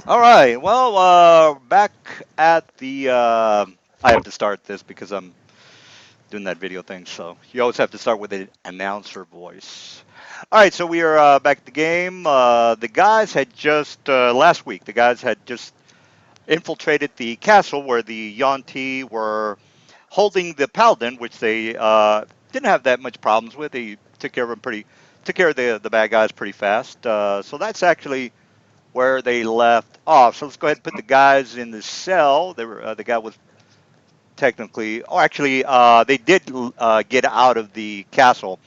All right. Well, back at the. I have to start this because I'm doing that video thing. So you always have to start with an announcer voice. All right. So we are back at the game. The guys had just last week. The guys had just infiltrated the castle where the Yuan-Ti were holding the paladin, which they didn't have that much problems with. They took care of them pretty. Took care of the bad guys pretty fast. So that's actually where they left off. So let's go ahead and put the guys in the cell. They were the guy was technically, oh, actually, they did get out of the castle.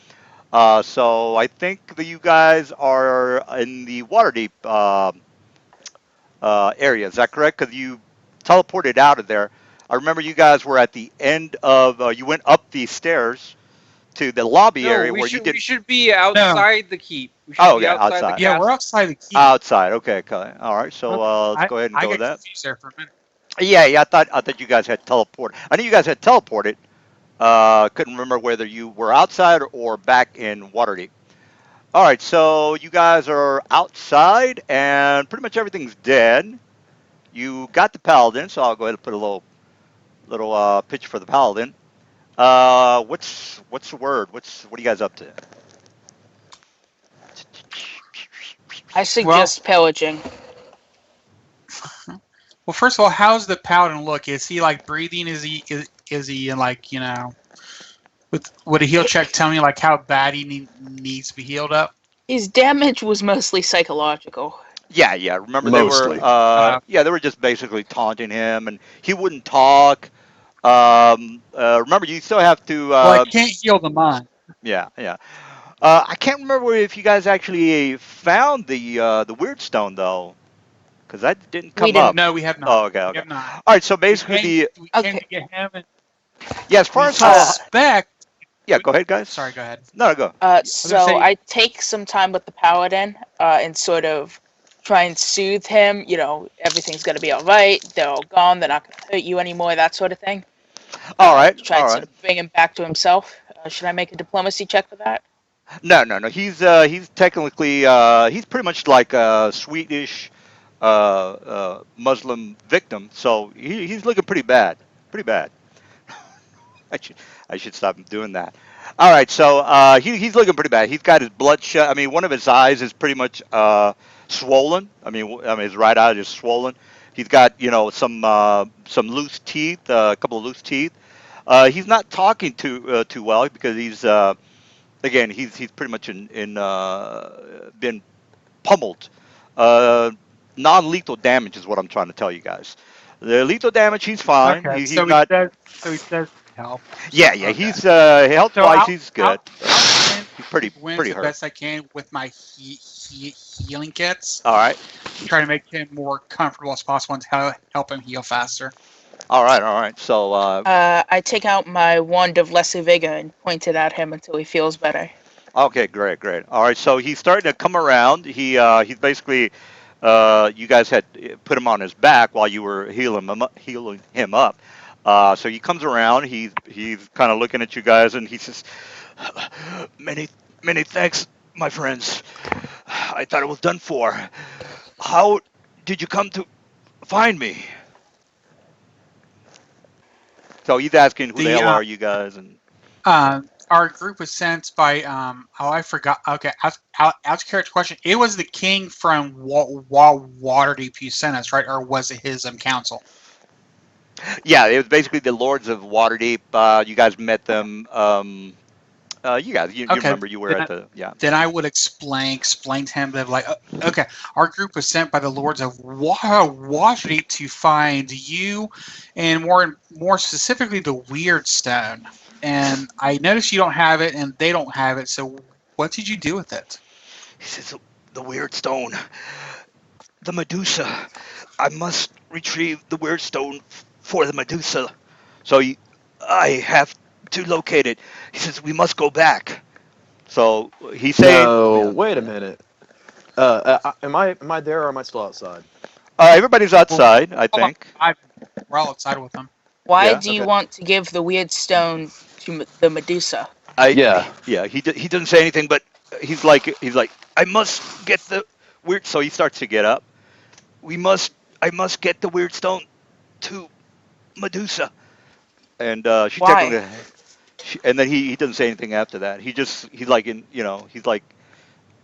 So I think that you guys are in the Waterdeep area. Is that correct? Because you teleported out of there. I remember you guys were at the end of. You went up the stairs to the lobby No, area we where you should we did. should be No. outside the keep. We should Oh, be okay, outside the outside. Yeah, we're castle. outside the keep. Outside. Okay, okay. All right. So Okay. let's go ahead and I go with got that. confused there for a minute. Yeah, yeah. I thought you guys had teleported. I knew you guys had teleported. Couldn't remember whether you were outside or back in Waterdeep. All right, so you guys are outside, and pretty much everything's dead. You got the paladin, so I'll go ahead and put a little pitch for the paladin. What's the word? What are you guys up to? I Well, suggest pillaging. well, first of all, how's the paladin look? Is he like breathing? Is he like would a heal check tell me like how bad he needs to be healed up? His damage was mostly psychological. Yeah, yeah. Remember they were Mostly. yeah, they were just basically taunting him, and he wouldn't talk. Remember, you still have to Well, I can't heal the mind. yeah, yeah. I can't remember if you guys actually found the weird stone though, because that didn't We come up. didn't. No, we have not. Oh, okay, We okay. have not. All right. So We basically, came. the We came Okay. to get him, and yeah. As far we as how, suspect. yeah. Go ahead, guys. Sorry, go ahead. No, no, go. I was gonna So say. I take some time with the paladin and sort of try and soothe him. You know, everything's gonna be all right. They're all gone. They're not gonna hurt you anymore. That sort of thing. All right, Try all and right. sort of bring him back to himself. Should I make a diplomacy check for that? No, no, no. He's technically he's pretty much like a Swedish Muslim victim. So he's looking pretty bad, pretty bad. I should I should stop doing that. All right, so he's looking pretty bad. He's got his bloodshot. I mean, one of his eyes is pretty much swollen. I mean, his right eye is swollen. He's got some loose teeth, a couple of loose teeth. He's not talking too well because he's again he's pretty much been pummeled. Uh, Non-lethal damage is what I'm trying to tell you guys. The lethal damage, he's fine. Okay, He's so he not. does. So he does help. Yeah, yeah. Okay. He's health So wise, he's good. I'll He's pretty win the hurt. best I can with my healing kits. All right, Try to make him more comfortable as possible and help him heal faster. all right, all right. So I take out my wand of lesser vigor and point it at him until he feels better. okay, great, great. All right, so he's starting to come around. He's basically you guys had put him on his back while you were healing him up. So he comes around. He's kind of looking at you guys, and he says, "Many many thanks, my friends. I thought it was done for. How did you come to find me?" So he's asking, "Who the The hell are you guys?" And our group was sent by oh, I forgot. Okay, ask character question. It was the king from Waterdeep who sent us, right? Or was it his council? yeah, it was basically the Lords of Waterdeep. You guys met them. You Okay, remember you were then at the yeah. then I would explain to him that like okay, our group was sent by the lords of Waterdeep to find you, and more specifically the Weird Stone. And I noticed you don't have it, and they don't have it. So what did you do with it? He says, "The weird stone, the Medusa. I must retrieve the weird stone for the Medusa. So I have to locate it." He says, "We must go back." So he's saying, No, yeah. wait a minute. Am I there or am I still outside? Everybody's Well, outside, I hold on, think. we're all outside with them. Why Yeah. do you Okay. want to give the weird stone to the Medusa? Yeah. Yeah. He doesn't say anything, but he's like, I must get the weird. So he starts to get up. I must get the weird stone to Medusa. And she Why? technically, and then he doesn't say anything after that. He's like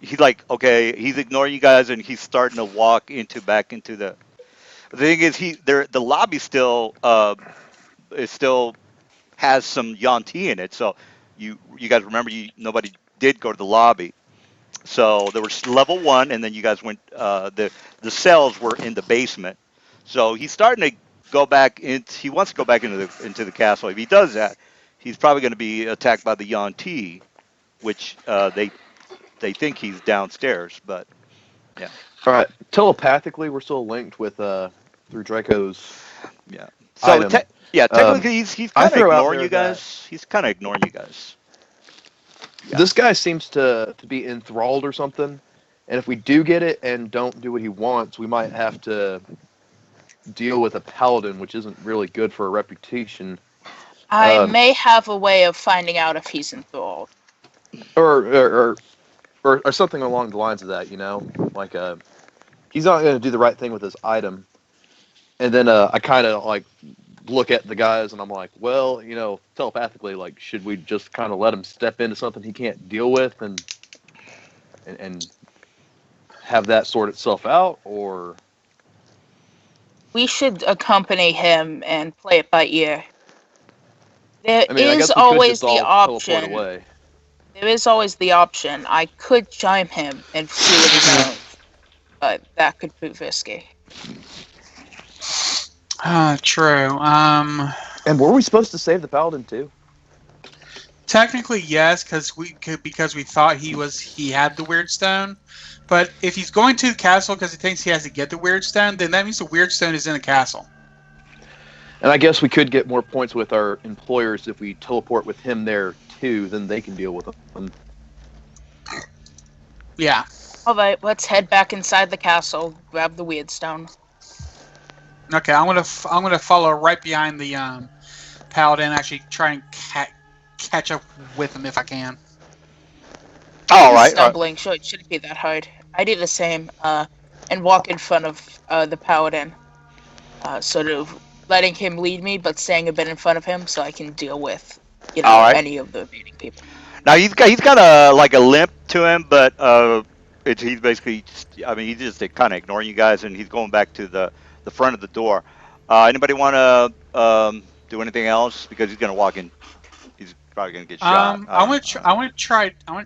he's like okay, he's ignoring you guys, and he's starting to walk back into the thing is the lobby still is still has some Yanti in it. So you guys remember nobody did go to the lobby. So there was level one, and then you guys went. The cells were in the basement. So he's starting to go back in. He wants to go back into the castle. If he does that, he's probably going to be attacked by the Yanti, which they think he's downstairs. But yeah, All right. Telepathically, we're still linked with through Draco's yeah. So item. yeah, Um, technically he's I kind of throw out ignoring there you that guys. He's kind of ignoring you guys. Yeah. this guy seems to be enthralled or something. And if we do get it and don't do what he wants, we might have to deal with a paladin, which isn't really good for a reputation. I may have a way of finding out if he's enthralled. Or something along the lines of that, like he's not going to do the right thing with his item, and then I kind of like look at the guys and I'm like, well, telepathically, like, should we just kind of let him step into something he can't deal with and have that sort itself out, or We should accompany him and play it by ear. There I mean, I is guess we could always just the all teleport option. away. There is always the option. I could chime him and see what he knows, but that could prove risky. True. And were we supposed to save the paladin too? Technically, yes, because we thought he had the weird stone. But if he's going to the castle because he thinks he has to get the weird stone, then that means the weird stone is in the castle. And I guess we could get more points with our employers if we teleport with him there too. Then they can deal with them. Yeah. All right, let's head back inside the castle. Grab the weird stone. Okay, I'm gonna follow right behind the paladin. Actually, try and catch up with him if I can. All right. Stumbling, sure, it shouldn't be that hard. I do the same, and walk in front of the paladin, sort of letting him lead me, but staying a bit in front of him so I can deal with, All right. any of the remaining people. Now he's got a like a limp to him, but he's basically he's just kind of ignoring you guys, and he's going back to the front of the door. Anybody want to do anything else because he's gonna walk in? He's probably gonna get shot. I want to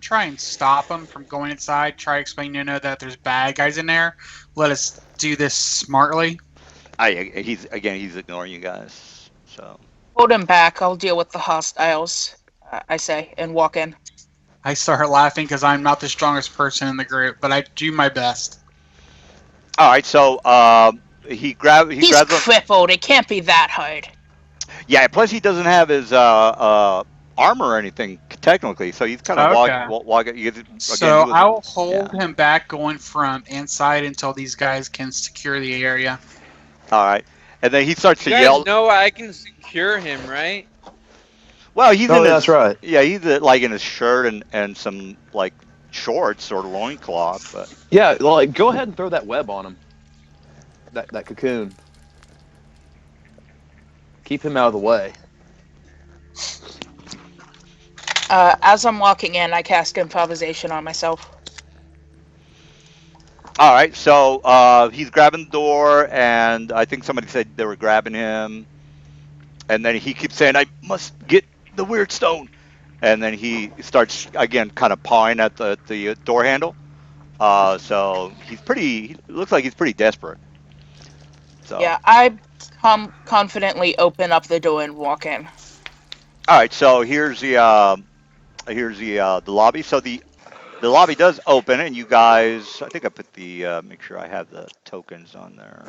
try and stop him from going inside. Try to explain that there's bad guys in there. Let us do this smartly. He's ignoring you guys. So Hold him back. I'll deal with the hostiles. I say, and walk in. I start laughing because I'm not the strongest person in the group, but I do my best. all right. So he grabs him. He's crippled. It can't be that hard. Yeah. Plus he doesn't have his armor or anything technically, so he's kind of walking. So I'll hold him back going from inside until these guys can secure the area. All right, and then he starts to You guys yell. know I can secure him, right? Well, he's Oh, that's right. Yeah, he's like in his shirt and some like shorts or loincloth. But Yeah, like go ahead and throw that web on him. That cocoon. Keep him out of the way. As I'm walking in, I cast improvisation on myself. all right, so he's grabbing the door, and I think somebody said they were grabbing him, and then he keeps saying, "I must get the weird stone," and then he starts again, kind of pawing at the door handle. So he looks like he's pretty desperate. So Yeah, I confidently open up the door and walk in. all right, so here's the lobby. So the lobby does open, and you guys, I think I put make sure I have the tokens on there.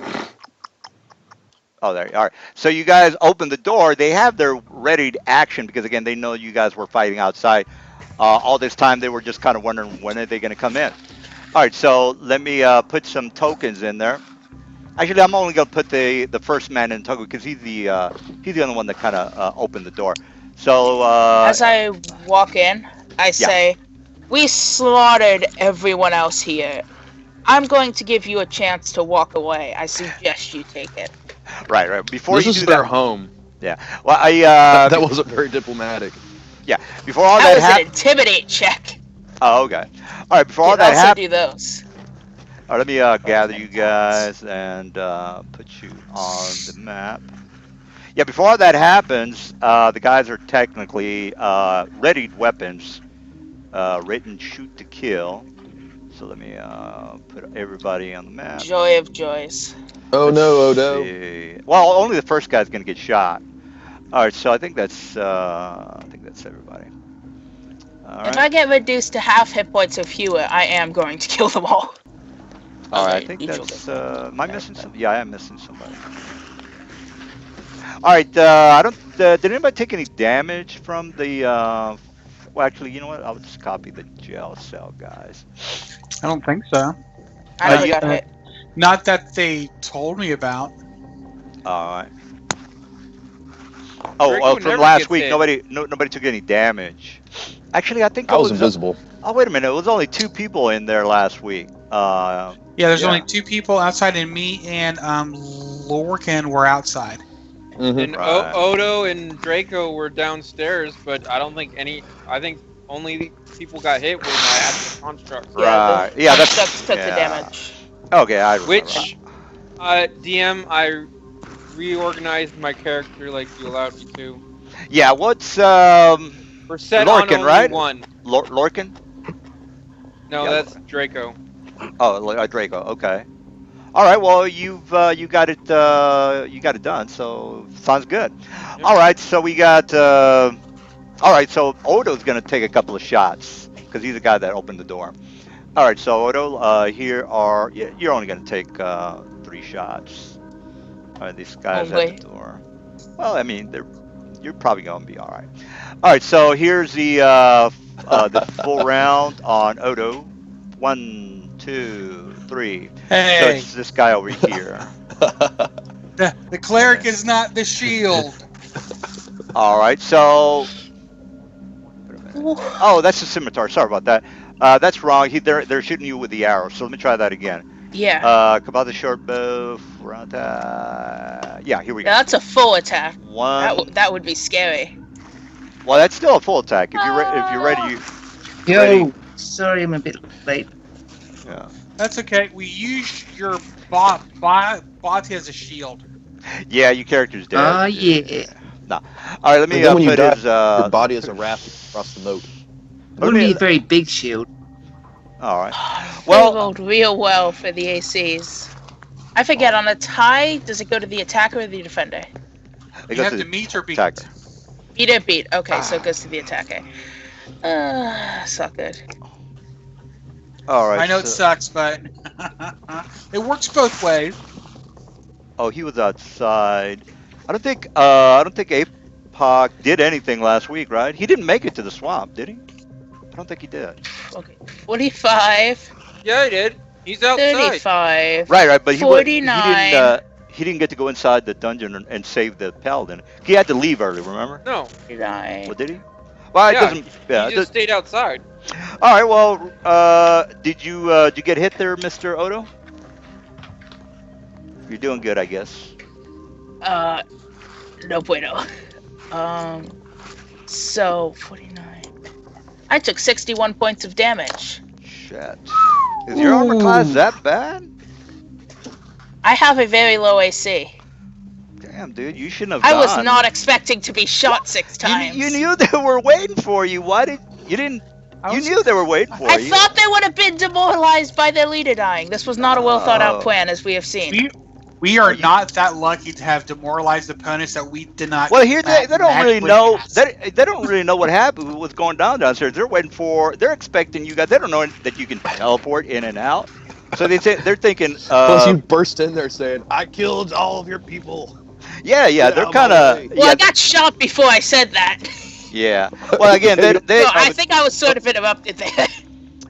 Oh, there. All right. So you guys open the door. They have their ready action because again, they know you guys were fighting outside. All this time, they were just kind of wondering when are they going to come in. All right. So let me put some tokens in there. Actually, I'm only going to put the first man in token because he's the only one that kind of opened the door. So as I walk in, I say, "We slaughtered everyone else here. I'm going to give you a chance to walk away. I suggest you take it. Right. Before This you is do their that, home. yeah. Well, That wasn't very diplomatic. before all That that was an happened. intimidate check. Oh, okay. All right. Before all Can that also happened. do those. All right, let me gather you Talents. guys and put you on the map. Yeah, before all that happens, the guys are technically readied weapons, written shoot to kill. So let me put everybody on the map. Joy of joys. Oh Let's no, Odo. see. Well, only the first guy's gonna get shot. All right, so I think that's everybody. All If right. I get reduced to half hit points or fewer, I am going to kill them all. All right, I Okay, think neutral that's. gets Am I missing some? Yeah, I am missing somebody. All right. I don't. Did anybody take any damage from the? Well, actually, you know what? I'll just copy the jail cell guys. I don't think so. I never Yeah. got hit. Not that they told me about. All right. Draco From never last gets week, hit. nobody took any damage. Actually, I think I it was was. invisible. Oh, wait a minute. It was only 2 people in there last week. Yeah, there's Yeah. only 2 people outside, and me and Lorcan were outside. Mm-hmm. And Right. Odo and Draco were downstairs, but I don't think any. I think only people got hit were my actual constructs. Right. The Yeah, that's. constructs took the Yeah. damage. Okay, I remember. Which, DM, I reorganized my character like you allowed me to. Yeah. What's We're set on Lorcan, only right? one. Lorcan? No, Yeah, that's Draco. Oh, Draco. Okay. All right. Well, you got it done. So sounds good. Yep. All right. So we got. All right. So Odo's gonna take a couple of shots because he's the guy that opened the door. All right. So Odo, you're only gonna take 3 shots. All right. These guys at the Only. door. Well, I mean, you're probably gonna be all right. All right. So here's the full round on Odo. 1, 2, 3. So Hey, it's this guy over here. the cleric is not the shield. All right, so wait a minute. Oh, that's the scimitar. Sorry about that. That's wrong. They're shooting you with the arrow. So let me try that again. Yeah. Come out the short bow. Front. Yeah, here we go. Yeah, that's a full attack. One. That would be scary. Well, that's still a full attack. If you're ready, you. Yo, Ready? sorry I'm a bit late. Yeah. That's okay. We use your body as a shield. Yeah, your character's dead. Ah, yeah. No. All right, let me And then when you put die, his. Your body is a raft across the moat. It wouldn't be a very big shield. All right. They Well, rolled real well for the ACs. I forget, on a tie, does it go to the attacker or the defender? it You goes have to to the meet or beat. attacker. Beat or beat. Okay, so it goes to the attacker. It's not good. All right. I know it sucks, but it works both ways. Oh, he was outside. I don't think APOC did anything last week, right? He didn't make it to the swamp, did he? I don't think he did. Okay. 45, Yeah, I did. He's outside. 35. Right, but he 49. he didn't get to go inside the dungeon and save the paladin. He had to leave early, remember? No. 49. Well, did he? Well, it Yeah, doesn't. Yeah. He just stayed outside. All right. Well, did you get hit there, Mr. Odo? You're doing good, I guess. No bueno. So 49. I took 61 points of damage. Shit. Is your armor class that bad? I have a very low AC. Damn, dude, you shouldn't have I was gone. not expecting to be shot 6 times. You knew they were waiting for you. Why did you didn't? You knew they were waiting for I you. thought they would have been demoralized by their leader dying. This was not a well thought out plan, as we have seen. We are not that lucky to have demoralized opponents that we did not. Well, here they don't really magically know. cast. They don't really know what happened. What's going downstairs? They're waiting for. They're expecting you guys. They don't know that you can teleport in and out. So they're thinking. Plus, you burst in there saying, "I killed all of your people." Yeah. Get They're out of my kind of. way. Well, I got shot before I said that. Yeah. Well, again, they So I think I was sort of interrupted there.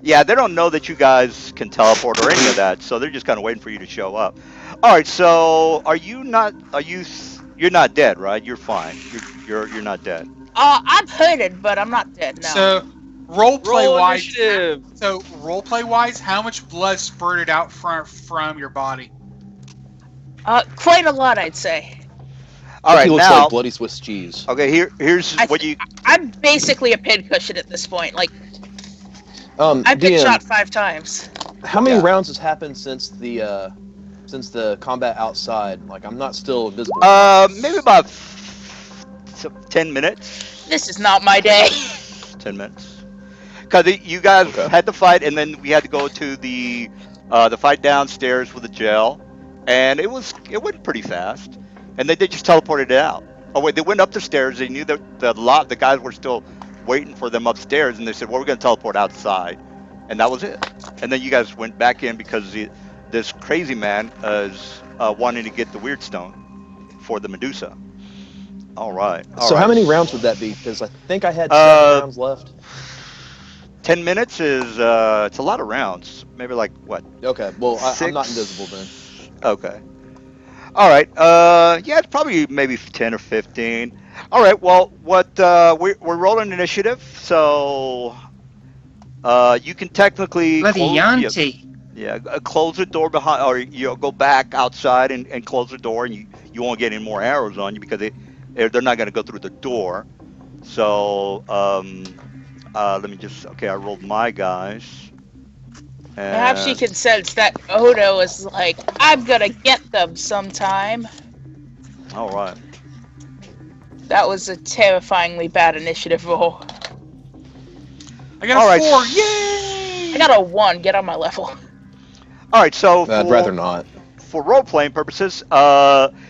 yeah, they don't know that you guys can teleport or any of that. So they're just kind of waiting for you to show up. All right. So you're not dead, right? You're fine. You're not dead. I'm hurted, but I'm not dead. No. So Roleplay Roll wise, initiative. so roleplay wise, how much blood spurted out from your body? Quite a lot, I'd say. All If right, he looks now. like bloody Swiss cheese. Okay, here's what you. I'm basically a pincushion at this point. Like, I've been DM, shot 5 times. how many Yeah. rounds has happened since the combat outside? Like, I'm not still invisible. Maybe about 10 minutes. This is not my day. 10 minutes. Because you guys Okay. had to fight, and then we had to go to the fight downstairs with the jail, and it went pretty fast, and they just teleported it out. Oh wait, they went up the stairs. They knew that the guys were still waiting for them upstairs, and they said, "Well, we're going to teleport outside," and that was it. And then you guys went back in because this crazy man is wanting to get the weird stone for the Medusa. All right. So how many rounds would that be? Because I think I had 7 rounds left. 10 minutes is it's a lot of rounds. Maybe like what? Okay, well, I'm not 6? invisible then. Okay. All right. Yeah, it's probably maybe 10 or 15. All right. Well, what we're rolling initiative, so you can technically Bloody Yanti. close the door behind, or go back outside and close the door, and you won't get any more arrows on you because they're not going to go through the door. So let me just. Okay, I rolled my guys. Perhaps she can sense that Odo is like, I'm gonna get them sometime. All right. That was a terrifyingly bad initiative roll. I got All a right. 4. Yay! I got a 1. Get on my level. All right. So I'd rather not. for role playing purposes,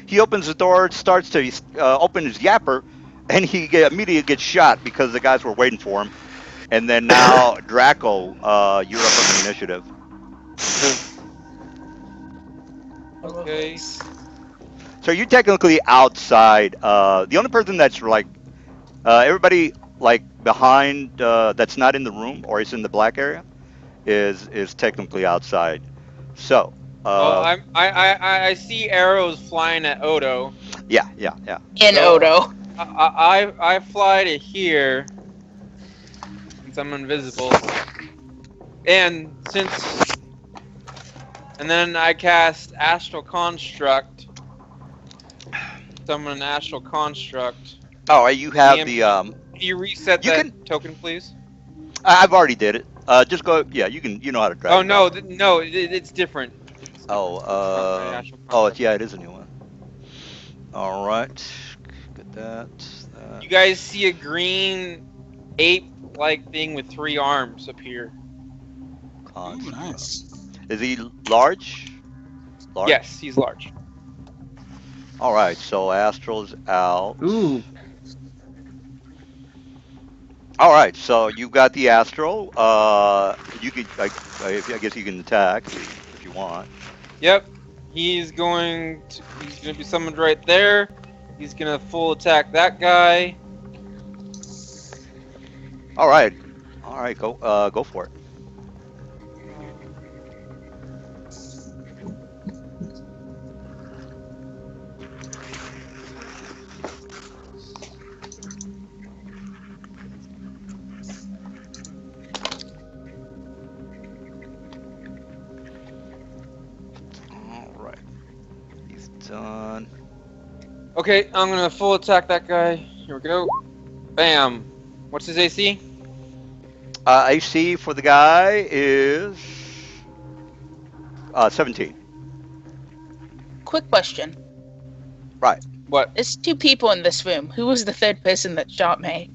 he opens the door, starts to open his yapper, and he immediately gets shot because the guys were waiting for him. And then now, Draco, you're up on the initiative. Okay. So you're technically outside. The only person that's like everybody like behind that's not in the room or is in the black area is technically outside. So. Well, I see arrows flying at Odo. Yeah. In So- Odo. I fly to here since I'm invisible, and then I cast Astral Construct. Summon an Astral Construct. Oh, you have DM. the Can you reset You that can- token, please? I've already did it. Just go. Yeah, you can. You know how to drag. Oh it no, down. no, it's different. Oh. Astral Oh, Construct. yeah, it is a new one. All right. Get that. You guys see a green ape-like thing with 3 arms appear? Ooh, nice. Is he large? Large? Yes, he's large. All right. So Astral's out. Ooh. All right. So you got the Astral. You could. I guess you can attack if you want. Yep. He's going to be summoned right there. He's gonna full attack that guy. All right. All right. Go for it. All right. He's done. Okay, I'm gonna full attack that guy. Here we go. Bam. What's his AC? AC for the guy is 17. Quick question. Right. What? There's 2 people in this room. Who was the 3rd person that shot me?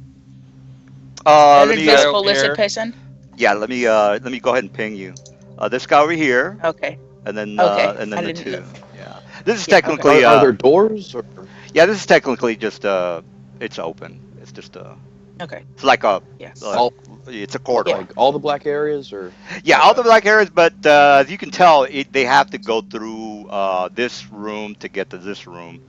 An An invisible over here. lizard person? yeah. Let me go ahead and ping you. This guy over here, Okay. and then Okay, and I then the didn't 2. know. Yeah. This is Yeah, okay. technically Are there doors? Or... yeah. This is technically just it's open. It's just Okay. it's like a Yes. All, it's a corridor. like all the black areas, or Yeah, all the black areas, but as you can tell, they have to go through this room to get to this room.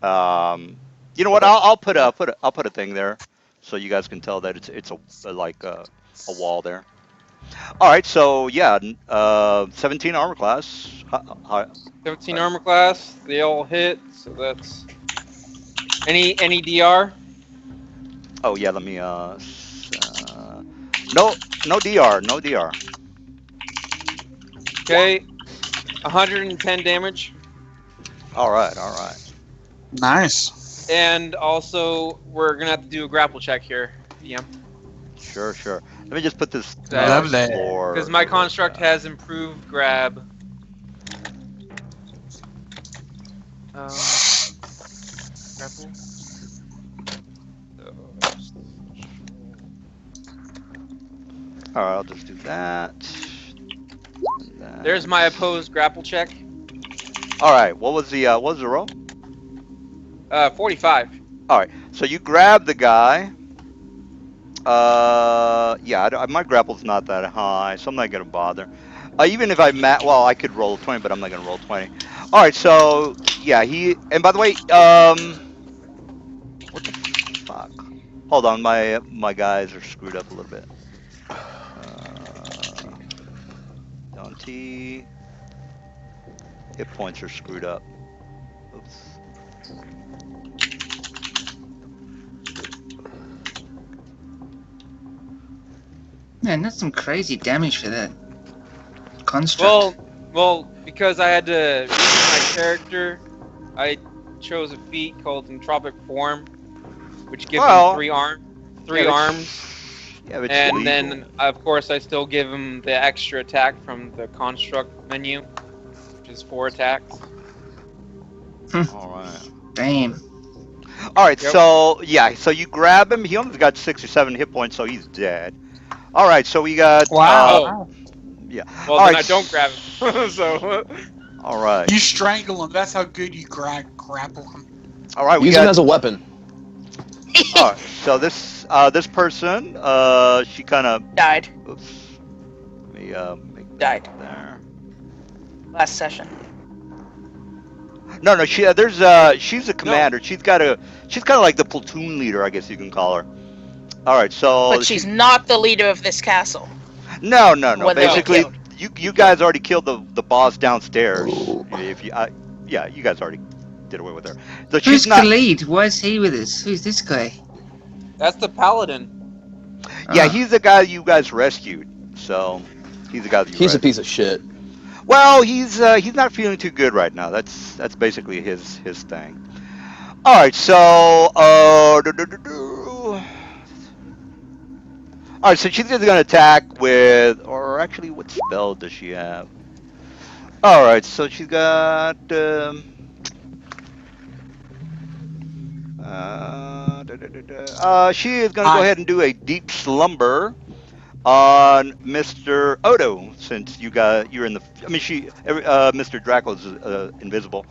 You know what? Okay. I'll put a thing there, so you guys can tell that it's like a wall there. All right, so yeah, 17 armor class. 17 armor class. They all hit. So that's any DR. Oh yeah, let me No, no DR, no DR. Okay, 110 damage, All right, all right. Nice. and also we're gonna have to do a grapple check here. Yeah, Sure, sure. Let me just put this Lovely. floor. because my construct has improved grab. Grapple. All right, I'll just do that. And There's that. my opposed grapple check. All right. What was the roll? 45. All right. So you grab the guy. Yeah, my grapple's not that high, so I'm not gonna bother. Even if well, I could roll 20, but I'm not gonna roll 20. All right. So yeah, and by the way, what the fuck? Hold on, my guys are screwed up a little bit. Dante. Hit points are screwed up. Oops. Man, that's some crazy damage for that construct. Well, because I had to reach my character, I chose a feat called Entropic Form, which gives him Well, three arms, Yeah, it's and legal. then of course I still give him the extra attack from the construct menu, which is 4 attacks. All right. Damn. All right. Yep. So yeah. So you grab him. He only got 6 or 7 hit points, so he's dead. All right. So we got. Wow. Yeah. Well, All then right. I don't grab him. So. All right. You strangle him. That's how good you grapple him. All right. We Use him got. as a weapon. All right. So this person, she kind of. Died. Oops. Let me make Died. that there. Last session. No, no. She's a commander. She's kind of like the platoon leader, I guess you can call her. All right. So. But she's not the leader of this castle. No. When they were Basically, killed. you guys already killed the boss downstairs. If you, yeah, you guys already did away with her. So she's Who's not. Khalid? Why is he with us? Who's this guy? That's the paladin. Yeah, Ah. he's the guy you guys rescued. So he's the guy that you He's a rescued. piece of shit. Well, he's not feeling too good right now. That's basically his thing. All right, so all right, so she's just gonna attack with, or actually, what spell does she have? All right, so she's got. She is gonna go ahead and do a deep slumber on Mr. Odo, since you're in the. I mean, Mr. Draco's invisible.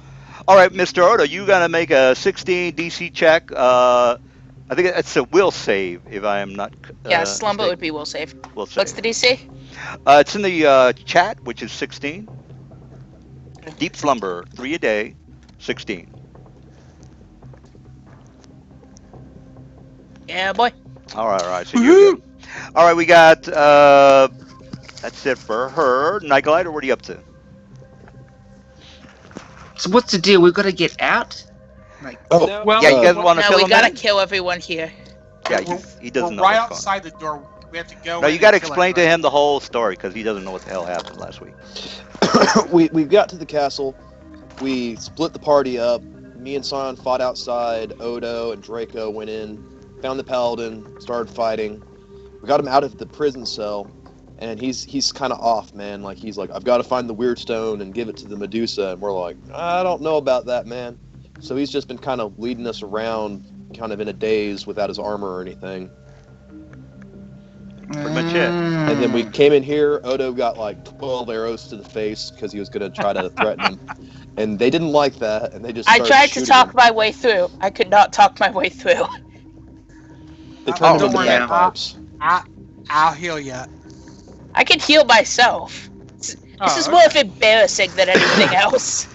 All right, Mr. Odo, you gotta make a 16 DC check. I think it's a will save, if I am not. Yeah, slumber mistaken. would be will save. Will save. What's the DC? It's in the chat, which is 16. Deep slumber, 3 a day, 16. Yeah, boy. All right. So you're good. All right, we got. That's it for her. Night Glider, what are you up to? So what's the deal? We've got to get out? Like, No, Well, Yeah, you guys want to No, fill we him gotta in? kill everyone here. Yeah, we're, he doesn't know we're right what's going on. outside the door. We have to go. No, in you got to and kill explain to everybody. him the whole story because he doesn't know what the hell happened last week. we got to the castle. We split the party up. Me and Sion fought outside. Odo and Draco went in, found the paladin, started fighting. We got him out of the prison cell, and he's kind of off, man. Like he's like, I've got to find the weird stone and give it to the Medusa, and we're like, I don't know about that, man. So he's just been kind of leading us around, kind of in a daze without his armor or anything. Pretty much it. And then we came in here. Odo got like 12 arrows to the face because he was going to try to threaten him. And they didn't like that, and they just I started tried to shooting talk him. my way through. I could not talk my way through. They turned him don't into worry. bagpipes. I'll heal you. I can heal myself. This is Oh, more okay. of embarrassing than anything else.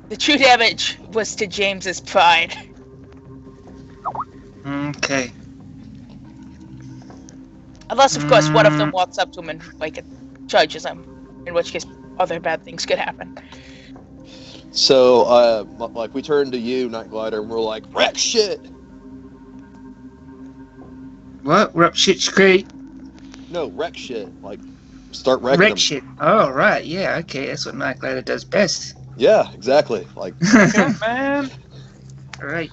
The true damage was to James's pride. Okay. Unless, of course, one of them walks up to him and like charges him, in which case other bad things could happen. So, like, we turned to you, Night Glider, and we're like, wreck shit! What? We're up shit's creek. No, wreck shit. Like, start wrecking Wreck them. shit. Oh, right. Yeah, okay. That's what Night Glider does best. Yeah, exactly. Like, Yeah, man. Alright.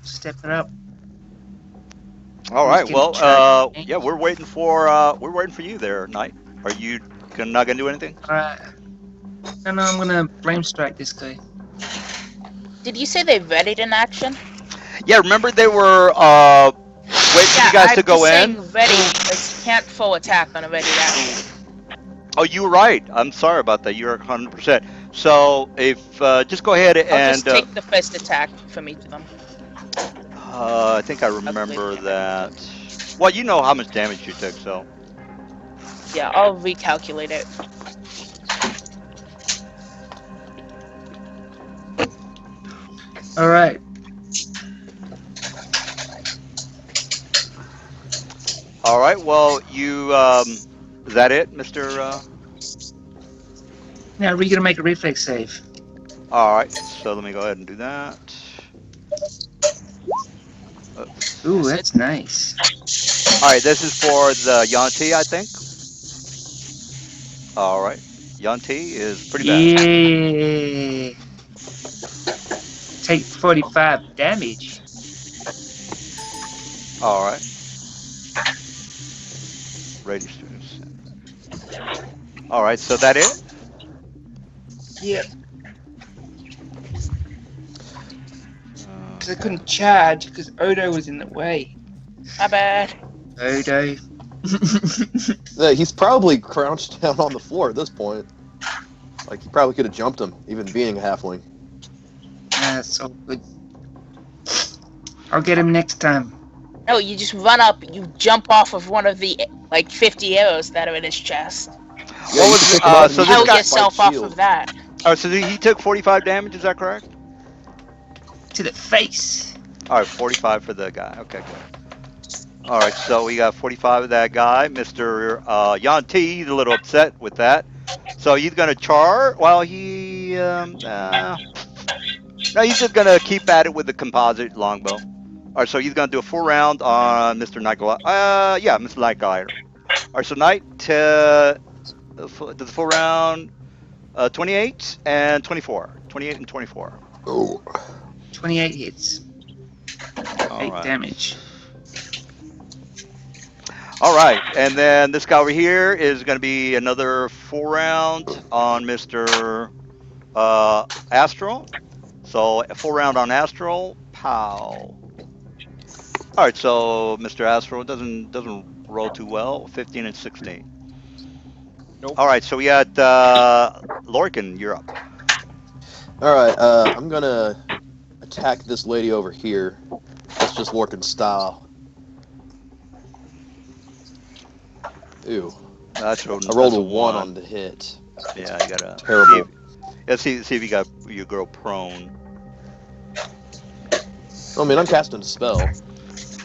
Step it up. All Who's right. getting Well, charged? yeah, we're waiting for you there, Knight. Are you not gonna do anything? Alright. No, I'm gonna flame strike this guy. Did you say they vetted in action? Yeah. Remember they were waiting for Yeah, you guys I'm to go just saying in. vetting because you can't full attack on a vetted action. Oh, you were right. I'm sorry about that. You're 100%. So if just go ahead I'll just and take the first attack from each of them. I think I remember that. Well, you know how much damage you took, so. Yeah, I'll recalculate it. Alright. All right. Well, you is that it, Mister? Now we're gonna make a reflex save. All right. So let me go ahead and do that. Oops. Ooh, that's nice. All right. This is for the Yanti, I think. All right. Yanti is pretty bad. Yeah. Take 45 damage. All right. Radio students. All right. So that it? Yep. Uh, Because I couldn't charge because Odo was in the way. My bad. Odo. yeah, he's probably crouched down on the floor at this point. Like, you probably could have jumped him, even being a halfling. That's all good. I'll get him next time. No, you just run up, you jump off of one of the like 50 arrows that are in his chest. Yeah, What you was can it? pick him up and So use this Held it guy- as a spiked yourself off shield. of that. Oh, so he took 45 damage. Is that correct? To the face. All right, 45 for the guy. Okay, good. All right, so we got 45 of that guy, Mr. Yanti. He's a little upset with that. So he's going to charge. Well, no, he's just going to keep at it with the composite longbow. All right, so he's going to do a full round on Mr. Nightglider. Yeah, Mr. Nightglider. All right, so Knight does a full round 28 and 24. 28 and 24. Oh. 28 hits. All 8 right. damage. All right, and then this guy over here is going to be another full round on Mr. Astral. So a full round on Astral. Pow. All right, so Mr. Astral doesn't roll too well. 15 and 16. Nope. All right, so we got Lorcan. You're up. All right, I'm gonna attack this lady over here. That's just Lorcan's style. Ew. That's I rolled a 1 on the hit. Yeah, you gotta. Terrible. See if you got your girl prone. I mean, I'm casting a spell.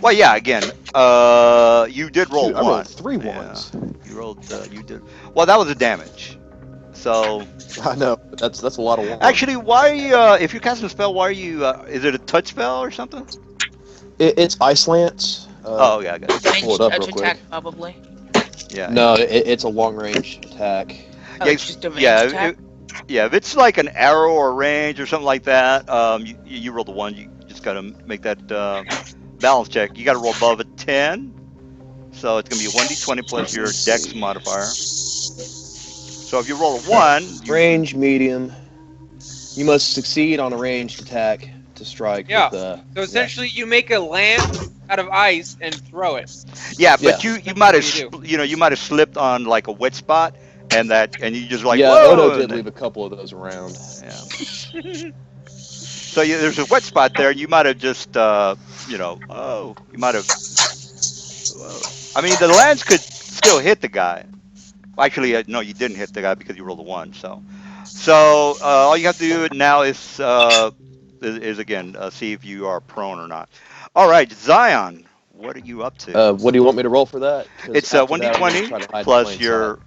Well, yeah. Again, you did roll Shoot, I one. rolled 3 Yeah. ones. You rolled. You did. Well, that was a damage. So I know, but that's a lot of ones. actually, why? If you're casting a spell, why are you? Is it a touch spell or something? It's Ice Lance. Oh yeah, I got it. Pull it up Range real quick. attack, probably. Yeah. No, it's a long range attack. Oh, Yeah, it's just a range yeah, attack. yeah. If it's like an arrow or range or something like that, you roll the 1. You just gotta make that balance check. You gotta roll above a 10. So it's gonna be a 1d20 plus your Dex modifier. So if you roll a 1, Range medium. You must succeed on a ranged attack to strike Yeah. with So essentially, you make a lance out of ice and throw it. yeah, but Yeah. you might have That's what you might have slipped on like a wet spot, and you just like yeah, whoa. Odo and did then- leave a couple of those around. Yeah. So there's a wet spot there, and you might have just, you might have. I mean, the lance could still hit the guy. Actually, no, you didn't hit the guy because you rolled a 1. So all you have to do now is again see if you are prone or not. All right, Zion, what are you up to? What do you want me to roll for that? 'Cause It's after that, I'm gonna try to 1d20 hide in plus plain your.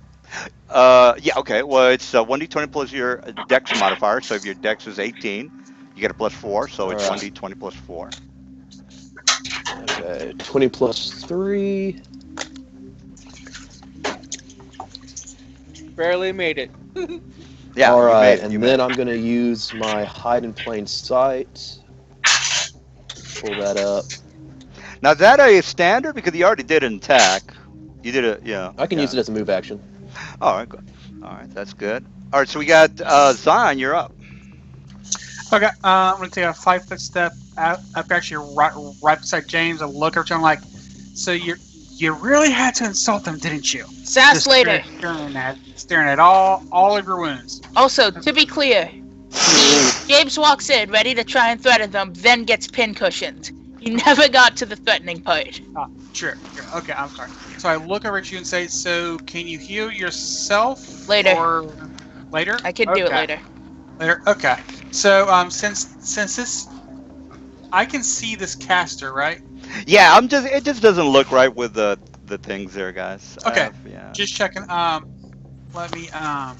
sight. Yeah, okay. Well, it's 1d20 plus your Dex modifier. So if your Dex is 18, you get a plus 4. So it's Alright. 1d20 plus 4. Okay, 20 plus 3. Barely made it. Yeah, All you right, made it. You and made then it. I'm going to use my hide in plain sight. Pull that up. Now is that a standard because you already did an attack? You did a yeah I can use yeah. it as a move action. All right, good. All right, that's good. All right, so we got Zion. You're up. Okay, I'm gonna take a 5 foot step up actually right beside James and look at him like, so you really had to insult them, didn't you? Sass Just later. staring at all of your wounds. Also, to be clear, James walks in ready to try and threaten them, then gets pincushioned. He never got to the threatening part. Sure. Okay, I'm sorry. So I look over at you and say, so can you heal yourself? Later. Or later? I can do it later. Later. Okay. So since this, I can see this caster, right? Yeah, I'm just. It just doesn't look right with the things there, guys. Okay. Yeah. Just checking. Let me. I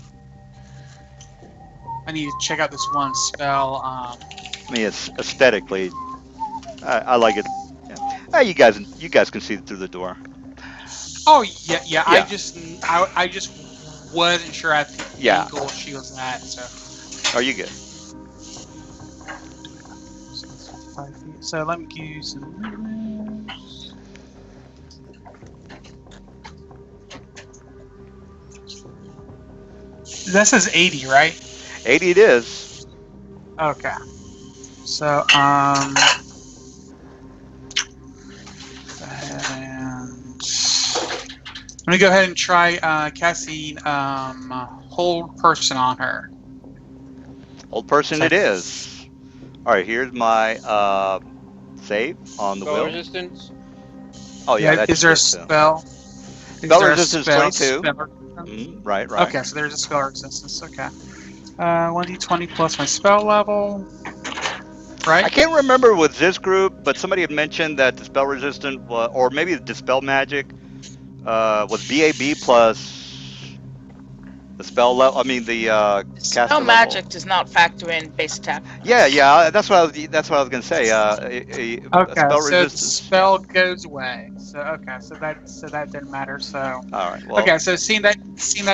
need to check out this one spell. I mean, it's aesthetically. I like it. Yeah. You guys can see through the door. Oh yeah. Yeah. I just wasn't sure at the Yeah. angle she was at. So. Are you good? So 5 feet. So let me give you some movements. That says 80, right? 80 it is. Okay. So let me go ahead and try casting hold person on her. Old person it is. All right, here's my save on the Spell will. resistance. Oh yeah, that's is there a good, too. spell? Spell resistance 22. Spell? Right. Okay, so there's a spell resistance. Okay. 1d20 plus my spell level. Right? I can't remember with this group, but somebody had mentioned that the spell resistant, or maybe the dispel magic, was BAB plus the spell level. I mean the caster Spell level. magic does not factor in base attack. Yeah. That's what I was gonna say. Okay, Spell so the resistance. spell goes away. So that didn't matter. So All right. Well. okay, so seeing that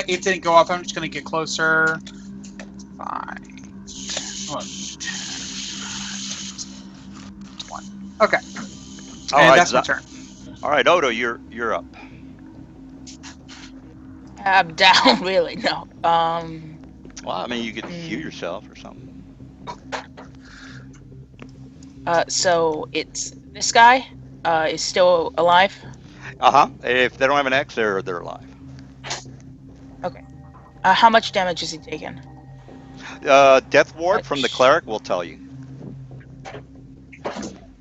it didn't go off, I'm just gonna get closer. Fine. Okay. All And right. that's my turn. All right, Odo, you're up. I'm down, really. No. Well, I mean, you could heal yourself or something. So it's this guy. Is still alive. If they don't have an X, they're alive. Okay. How much damage is he taking? Death ward from the cleric will tell you.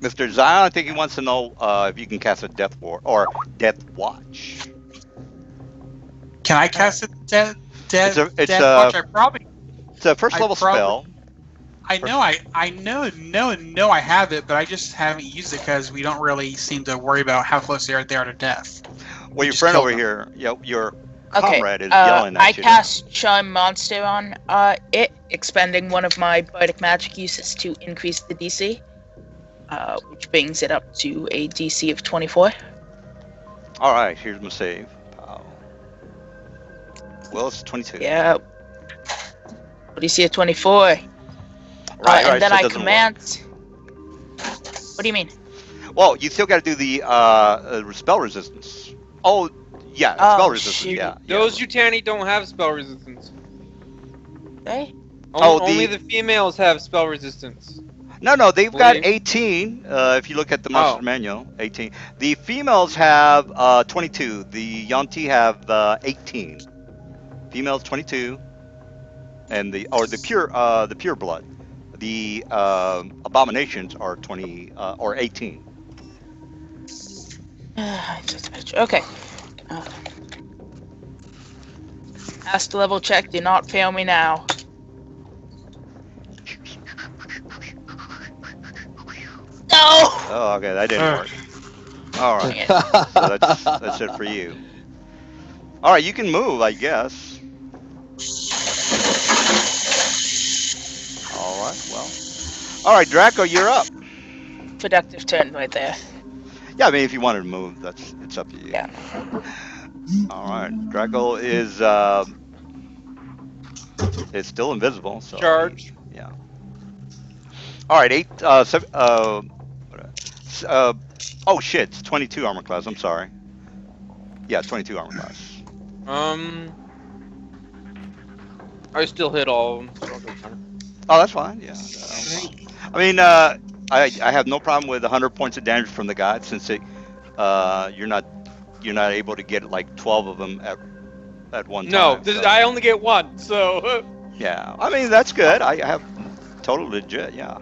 Mr. Zion, I think he wants to know if you can cast a death ward or death watch. Can I cast a death a- watch? I probably. It's a first level spell. I know I have it, but I just haven't used it because we don't really seem to worry about how close they are to death. Well, your just friend killed over them. here, your Okay. comrade is yelling at I you. cast Charm Monster on it, expending one of my bardic magic uses to increase the DC, which brings it up to a DC of 24. All right, here's my save. Well, it's 22. Yeah. DC of 24. Right. And then so it I doesn't command. work. What do you mean? Well, you still got to do the spell resistance. Oh, yeah, spell resistance. shoot. Yeah. Those Yutani don't have spell resistance. Hey. Only the females have spell resistance. No, they've got Believe. 18. If you look at the monster manual, 18. The females have 22. The Yanti have 18. Females 22, and the pure blood. The abominations are 20 or 18. Okay. Pass the level check. Do not fail me now. No. Oh, okay, that didn't work. All right, Dang it. so that's it for you. All right, you can move, I guess. All right, well. All right, Draco, you're up. Productive turn right there. Yeah, I mean, if you wanted to move, it's up to you. Yeah. All right, Draco is still invisible, so Charge. yeah. All right, eight. Oh shit, it's 22 armor class. I'm sorry. Yeah, 22 armor class. Um, I still hit all of them, so I'll go counter. Oh, that's fine. Yeah, no problem. I mean, I have no problem with 100 points of damage from the god since you're not able to get like 12 of them at one No, time. So I only get one, so yeah, I mean that's good. I have total legit. Yeah.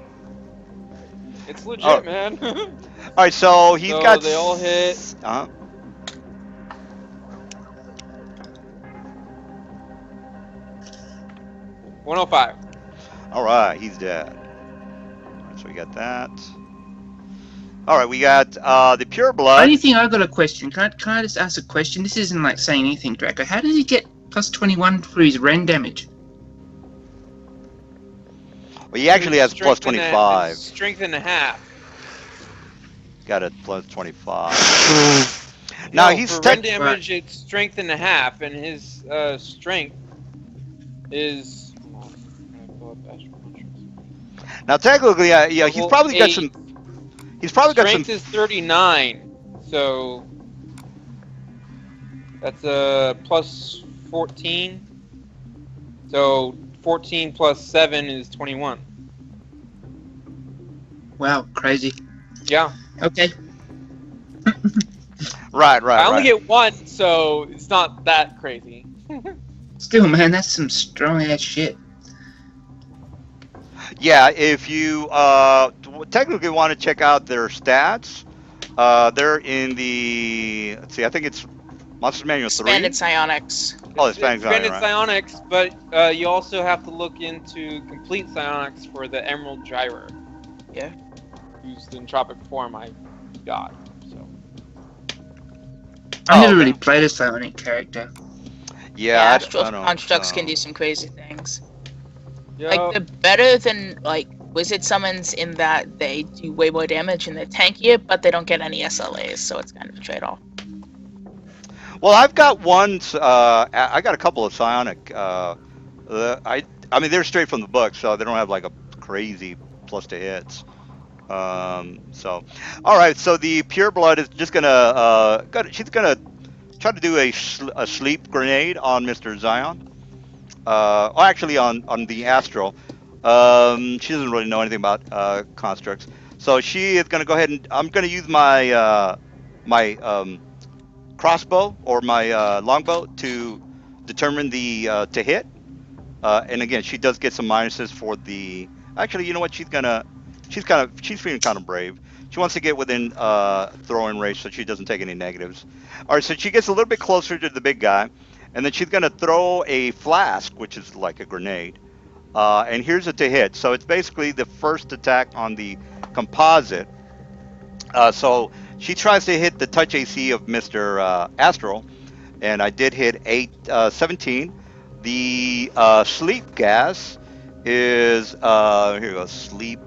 it's Oh, legit, man. all right. So he's So got. they all hit. Uh-huh. 105. All right, he's dead. All right, so we got that. All right, we got the pure blood. Only thing I got a question. Can I just ask a question? This isn't like saying anything, Draco. How did he get plus 21 for his Ren damage? Well, he actually has plus Strength and 25. Strength and a half. Got a plus 25. Now No, he's for Ren damage, it's strength and a half, and his strength is. Hold on, I'm gonna pull up Astral Constructs. now technically, yeah, he's Level probably got 8. some. He's probably got some. Strength is 39, so that's a plus 14. So 14 plus 7 is 21. Wow, crazy. Yeah. Okay. Right. I only get one, so it's not that crazy. Still, man, that's some strong ass shit. Yeah, if you technically want to check out their stats, they're in the. Let's see, I think it's Monster Manual 3. Expanded psionics. Oh, expanded Expanded right. psionics, but you also have to look into complete psionics for the Emerald Gyre. Yeah. Who's the entropic form I got. So I never okay. really played a psionic character. Yeah, Astral I don't, constructs can do some crazy things. yeah, Like, they're better than, like, wizard summons in that they do way more damage and they're tankier, but they don't get any SLAs, so it's kind of a trade-off. Well, I've got one. I got a couple of psionic. I mean, they're straight from the book, so they don't have like a crazy plus to hits. So, all right. So the pure blood is just she's gonna try to do a sleep grenade on Mr. Zion. Actually on the astral. She doesn't really know anything about constructs, so she is gonna go ahead and I'm gonna use my my crossbow or my longbow to determine the to hit. And again, she does get some minuses for the. Actually, you know what? She's feeling kind of brave. She wants to get within throwing range so she doesn't take any negatives. All right, so she gets a little bit closer to the big guy, and then she's gonna throw a flask, which is like a grenade. And here's it to hit. So it's basically the first attack on the composite. So she tries to hit the touch AC of Mr. Astral, and I did hit 17. The sleep gas is here you go, sleep,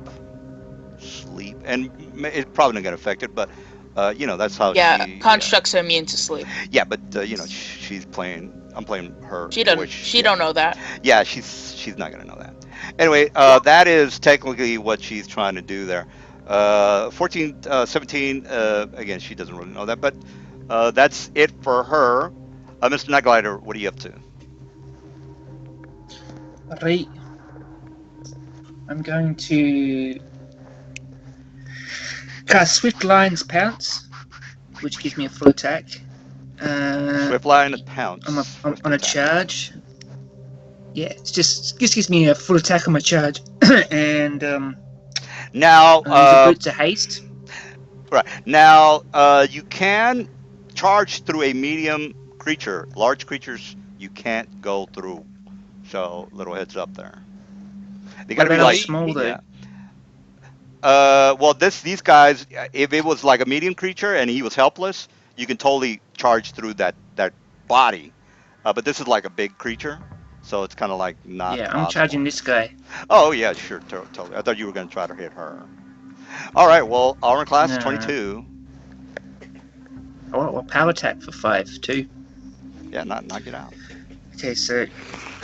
and it's probably not gonna affect it, but that's how Yeah, she. constructs are immune to sleep. Yeah, but she's playing. I'm playing her. She doesn't. voice. She don't know that. Yeah, she's not gonna know that. Anyway, that is technically what she's trying to do there. 14, 17. Again, she doesn't really know that, but that's it for her. Mr. Nightglider, what are you up to? Right. I'm going to cast Swift Lion's Pounce, which gives me a full attack. Swift Lion and Pounce. On a charge. Yeah, it just gives me a full attack on my charge. And Now, use a boot to haste. right now, you can charge through a medium creature. Large creatures you can't go through. So, little heads up there. They What gotta be about like small though? yeah. Well, these guys, if it was like a medium creature and he was helpless, you can totally charge through that body. But this is like a big creature, so it's kind of like not. Yeah, I'm possible. charging this guy. Oh yeah, sure, totally. I thought you were gonna try to hit her. All right, well, armor class is No. 22. Oh, well, power attack for 5 too. Yeah, knock it out. Okay, so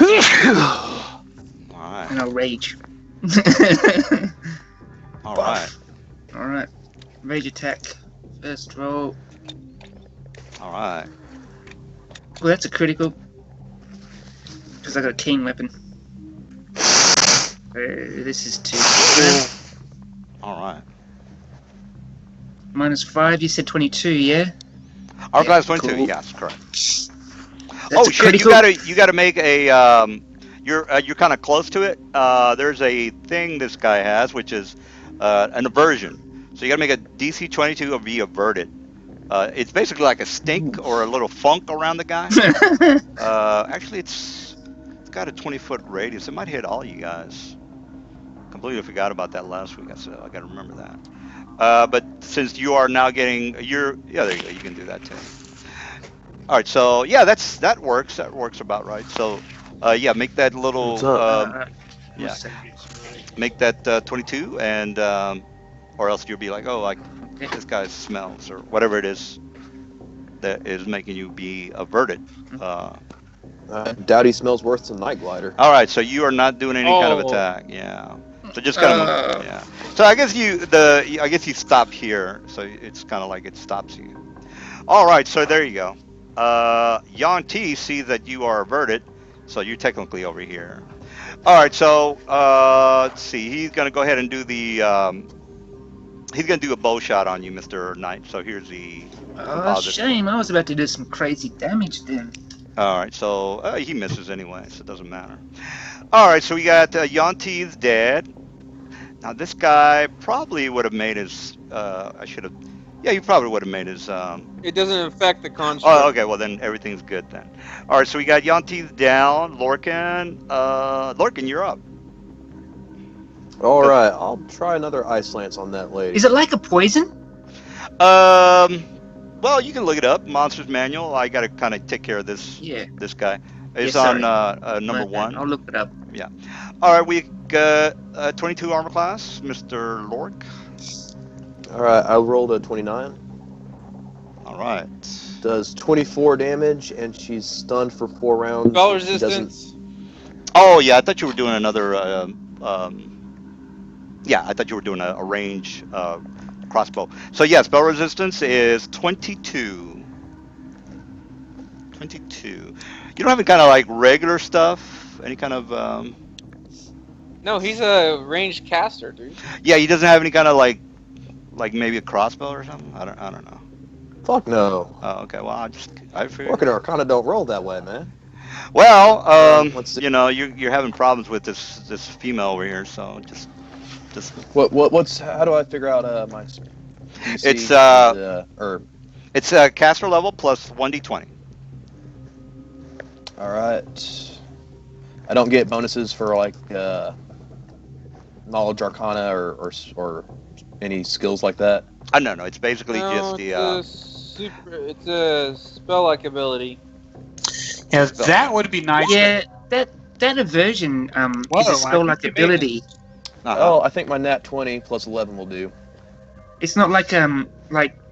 All right. and I'll rage. All right. Buff. All right, rage attack. First roll. All right. Well, that's a critical. Because I got a keen weapon. This is 2. All right. -5. You said 22, yeah? Hourglass 22. cool. Yes, correct. That's Oh a shit! critical. You gotta make a. You're kind of close to it. There's a thing this guy has, which is an aversion. So you gotta make a DC 22 or be averted. It's basically like a stink or a little funk around the guy. Actually, it's got a 20-foot radius. It might hit all you guys. Completely forgot about that last week. So I gotta remember that. But since you are now getting, yeah, there you go. You can do that too. All right, so yeah, that works. That works about right. So, yeah, make that little, What's up? yeah, make that 22, and or else you'll be like, oh, like this guy smells or whatever it is that is making you be averted. I doubt he smells worse than Night Glider. All right, so you are not doing any kind of Oh. attack. Yeah. So just kind of yeah. So I guess you stop here. So it's kind of like it stops you. All right, so there you go. Yon T sees that you are averted, so you're technically over here. All right, so let's see. He's gonna go ahead and do the. He's gonna do a bow shot on you, Mr. Knight. So here's the Oh, composite. shame. I was about to do some crazy damage then. All right, so he misses anyway, so it doesn't matter. All right, so we got Yanti is dead. Now this guy probably would have made his. I should have. Yeah, he probably would have made his. It doesn't affect the construct. Oh, okay. Well, then everything's good then. All right, so we got Yanti down. Lorcan. Lorcan, you're up. All right, I'll try another Ice Lance on that lady. Is it like a poison? Well, you can look it up. Monsters Manual. I got to kind of take care of this. Yeah. This guy. It's Yeah, on sorry. number My bad. 1. I'll look it up. All right, we got 22 armor class, Mr. Lork. All right, I rolled a 29. All right. Does 24 damage, and she's stunned for 4 rounds. Spell She doesn't- resistance. Oh yeah, I thought you were doing another. Yeah, I thought you were doing a range crossbow. So yeah, spell resistance is 22. 22. You don't have any kind of like regular stuff? Any kind of? No, he's a ranged caster, dude. Yeah, he doesn't have any kind of like maybe a crossbow or something. I don't know. Fuck no. Oh, okay. Well, I figured. Fucking Arcana don't roll that way, man. Well, let's see. you know, you're having problems with this female over here, so just. What's how do I figure out my? DC? It's or it's caster level plus 1d20. all right. I don't get bonuses for like knowledge Arcana or any skills like that. No, it's basically just the. It's a spell-like ability. Yeah, that would be nice. Yeah, that aversion is Whoa, a spell-like I think you made ability. Uh-huh. Oh, I think my nat 20 plus 11 will do. It's not like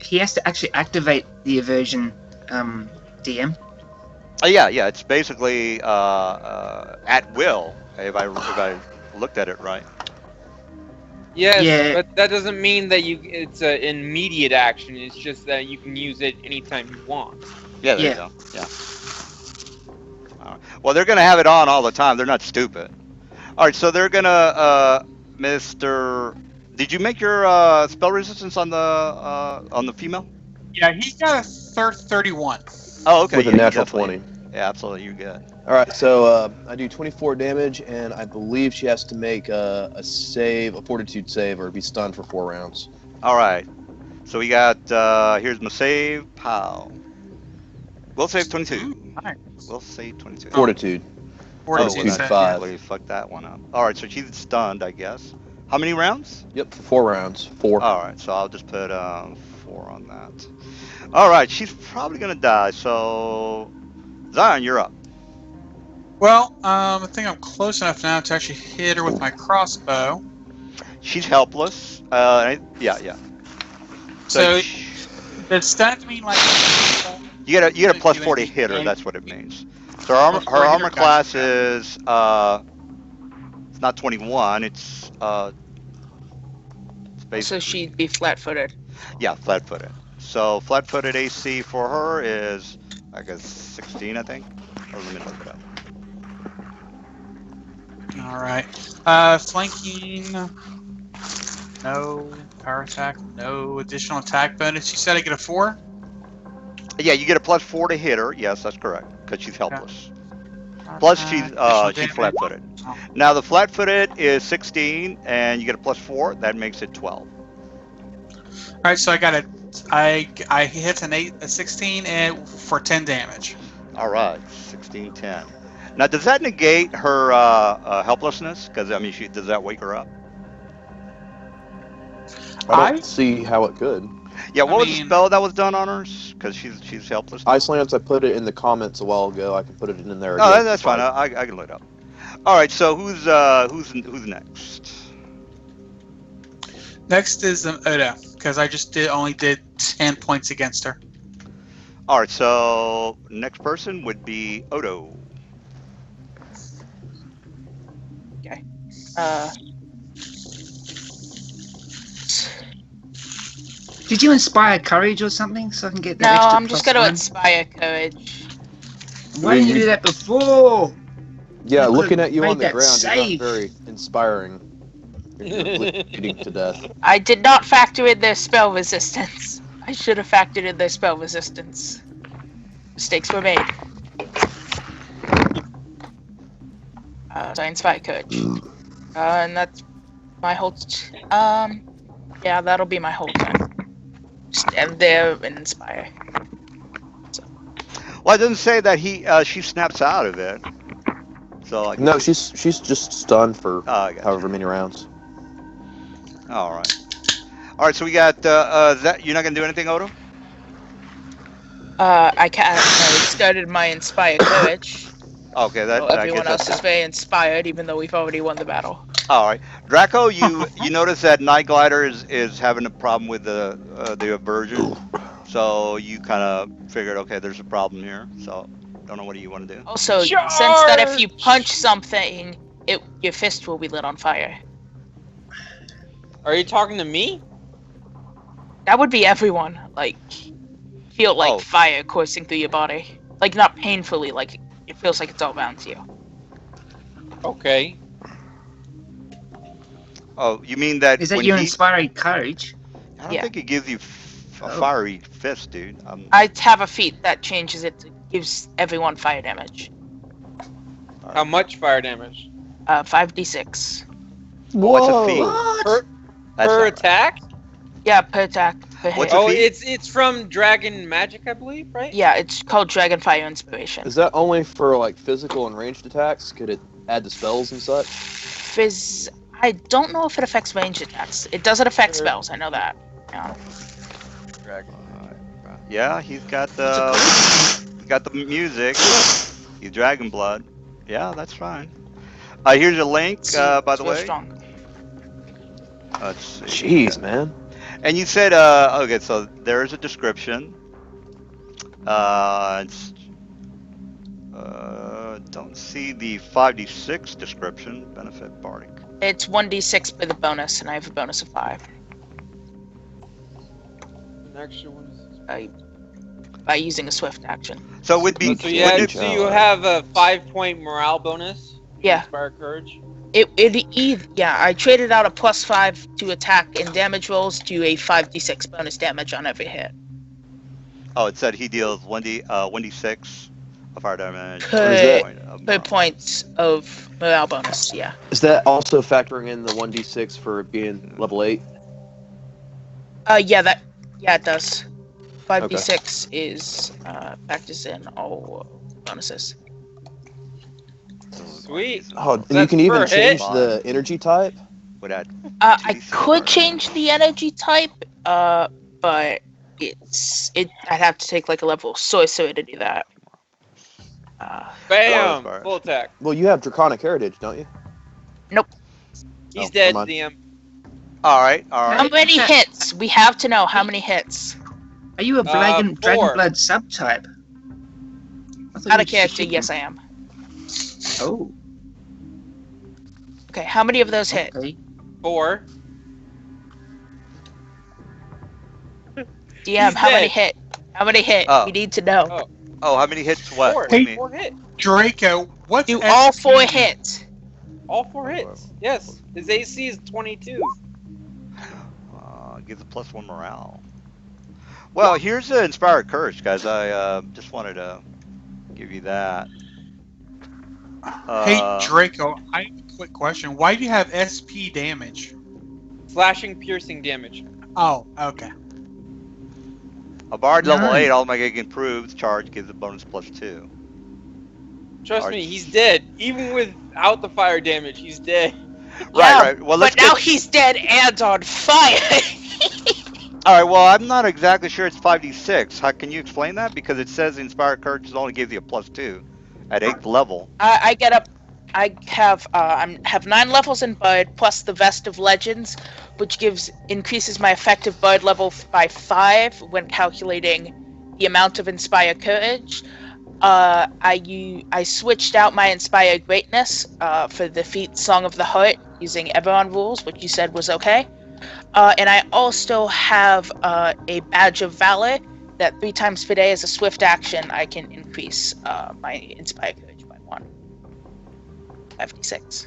he has to actually activate the aversion, DM. Yeah, it's basically at will. If I looked at it right. Yes, Yeah. but that doesn't mean that it's an immediate action. It's just that you can use it anytime you want. Yeah, there Yeah. you go. Yeah. All right. Well, they're gonna have it on all the time. They're not stupid. All right, so they're gonna Mr. Did you make your spell resistance on the female? Yeah, he got a 31. Oh, okay. With a yeah, you natural definitely- 20. Yeah, absolutely. You're good. All right, so I do 24 damage, and I believe she has to make a fortitude save, or be stunned for 4 rounds. All right. So we got here's my save. Pow. We'll save 22. Nice. We'll save 22. Fortitude. Fortitude well, save. five. Well, you fucked that one up. All right, so she's stunned, I guess. How many rounds? Yep, for 4 rounds. 4. All right, so I'll just put 4 on that. All right, she's probably gonna die. So Zion, you're up. Well, I think I'm close enough now to actually hit her with my crossbow. She's helpless. Yeah. So Does stunned mean like You get a plus do 40 anything hitter. and- That's what it means. So her Plus her 40 hitter, armor gotcha, class okay. is it's not 21. It's So basically she'd be flat-footed. yeah, flat-footed. So flat-footed AC for her is I guess 16, I think. Or let me look it up. All right. Flanking. No power attack. No additional attack bonus. You said I get a 4. Yeah, you get a plus 4 to hit her. Yes, that's correct because she's helpless. Plus she's Additional damage. flat-footed. Oh. Now the flat-footed is 16, and you get a plus 4. That makes it 12. All right, so I hit a 16 and for 10 damage. All right, 16, 10. Now, does that negate her helplessness? Because I mean, does that wake her up? I don't see how it could. Yeah, what was the mean- spell that was done on her? Because she's helpless. Now? Icelands, I put it in the comments a while ago. I can put it in there Oh, again. that's fine. I can look it up. All right, so who's next? Next is Oda, because I just only did 10 points against her. All right, so next person would be Odo. Uh, Did you inspire courage or something so I can get no, that extra I'm just plus gonna one? inspire courage. Why didn't you do that before? Yeah, You looking could've at you on made the that ground, you're safe. not very inspiring. You're bleeding to death. I did not factor in their spell resistance. I should have factored in their spell resistance. Mistakes were made. So I inspire courage. And that's my whole. Yeah, that'll be my whole turn. Stand there and inspire. Well, it doesn't say that she snaps out of it. So I No, she's just stunned for Oh, I got however many rounds. All right. All right, so we got that. You're not gonna do anything, Odo? I started my inspire courage. Okay, So I everyone guess else that's is very inspired, even though we've already won the battle. all right. Draco, you notice that Night Glider is having a problem with the aversion, so you kind of figured, okay, there's a problem here. So don't know what do you want to do. Also, since that if you punch something, your fist will be lit on fire. Are you talking to me? That would be everyone. Like, feel like Oh. fire coursing through your body. Like, not painfully, like, it feels like it's all around you. Okay. Oh, you mean that Is that when your he? inspiring courage? I don't Yeah. think it gives you a Oh. fiery fist, dude. I have a feat that changes it, gives everyone fire damage. How much fire damage? 5d6. Oh, it's a feat. What? Per, That's per not right. attack? Yeah, per attack, per What's hit. a Oh, feat? it's from Dragon Magic, I believe, right? Yeah, it's called Dragonfire Inspiration. Is that only for like physical and ranged attacks? Could it add to spells and such? I don't know if it affects ranged attacks. It doesn't affect Sure. spells, I know that. Yeah. Dragon. Yeah, he's got the music. He's Dragon Blood. Yeah, that's fine. Here's a link, by the It's real way. strong. Let's see. Jeez, man. And you said, okay, so there's a description. Don't see the 5d6 description. Benefit Bardic. It's 1d6 with a bonus, and I have a bonus of 5. An extra one. By using a swift action. So it would be. So you have, would so you have a 5-point morale bonus. Yeah. Inspire courage. I traded out a +5 to attack and damage rolls to a 5d6 bonus damage on every hit. oh, it said he deals 1d6 of fire damage. Per- point of Per morale. points of morale bonus, yeah. Is that also factoring in the 1d6 for being level 8? Yeah, it does. 5d6 is factors in all bonuses. Sweet. Oh, and you That's can even per change hit. the energy type? Would add I 2d6 could fire change the energy type, but I'd have to take like a level of sorcery to do that. Bam! Inspire. Full attack. Well, you have Draconic Heritage, don't you? He's Oh, dead, never mind. DM. All right, all How right. many hits? We have to know how many hits. Are you a dragon 4. blood subtype? I thought Out you of were character, chicken. yes, I am. Oh, Okay, how many of those hit? okay. 4. DM, He's how many dead. hit? How many hit? Oh. We need to know. Oh. Oh, how many hits? What? 4. What do you Hey. mean? 4 hit. Draco, what's Do SP? all 4 hit? All 4 hits. Yes. His AC is 22. Gives a +1 morale. Well, here's the Inspired Courage, guys. I just wanted to give you that. Hey, Draco, I have a quick question. Why do you have SP damage? Slashing, piercing damage. Oh, okay. A bard level Nice. 8, all magic improved charge gives a bonus +2. Trust Alright. me, he's dead. Even without the fire damage, he's dead. Right. Well, let's but now get. he's dead and on fire. All right. Well, I'm not exactly sure it's 5d6. How can you explain that? Because it says Inspired Courage only gives you a +2 at 8th level. I get up. I have have 9 levels in Bard plus the Vest of Legends, which increases my effective Bard level by 5 when calculating the amount of Inspired Courage. I switched out my Inspired Greatness for the feat Song of the Heart using Eberron rules, which you said was okay. And I also have a Badge of Valor that 3 times per day as a swift action I can increase my Inspired Courage by 1. 5d6.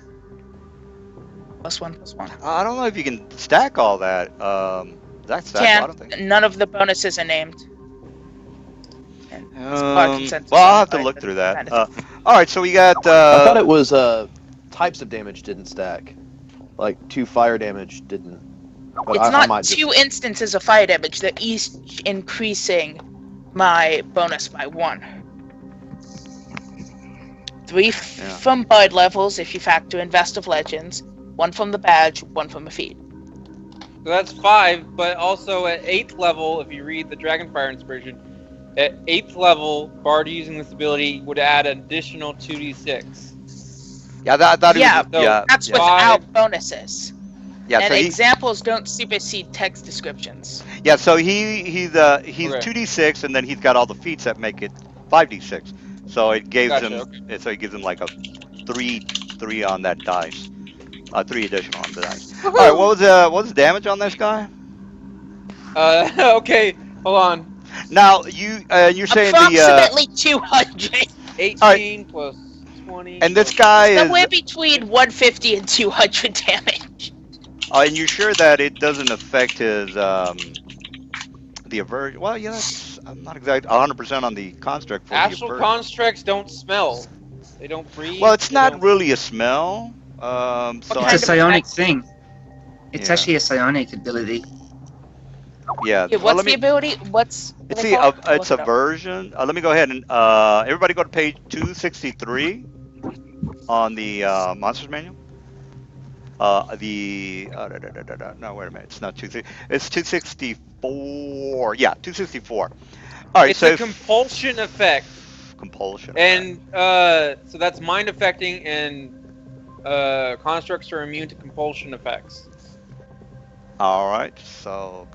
+1, +1. I don't know if you can stack all that. That's stackable. I don't think. Can't. None of the bonuses are named. And it's part consensus Well, I'll on have to Bard, look but through that. kind of- All right. So we got. I thought it was types of damage didn't stack. Like 2 fire damage didn't. But It's I not might just- 2 instances of fire damage. They're each increasing my bonus by 1. 3 from Bard levels, if you factor in Vest of Legends. 1 from the badge, 1 from a feat. So that's 5, but also at 8th level, if you read the Dragonfire Inspiration, at 8th level, Bard using this ability would add an additional 2d6. Yeah. That. Yeah, Yeah. That's yeah. without bonuses. Yeah. And So he. examples don't supersede text descriptions. Yeah. So he's Okay. 2d6, and then he's got all the feats that make it 5d6. So it gives Gotcha, him. okay. So it gives him like a 3 on that dice. 3 additional on the dice. All right. What was the damage on this guy? Okay, hold on. Now you're saying the Approximately 200. 18 plus 20. and this plus- guy is Somewhere between 150 and 200 damage. and you're sure that it doesn't affect his the aversion? Well, yeah, I'm not exactly 100% on the construct for the Astral aversion. constructs don't smell. They don't breathe. Well, it's they not don't- really a smell. So It's kind a of psionic effect? thing. It's Yeah. actually a psionic ability. yeah. Okay, well, what's the ability? What's It's what they call it? I'll it's look it up. aversion. Let me go ahead and everybody go to page 263 on the monsters manual. No, wait a minute. It's not 260. It's 264. Yeah, 264. All right. It's So a compulsion effect, compulsion. and so that's mind affecting, and constructs are immune to compulsion effects. All right. So.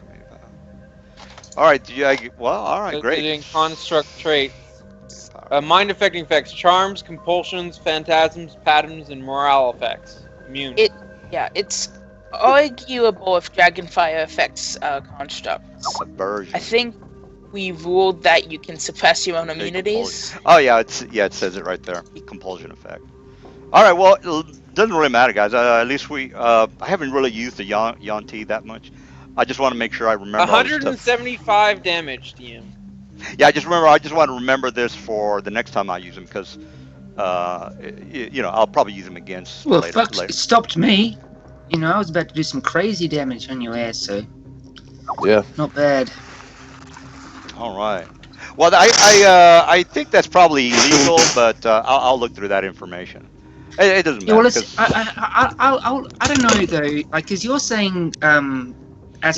All right. Well. All right. So Great. in construct traits, mind affecting effects: charms, compulsions, phantasms, patterns, and morale effects. Immune. Yeah, it's arguable if Dragonfire affects constructs. Aversion. I think we ruled that you can suppress your own immunities. Oh yeah. It says it right there. Compulsion effect. All right. Well, it doesn't really matter, guys. At least I haven't really used the Yanti that much. I just want to make sure I remember. all this stuff. 175 damage, DM. Yeah, I just want to remember this for the next time I use them because, I'll probably use them again Well, later. fuck, it stopped me. You know, I was about to do some crazy damage on your ass, so Yeah. not bad. All right. Well, I think that's probably illegal, but I'll look through that information. It doesn't Yeah, matter. well, it's, 'cause- I don't know though, like, because you're saying No,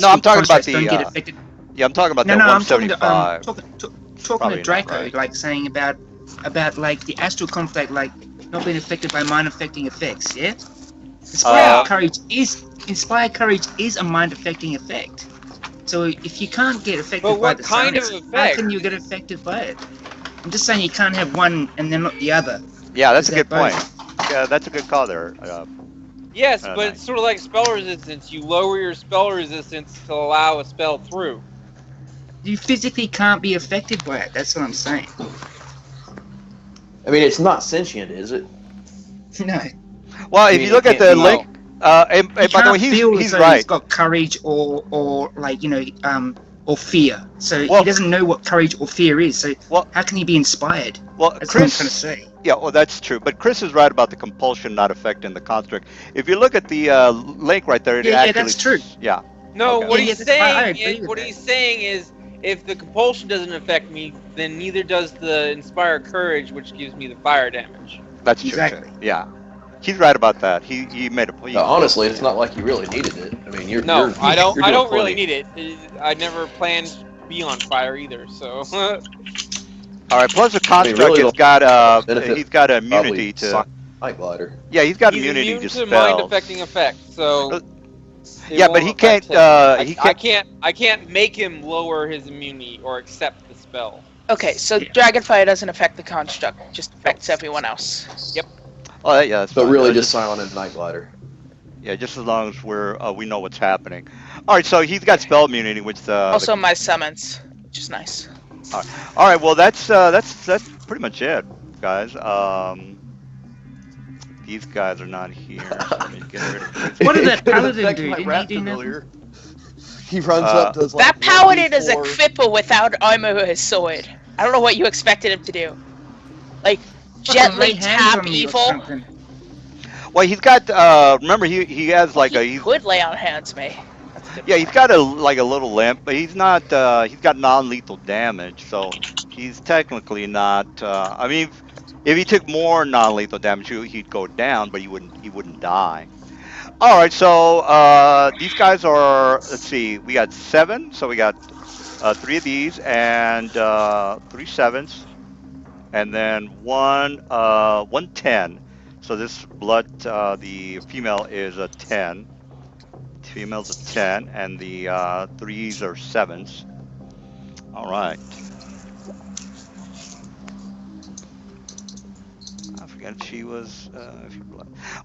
I'm talking about don't get the. affected. Yeah, I'm talking about No, the I'm talking 175. to talking Probably to not Draco, right. like saying about like the astral conflict, like not being affected by mind affecting effects. Yeah, Inspired courage is a mind affecting effect. So if you can't get affected But by what the kind of science, how effect? can you get affected by it? I'm just saying you can't have one and then not the other. Yeah, that's Is a that good point. both? Yeah, that's a good call there. Yes, but Nice. it's sort of like spell resistance. You lower your spell resistance to allow a spell through. You physically can't be affected by it. That's what I'm saying. I mean, it's not sentient, is it? No, Well, I if mean, you it look at can't the be. link, he and by the way, can't feel as he's though he's right. got courage or like or fear. So Well, he doesn't know what courage or fear is. So well, how can he be inspired? well, That's what I'm trying to Chris. say. Yeah, well, that's true. But Chris is right about the compulsion not affecting the construct. If you look at the link right there, it Yeah, actually, that's true. yeah. No, Okay. what Yeah, he's I saying agree is with what that. he's saying is if the compulsion doesn't affect me, then neither does the inspire courage, which gives me the fire damage. That's true too. Exactly. Yeah, he's right about that. He made a point. Honestly, it's not like you really needed it. I mean, you're No, I don't. you're I doing don't really plenty. need it. I never planned to be on fire either. So All right. Plus the I mean, construct really, has the got benefit he's got probably immunity to. Night Glider. Yeah, he's got he's immunity immune to to mind affecting spells. effects. So it Yeah, but won't he affect can't. him. He I can't. can't. I can't make him lower his immunity or accept the spell. Okay, so Yeah. Dragonfire doesn't affect the construct, just affects everyone else. Oh, yeah, that's But fine. really, just Scion and Night Glider. Yeah, just as long as we know what's happening. All right, so he's got spell immunity, which Also my summons, which is nice. all right. Well, that's pretty much it, guys. These guys are not here, so let me get rid of Chris. What did that It couldn't paladin affect do? my Didn't rat he do nothing? familiar. He runs up, does like That paladin is a 1d4. cripple without armor or his sword. I don't know what you expected him to do. Like, gently Lay hands tap on me or evil. something. Well, he's got. Remember, he has like a. He could lay on hands, me. That's a good Yeah, point. he's got a little limp, but he's not. He's got non-lethal damage, so he's technically not. I mean, if he took more non-lethal damage, he'd go down, but he wouldn't die. All right, so these guys are. Let's see, we got 7, so we got 3 of these and 3 sevens, and then one 10. So this blood, the female is a 10. Female's a 10, and the 3s are 7s. All right. I forgot she was.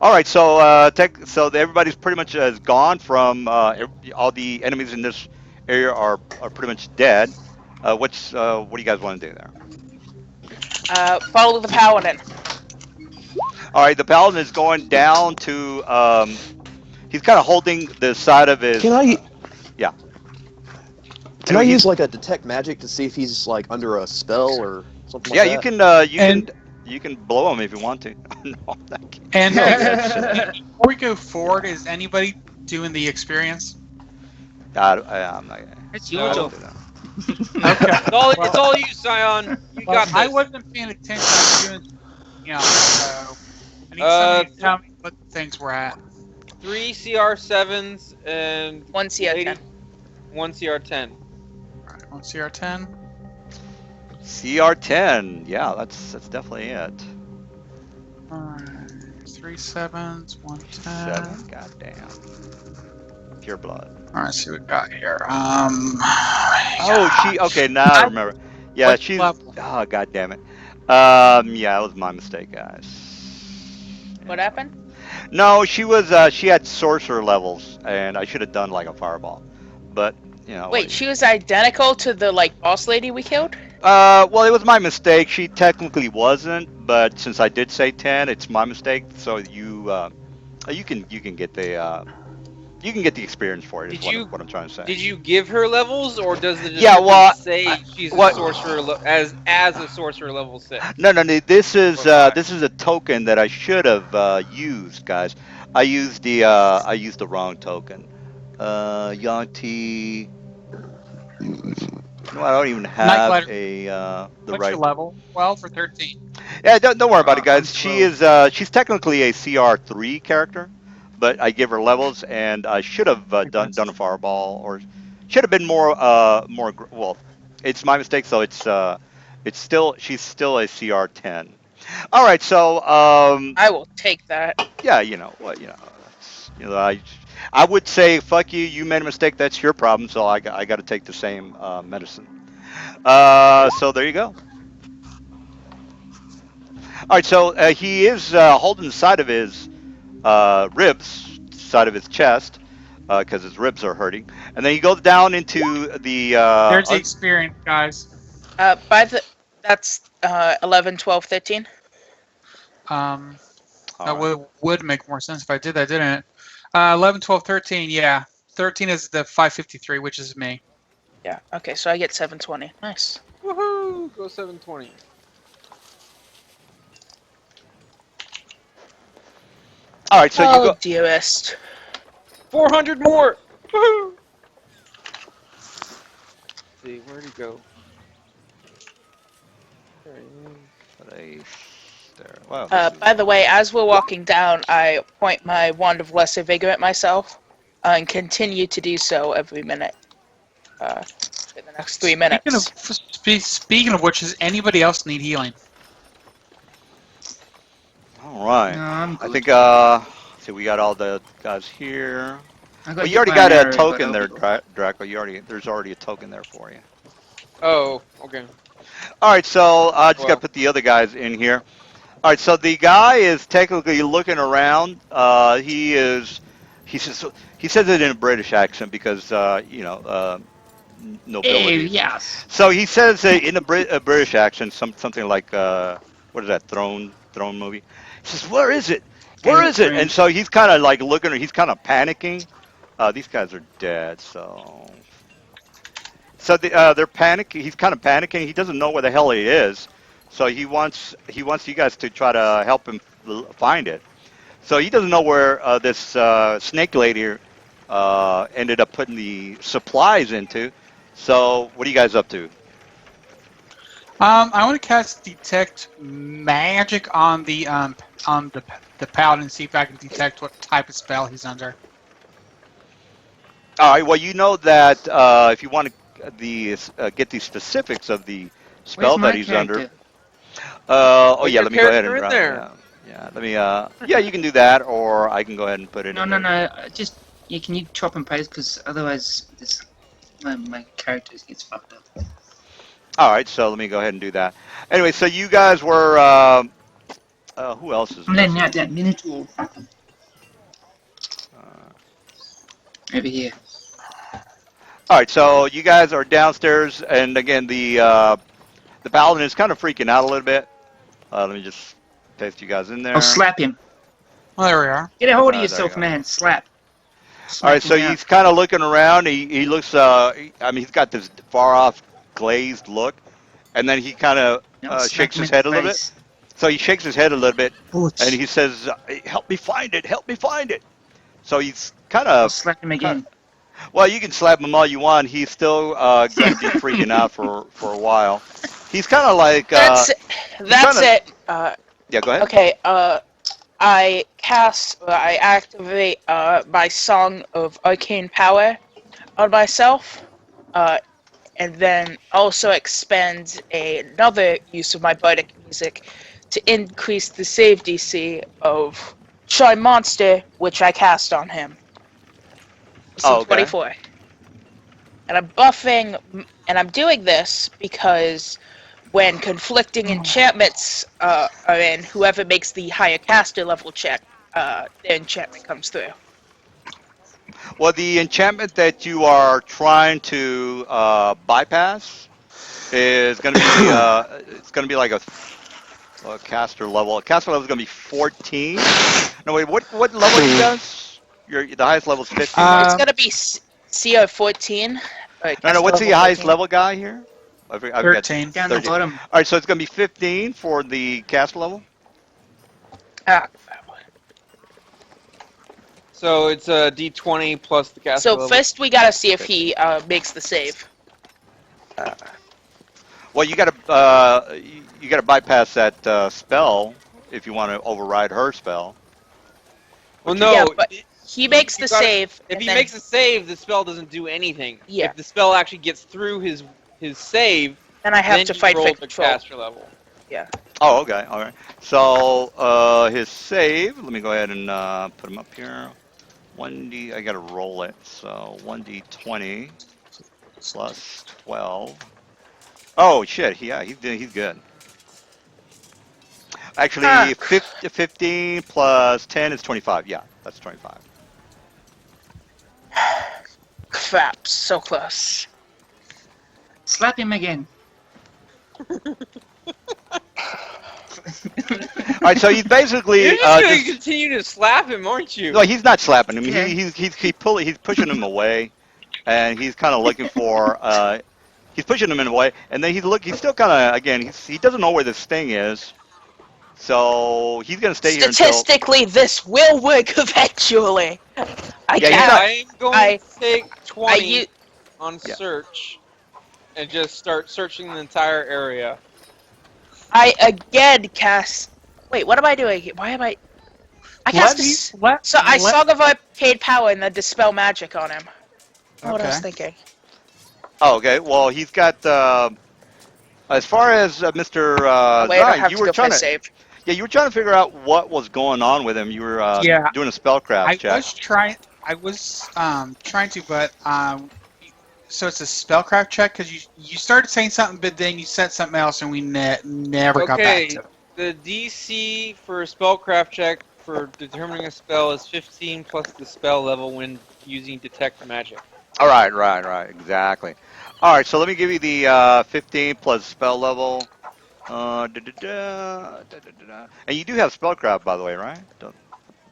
All right, so so everybody's pretty much gone from all the enemies in this area are pretty much dead. What do you guys want to do there? Follow the paladin. All right, the paladin is going down to. He's kind of holding the side of his. Can I? Yeah. Can I Anyway, use like a detect magic to see if he's like under a spell or something Yeah, like you that? can you can blow him if you want to. No, that can't. And That's, before we go forward, is anybody doing the experience? I'm not. It's I your don't job. do that. Okay. It's all you, Scion. You Well, got I this. wasn't paying attention. I was doing, so I need somebody to tell me what things we're at. 3 CR7s and 1 CR10. 1 CR10. Alright, on CR10. CR10. Yeah, that's definitely it. Alright, 3 sevens, 1 10. 7. Goddamn. Pure blood. Alright, see what we got here. Oh, she. Okay, now I remember. Yeah, What she's. level? Oh, god damn it. Yeah, it was my mistake, guys. What happened? No, she was. She had sorcerer levels, and I should have done like a fireball, but you know. Wait, she was identical to the boss lady we killed? Well, it was my mistake. She technically wasn't, but since I did say 10, it's my mistake. So you can get the experience for it. Did Is you- what I'm trying to say. Did you give her levels, or does the Yeah, well, description say she's what- a sorcerer as a sorcerer level 6? No. This is Or this is a token that I should have used, guys. I used the wrong token. Yanti. No, I don't even have Nightlighter. the What's right. your level? 12 or 13? Yeah, don't worry about it, guys. I'm She is she's technically a CR3 character, but I give her levels, and I should have done a fireball, or should have been more. Well, it's my mistake. So it's still she's still a CR10. All right, so I will take that. yeah, you know what, it's, I would say, fuck you. You made a mistake. That's your problem. So I got to take the same medicine. So there you go. All right. So he is holding the side of his ribs, side of his chest, because his ribs are hurting. And then he goes down into the. There's the experience, guys. That's 11, 12, 13. That All right. would make more sense if I did that, didn't it? 11, 12, 13, yeah. 13 is the 553, which is me. Yeah. Okay, so I get 720. Nice. Woohoo! Go 720. All right. So you go. Dearest. 400 more. Woohoo! Let's see, where'd he go? There he is. There. Wow. By the way, as we're walking down, I point my wand of lesser vigor at myself, and continue to do so every minute. For the next 3 minutes. Speaking of which, does anybody else need healing? All right. No, I'm I good. think. See, we got all the guys here. I got Well, you hit already by got an a arrow, token but there, I'll be- Draco. There's already a token there for you. Oh, okay. All right, so I just got Well. to put the other guys in here. All right, so the guy is technically looking around. He says it in a British accent because Oh, nobility. yes. So he says in a British accent something like what is that Throne movie? He says, "Where is it? Where Game of is it?" And Thrones. so he's kind of like looking. He's kind of panicking. These guys are dead, so they're panicking. He's kind of panicking. He doesn't know where the hell he is, so he wants you guys to try to help him find it. So he doesn't know where this snake lady ended up putting the supplies into. So what are you guys up to? I want to cast detect magic on the paladin and see if I can detect what type of spell he's under. All right. Well, you know that if you want to get the specifics of the Where's spell that my he's under. character? Put Yeah. your Let me go ahead character and in there. yeah. Let me. Yeah, you can do that, or I can go ahead and put it No, in no, there. no. Just yeah, can you chop and paste? Because otherwise, my character gets fucked up. All right. So let me go ahead and do that. Anyway, so you guys were. Who else is I'm letting missing? out that minotaur Uh, over here. all right. So you guys are downstairs, and again, the paladin is kind of freaking out a little bit. Let me just paste you guys in there. I'll slap him. Well, there we are. Get a hold of There you yourself, go. man. Slap. All Smack right, so him out. he's kind of looking around. He looks. I mean, he's got this far off, glazed look, and then he kind of I'll smack shakes him his in the head a little bit. face. So he shakes his head a little bit, and Boots. he says, "Help me find it! Help me find it!" So he's kind I'll of, slap him again. well, you can slap him all you want. He's still going to be freaking out for a while. He's kind of like. That's kinda- it. Yeah, go ahead. Okay. I activate my Song of Arcane Power on myself, and then also expend another use of my bardic music to increase the save DC of Shy Monster, which I cast on him. Oh, okay. 24. And I'm buffing, and I'm doing this because when conflicting enchantments are in, whoever makes the higher caster level check, their enchantment comes through. Well, the enchantment that you are trying to bypass is going to be it's going to be like a caster level. A caster level is going to be 14. No, wait, what level are you guys? The highest level is 15. It's gonna be CO 14. No, what's the highest level guy here? I've got 13. Down the 13. bottom. All right, so it's going to be 15 for the caster level. So it's a D20 plus the caster So level. first we gotta see if he makes the save. Well, you got to bypass that spell if you want to override her spell. Well, no. Yeah, but he makes you the gotta- save. If and he then- makes a save, the spell doesn't do anything. Yeah. If the spell actually gets through his save, then I have then to you fight roll for the control. caster level. Oh, okay, all right. So his save. Let me go ahead and put him up here. 1d. I gotta roll it. So 1d20 plus 12. Oh shit! Yeah, he's good. Ah, Actually, 15 plus 10 is 25. Yeah, that's 25. crap, so close. Slap him again. All right, so he's You're basically just gonna just. continue to slap him, aren't you? No, he's not slapping him. Okay. He's pushing him away, and he's kind of looking for. He's pushing him in a way, and then he's still kind of again. He doesn't know where this thing is, so he's gonna stay here until. Statistically, this will work eventually. I Yeah, he's can't. not. I'm going I- to take 20 u- on Yeah. search and just start searching the entire area. I again cast. Wait, what am I doing? Why am I? I cast. So I saw the Arcade Power and then Dispel Magic on him. That's what I was Okay. thinking. Oh, okay. Well, he's got. As far as Mr. Oh, wait, I Nine, have you to were go for trying a to. save. Yeah, you were trying to figure out what was going on with him. You were Yeah, doing a spellcraft I check. was trying. I was trying to, but so it's a spellcraft check because you started saying something, but then you said something else, and we never got back Okay, to it. the DC for a spellcraft check for determining a spell is 15 plus the spell level when using detect magic. All right, exactly. All right, so let me give you the 15 plus spell level. And you do have spellcraft, by the way, right? Don't,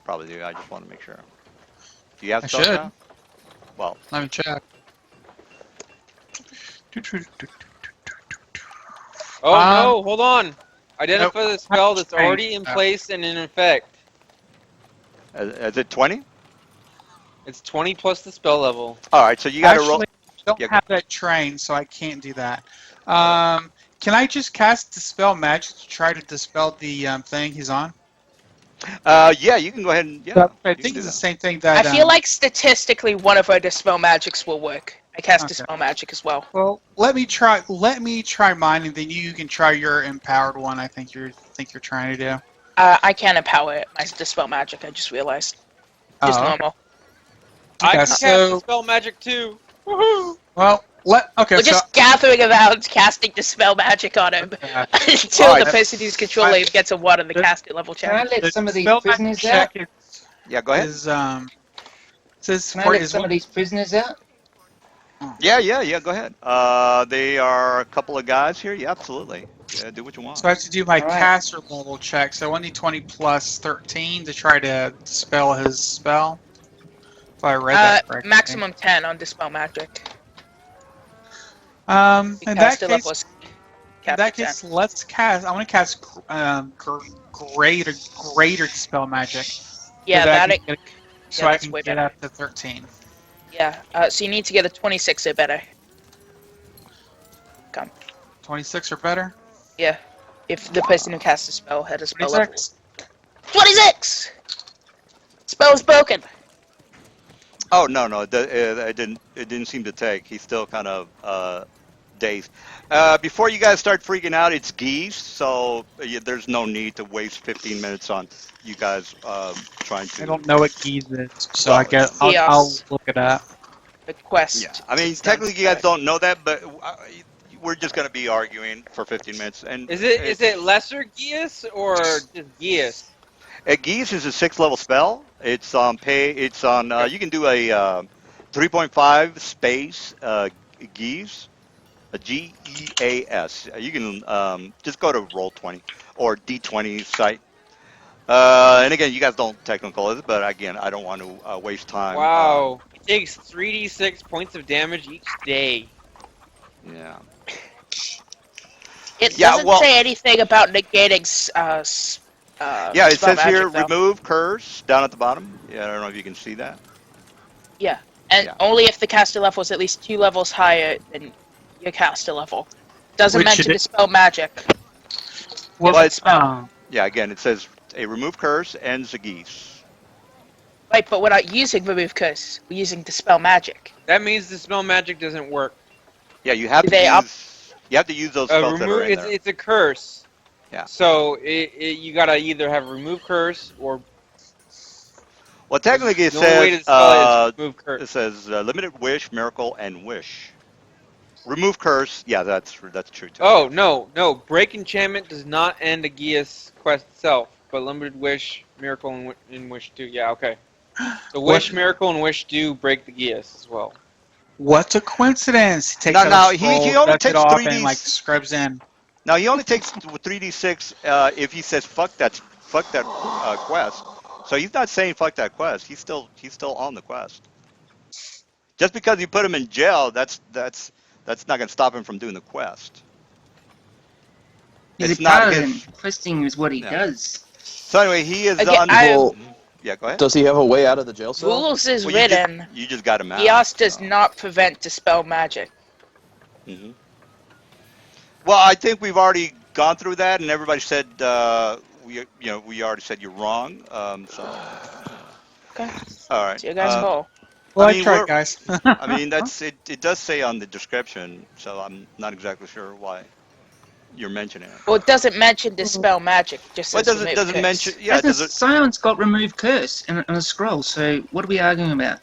probably do. I just want to make sure. Do you have I should. spellcraft? Well, Let me check. Oh Um, no, hold on. Identify the spell that's Strange. already in place and in effect. is it 20? It's 20 plus the spell level. All right, so you got to roll. Actually, I don't Yeah. have that trained, so I can't do that. Can I just cast Dispel Magic to try to dispel the thing he's on? Yeah, you can go ahead and yeah. I you can think do it's the that. same thing that. I feel like statistically one of our Dispel Magics will work. I cast Okay. Dispel Magic as well. Well, let me try mine, and then you can try your empowered one. I think you're trying to do. I can't empower it. My Dispel Magic, I just realized. Just Oh, normal. I Okay, can cast so- spell magic too. Woohoo! well, okay. We're So just gathering around casting Dispel Magic on him until Alright. the person who's controlling him gets a 1 on the The- caster level Can I check. let some of these Dispel Magic prisoners out? check Yeah, go ahead. is says Can I for let is some what- of these prisoners out? Yeah. Go ahead. They are a couple of guys here. Yeah, absolutely. Yeah, do what you want. So I have to do my All right. caster level check. So I need 20 plus 13 to try to dispel his spell. If I read that correctly. Maximum 10 on Dispel Magic. In that Caster case, level is in capped that at 10. case, let's cast. I want to cast greater dispel magic. Yeah, so that that I can get, so yeah, I that's can way get better. up to 13. Yeah, so you need to get a 26 or better. 26 or better. Yeah, if the person who casts the spell had a spell level. 26. 26! Spell's broken. Oh no, it didn't. It didn't seem to take. He's still kind of dazed. Before you guys start freaking out, it's geese, so there's no need to waste 15 minutes on you guys trying to. I don't know what keys is, so Well, I guess I'll Chaos. look it up. Request. Yeah, I mean, technically you guys don't know that, but we're just going to be arguing for 15 minutes. And Is it lesser Geas or just Geas? Geese is a 6th level spell. It's on pay. It's on. You can do a 3.5 space Geese, a Geas. You can just go to Roll20 or D20 site. And again, you guys don't technical it, but again, I don't want to waste time. Wow. It takes 3d6 points of damage each day. Yeah. It Yeah, doesn't well- say anything about negating. Yeah, it spell says here magic, though. remove curse down at the bottom. Yeah, I don't know if you can see that. Yeah, and Yeah. only if the caster level is at least 2 levels higher than your caster level. Doesn't Which mention it- Dispel Magic. Well, But- um, Yeah, again, it says a remove curse ends the geese. Right, but we're not using Remove Curse. We're using Dispel Magic. That means the spell magic doesn't work. Yeah, you have Do to they up- use. You have to use those spells that are in there. It's a curse. Yeah. So you gotta either have remove curse or Well, technically The only way to spell it is remove curse. it says limited wish, miracle, and wish. Remove curse. Yeah, that's true too. Oh, Yeah. no. Break enchantment does not end a Gia's quest itself, but limited wish, miracle, and wish do. Yeah, okay. So wish, What? miracle, and wish do break the Gias as well. What a coincidence! He takes Now, out a now scroll, he only dusts it takes off, three and like Ds. scrubs in. Now he only takes 3d6 if he says fuck that quest. So he's not saying fuck that quest. He's still on the quest. Just because you put him in jail, that's not going to stop him from doing the quest. He's a It's not paladin. his. Questing is what he Yeah. does. So anyway, he is Again, on. Well, Yeah, go ahead. does he have a way out of the jail cell? rules is Well, written. you just got him out. Gias does So. not prevent dispel magic. hmm Well, I think we've already gone through that, and everybody said we already said you're wrong. Okay, All right. it's your guys' call. Well, I I mean, tried, guys. I mean, that's it. It does say on the description, so I'm not exactly sure why you're mentioning it. Well, it doesn't mention dispel magic. Just Well, it says doesn't remove doesn't curse. mention. Yeah, it Hasn't doesn't. Scion's got remove curse on a scroll, so what are we arguing about?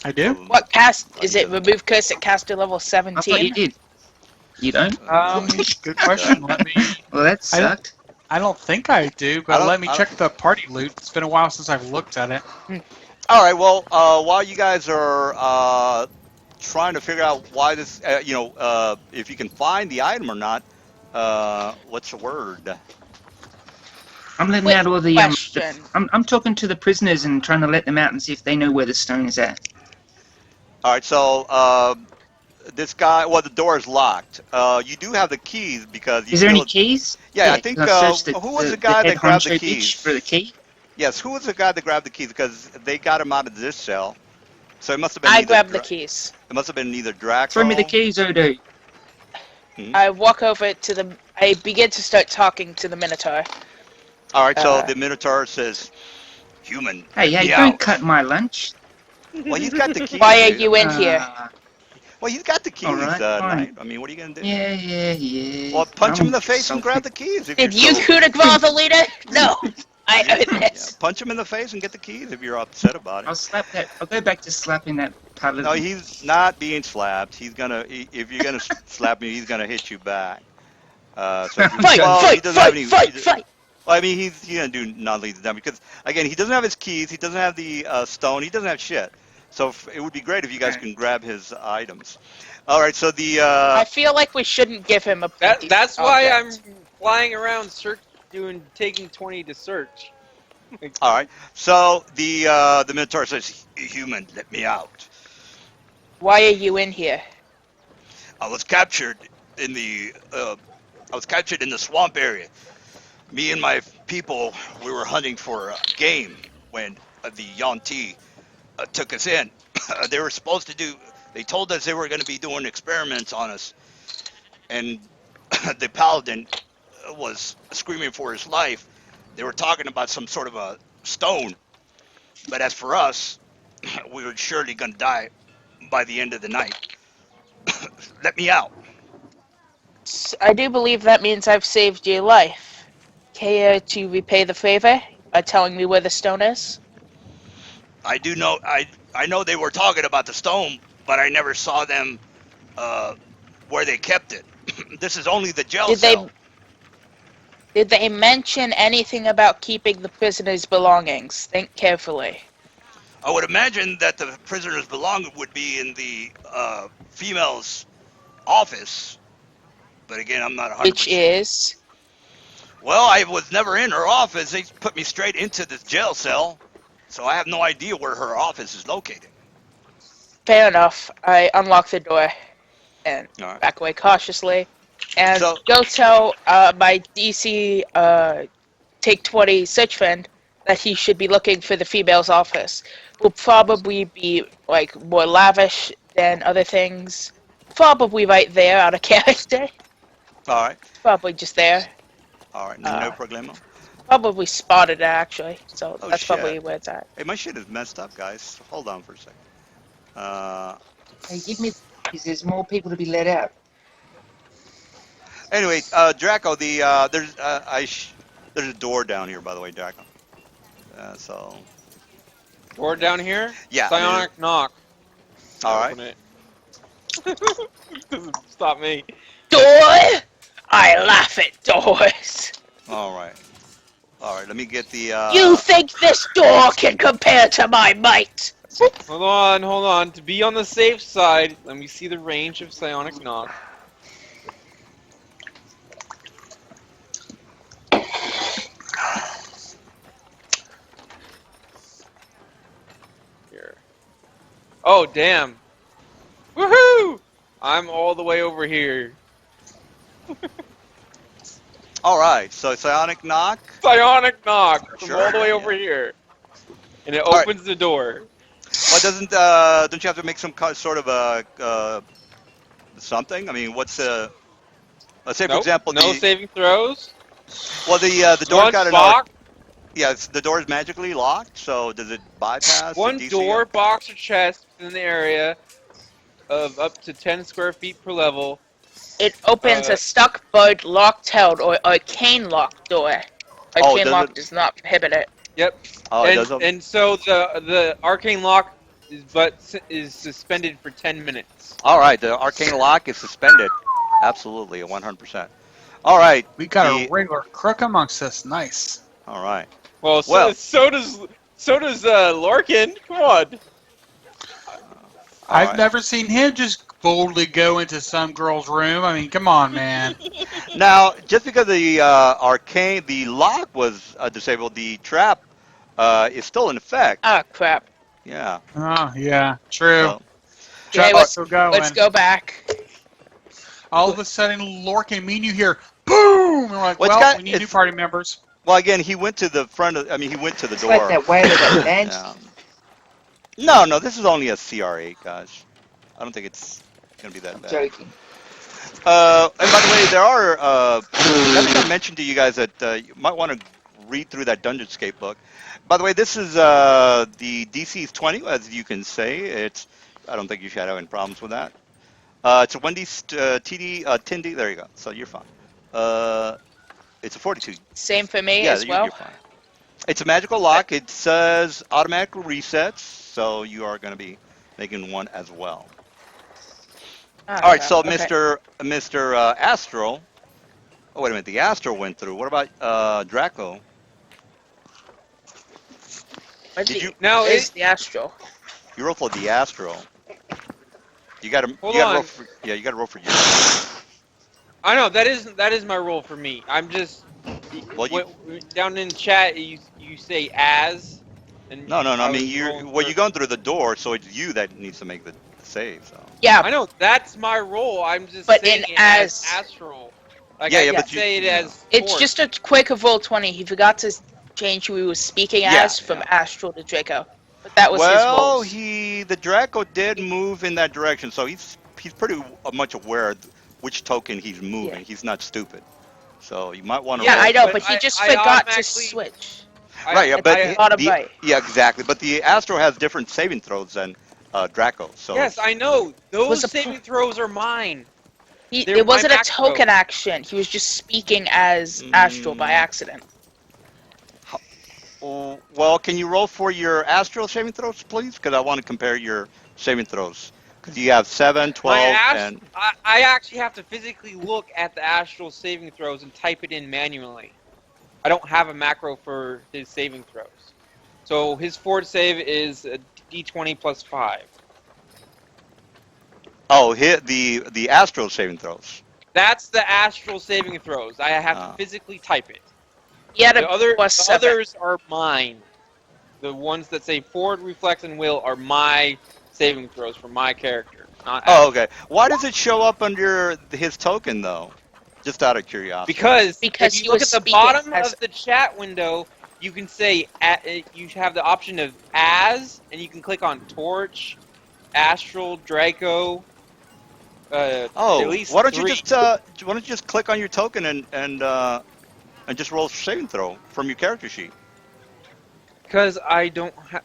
I do. What cast Oh, is he it? doesn't. Remove curse at caster level I thought you 17. did. You don't? Good question. Let me. Well, that sucked. I don't think I do, but let me I check the party loot. It's been a while since I've looked at it. All right. Well, while you guys are trying to figure out why this, if you can find the item or not, what's the word? I'm letting Quick out all the question. I'm talking to the prisoners and trying to let them out and see if they know where the stone is at. All right. So this guy, well, the door is locked. You do have the keys because you Is there any killed. keys? Yeah, I think. can I search Who was the guy head that grabbed the honcho keys? bitch for the key? Yes, who was the guy that grabbed the keys? Because they got him out of this cell. So it must have been I either. grab the keys. It must have been either Draco. Throw me the keys, Odo. I walk over to the. I begin to start talking to the Minotaur. All right. So Uh, the Minotaur says, "Human, Hey, let hey, me don't out." cut my lunch. Well, he's got the keys. Why are dude. you in here? Well, he's got the keys, Alright, fine. Knight. I mean, what are you gonna do? Yeah. Well, punch him in I'm the face and grab sulking. the keys. If Did you're you so, coup de grace the leader? No. I heard yeah, this. punch him in the face and get the keys if you're upset about I'll it. slap that. I'll go back to slapping that paladin. No, he's not being slapped. If you're gonna slap me, he's gonna hit you back. So if you, Fight, well, he fight, doesn't have any. fight. Well, I mean, he's gonna do non-lethal damage because again, he doesn't have his keys. He doesn't have the stone. He doesn't have shit. So it would be great if you guys can grab his items. All right. So the I feel like we shouldn't give him a. That's why I'm object. flying around taking 20 to search. all right. So the Minotaur says, "Human, let me out. Why are you in here? I was captured in the swamp area. Me and my people, we were hunting for game when the Yanti took us in. They were supposed to do. They told us they were going to be doing experiments on us, and the paladin was screaming for his life. They were talking about some sort of a stone, but as for us, we were surely going to die by the end of the night. Let me out." I do believe that means I've saved your life. Care to repay the favor by telling me where the stone is? I do know. I know they were talking about the stone, but I never saw them where they kept it. This is only the jail Did cell. Did they mention anything about keeping the prisoner's belongings? Think carefully. I would imagine that the prisoner's belongings would be in the female's office, but again, I'm not 100%. Which is? Well, I was never in her office. They put me straight into this jail cell, so I have no idea where her office is located. Fair enough. I unlock the door and All right. back away cautiously. And So- go tell my DC Take 20 search friend that he should be looking for the female's office. Will probably be like more lavish than other things. Probably right there out of character. All right. Probably just there. All right. No problemo. Probably spotted it actually. So Oh, that's shit. probably where it's at. Hey, my shit is messed up, guys. Hold on for a second. Hey, give me. There's more people to be let out. Anyway, Draco, there's there's a door down here, by the way, Draco. So Door down here? Yeah. Psionic knock. All right. Open it. Doesn't stop me. Door? I laugh at doors. All right. All right. Let me get the. You think this door can compare to my might? Hold on. To be on the safe side, let me see the range of psionic knock. Here. Oh, damn. Woohoo! I'm all the way over here. All right. So psionic knock. Psionic knock! I'm Sure, all the way yeah. over here. And it All right. opens the door. Well, don't you have to make some sort of a something? I mean, what's let's say for Nope. example No saving throws. the door's One got an box. yeah, the door is magically locked. So does it bypass the One DC? door, box, or chest within the area of up to 10 square feet per level. It opens a stuck, bud, locked held, or arcane lock door. Oh, Arcane does lock it? does not prohibit it. Yep. Oh, it does. And so the arcane lock is suspended for 10 minutes. All right, the arcane lock is suspended. Absolutely, 100%. All right, We got the a regular crook amongst us. Nice. all right. Well, Well. so does Lorcan. Come on. All I've right. never seen him just boldly go into some girl's room. I mean, come on, man. Now, just because the the lock was disabled, the trap is still in effect. Ah, crap. Yeah. Oh, yeah, true. So, Okay, Trap's still going. let's go back. All of a sudden, Lorcan, me and you hear, boom! And we're like, Well, it's well, got- we need new it's- party members. well, again, he went to the front of. I mean, he went to the It's door. like that way to the bench. Yeah. No, this is only a CR8, guys. I don't think it's gonna be that I'm bad. joking. And by the way, there are. I think I mentioned to you guys that you might want to read through that Dungeonscape book. By the way, this is the DC's 20, as you can say. It's. I don't think you should have any problems with that. It's a 1D TD 10D. There you go. So you're fine. It's a 42. Same for me Yeah, as well. you're fine. It's a magical lock. It says automatically resets, so you are going to be making one as well. Ah, All right, crap. so Okay. Mr. Astral. Oh wait a minute, the Astral went through. What about Draco? Where's Did the- you? Now, Where's the astral? You rolled for the Astral. You got to. Hold You got to roll on. for. Yeah, you got to roll for you. I know that is my role for me. I'm just Well, you. down in chat. You say as. And No. I was mean, rolling you're for- going through the door, so it's you that needs to make the save. So. Yeah, I know that's my role. I'm just But saying in it as as- astral. Like Yeah, I yeah, can but you- say it yeah. as. it's force. just a quick of roll 20. He forgot to change who he was speaking Yeah, as from yeah. astral to Draco. But that was his Well, roles. the Draco did move in that direction, so he's pretty much aware of which token he's moving. Yeah. He's not stupid, so you might want to. Yeah, roll. I know, but but he I- just I forgot to automatically- switch. Right, yeah, but I- Bottom right. yeah, exactly. But the Astro has different saving throws than Draco. So Yes, I know. Those Was a saving throws are mine. They're It wasn't my a macro. token action. He was just speaking as astral by accident. Well, can you roll for your Astral saving throws, please? Because I want to compare your saving throws. Because you have 7, 12, and I actually have to physically look at the astral saving throws and type it in manually. I don't have a macro for his saving throws. So his fort save is a d20 plus 5. hit the Astral saving throws. That's the astral saving throws. I have Ah. to physically type it. He had The, a plus the 7. others are mine. The ones that say forward, reflex, and will are my saving throws for my character. Not Oh, okay. Why does it show up under his token though? Just out of curiosity. Because Because if he you look was at the speaking bottom as- of the chat window, you can say you have the option of as, and you can click on Torch, Astral, Draco. At least why don't you 3. just click on your token and just roll a saving throw from your character sheet? Because I don't think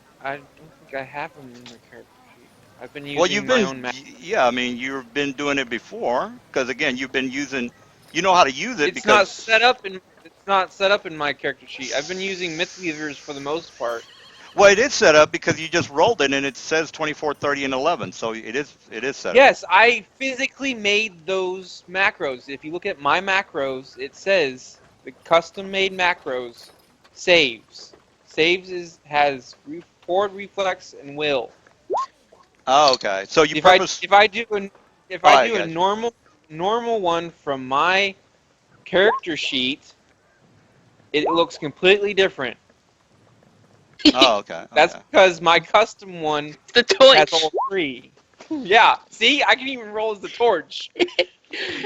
I have them in the character sheet. I've been using Well, you've my been own. yeah. I mean, you've been doing it before because again, you've been using. You know how to use it It's not because set up in. It's not set up in my character sheet. I've been using Mythweavers for the most part. Well, it is set up because you just rolled it and it says 24, 30, and 11. So it is set up. Yes, I physically made those macros. If you look at my macros, it says the custom-made macros saves. Has forward reflex and will. Oh, okay. So you If I purpose. if I do an if Oh, I I do a got you. normal one from my character sheet, it looks completely different. Oh, okay. That's Okay. because my custom one The has torch. all three. Yeah, see, I can even roll as the torch.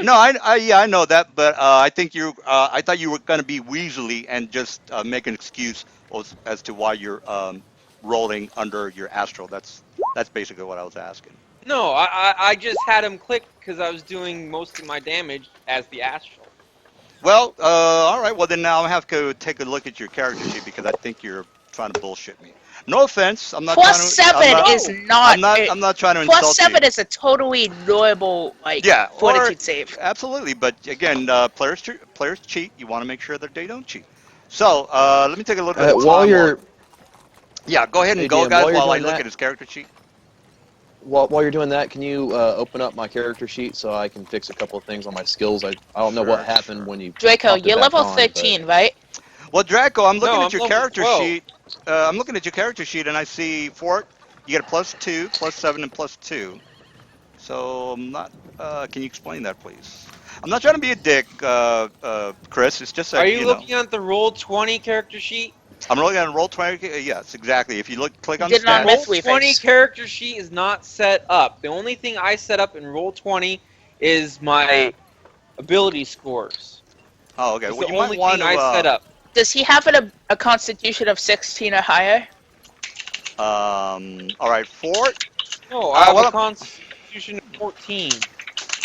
No, yeah, I know that, but I thought you were going to be Weasley and just make an excuse as to why you're rolling under your astral. That's basically what I was asking. No, I just had him click because I was doing most of my damage as the astral. Well, all right. Well, then now I have to take a look at your character sheet because I think you're trying to bullshit me. No offense. I'm not Plus trying to. I'm 7 not. is No, not. I'm not trying to Plus insult 7 you. is a totally knowable Yeah, or fortitude save. absolutely. But again, players cheat. You want to make sure that they don't cheat. So let me take a little bit of While time while. you're Yeah, go ahead and go, ADM, guys, while you're while I doing look at that, his character sheet. while you're doing that, can you open up my character sheet so I can fix a couple of things on my skills? I don't know Sure, what happened sure. when you Draco, popped it you're back level on, but 13, right? Well, Draco, I'm looking no, at I'm your level character 12. sheet. I'm looking at your character sheet, and I see four. You get a +2, +7, and +2. So I'm not. Can you explain that, please? I'm not trying to be a dick, Chris. It's just Are that you looking at the roll 20 character sheet? I'm looking at roll 20. Yes, exactly. If you click You on did The not stats. miss roll we 20 face. character sheet is not set up. The only thing I set up in roll 20 is my ability scores. Oh, okay. It's Well, the you might only want thing I to. set up. Does he have a constitution of 16 or higher? All right, four. No, I have a Well, constitution of 14.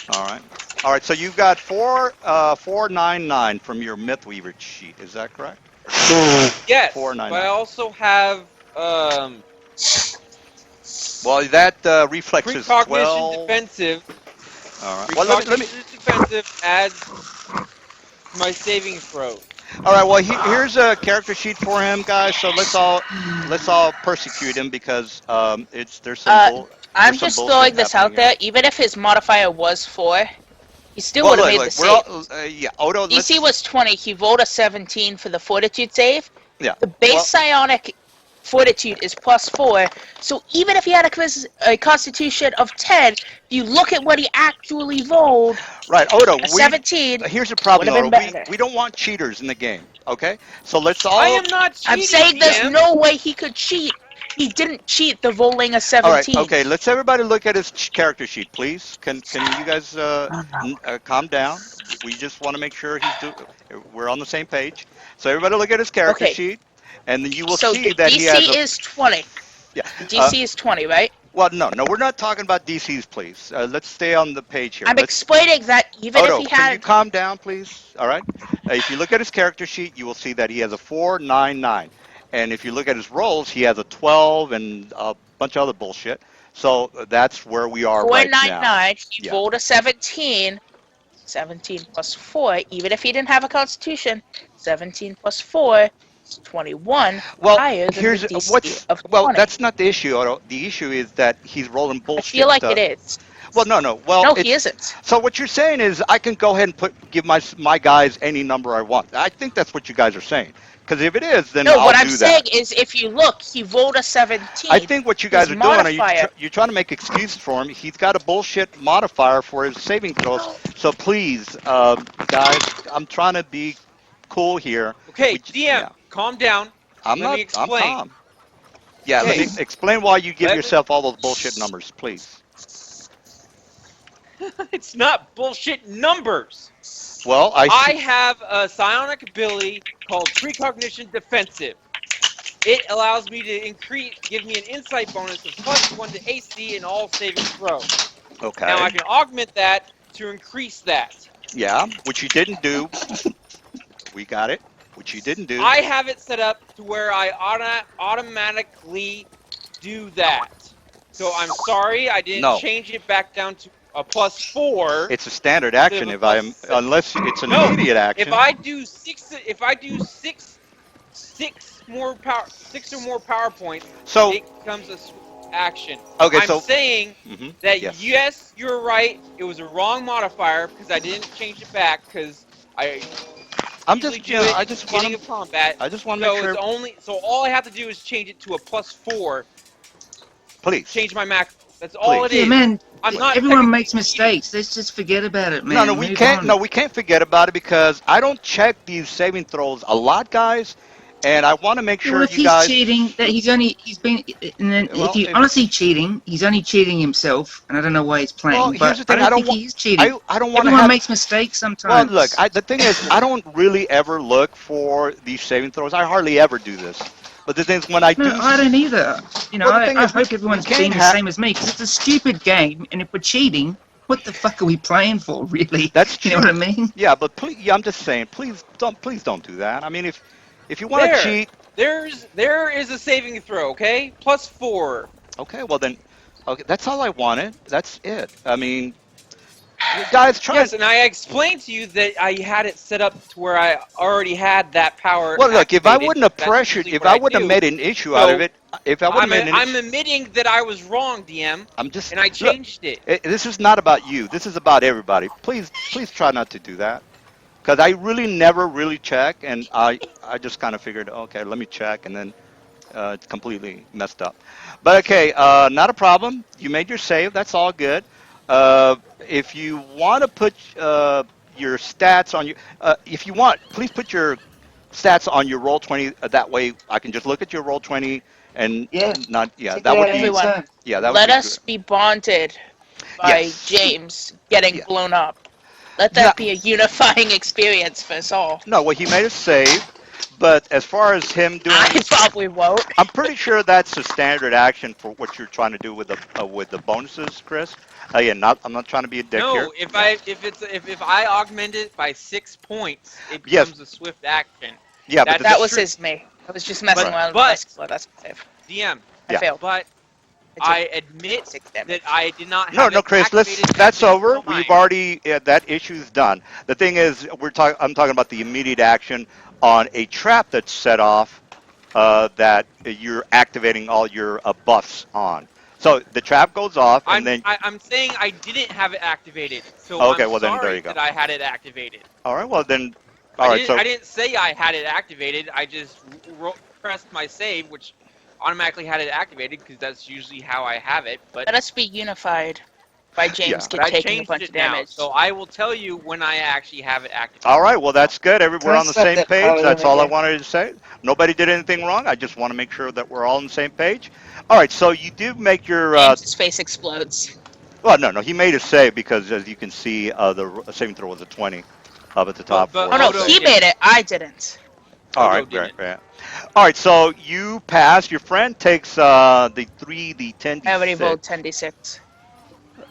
all right. All right. So you've got 499 from your Mythweaver sheet. Is that correct? Yes, but I 499. also have Well, that reflex is precognition 12. defensive. All right. Well, let me. Precognition defensive adds to my saving throw. All right. Well, here's a character sheet for him, guys. So let's all persecute him because it's Uh, there's I'm some just bullshit throwing this happening out here. there. Even if his modifier was 4, he still Well, would have look, made the look, we're save. all yeah. Odo, DC let's was 20. He rolled a 17 for the fortitude save. yeah. The base Well, psionic fortitude is +4. So even if he had a constitution of 10, if you look at what he actually rolled, right, Odo. a 17 Here's the would problem, have been Odo. We better. we don't want cheaters in the game. Okay, so let's I all. am not I'm cheating, saying there's DM. no way he could cheat. He didn't cheat the rolling a All right. 17. Okay. Let's everybody look at his character sheet, please. Can you guys calm down? We just want to make sure we're on the same page. So everybody look at his character Okay, sheet, and then you will so see the that he has DC is 20. yeah. The Uh, DC is 20, right? well, no, we're not talking about DCs, please. Let's stay on the page here. I'm Let's. explaining that even if Odo, he can you had. calm down, please? All right. If you look at his character sheet, you will see that he has a 499, and if you look at his rolls, he has a 12 and a bunch of other bullshit. So that's where we are right now. 499, he Yeah. rolled a 17. 17 plus 4, even if he didn't have a constitution, 17 plus 4 is 21, Well, higher than the here's DC of well, 20. that's not the issue, Otto. The issue is that he's rolling I feel bullshit. like it is. Well, no. Well, No, he it's isn't. so what you're saying is I can go ahead and give my guys any number I want. I think that's what you guys are saying. Because if it is, then No, I'll what I'm do saying that. is if you look, he rolled a I 17. think what you His guys are doing are modifier. you're trying to make excuses for him. He's got a bullshit modifier for his saving throws. So please, guys, I'm trying to be cool here. Okay, Yeah, DM, calm down. I'm Let not. me I'm explain. calm. Yeah, let Okay, me explain why you give let me. yourself all those bullshit numbers, please. It's not bullshit numbers. Well, I I see. have a psionic ability called Precognition Defensive. It allows me to give me an insight bonus of +1 to AC in all saving throws. Now Okay. I can augment that to increase that. Yeah, which you didn't do. We got it. Which you didn't do. I have it set up to where I automatically do that. So I'm sorry I didn't No, change it back down to a +4. it's a standard action. Instead of a Unless it's an No, immediate action. if I do six six or more power points, So it becomes a swift action. okay, I'm so saying that yes. yes, you're right. It was a wrong modifier because I didn't change it back because I I'm usually just do it I at the just want beginning to of combat. I just want to make So sure. all I have to do is change it to a +4. Please, Change my macro. That's all it please. Yeah, is. man. I'm not Everyone technically makes cheating. mistakes. Let's just forget about it, No, no, man. we Move can't. No, on. we can't forget about it because I don't check these saving throws a lot, guys, and I want to make Yeah, well, sure if you he's guys. cheating, that he's been, and then if Well, he's honestly cheating, he's only cheating himself, and I don't know why he's well, playing. here's But the I thing. I don't don't think want. he is cheating. I don't want to Everyone have. makes mistakes Well, look. sometimes. The thing is, I don't really ever look for these saving throws. I hardly ever do this. But the thing is, when I No, do, I don't either. well, the thing I is, hope we everyone's can't being the have. same as me because it's a stupid game, and if we're cheating, what the fuck are we playing for, really? That's You know what true. I mean? Yeah, but please, yeah, I'm just saying, please don't do that. I mean, if you want to There. cheat, There is a saving throw. Okay, +4. okay, well then, okay, that's all I wanted. That's it. I mean, you guys try. Yes, and I explained to you that I had it set up to where I already had that power Well, look, if I activated. wouldn't have That's pressured, usually if what I I wouldn't have do. made an issue out of So it, if I wouldn't have made an I'm issue, admitting that I was wrong, DM, I'm just and I look. changed it. This is not about you. This is about everybody. Please try not to do that. Because I really never really check, and I just kind of figured, okay, let me check, and then it's completely messed up. But okay, not a problem. You made your save. That's all good. If you want to put your stats on your, if you want, please put your stats on your roll 20. That way, I can just look at your roll 20 and Yeah, not. Yeah, check it that would out be. Everyone, anytime. Yeah, that would let be us good. be bonded by Yes. James getting Yeah. blown up. Let No, that be a unifying experience for us all. no. Well, he made a save, but as far as him I doing, probably won't. I'm pretty sure that's a standard action for what you're trying to do with the bonuses, Chris. Yeah, I'm not trying to be a dick here. No, Yeah. if I augment it by 6 points, it Yes. becomes a swift action. Yeah, but That's That the was strict. his me. I was just messing right. around with But Dusk Blood. That's my save. DM, I Yeah. failed. but I took I admit 6 that damage. I did not No, have no, it Chris. activated at That's this over. We've time. already that issue's done. The thing is, I'm talking about the immediate action on a trap that's set off that you're activating all your buffs on. So the trap goes off, and then I'm saying I didn't have it activated, so okay, I'm well then there you sorry go. that I had it activated. All right, well then, all right. So I didn't say I had it activated. I just pressed my save, which automatically had it activated because that's usually how I have it. Let us be unified by yeah. James But get I taking a changed bunch it of now, damage. so I will tell you when I actually have it All activated. right, well that's good. Can We're I on the slap same that page. paladin That's all I again? wanted to say. Nobody did anything wrong. I just want to make sure that we're all on the same page. All right, so you do make your. James's face explodes. Well, no, he made a save because as you can see, the saving throw was a 20 up at the top But Oh for it. no, Odo So, he didn't. made it. I didn't. all Odo right, right, didn't. right. All right, so you pass. Your friend takes the 10 I already rolled d6. 10d6.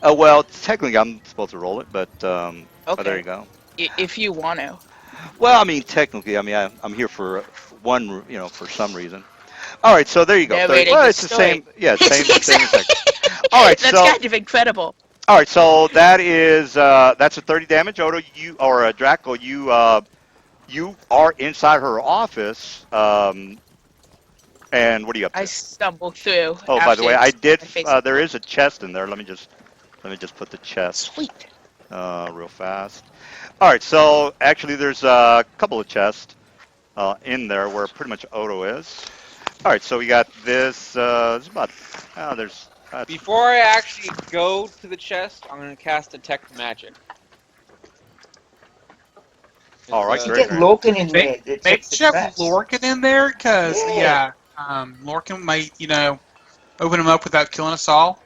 Well, technically I'm supposed to roll it, but oh, there you Okay, go. if you want to. Well, I mean, technically, I mean, I'm here for one, for some reason. All right, so there you go. 30. Narrating Well, the it's the story. same. Yeah, It's the same as that. exact. All right, That's so kind of incredible. that is that's a 30 damage. Odo, you or Draco, you are inside her office. And what are you up I to? stumbled through Oh, by the after way, I did. my face There exploded. is a chest in there. Let me just put the chest Sweet. real fast. All right, so actually, there's a couple of chests in there where pretty much Odo is. All right, so we got this. It's about. There's. That's Before I actually go to the chest, I'm gonna cast Detect Magic. all It's right. If you Great, get great. Lorcan in Maybe, there, it maybe checks the you have traps. Lorcan in there, because, Yeah. yeah, Lorcan might, open him up without killing us all.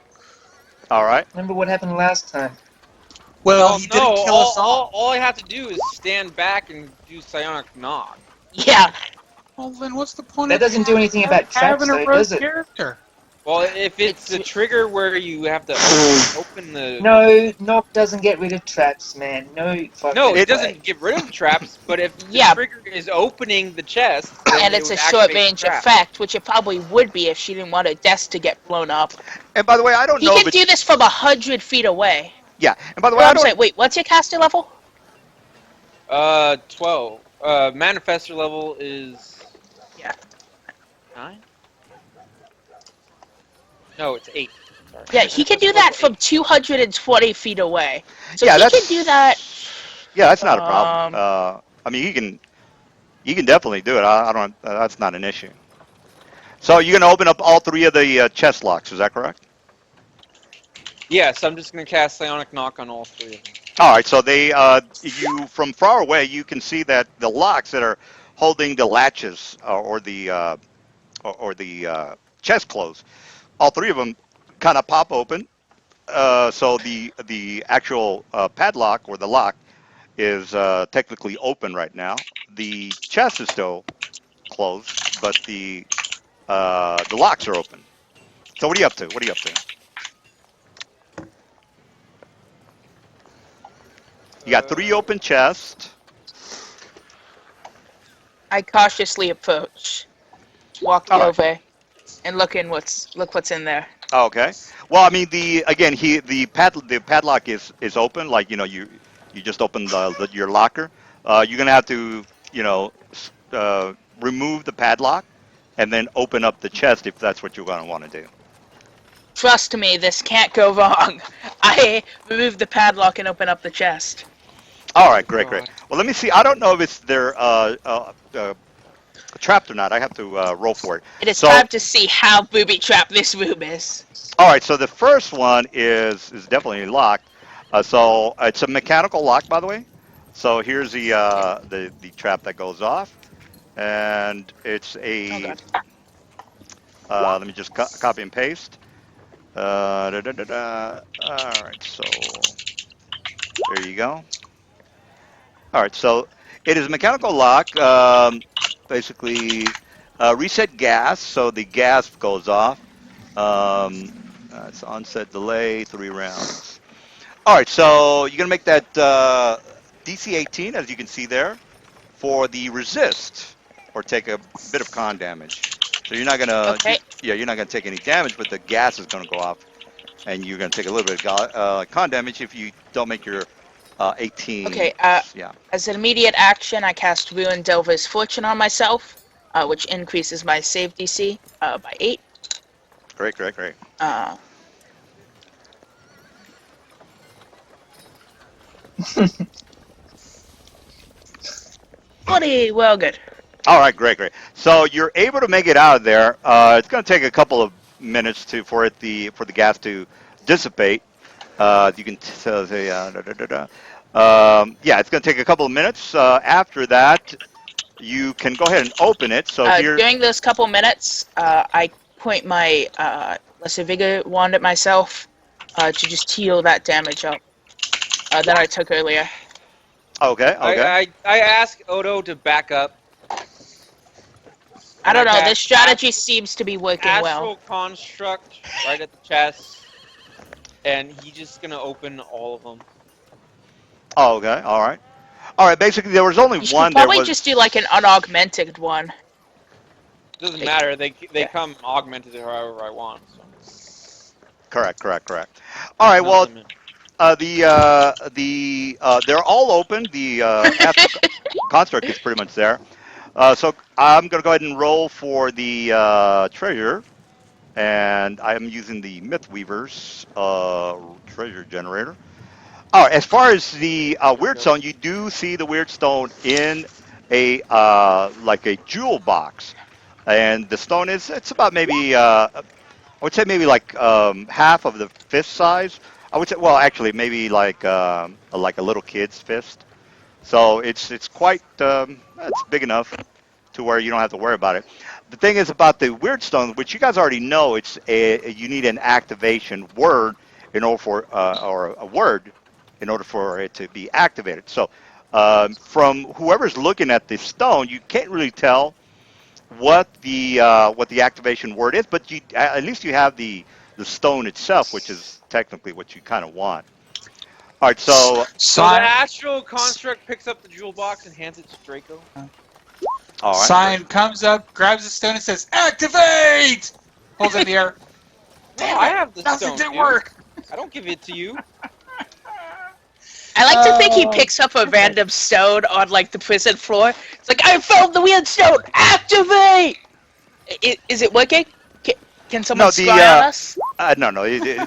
All right. Remember what happened last time? Well, Well, he no. didn't kill us all. All I have to do is stand back and do Psionic Knock. Yeah, Well, then what's the point That of doesn't do anything about traps, having a though, rogue does it? character? Well, if it's It's- a trigger where you have to open the. No, knock doesn't get rid of traps, man. No No, fucking it It. way. doesn't get rid of traps, but if the yeah, trigger is opening the chest, then and it it's would a short activate the range trap. effect, which it probably would be if she didn't want her desk to get blown up. And by the way, I don't He know, can but do this from 100 feet away. yeah. And by the way, Oh, I I'm don't. sorry. Wait, what's your caster level? 12. Manifestor level is. Yeah. 9? No, it's 8. Sorry. Yeah, he can do that from 220 feet away. So Yeah, he can do that. that's not a problem. Um, I mean, he can definitely do it. I don't. That's not an issue. So you're gonna open up all three of the chest locks. Is that correct? Yes, I'm just going to cast Psionic Knock on all 3 of them. All right. So they, you from far away, you can see that the locks that are holding the latches or the chest closed, all three of them kind of pop open. So the actual padlock or the lock is technically open right now. The chest is still closed, but the locks are open. So what are you up to? What are you up to? You got three open chests. I cautiously approach, walking All right. over, and look what's in there. Okay. Well, I mean, the padlock is open. Like you just open your locker. You're gonna have to remove the padlock and then open up the chest if that's what you're gonna want to do. Trust me, this can't go wrong. I remove the padlock and open up the chest. All right, great, great. God. Well, let me see. I don't know if it's they're trapped or not. I have to roll for it. It is So, time to see how booby trapped this room is. all right. So the first one is definitely locked. So it's a mechanical lock, by the way. So here's the trap that goes off, and it's Oh a. god. Let me just copy and paste. Da, da, da, da. All right. So there you go. All right. So it is a mechanical lock. Basically, reset gas. So the gas goes off. It's onset delay, 3 rounds. All right, so you're gonna make that DC 18, as you can see there, for the resist, or take a bit of con damage. So you're not gonna, Okay. you're not gonna take any damage, but the gas is gonna go off, and you're gonna take a little bit of con damage if you don't make your 18. Okay, Yeah, as an immediate action, I cast Ruin Delver's Fortune on myself, which increases my save DC by 8. great, great, great. Uh, Bloody well good. All right, great, great. So you're able to make it out of there. It's going to take a couple of minutes for the gas to dissipate. You can say yeah, it's going to take a couple of minutes. After that, you can go ahead and open it. So here, During those couple minutes, I point my Lesser Vigor wand at myself to just heal that damage up that I took earlier. okay, okay, I ask Odo to back up. I don't know, cast this strategy seems to be working Astral well. Construct right at the chest, and he's just gonna open all of them. oh, okay, all right. Basically, there was only You should one. probably just do like an unaugmented one. Doesn't matter. They come augmented however I want. So. Correct, correct, correct. All right. No Well, limit. they're all open. The astral construct is pretty much there. So I'm going to go ahead and roll for the treasure, and I'm using the Mythweaver's treasure generator. All right, as far as the weird stone, you do see the weird stone in a like a jewel box, and the stone it's about maybe I would say maybe like half of the fist size. I would say, well, actually, maybe like a little kid's fist. So it's quite it's big enough to where you don't have to worry about it. The thing is about the weird stone, which you guys already know, you need an activation word in order for or a word in order for it to be activated. So from whoever's looking at the stone, you can't really tell what the activation word is, but at least you have the stone itself, which is technically what you kind of want. All right, so So the Sign, Astral Construct picks up the jewel box and hands it to Draco. all right, Sign comes up, grabs the stone, and says, "Activate!" Holds it in the air. No, Damn I it! have the Nothing stone. didn't dude. work. I don't give it to you. I like to think he Oh. picks up a random stone on like the prison floor. It's like, I found the weird stone! Activate! Is it working? Can someone No, scry on us? no,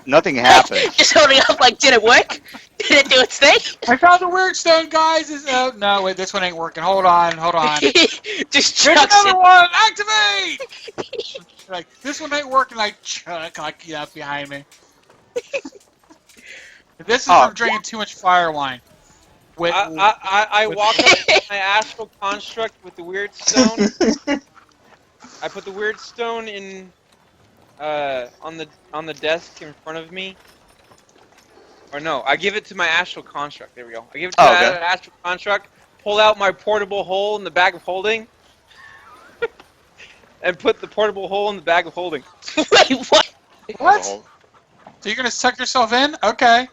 nothing happens. Just holding up like, did it work? Did it do its thing? I found the weird stone, guys. No, wait, this one ain't working. Hold on. Just Here's chucks another it. one. Activate. Like this one ain't working. Like chuck, like behind me. This is Oh, from drinking too much fire wine. I with- walk up to my astral construct with the weird stone. I put the weird stone in on the desk in front of me. Or no, I give it to my astral construct. There we go. I give it to Oh, my okay. astral construct. Pull out my portable hole in the bag of holding. And put the portable hole in the bag of holding. Wait, what? What? So you're gonna suck yourself in? Okay.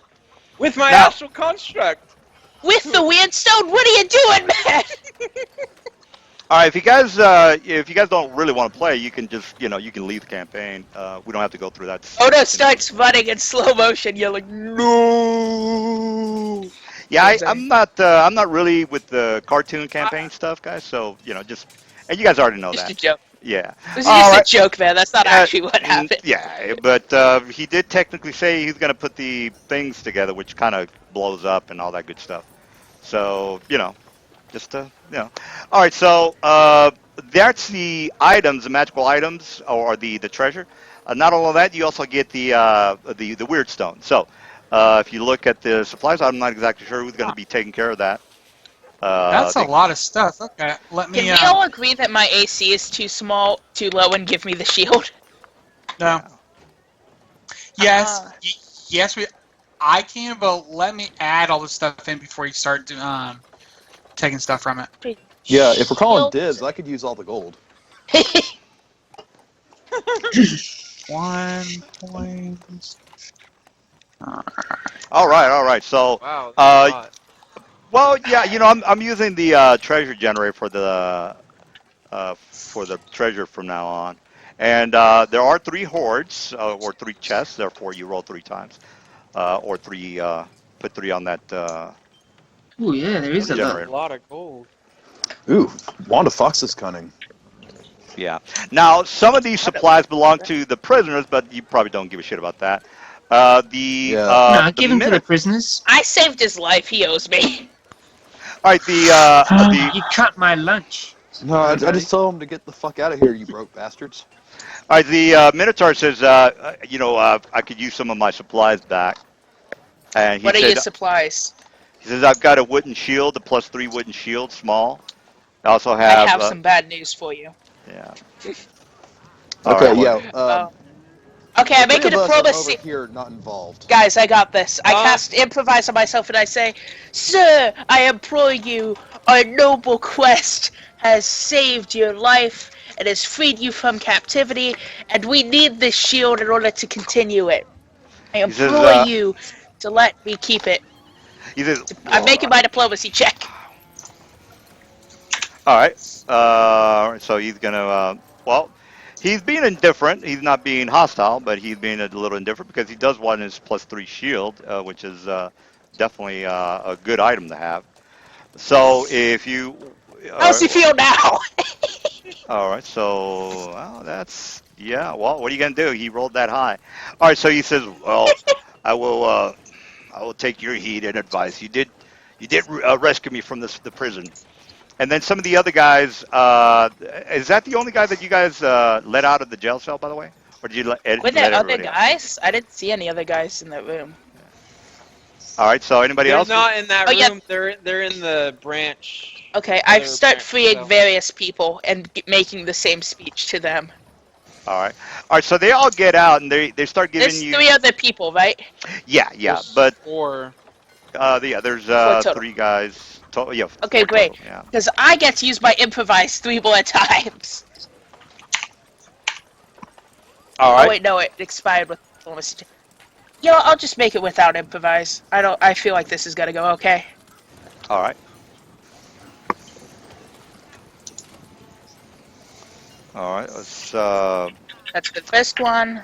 With my Now- astral construct. With the weird stone? What are you doing, man? All right, if you guys don't really want to play, you can just, you can leave the campaign. We don't have to go through that. Odo starts running in slow motion, yelling, "No!" Yeah, Insane. I'm not really with the cartoon campaign stuff, guys. So and you guys already know Just a that. joke. Yeah. This is All just right. a joke, man. That's not actually what Mm, happened. Yeah, but he did technically say he's gonna put the things together, which kind of blows up and all that good stuff. So just All right, so that's the items, the magical items, or the treasure. Not only that, you also get the weird stone. So if you look at the supplies, I'm not exactly sure who's going to be taking care of that. That's a lot of stuff. Okay, let Can me. we all agree that my AC is too small, too low, and give me the shield? No. Yeah. Yes. Ah. Yes. I can, but let me add all the stuff in before you start taking stuff from it. Yeah, if we're calling Shield. dibs, I could use all the gold. 1 point. All right. So Wow, that's a lot. well, yeah, I'm using the treasure generator for the treasure from now on. And there are 3 hordes or 3 chests. Therefore, you roll 3 times, or 3 put 3 on that Oh yeah, there is a That's lot. a generator. lot of gold. Ooh, Wanda Fox is cunning. Yeah. Now, some of these supplies belong to the prisoners, but you probably don't give a shit about that. Yeah. No, The give him to the minute. prisoners. I saved his life. He owes me. All right. The You cut my lunch. No, I just told him to get the fuck out of here, you broke bastards. all right. The Minotaur says, I could use some of my supplies back, and What are your supplies? he says I've got a wooden shield, a +3 wooden shield, small. I also I have. have some bad news for you. Yeah. All Okay, right, yeah. Okay, I the make three a of us are diplomacy. over here, not involved. Guys, I got this. I Uh, cast improvise on myself and I say, "Sir, I implore you, our noble quest has saved your life and has freed you from captivity, and we need this shield in order to continue it. I He says. implore you to let me keep it." He says. I'm making my diplomacy check. All right. So he's gonna. Well, he's being indifferent. He's not being hostile, but he's being a little indifferent because he does want his +3 shield, which is definitely a good item to have. So if you. How's he feel now? All right. So that's yeah. Well, what are you gonna do? He rolled that high. All right. So he says, "Well, I will. I will take your heed and advice. You did rescue me from the prison." And then some of the other guys, is that the only guy that you guys let out of the jail cell, by the way? Or did you Were let there other everybody out? guys? I didn't see any other guys in that room. All right, so anybody They're else? not in that Oh, yeah. room. They're in the branch. Okay, I Other start branch, freeing so. various people and making the same speech to them. All right. All right, so they all get out and they start giving There's you. 3 other people, right? Yeah, There's but 4. there's 4 total. 3 guys. Yeah, Okay, 4 great. total, yeah. Because I get to use my improvise 3 more times. All Oh right. wait, no, it expired with diplomacy. You know, I'll just make it without improvise. I feel like this is gonna go okay. All right. All right. Let's. That's the first one.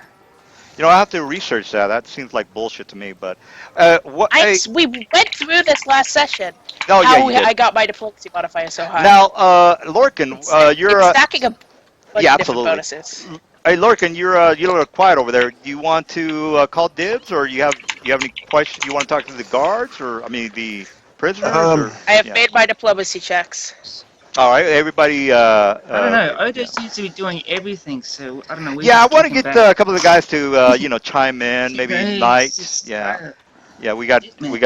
I have to research that. That seems like bullshit to me. But what? Hey, We went through this last session. oh yeah, How you did. I got my diplomacy modifier so high. Now, Lorcan, you're. It's stacking a bunch Yeah, of different absolutely. bonuses. Hey, Lorcan, you're a little quiet over there. Do you want to call dibs, or you have any questions? You want to talk to the guards, or I mean the prisoners, Um, or I have yeah? made my diplomacy checks. All right, everybody. I don't know. Odo Yeah. seems to be doing everything, so I don't know. We Yeah, I just want to kick him get back. a couple of the guys to chime in. You know, Maybe it's Knight. just Yeah, yeah. We got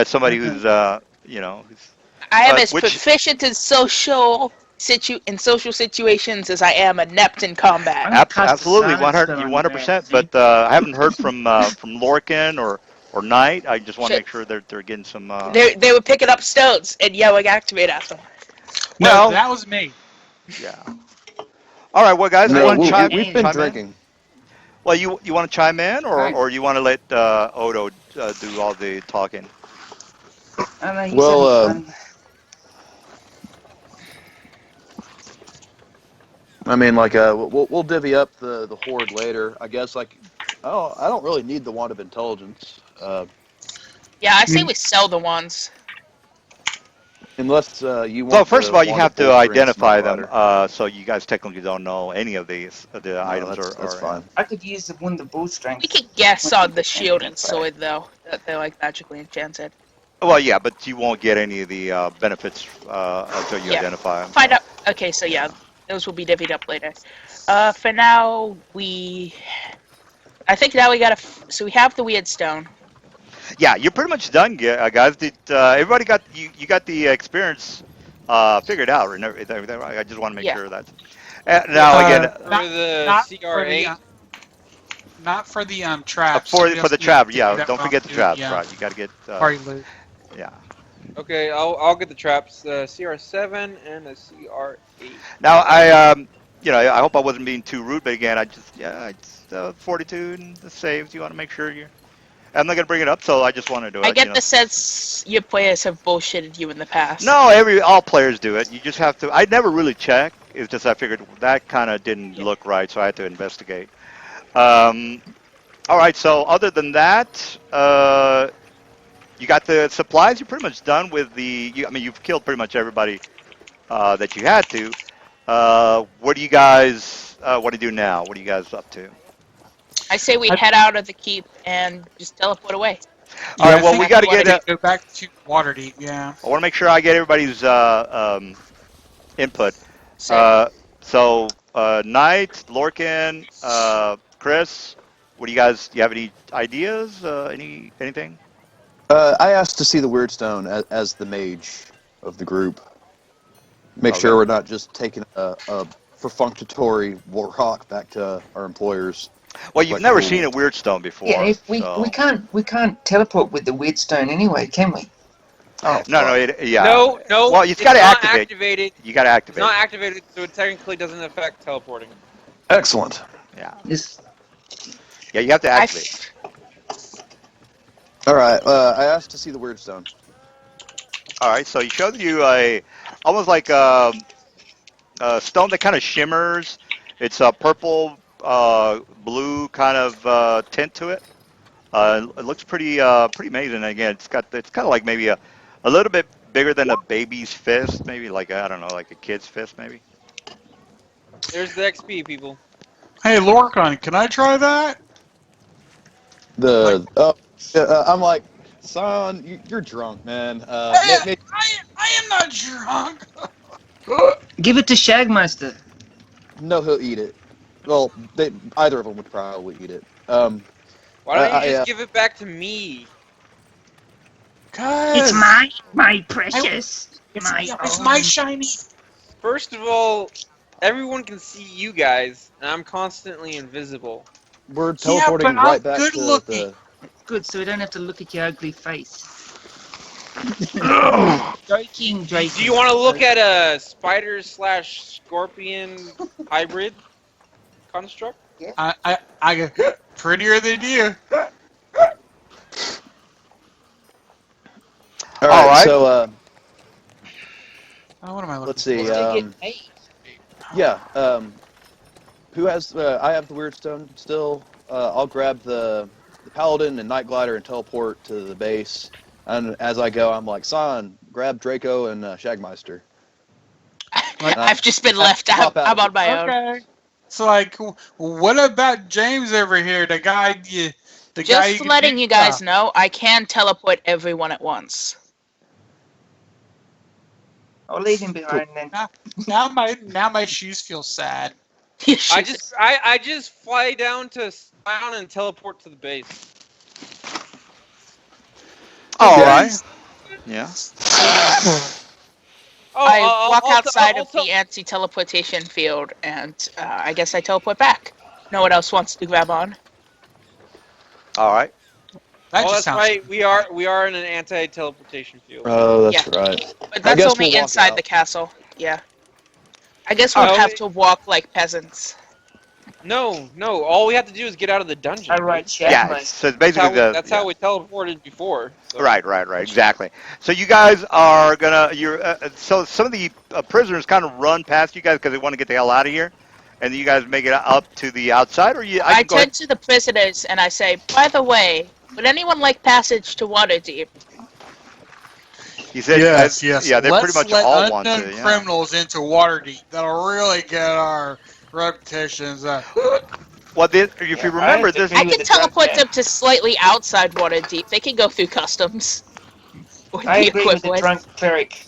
somebody who's who's I am as which proficient in social situations as I am adept in combat. I'm gonna cast a absolutely silence 100 spell you on your ass, 100%. see? But I haven't heard from Lorcan or Knight. I just want to Shit. make sure they're getting some. They were picking up stones and yelling activate at them. No, Well, that was me. yeah. All right, well, guys, you no, Alright, want to we chime we've been chime in? drinking. Well, you want to chime in, Alright. or you want to let Odo do all the talking? I don't know, he's Well, having fun. I mean, like, we'll divvy up the horde later. I guess, like, I don't really need the wand of intelligence, Yeah, I say You- we sell the ones. unless you So want first the of all, you wand have of to blueprints, identify them. Nightglider. So you guys technically don't know any of these. The No, items that's are fine. I could use the one the bull strength. We could guess With on the the shield and fire. sword though that they're like magically enchanted. well, yeah, but you won't get any of the benefits until you Yeah. identify them. Find So out. Okay, so yeah, those will be divvied up later. For now, I think now we gotta. So we have the weird stone. yeah, you're pretty much done, guys. Did everybody got you got the experience figured out and everything? Right? I just want to make Yeah. sure that. Now again, For not the not for the CR8, not for the traps. for Somebody for else the needs trap, to do yeah, that don't while forget the I'm doing traps, right? You got to get party loot. yeah. okay, I'll get the traps. CR7 and a CR8. Now I hope I wasn't being too rude, but again, I just fortitude and the saves. You want to make sure you're. I'm not gonna bring it up, so I just wanted to I get the sense your players have bullshitted you in the past. No, all players do it. You just have to. I never really check. It's just I figured that kind of didn't Yeah. look right, so I had to investigate. Um, all right. So other than that, you got the supplies. You're pretty much done with the. I mean, you've killed pretty much everybody that you had to. What do you guys want to do now? What are you guys up to? I say we I- head out of the keep and just teleport away. All Yeah, right. I Well, we think got to we get. need to go back to Waterdeep. Yeah. I want to make sure I get everybody's input. So Uh, Knight, Lorcan, Chris, what do you guys? Do you have any ideas? Anything? I asked to see the Weirdstone as the mage of the group. Make Okay. sure we're not just taking a perfunctory warhawk back to our employers. Well, you've Like never cool. seen a weird stone before, Yeah, if so we can't teleport with the weird stone anyway, can we? Oh, no, fuck. yeah. No, Well, it's got to not activate. activated. You got to It's activate. not activated, so it technically doesn't affect teleporting. Excellent. Yeah, This yeah. You have to I activate. All right. I asked to see the Weirdstone. All right. So he showed you almost like a stone that kind of shimmers. It's a purple, blue kind of tint to it. It looks pretty amazing. Again, it's kind of like maybe a little bit bigger than a baby's fist, maybe like I don't know, like a kid's fist, maybe. There's the XP, people. Hey, Lorcan, can I try that? I'm like, son, you're drunk, man. I am not drunk. give it to Shagmaster. No, he'll eat it. Well, either of them would probably eat it. Why don't you I, just give it back to me? Cause my precious. it's my shiny. First of all, everyone can see you guys, and I'm constantly invisible. we're Yeah, teleporting but I'm right back good to looking. the. Good, so we don't have to look at your ugly face. All Joking. Do you want to look at a spider/scorpion hybrid construct? I get prettier than you. All All right. right. So Oh, what am I looking let's see. for? Yeah. Who has? I have the Weirdstone still. I'll grab the Paladin and Night Glider and teleport to the base. And as I go, I'm like, Son, grab Draco and Shagmeister. I've just been left out. Pop out I'm of on my own. Okay. It's like, what about James over here? The guy you Just can letting do you guys stuff. know, I can teleport everyone at once. I'll leave him behind then. Now my shoes feel sad. I just fly down to Scion and teleport to the base. All right. Nice. Yeah. Oh, I walk outside I'll of the anti-teleportation field, and I guess I teleport back. No one else wants to grab on. All right. That Oh, just that's sounds right. We are in an anti-teleportation field. Oh, that's Yeah. right. But I that's guess only we'll walk inside out. the castle. Yeah. I guess we'll Oh, have to walk like peasants. No. All we have to do is get out of the dungeon. I write dude. chat Yeah. my So it's basically That's how we teleported before. So. Right. Exactly. So you guys are gonna. So some of the prisoners kind of run past you guys because they want to get the hell out of here, and you guys make it up to the outside, or I I can go ahead. turn to the prisoners and I say, by the way, would anyone like passage to Waterdeep? He said, yes. yeah, they pretty Let's much let all want unknown to. Yeah. criminals into Waterdeep. That'll really get our reputations up. Well, if you Yeah, I remember, have to this. agree I with can the drunk teleport there. them to slightly outside Waterdeep. They can go through customs. Or I the agree with the equivalent. drunk cleric.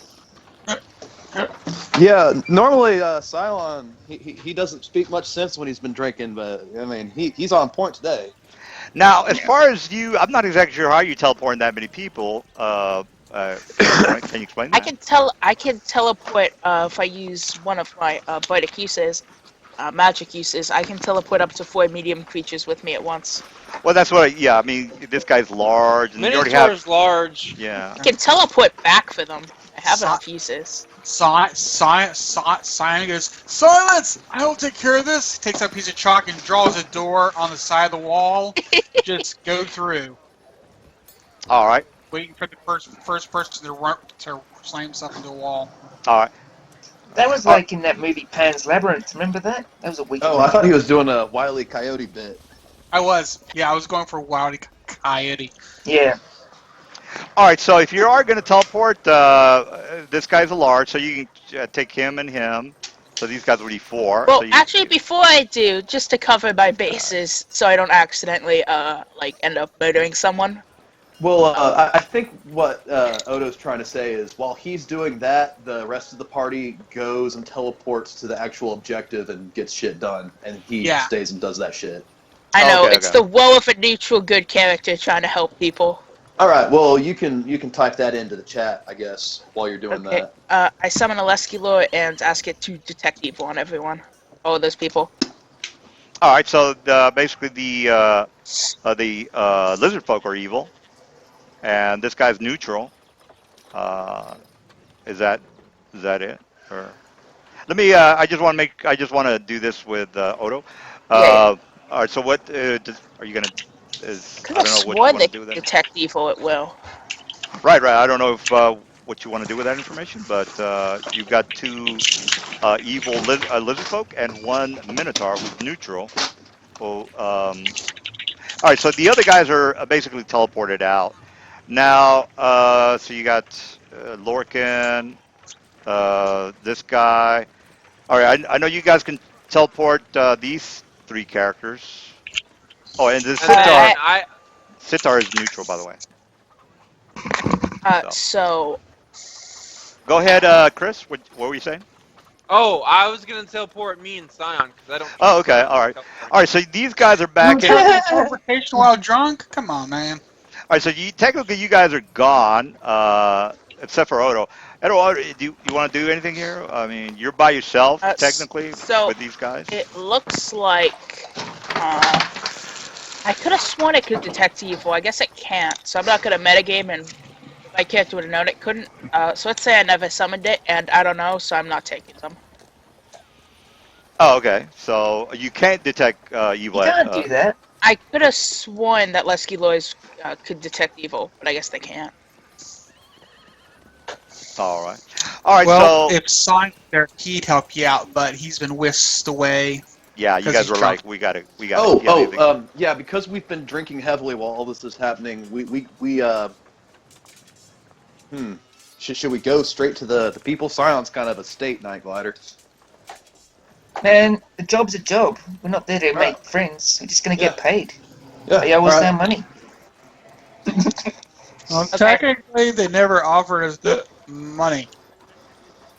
Yeah, normally Cylon, he doesn't speak much sense when he's been drinking, but I mean he's on point today. Now, as far as you, I'm not exactly sure how you teleporting that many people. Can you explain I that? can teleport if I use one of my Bardic uses, magic uses. I can teleport up to 4 medium creatures with me at once. Well, that's what. Yeah, I mean, this guy's large, and you already have. Minotaur's large. Yeah. I can teleport back for them. I have Si- enough uses. Simon goes, silence! I will take care of this. He takes out a piece of chalk and draws a door on the side of the wall. Just go through. All right. Waiting for the first person to slam himself into the wall. All right. That was like in that movie Pan's Labyrinth. Remember that? That was a week. Oh, I thought he was doing a Wile E. Coyote bit. I was going for Wildy Coyote. Yeah. All right. So if you are going to teleport, this guy's a large, so you can take him and him. So these guys would be 4. Well, so actually, before I do, just to cover my bases, so I don't accidentally end up murdering someone. Well, I think what Odo's trying to say is while he's doing that, the rest of the party goes and teleports to the actual objective and gets shit done, and he stays and does that shit. I know, Okay, it's okay. the woe of a neutral good character trying to help people. All right, well you can type that into the chat, I guess, while you're doing Okay, that. I summon a Leskilor and ask it to detect evil on everyone. All those people. All right. So basically, the lizard folk are evil, and this guy's neutral. Is that it? Or let me. I just want to do this with Odo. Yeah. All right. So what are you gonna? I Could don't have know what you sworn want they to do with could that. detect evil at will. Right. I don't know if what you want to do with that information, but you've got 2 evil lizard folk and 1 minotaur who's neutral. Well, all right. So the other guys are basically teleported out. Now, so you got Lorcan, this guy. All right, I know you guys can teleport these 3 characters. Oh, and the And then Sitar is neutral, by the way. So Go ahead, Chris. What were you saying? I was gonna teleport me and Scion because I don't. Oh, okay. All right. All right. So these guys are back in. Teleportation while drunk? Come on, man. All right. So technically, you guys are gone, except for Odo. Odo, do you want to do anything here? I mean, you're by yourself technically so with these guys. it looks like I could have sworn it could detect evil. I guess it can't, so I'm not gonna metagame, and if my character would have known it couldn't. So let's say I never summoned it, and I don't know, so I'm not taking them. Oh, okay. So you can't detect evil. You can't do that. I could have sworn that Lesky Loys could detect evil, but I guess they can't. All right. All right. Well, so if Simon there, he'd help you out, but he's been whisked away. yeah, you 'cause guys he's were drunk. like, we got to get anything. Yeah, because we've been drinking heavily while all this is happening, should we go straight to the people? Silence kind of a state, Night Glider. Man, the job's a job. We're not there to Right. make friends. We're just gonna Yeah. get paid. Yeah. They owe All us right. our money. Well, Okay. technically, they never offered us money.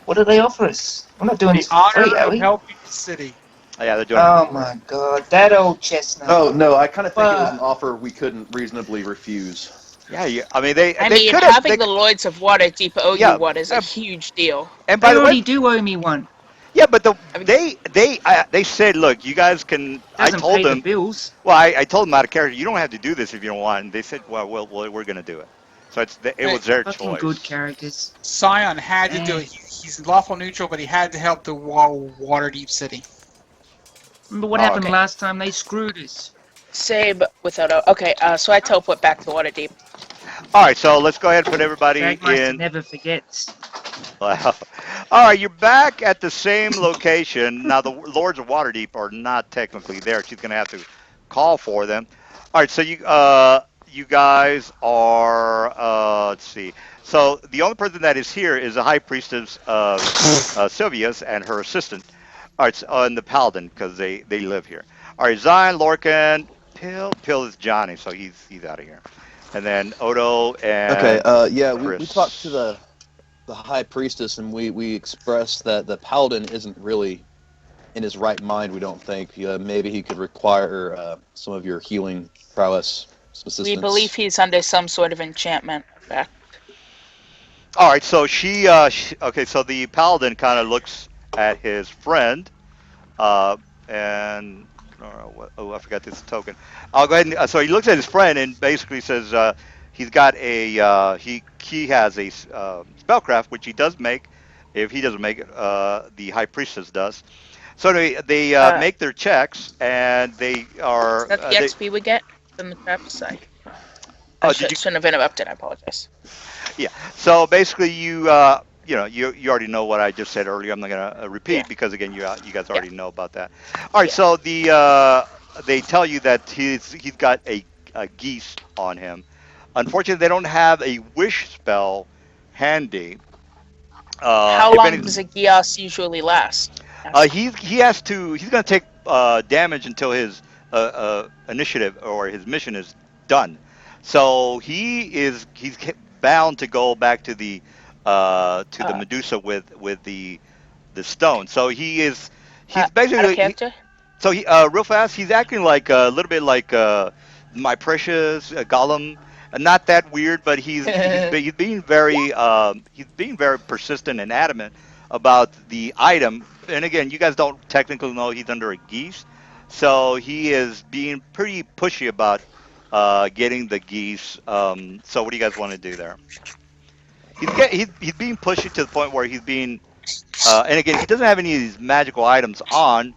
What do they offer us? We're not doing The this for honor free, are of we? helping the city. Yeah, they're doing it for Oh free. my god, that old chestnut. Oh no, I kind of think it was an But offer we couldn't reasonably refuse. Yeah, yeah. I mean, they I they mean, could have. having the Lloyds of Waterdeep owe you Yeah. one is a huge deal. And by they the way, already do owe me one. yeah, but I mean, they said, look, you guys can. I Doesn't told pay the them. bills. Well, I told them out of character, you don't have to do this if you don't want. And they said, well we're going to do it. So it Hey, was their Fucking good choice. characters. Scion had to do Eh. it. He's lawful neutral, but he had to help the Waterdeep City. Remember what Oh, happened okay. okay. last time? They screwed us. Same without a. Okay, so I teleport back to Waterdeep. All right, so let's go ahead and put everybody Dragmeister in. never forgets. Well, all right, you're back at the same location. Now, the Lords of Waterdeep are not technically there. She's going to have to call for them. All right, so you guys are let's see. So the only person that is here is the High Priestess Sylvia's and her assistant. All right, so, and the Paladin because they live here. All right, Zion, Lorcan, Pill is Johnny, so he's out of here. And then Odo Okay. and Yeah. We talked to Chris. the high priestess, and we expressed that the paladin isn't really in his right mind. We don't think. Maybe he could require some of your healing prowess, some We believe assistance. he's under some sort of enchantment effect. All right, so okay, so the paladin kind of looks at his friend, uh, and oh, I forgot this token. I'll go ahead and so he looks at his friend and basically says he's got a he has a spellcraft which he does make. If he doesn't make it, the high priestess does. So they Uh, make their checks and they is are that the they XP we get from the traps? I did you shouldn't have interrupted. I apologize. Yeah. So basically, you already know what I just said earlier. I'm not gonna Yeah, repeat because again, you guys yeah, already know about that. All right. yeah. So they tell you that he's got a geese on him. Unfortunately, they don't have a wish spell handy. How If long any, does a Gios usually last? Yes. he's gonna take damage until his initiative or his mission is done. So he's bound to go back to the Uh, Medusa with the stone. So he's out of basically character. so real fast, he's acting like a little bit like my precious Gollum. Not that weird, but he's being very persistent and adamant about the item. And again, you guys don't technically know he's under a geese, so he is being pretty pushy about getting the geese. So what do you guys want to do there? He's being pushy to the point where he's being and again, he doesn't have any of these magical items on,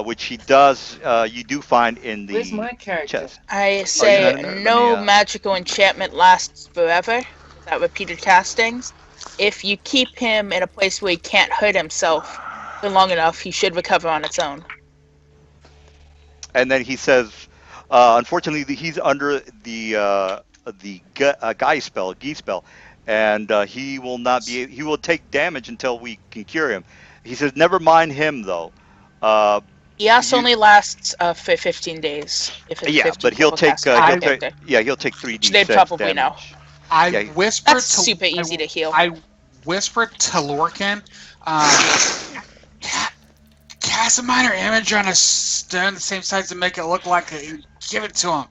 which he does. You do find in Where's the my character? chest. I Oh, you're not say in there. Let me. no magical enchantment lasts forever without repeated castings. If you keep him in a place where he can't hurt himself for long enough, he should recover on its own. And then he says, unfortunately, he's under the guy spell, Gee spell, and he will not be. He will take damage until we can cure him. He says, never mind him though. Uh, Gios you only lasts for 15 days if it's Yeah, but 15th level casting out of character, he'll take three which d they'd six probably know. damage. I Yeah, whispered That's to super easy to heal. I whispered to Lorcan, cast a minor image on a stone the same size to make it look like give it to him.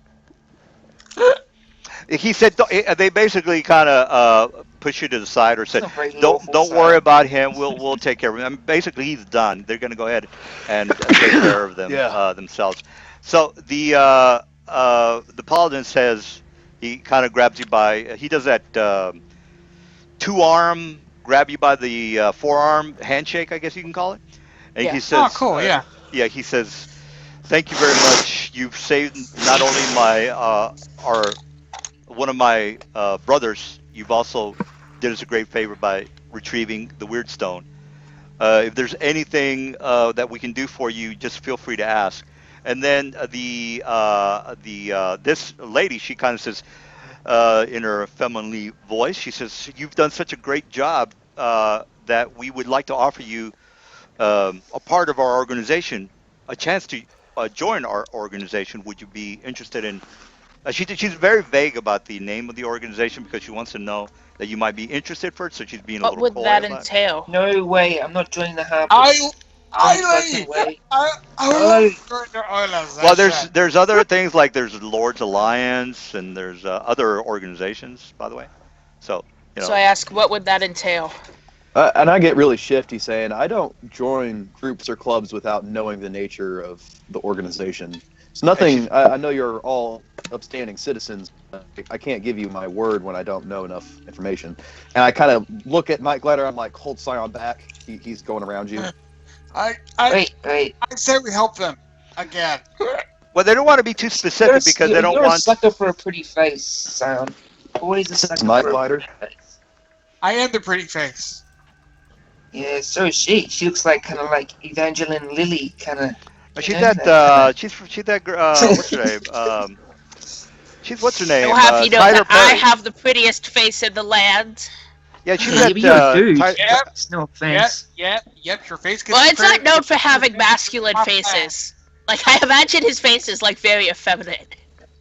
he said they basically kind of push you to the side or said That's not very don't lawful, don't worry sire. about him, we'll take care of him. I mean, basically he's done. They're going to go ahead and take care of them Yeah. themselves. So the paladin says he kind of grabs you by he does that two arm grab you by the forearm handshake, I guess you can call it, and he Yeah. Oh, says cool, yeah. yeah, he says thank you very much. You've saved not only my our one of my brothers. You've also did us a great favor by retrieving the weird stone. If there's anything that we can do for you, just feel free to ask. And then this lady, she kind of says in her femininely voice, she says, "You've done such a great job that we would like to offer you a part of our organization, a chance to join our organization. Would you be interested in? She's very vague about the name of the organization because she wants to know that you might be interested for it. So she's being a What little would coy that about it. entail? No way, I'm not joining the I, Harpers. No fucking Eileen, way. I No. love your Well, organization. there's other things like there's Lord's Alliance and there's other organizations, by the way. So you So I know, ask, what would that entail? And I get really shifty saying I don't join groups or clubs without knowing the nature of the organization. It's and she's nothing. I know you're all upstanding citizens. But I can't give you my word when I don't know enough information. And I kind of look at Night Glider. I'm like, hold Scion back. He's going around you. I Wait. say we help them again. well, they don't want to be too specific because they don't you're a want. sucker for a pretty face, Sound. Always a sucker Night for a Glider. pretty face. I am the pretty face. Yeah, so is she. She looks like kind of like Evangeline Lilly, kind of. She's Yeah, that. She's that. What's her name? What's her name? So have you know Tyler that I Perry. have the prettiest face in the land? Yeah, she's Yeah, that. but you're a dude. Yep. It's no Yep, offense. yep. Your face gets Well, it's not pretty- known for having masculine faces. Like, I imagine his face is, like, very effeminate.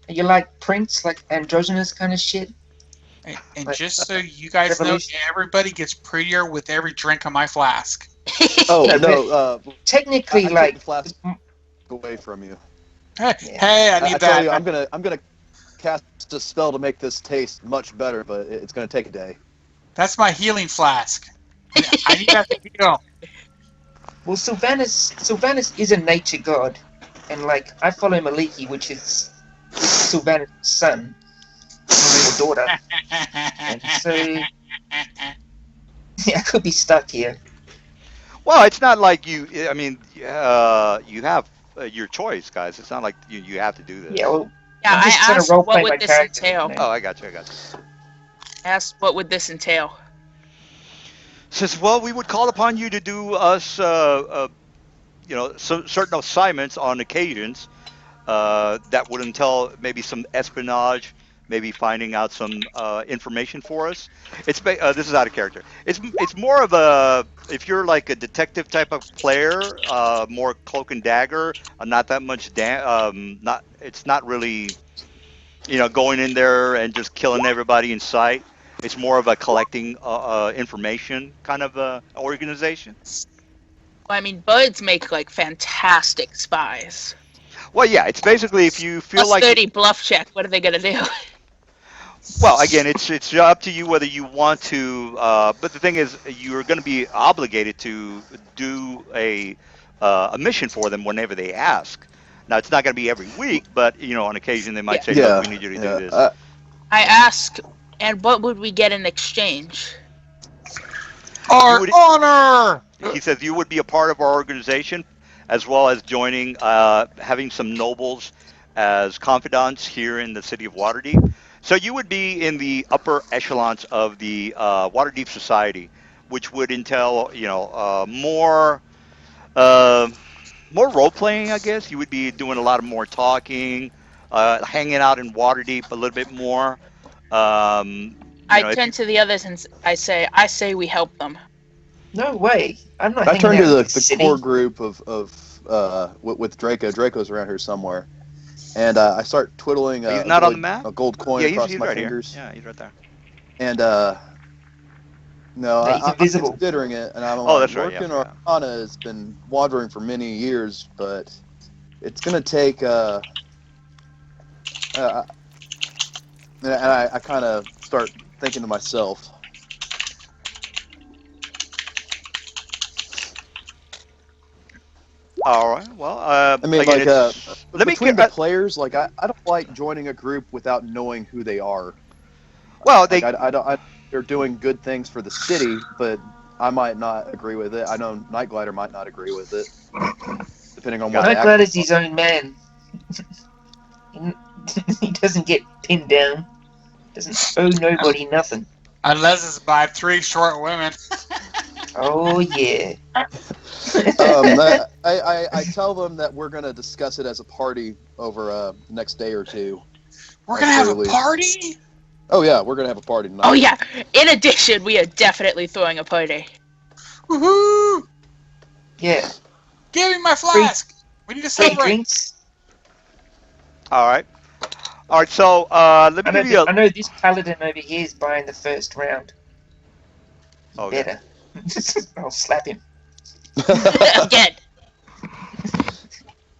You like Prince, like androgynous kind of shit? And just so you guys know, Revolution. everybody gets prettier with every drink on my flask. Oh Yeah, no! Technically, I took like, the flask away from you. Hey, Yeah. hey, I I need tell that. you, I'm gonna cast a spell to make this taste much better, but it's gonna take a day. That's my healing flask. I need that to heal. well, Sylvanus is a nature god, and like I follow Maliki, which is Sylvanus' son or daughter, and so yeah, I could be stuck here. Well, it's not like you. I mean, you have your choice, guys. It's not like you have to do this. Yeah, well, Yeah, I'm just I trying to asked, roleplay what my would this character. entail? You Oh, know? I got you. I asked, what would this entail? Says, well, we would call upon you to do us, certain assignments on occasions that would entail maybe some espionage, maybe finding out some information for us. This is out of character. It's more of a if you're like a detective type of player, more cloak and dagger, not that much not it's not really going in there and just killing everybody in sight. It's more of a collecting information kind of organization. Well, I mean, birds make, like, fantastic spies. Well, yeah, it's basically if you feel Plus like 30 bluff check, what are they gonna do? well, again, it's up to you whether you want to. But the thing is, you're going to be obligated to do a mission for them whenever they ask. Now, it's not going to be every week, but on occasion they might say, "Look, Yeah, we need you to do yeah. this." I ask, and what would we get in exchange? Our would- honor! He says you would be a part of our organization, as well as joining, having some nobles as confidants here in the city of Waterdeep. So you would be in the upper echelons of the Waterdeep society, which would entail, uh, more role playing. I guess you would be doing a lot of more talking, hanging out in Waterdeep a little bit more. I If turn you, to the others and I say we help them. No way. I'm not. I hanging turned out to in the city. core group with Draco. Draco's around here somewhere, and I start twiddling he's not on the map. a gold coin Yeah, across he's my right fingers. here. Yeah, he's right there. And no, Yeah, he's I'm invisible. considering it, and I'm Oh, like, that's right, yeah, working yeah. Arcana has been wandering for many years, but it's gonna take. And I kind of start thinking to myself. All right. Well, I mean, again, like, let me between get. the players, like, I don't like joining a group without knowing who they are. Well, Like, I don't. They're doing good things for the city, but I might not agree with it. I know Night Glider might not agree with it, depending on what. I'm they glad actually it's his own man. He doesn't get pinned down. Doesn't owe nobody nothing. Unless it's by 3 short women. Oh yeah. I tell them that we're going to discuss it as a party over the next day or two. We're gonna have a Absolutely. party? Oh yeah, we're going to have a party tonight. Oh yeah. In addition, we are definitely throwing a party. Woohoo! Yeah, Give me my free flask. We need to free celebrate. drinks. All right. All right. So let me give you a. I know this paladin over here is buying the first round. He Okay. better. I'll slap him. Again.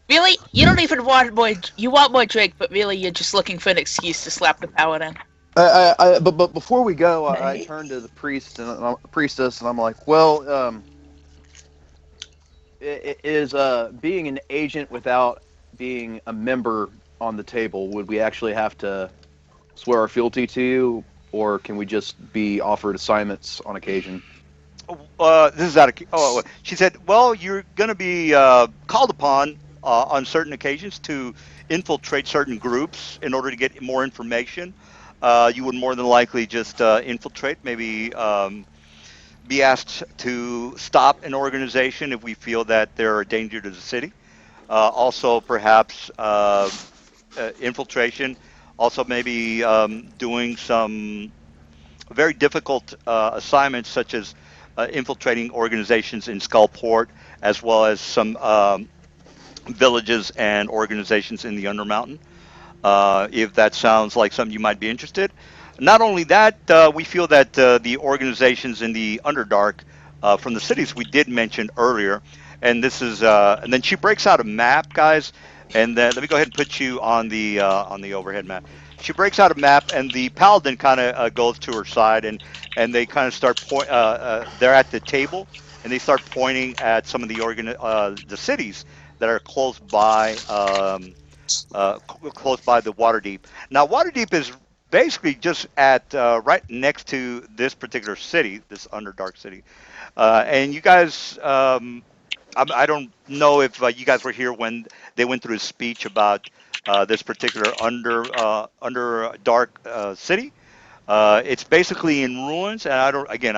Really? You don't even want more. You want more drink, but really, you're just looking for an excuse to slap the paladin. But before we go, I Nay. turn to the priestess, and I'm like, well, is being an agent without being a member on the table? Would we actually have to swear our fealty to you, or can we just be offered assignments on occasion? This is out of. She said, "Well, you're going to be called upon on certain occasions to infiltrate certain groups in order to get more information. You would more than likely just infiltrate, maybe be asked to stop an organization if we feel that they're a danger to the city. Also, perhaps infiltration. Also, maybe doing some very difficult assignments such as infiltrating organizations in Skullport, as well as some villages and organizations in the Undermountain. If that sounds like something you might be interested. Not only that, we feel that the organizations in the Underdark from the cities we did mention earlier, and this is, and then she breaks out a map, guys. And then let me go ahead and put you on the overhead map. She breaks out a map, and the paladin kind of goes to her side, and they kind of start point. They're at the table, and they start pointing at some of the cities that are close by the Waterdeep. Now, Waterdeep is basically just at right next to this particular city, this Underdark city. And you guys, I don't know if you guys were here when they went through a speech about this particular Underdark city. It's basically in ruins, and I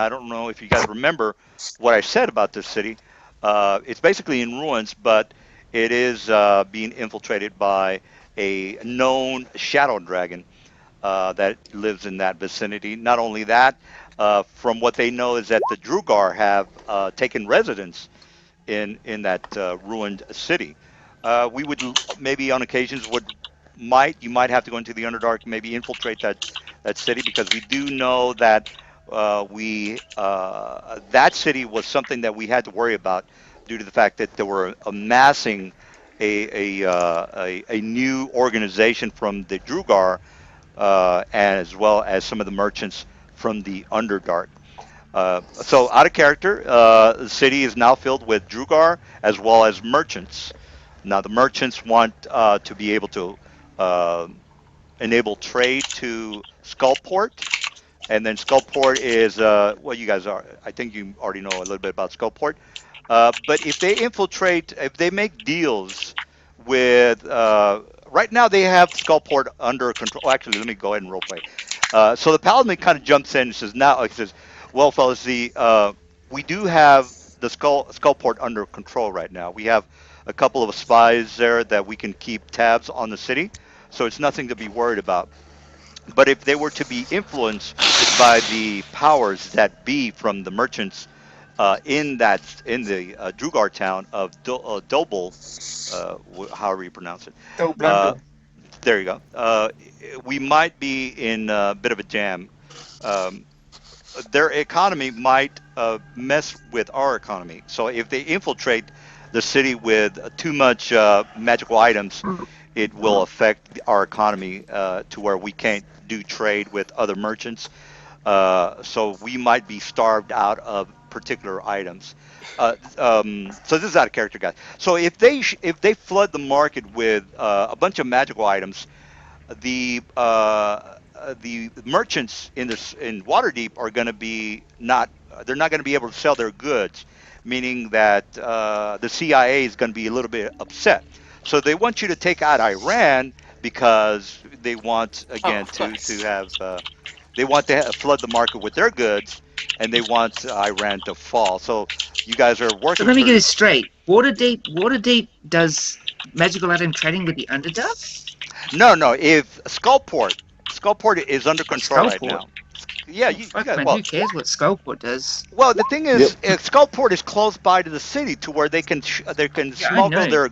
don't know if you guys remember what I said about this city. It's basically in ruins, but it is being infiltrated by a known shadow dragon that lives in that vicinity. Not only that, from what they know is that the Drugar have taken residence in that ruined city. We would maybe on occasions you might have to go into the Underdark, maybe infiltrate that city because we do know that we that city was something that we had to worry about due to the fact that they were amassing a new organization from the Drugar, as well as some of the merchants from the Underdark. So out of character, the city is now filled with Drugar as well as merchants. Now the merchants want to be able to uh, enable trade to Skullport, and then Skullport is well, you guys are. I think you already know a little bit about Skullport. But if they infiltrate, if they make deals with, right now they have Skullport under control. Oh, actually, let me go ahead and roleplay. So the paladin kind of jumps in and says, "Now," he says, "Well, fellas, we do have the Skullport under control right now. We have a couple of spies there that we can keep tabs on the city, so it's nothing to be worried about. But if they were to be influenced by the powers that be from the merchants in the Drugar town of Dobel, however you pronounce it, Go uh, Blundell. there you go. We might be in a bit of a jam. Um, their economy might mess with our economy. So if they infiltrate the city with too much magical items, it will affect our economy to where we can't do trade with other merchants. So we might be starved out of particular items. So this is out of character, guys. So if they flood the market with a bunch of magical items, the merchants in Waterdeep are going to be not they're not going to be able to sell their goods, meaning that the CIA is going to be a little bit upset. So they want you to take out Iran because they want Oh, again of to course. have they want to flood the market with their goods, and they want Iran to fall. So you guys are So working let me get for this straight. Waterdeep does magical item trading with the Underdark? no. If Skullport is under Oh, control right Skullport. now. Yeah, you Fuck, got man, well. who cares what Skullport does? Well, the thing Yep. is, Skullport is close by to the city to where they can Yeah, I smuggle know. their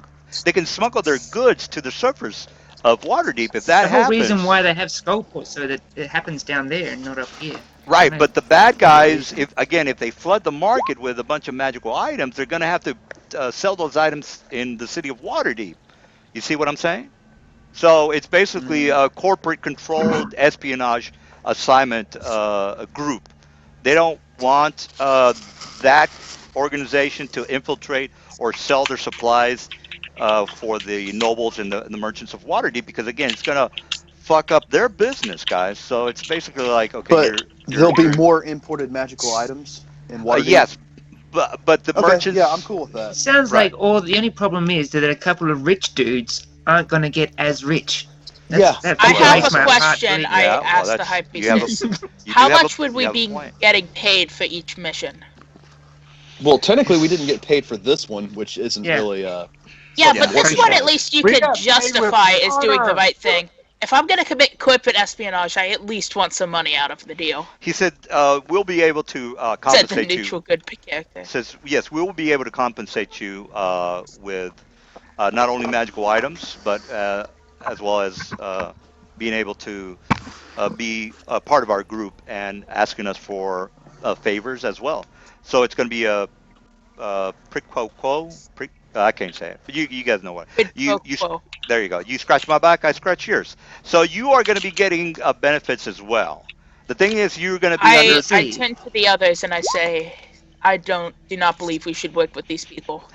goods to the surface of Waterdeep. If that The whole reason happens, why they have Skullport so that it happens down there and not up here. I right? know. But the bad That's the guys, reason. if they flood the market with a bunch of magical items, they're going to have to sell those items in the city of Waterdeep. You see what I'm saying? So it's basically Mm. a corporate controlled espionage assignment group. They don't want that organization to infiltrate or sell their supplies for the nobles and the merchants of Waterdeep because again, it's going to fuck up their business, guys. So it's basically like, okay, But there'll be you're more imported magical items in Waterdeep. yes, but the Okay, yeah, I'm merchants, cool with It that. sounds right? like the only problem is that a couple of rich dudes aren't going to get as rich. Yeah, That's I what yeah, have makes a my absolutely. heart question. bleed. I Yeah, well, asked the that's hypebeast. you do How have a much would we you have a be point. getting paid for each mission? Well, technically, we didn't get paid for this one, which isn't Yeah. really Yeah, something but to this worry one about. at least you We could got paid with justify as doing the honor. right thing. If I'm gonna commit corporate espionage, I at least want some money out of the deal. He said, "We'll be able to Said the compensate you." neutral good character. Says, "Yes, we will be able to compensate you with not only magical items, but as well as being able to be a part of our group and asking us for favors as well. So it's going to be a prick quo quo prick. I can't say it, but you guys know what Quid you pro you. quo. There you go. You scratch my back, I scratch yours. So you are going to be getting benefits as well. The thing is, you're going to be We'll under. I see. turn to the others and I say, I do not believe we should work with these people.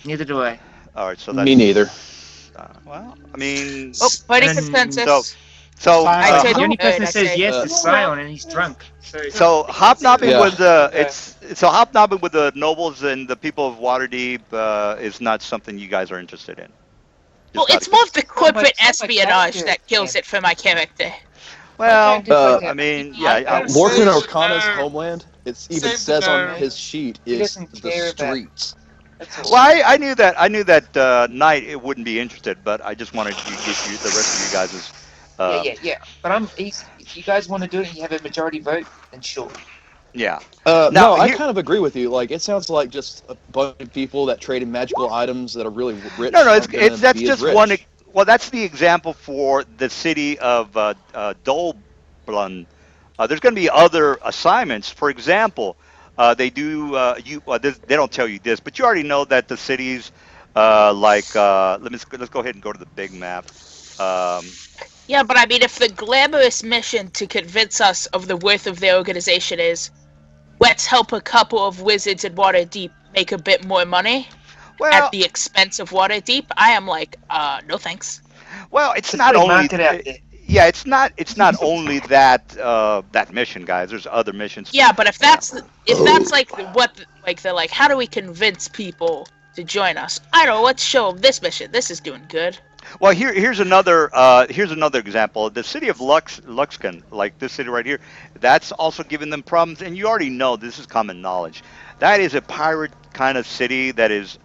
Neither do I. All right, so Me neither. that's well. I mean, Oh, party And so consensus. so Sign I well, up. turn the to uh, only the person third. that I says say, yes uh, is Scion, and he's drunk. So so hobnobbing Yeah. with the so hobnobbing with the nobles and the people of Waterdeep is not something you guys are interested in. well, Just out it's of more of the well, corporate my espionage character, that kills yeah, it for my character. my well, character's like I a mean, hippie. yeah, I'm gonna Lorcan save the Arcana's gnome. homeland, it even Save the says on gnome. his sheet, He is doesn't the care about. streets. That's all. well, I knew that Knight it wouldn't be interested, but I just wanted to get you the rest of you guys' Yeah, uh, yeah, yeah. But I'm easy. If you guys want to do it and you have a majority vote, then sure. yeah. No, Now I here, kind of agree with you. Like, it sounds like just a bunch of people that trade in magical items that are really rich no, aren't going to it's that's be as just one. rich. Well, that's the example for the city of Dolblun. There's going to be other assignments. For example, they do they don't tell you this, but you already know that the cities let's go ahead and go to the big map. Um, Yeah, but I mean, if the glamorous mission to convince us of the worth of their organization is, let's help a couple of wizards in Waterdeep make a bit more money at well, the expense of Waterdeep, I am like, no thanks. it's It's a not free only. market out there. Yeah, it's not only that mission, guys. There's other missions. Yeah, but if Yeah. that's like what like they're like, how do we convince people to join us? I don't know. Let's show them this mission. This is doing good. Well, here's another example. The city of Luxcan, like this city right here, that's also giving them problems. And you already know this is common knowledge. That is a pirate kind of city that is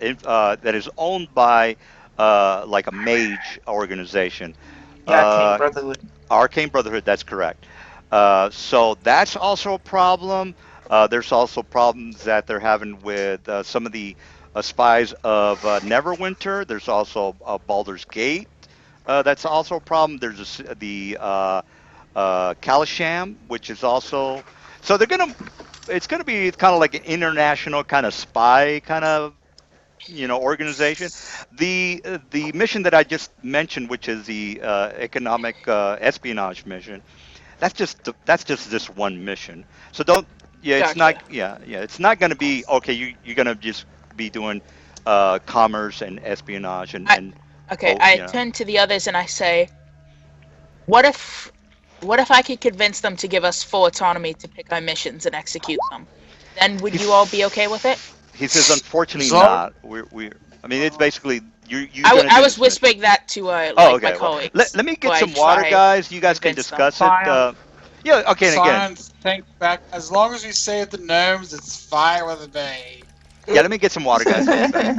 owned by like a mage organization, The Arcane uh, Brotherhood. Arcane Brotherhood. That's correct. So that's also a problem. There's also problems that they're having with some of the spies of Neverwinter. There's also Baldur's Gate. That's also a problem. There's the Kalisham, which is also. So they're gonna. It's gonna be kind of like an international kind of spy kind of organization. The mission that I just mentioned, which is the economic espionage mission, that's just this one mission. So don't. Yeah, it's not. Gotcha. Yeah, it's not going to be okay. You're going to just be doing commerce and espionage I and okay. oh, I turn to the others and I say, what if what if I could convince them to give us full autonomy to pick our missions and execute them? Then would you all be okay with it? he says, unfortunately As long not. We're. I mean, it's basically you're I, going to I do was this mission. whispering that to Oh, my okay. Well, colleagues. let me get While I some water, try guys. You guys can convince them. discuss it. Yeah. Okay. And again, Science, think back. As long as we save the gnomes, it's fine with me. yeah. Let me get some water, guys. I'll be back.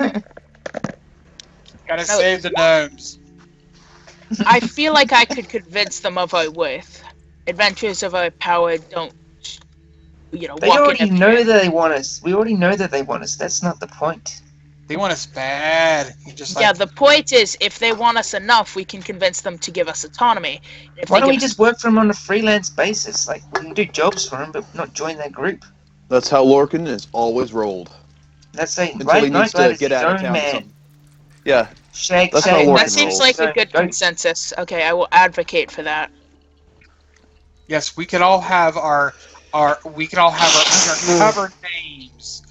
Gotta No. save the gnomes. I feel like I could convince them of our worth. Adventures of our power don't They walk in already every know day. that they want us. We already know that they want us. That's not the point. They want us bad. You just Yeah, like the point is, if they want us enough, we can convince them to give us autonomy. If Why they don't give we us, just work for them on a freelance basis? Like, we can do jobs for them, but not join their group. That's how Lorcan is always rolled That's saying, until he needs Nightblight to is get his out of own town to man. something. Yeah, that's how okay, that Lorcan seems rolls. like a So, good go. consensus. Okay, I will advocate for that. yes, we can all have our we can all have our undercover names.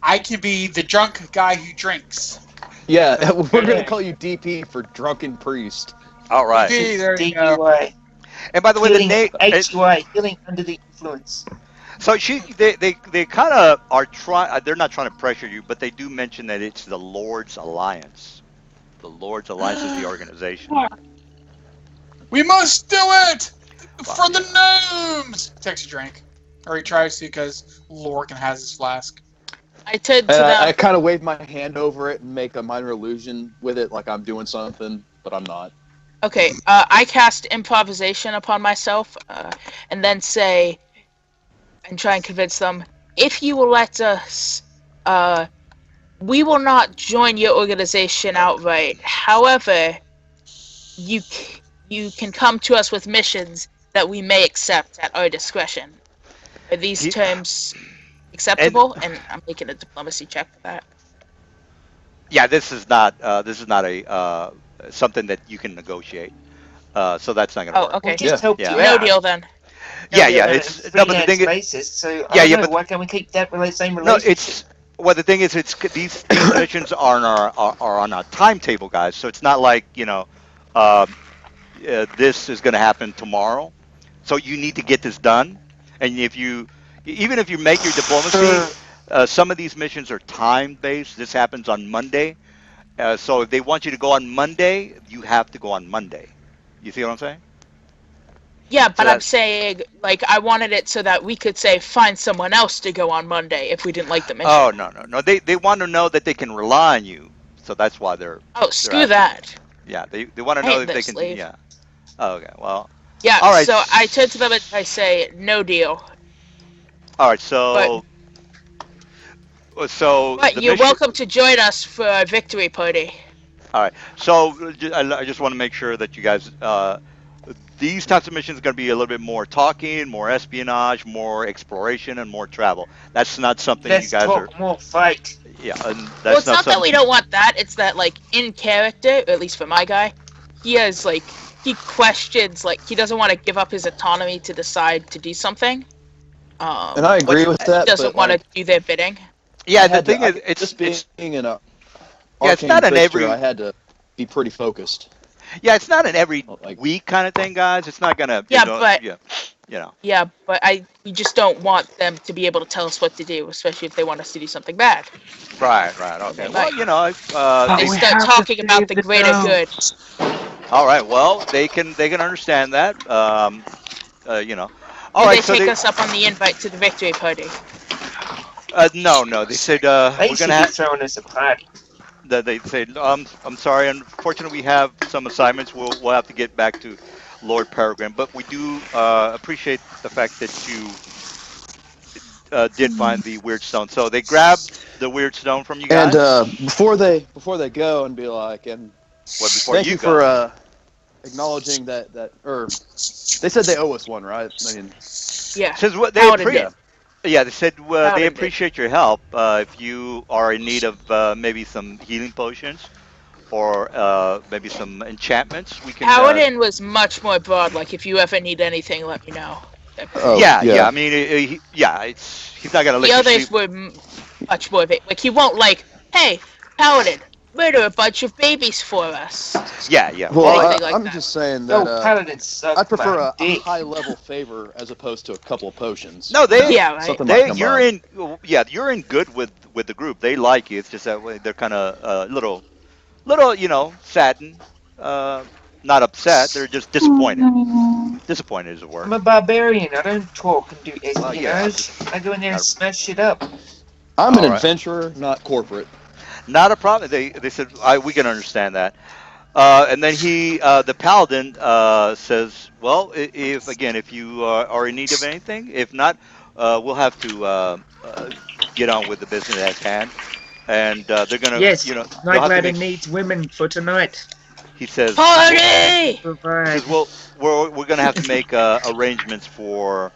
I can be the drunk guy who drinks. Yeah, we're gonna Yeah. call you DP for drunken priest. All right. DP, there you go. DUI. And by the way, the Healing, name. HUI, healing under the influence. So they kind of are trying. They're not trying to pressure you, but they do mention that it's the Lord's Alliance. The Lord's Alliance is the organization. We must do it Wow, for yeah. the gnomes. Takes a drink, or he tries to because Lorcan has his flask. I turn to And them. I kind of wave my hand over it and make a minor illusion with it, like I'm doing something, but I'm not. Okay, I cast improvisation upon myself, and then say, and try and convince them, if you will let us, we will not join your organization outright. However, you you can come to us with missions that we may accept at our discretion. Are these He, terms and acceptable? And I'm making a diplomacy check for that. yeah, this is not a something that you can negotiate. So that's not going to Oh, work. We'll okay. just Yeah. help Yeah. you No out deal then. No Yeah, deal yeah. on a then. It's no, but the freelance thing is, basis. So, I yeah, don't yeah, know, but why can't we keep that same no, relationship? it's well. The thing is, it's these missions are on are on a timetable, guys. So it's not like um, this is going to happen tomorrow. So you need to get this done. And if you, even if you make your diplomacy, some of these missions are time based. This happens on Monday. So if they want you to go on Monday, you have to go on Monday. You see what I'm saying? Yeah, So but I'm that, saying, like, I wanted it so that we could say, find someone else to go on Monday if we didn't like the mission. oh, no, no, no. They want to know that they can rely on you. So that's why Oh, they're screw asking you. that. Yeah, they want to I know hate if they this can. slave. Yeah. Oh, okay. Well. Yeah, All right. so I turn to them and I say, no deal. All right. But So but the you're mission. welcome to join us for a victory party. All right. So I just want to make sure that you guys. These types of missions are going to be a little bit more talking, more espionage, more exploration, and more travel. That's not something you Less guys are. talk, more fight. Yeah, and Well, that's it's not not that something. we don't want that. It's that, like, in character, at least for my guy, he has, like, he questions, like, he doesn't want to give up his autonomy to decide to do something. And I But agree with He that, doesn't but want to like do their bidding. I yeah, the had to, thing is, just being an yeah, it's arcane not an trickster, every I had to be pretty focused. yeah, it's not an every Like, week kind of thing, guys. It's not gonna Yeah, but yeah, you know. we just don't want them to be able to tell us what to do, especially if they want us to do something bad. Right, right, Or okay. they Well, might. But They they we start have to talking about save the the greater good. gnomes. all right. Well, they can understand that. You know. All Do right. they So take us up on the invite to the victory party? no, no. They said They we're gonna should be throwing us a party. they said I'm sorry. Unfortunately, we have some assignments. We'll have to get back to Lord Peregrine, but we do appreciate the fact that you did find the weird stone. So they grabbed the weird stone from you and guys. before they go and be like, and Well, before thank you you for go. acknowledging that, or they said they owe us one, right? I mean, Yeah, Says what they Paladin appreciate. yeah. did. Yeah, they said they Paladin did. appreciate your help. If you are in need of maybe some healing potions or maybe some enchantments, we can. Paladin was much more broad. Like, if you ever need anything, let me know. Type of thing. Oh Yeah, yeah. yeah. I mean, yeah. He's not gonna The let you sleep. others were much more vague. Like, he won't like, hey, Paladin, murder a bunch of babies for us. Yeah, yeah. Well, Well, Anything like I'm that. just saying Yo, that Paladin suck I'd prefer my a dick. high level favor as opposed to a couple of potions. no, they Yeah, right. Something might come you're up. in. Yeah, you're in good with the group. They like you. It's just that way they're kind of little saddened. Uh, not upset. They're just disappointed. Disappointed is a I'm word. a barbarian. I don't talk and do Well, yeah. espionage. I go in there and Not smash shit up. I'm an all right. adventurer, not corporate. Not a problem. They said we can understand that. And then the paladin, says, "Well, if you are in need of anything, if not, we'll have to get on with the business at hand." And they're gonna, Yes, they'll Night have to Ladder make. needs women for tonight. He says, Party! he Provide. says, "Well, we're gonna have to make arrangements for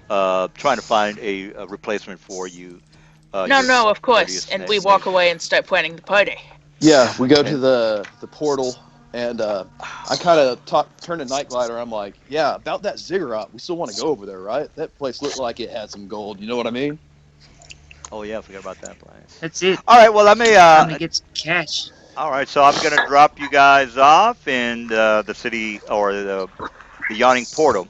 trying to find a replacement for you, No, your no, of course. courteous And we walk nation." away and start planning the party. Yeah, we go to And the portal, and I kind of turn to Night Glider. I'm like, yeah, about that ziggurat. We still want to go over there, right? That place looked like it had some gold. You know what I mean? oh yeah, I forgot about that place. That's it. All right, well let me. Time to get some cash. All right, so I'm gonna drop you guys off in the city or the yawning portal.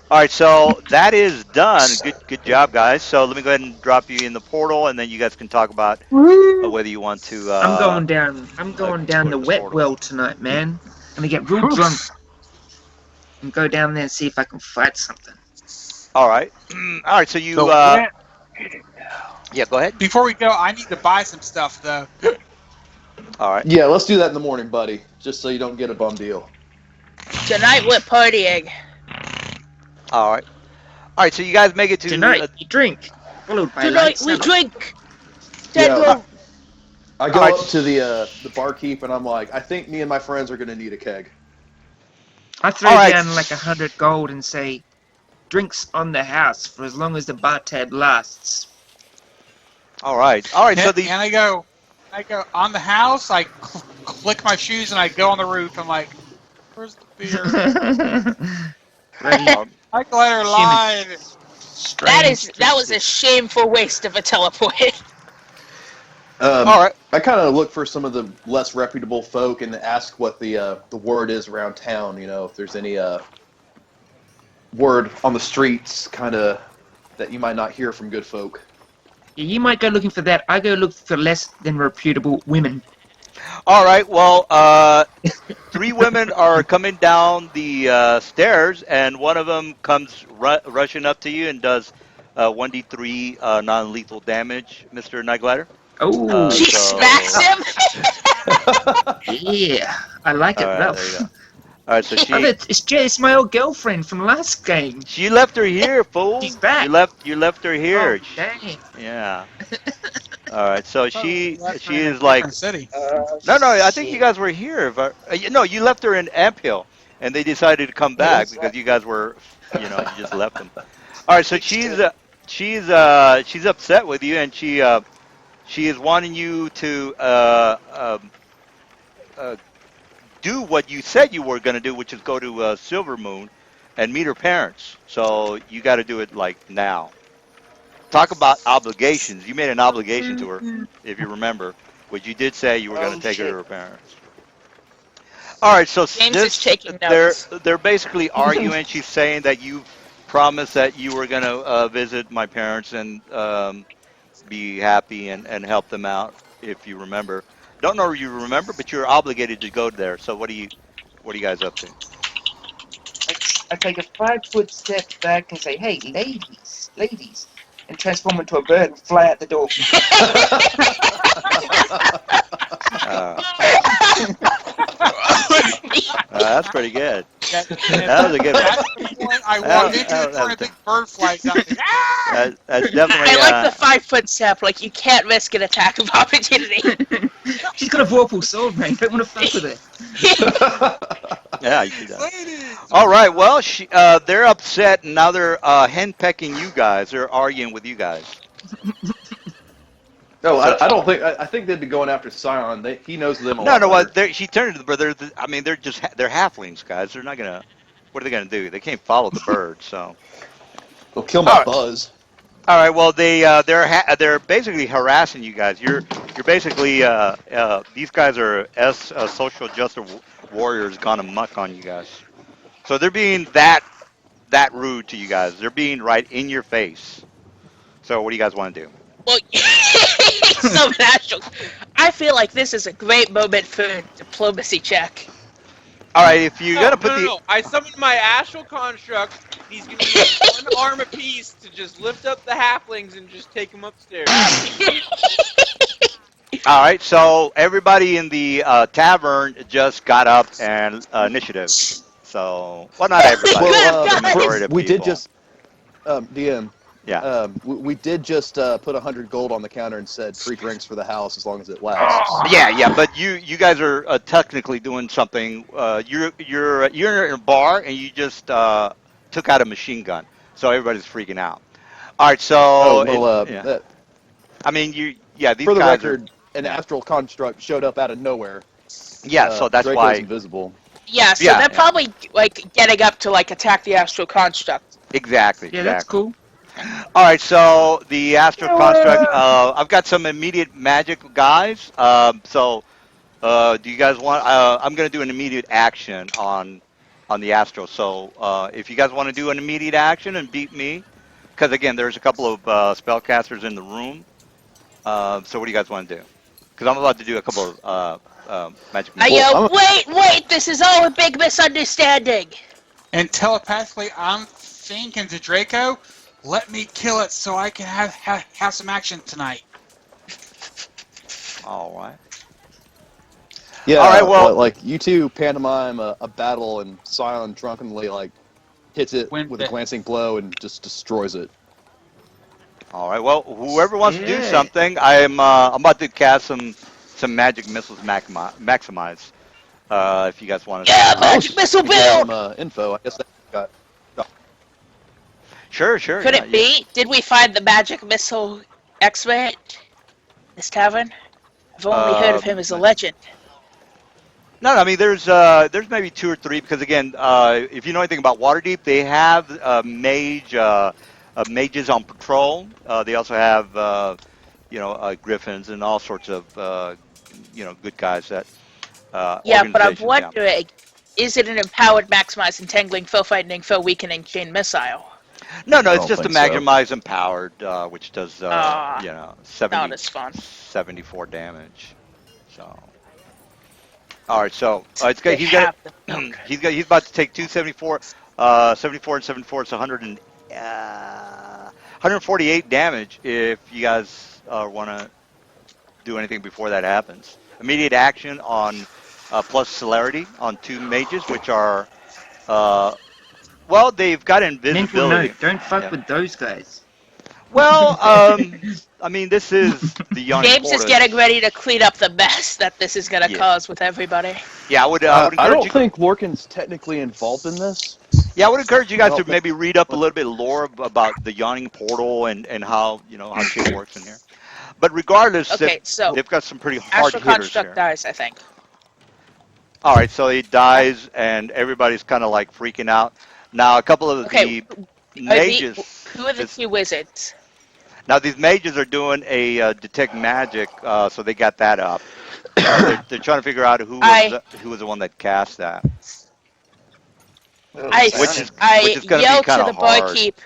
All right, so that is done. Good job, guys. So let me go ahead and drop you in the portal, and then you guys can talk about Woo! whether you want to I'm going down. I'm go going down to the the wet portal. well tonight, man. Gonna get real drunk and go down there and see if I can fight something. All right, all right. So you, So when- yeah, go ahead. before we go, I need to buy some stuff though. All right, Yeah, let's do that in the morning, buddy. Just so you don't get a bum deal. Tonight we're partying. all right, all right. So you guys make it to Tonight, you drink, followed by Tonight light we supper. drink. Yeah, Dead I go Alright. up to the barkeep and I'm like, I think me and my friends are gonna need a keg. I throw All right. down like 100 gold and say, drinks on the house for as long as the bar tab lasts. all right, all right. So And I go on the house. I click my shoes and I go on the roof. I'm like, where's the beer? Very I glider live. strange. That was a shameful waste of a teleport. all right, I kind of look for some of the less reputable folk and ask what the word is around town. You know, if there's any word on the streets, kind of that you might not hear from good folk. Yeah, you might go looking for that. I go look for less than reputable women. all right. Well, 3 women are coming down the stairs, and one of them comes rushing up to you and does 1d3 non-lethal damage, Mr. Nightglider. Oh, She So- smacks him. yeah. I like it All right, rough. there you go. All right, so Oh, it's my old girlfriend from last game. she left her here, fool. She's back. You left her here. Oh, dang. Yeah. All right, so she Left her in a is like, different city. no, I think you guys were here. No, you left her in Amphill, and they decided to come back because you guys were, you just left them. All right, so she's upset with you, and she is wanting you to do what you said you were going to do, which is go to Silver Moon and meet her parents. So you got to do it like now. Talk about obligations. You made an obligation to her, if you remember, which you did say you were going to take her to her parents. All right, so James is taking notes. they're basically arguing. She's saying that you promised that you were going to visit my parents and be happy and help them out, if you remember. Don't know if you remember, but you're obligated to go there. So what are you guys up to? I take a 5-foot step back and say, hey, ladies, and transform into a bird and fly out the door. That's pretty good. That was a good one. That's the point I That- walked into that- it for a big bird flies out. That's definitely. I like the 5-foot step. Like you can't risk an attack of opportunity. She's got a Vorpal sword, man. Don't want to fuck with her. Yeah, you should. Ladies! All right. Well, they're upset, and now they're henpecking you guys. They're arguing with you guys. No, I don't think. I think they'd be going after Scion. He knows them a No, lot no. better. She turned to the brother. I mean, they're halflings, guys. They're not gonna. What are they gonna do? They can't follow the bird. So. They'll kill my All right. buzz. All right. Well, they're basically harassing you guys. You're basically these guys are social justice warriors gone amok on you guys. So they're being that rude to you guys. They're being right in your face. So what do you guys want to do? Well, so natural. I feel like this is a great moment for a diplomacy check. All right. If you're gonna put no. I summoned my astral construct. He's gonna use one arm apiece to just lift up the halflings and just take them upstairs. All right, so everybody in the tavern just got up and initiative. So, well, not Really everybody, Well, good, the guys. majority of we did people. just DM. Yeah. We did just put 100 gold on the counter and said free drinks for the house as long as it lasts. Yeah, yeah, but you guys are technically doing something. You're in a bar and you just took out a machine gun, so everybody's freaking out. All right, Oh so well, yeah, I mean these for the guys are record, an yeah astral construct showed up out of nowhere. yeah, so that's Draco's why invisible. Yeah, so yeah they're yeah probably like getting up to like attack the astral construct. exactly Yeah, that's exactly. cool. All right, so the astral construct. I've got some immediate magic guys. So do you guys want? I'm going to do an immediate action on the astral. So if you guys want to do an immediate action and beat me, because again, there's a couple of spellcasters in the room. So what do you guys want to do? Because I'm about to do a couple of magic I missiles. Well, yell, I'm wait, this is all a big misunderstanding. And telepathically, I'm thinking to Draco, let me kill it so I can have some action tonight. All right. All right. yeah, Well. like you two pantomime a battle, and Scion drunkenly like hits it When with a glancing blow and just destroys it. All right. Well, whoever wants to do Yeah. something, I'm about to cast some magic missiles maximize. If you guys want to Yeah, do I that. was magic just missile looking for some build. info. I guess that got. Sure, sure. Could Yeah, it be? Did we find the magic missile expert? This tavern? I've only heard of him as a no, legend. no, I mean there's maybe two or three because again, if you know anything about Waterdeep, they have mages on patrol. They also have griffins and all sorts of good guys that Yeah, but I'm organizations. Yeah. wondering, is it an empowered, maximize, entangling, foe frightening, foe weakening chain missile? No, no, I it's don't just a think so. Magnemite empowered, which does Ah, not 70, as fun. 74 damage. So. All right, so it's got They he's got have the milk. he's about to take 274, 74 and 74. It's 148 damage. If you guys want to do anything before that happens, immediate action on plus celerity on two mages, which are uh, well, they've got Mental invisibility. note: don't fuck Yeah. with those guys. Well, I mean, this is the Yawning James is Portal. getting ready to clean up the mess that this is gonna Yeah. cause with everybody. Yeah, I would I encourage don't you. think Lorcan's technically involved in this. Yeah, I would encourage you I guys don't to think. maybe read up a little bit lore about the Yawning Portal and how how shit works in here. But regardless, Okay, so they've got some pretty hard astral hitters construct here. dies, I think. All right, so he dies, and everybody's kind of like freaking out. Now, a couple of Okay, the are the mages. who are the This, two wizards? now, these mages are doing a detect magic, so they got that up. They're trying to figure out I who was the one that cast that, Oh, I which Scion is is- which I is going to be yell kind to of the hard. barkeep.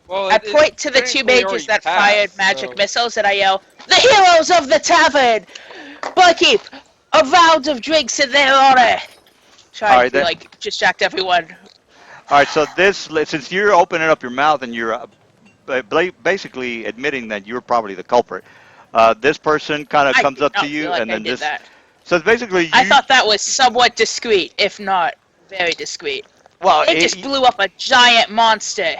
Well, I point to the two technically mages already that fired passed, magic so- missiles, and I yell, "The heroes of the tavern! Barkeep, a round of drinks in their honor!" All Trying right, to then. like distract everyone. All right, so since you're opening up your mouth and you're basically admitting that you're probably the culprit, this person kind of I comes did up to not feel you, like and I then did this. that. So it's basically I you. thought that was somewhat discreet, if not very discreet. Well, It just blew up a giant monster.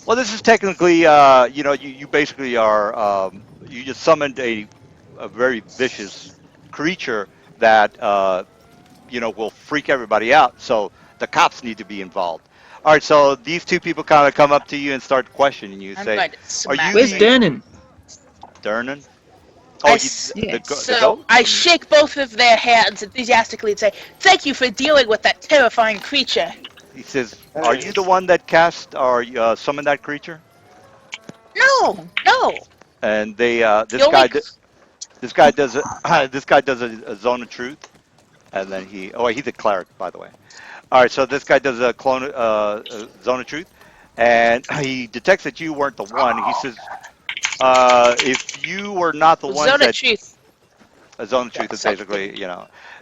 well, this is technically, you basically are, you just summoned a very vicious creature that, will freak everybody out. So the cops need to be involved. All right, so these two people kind of come up to you and start questioning you. I'm Say, going to "Are you smack Where's you. the Dernan? Dernan? I Oh, s- Yeah. the So goat? I shake both of their hands enthusiastically and say, "Thank you for dealing with that terrifying creature." He says, "Are you the one that cast or summoned that creature?" No, no. And The only this guy does this guy does a zone of truth, and then he's a cleric, by the way. All right, so this guy does a zone of truth, and he detects that you weren't the one. He says, if you were not the ones zone of that truth. a zone of Yeah, truth is something. basically,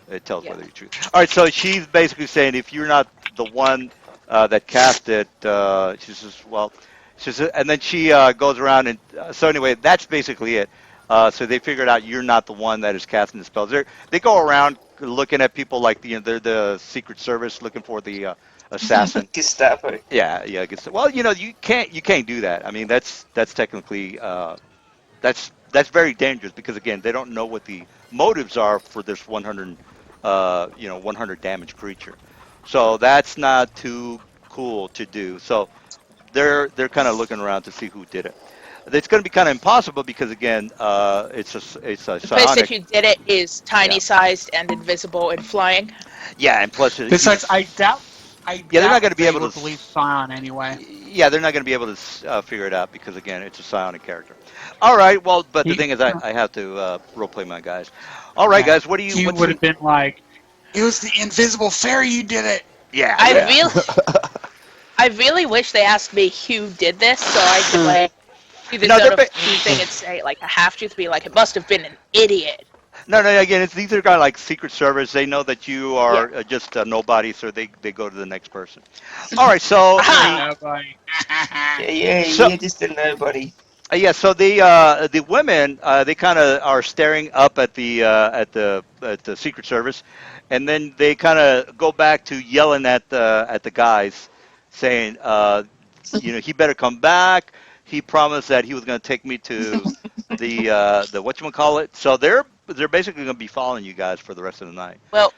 it tells Yeah. whether you're true. All right, so she's basically saying if you're not the one that cast it, she says, well, she says, and then she goes around and so anyway, that's basically it. So they figured out you're not the one that is casting the spells. They go around looking at people like they're the Secret Service looking for the assassin. Gestapo. Yeah, yeah. I guess. Well, you can't do that. I mean, that's technically that's very dangerous because again, they don't know what the motives are for this 100 100 damage creature. So that's not too cool to do. So they're kind of looking around to see who did it. It's going to be kind of impossible because again, it's a The place that psionic. you did it is Yeah, tiny sized and invisible and flying. yeah, and plus Besides, I yeah, they're not going doubt to be they able to. would believe Scion anyway. Yeah, they're not going to be able to figure it out because again, it's a psionic character. All right, well, but the He, thing is, I have to role play my guys. All right, yeah, guys, he what's would the have been like, "It was the invisible fairy you did it." yeah, I yeah. really, I really wish they asked me who did this so I could like do the No, zone of truth thing and say like a half truth, be like it must have been an idiot. no. Again, these are kind of like Secret Service. They know that you Yeah. are just a nobody, so they go to the next person. All right, so You're a the Aha! nobody. so You're just a nobody. yeah, so the women they kind of are staring up at the Secret Service, and then they kind of go back to yelling at the guys, saying, he better come back. He promised that he was going to take me to the whatchamacallit. So they're basically going to be following you guys for the rest of the night. Well,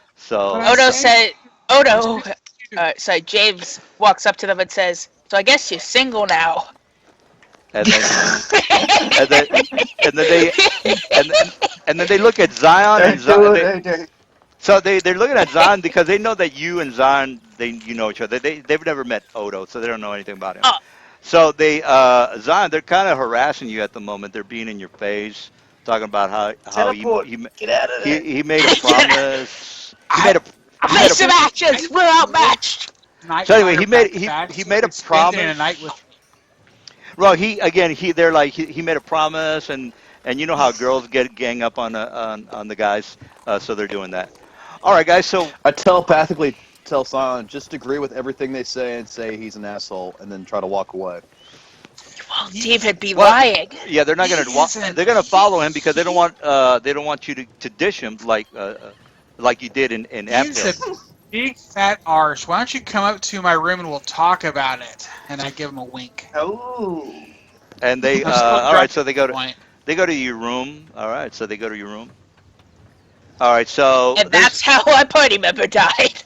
But So I Odo saved said, I Odo, saved you. sorry, James walks up to them and says, "So I guess you're single now." and then and then and then they and and then they look at Zion and Don't do it, Odo. So they're looking at Zion because they know that you and Zion you know each other. They've never met Odo, so they don't know anything about him. Oh, So Zion, they're kind of harassing you at the moment. They're being in your face, talking about how Teleport. Get out of there. he made a promise. He I made a a he made face a of actions. We're outmatched. so anyway Night back to back. he made a It's spending a promise. night with Well, they're like he made a promise, and you know how girls get gang up on the guys, so they're doing that. All right, guys. So I telepathically tell Sion just agree with everything they say and say he's an asshole, and then try to walk away. Well, David be Well, lying. yeah, they're not gonna He they're isn't. gonna follow him because they don't want you to dish him like you did in He's Amphill. a big fat arse. Why don't you come up to my room and we'll talk about it? And I give him a wink. Oh. And they I'm still all right, so driving the point. they go to your room. All right, so they go to your room. All right, so And there's that's how a party member died.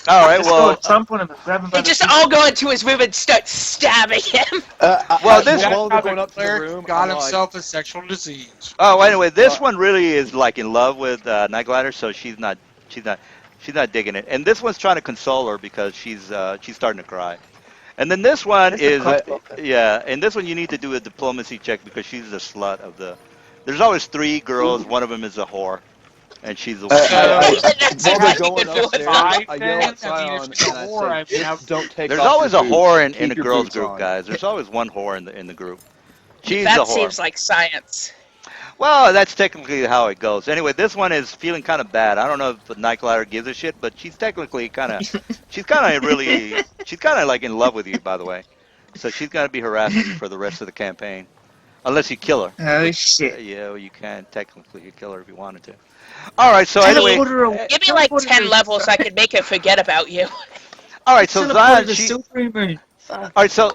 all right. Just go and Well, trump on him and grab him by They the just feet. all go into his room and start stabbing him. Well, this- while they're That's how going up to the cleric room, got I'm like, himself a sexual disease. oh, anyway, this Uh, one really is like in love with Night Glider, so she's not she's not digging it. And this one's trying to console her because she's starting to cry. And then this one That's the is I, cockblocker. yeah, and this one you need to do a diplomacy check because she's the slut of the. There's always three girls. Ooh. One of them is a whore, and she's the I, one. I, I That's while how they're you going influence upstairs, them. I yell at I mean, if Sion she's a and I whore, I say, mean, just don't take There's off always your a boots. whore in Keep the your girls boots group, on. guys. There's always one whore in the group. She's the That whore. seems like science. Well, that's technically how it goes. Anyway, this one is feeling kind of bad. I don't know if the Night Glider gives a shit, but she's kind of like in love with you, by the way. So she's gonna be harassing you for the rest of the campaign, unless you kill her. Oh Which shit. yeah, well, you can technically you kill her if you wanted to. All right, so anyway, Teleport her away. Give me like Teleport her 10 to- levels so I can make her forget about you. all right, so Teleport her Zion, to Silvery Moon. Fuck. all right, so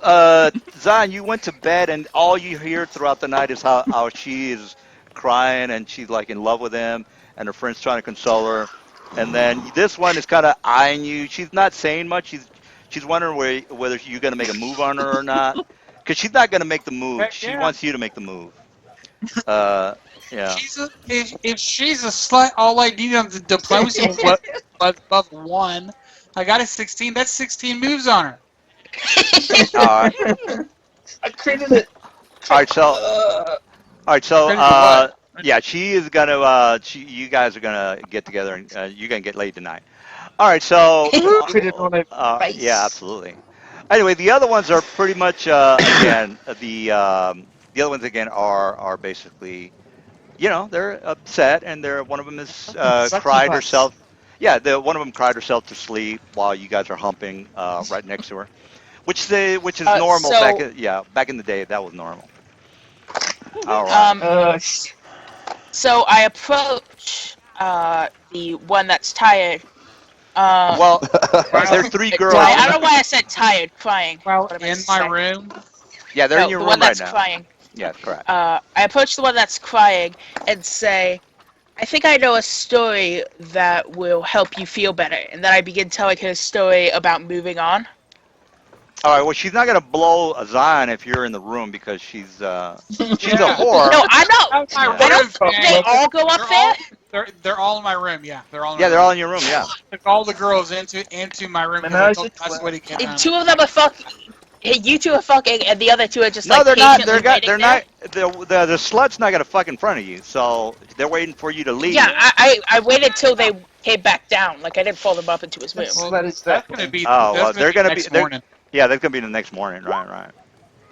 Zion, you went to bed, and all you hear throughout the night is how she is crying, and she's like in love with him, and her friends trying to console her, and then this one is kind of eyeing you. She's not saying much. She's wondering whether you're gonna make a move on her or not, because she's not gonna make the move. heck She yeah. wants you to make the move. Uh, yeah. If she's a slut, all I need on the diplomacy was above 1. I got a 16. That's 16 moves on her. All right. I critted it. All right. So all right. So Credit to what? yeah, she is gonna. You guys are gonna get together, and you're gonna get laid tonight. All right. So Critted on her yeah, face. absolutely. Anyway, the other ones are pretty much again the other ones again are basically they're upset and they're one of them is Sucky cried butts. herself. Yeah, the one of them cried herself to sleep while you guys are humping right next to her, which is normal So, back in the day that was normal. All right. um, So I approach the one that's tired. Well, Well, there's three girls. I don't know why I said tired, crying. well, What am I in my saying? room. Yeah, they're in No, your the one room right that's now. crying. Yeah, correct. I approach the one that's crying and say, I think I know a story that will help you feel better. And then I begin telling her a story about moving on. All right. Well, she's not gonna blow a Zion if you're in the room because she's a Yeah. whore. No, I'm not. Out of my Yeah. I room. don't. man. They all go up They're there. all they're all in my room. Yeah, they're all in Yeah, my they're room. all in your room. Yeah. Took all the girls into my room because I Menage told a them that's the way to get And them. two of them are fucking. Hey, you two are fucking, and the other two are just No, like they're not. patiently They're waiting there. not. The slut's not gonna fuck in front of you, so they're waiting for you to leave. Yeah, I waited till they came back down. Like I didn't follow them up into his room. That's Well, what is that's that gonna then? be Oh that's well, gonna they're be gonna be. next morning. Yeah, that's gonna be the next morning. Right. Right.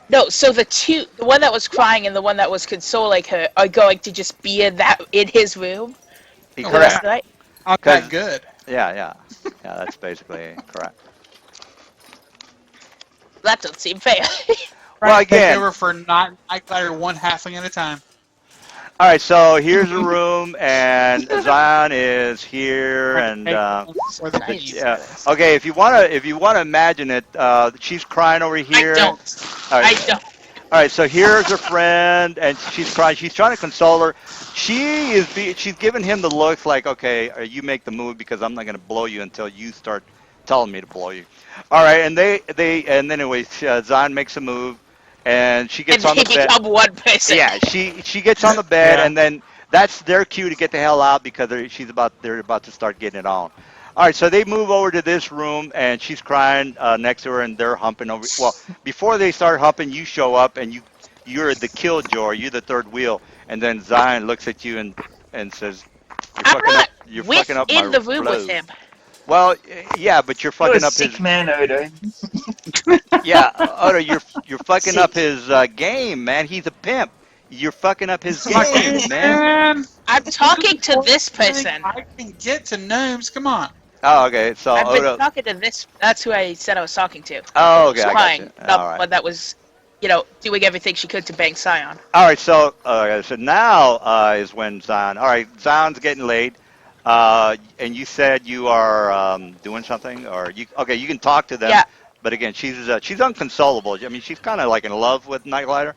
No, so the one that was crying and the one that was consoling her are going to just be in his room Oh, for the rest yeah. of the night. Not that Because good. yeah. That's basically correct. That doesn't seem fair. Well, Trying to take again, over for not night glider one halfling at a time. all right. So here's a room, and Zion is here, Trying to and take over for the the, night. okay. If you wanna imagine it, she's crying over I here. don't. All I right. don't. All right, so here's her friend, and she's crying. She's trying to console her. She's giving him the look like, okay, you make the move because I'm not going to blow you until you start telling me to blow you. All right, and and then anyway, Zion makes a move, and she And gets on they the bed. become one person. Yeah, she gets on the bed, Yeah. and then that's their cue to get the hell out because they're about to start getting it on. All right, so they move over to this room, and she's crying next to her, and they're humping over. Well, before they start humping, you show up, and you're the killjoy. You're the third wheel, and then Zion looks at you and says, I'm not You're fucking up in my the room with flow." him. Well, yeah, but you're You're a fucking up sick his. man, Odo. Yeah, Odo, you're fucking up Sick. his game, man. He's a pimp. You're fucking up his It's my game, game, man. man. I'm talking to this Think person. I can get to gnomes. Come on. Oh, okay. So I've been Odo. talking to this. That's who I said I was talking to. Oh, okay. Who's I got you. crying, not All the right. one that was, doing everything she could to bang Scion. All right. So now is when Zion. All right, Zion's getting late. And you said you are doing something, or you? Okay, you can talk to them. Yeah, But again, she's unconsolable. I mean, she's kind of like in love with Nightlighter,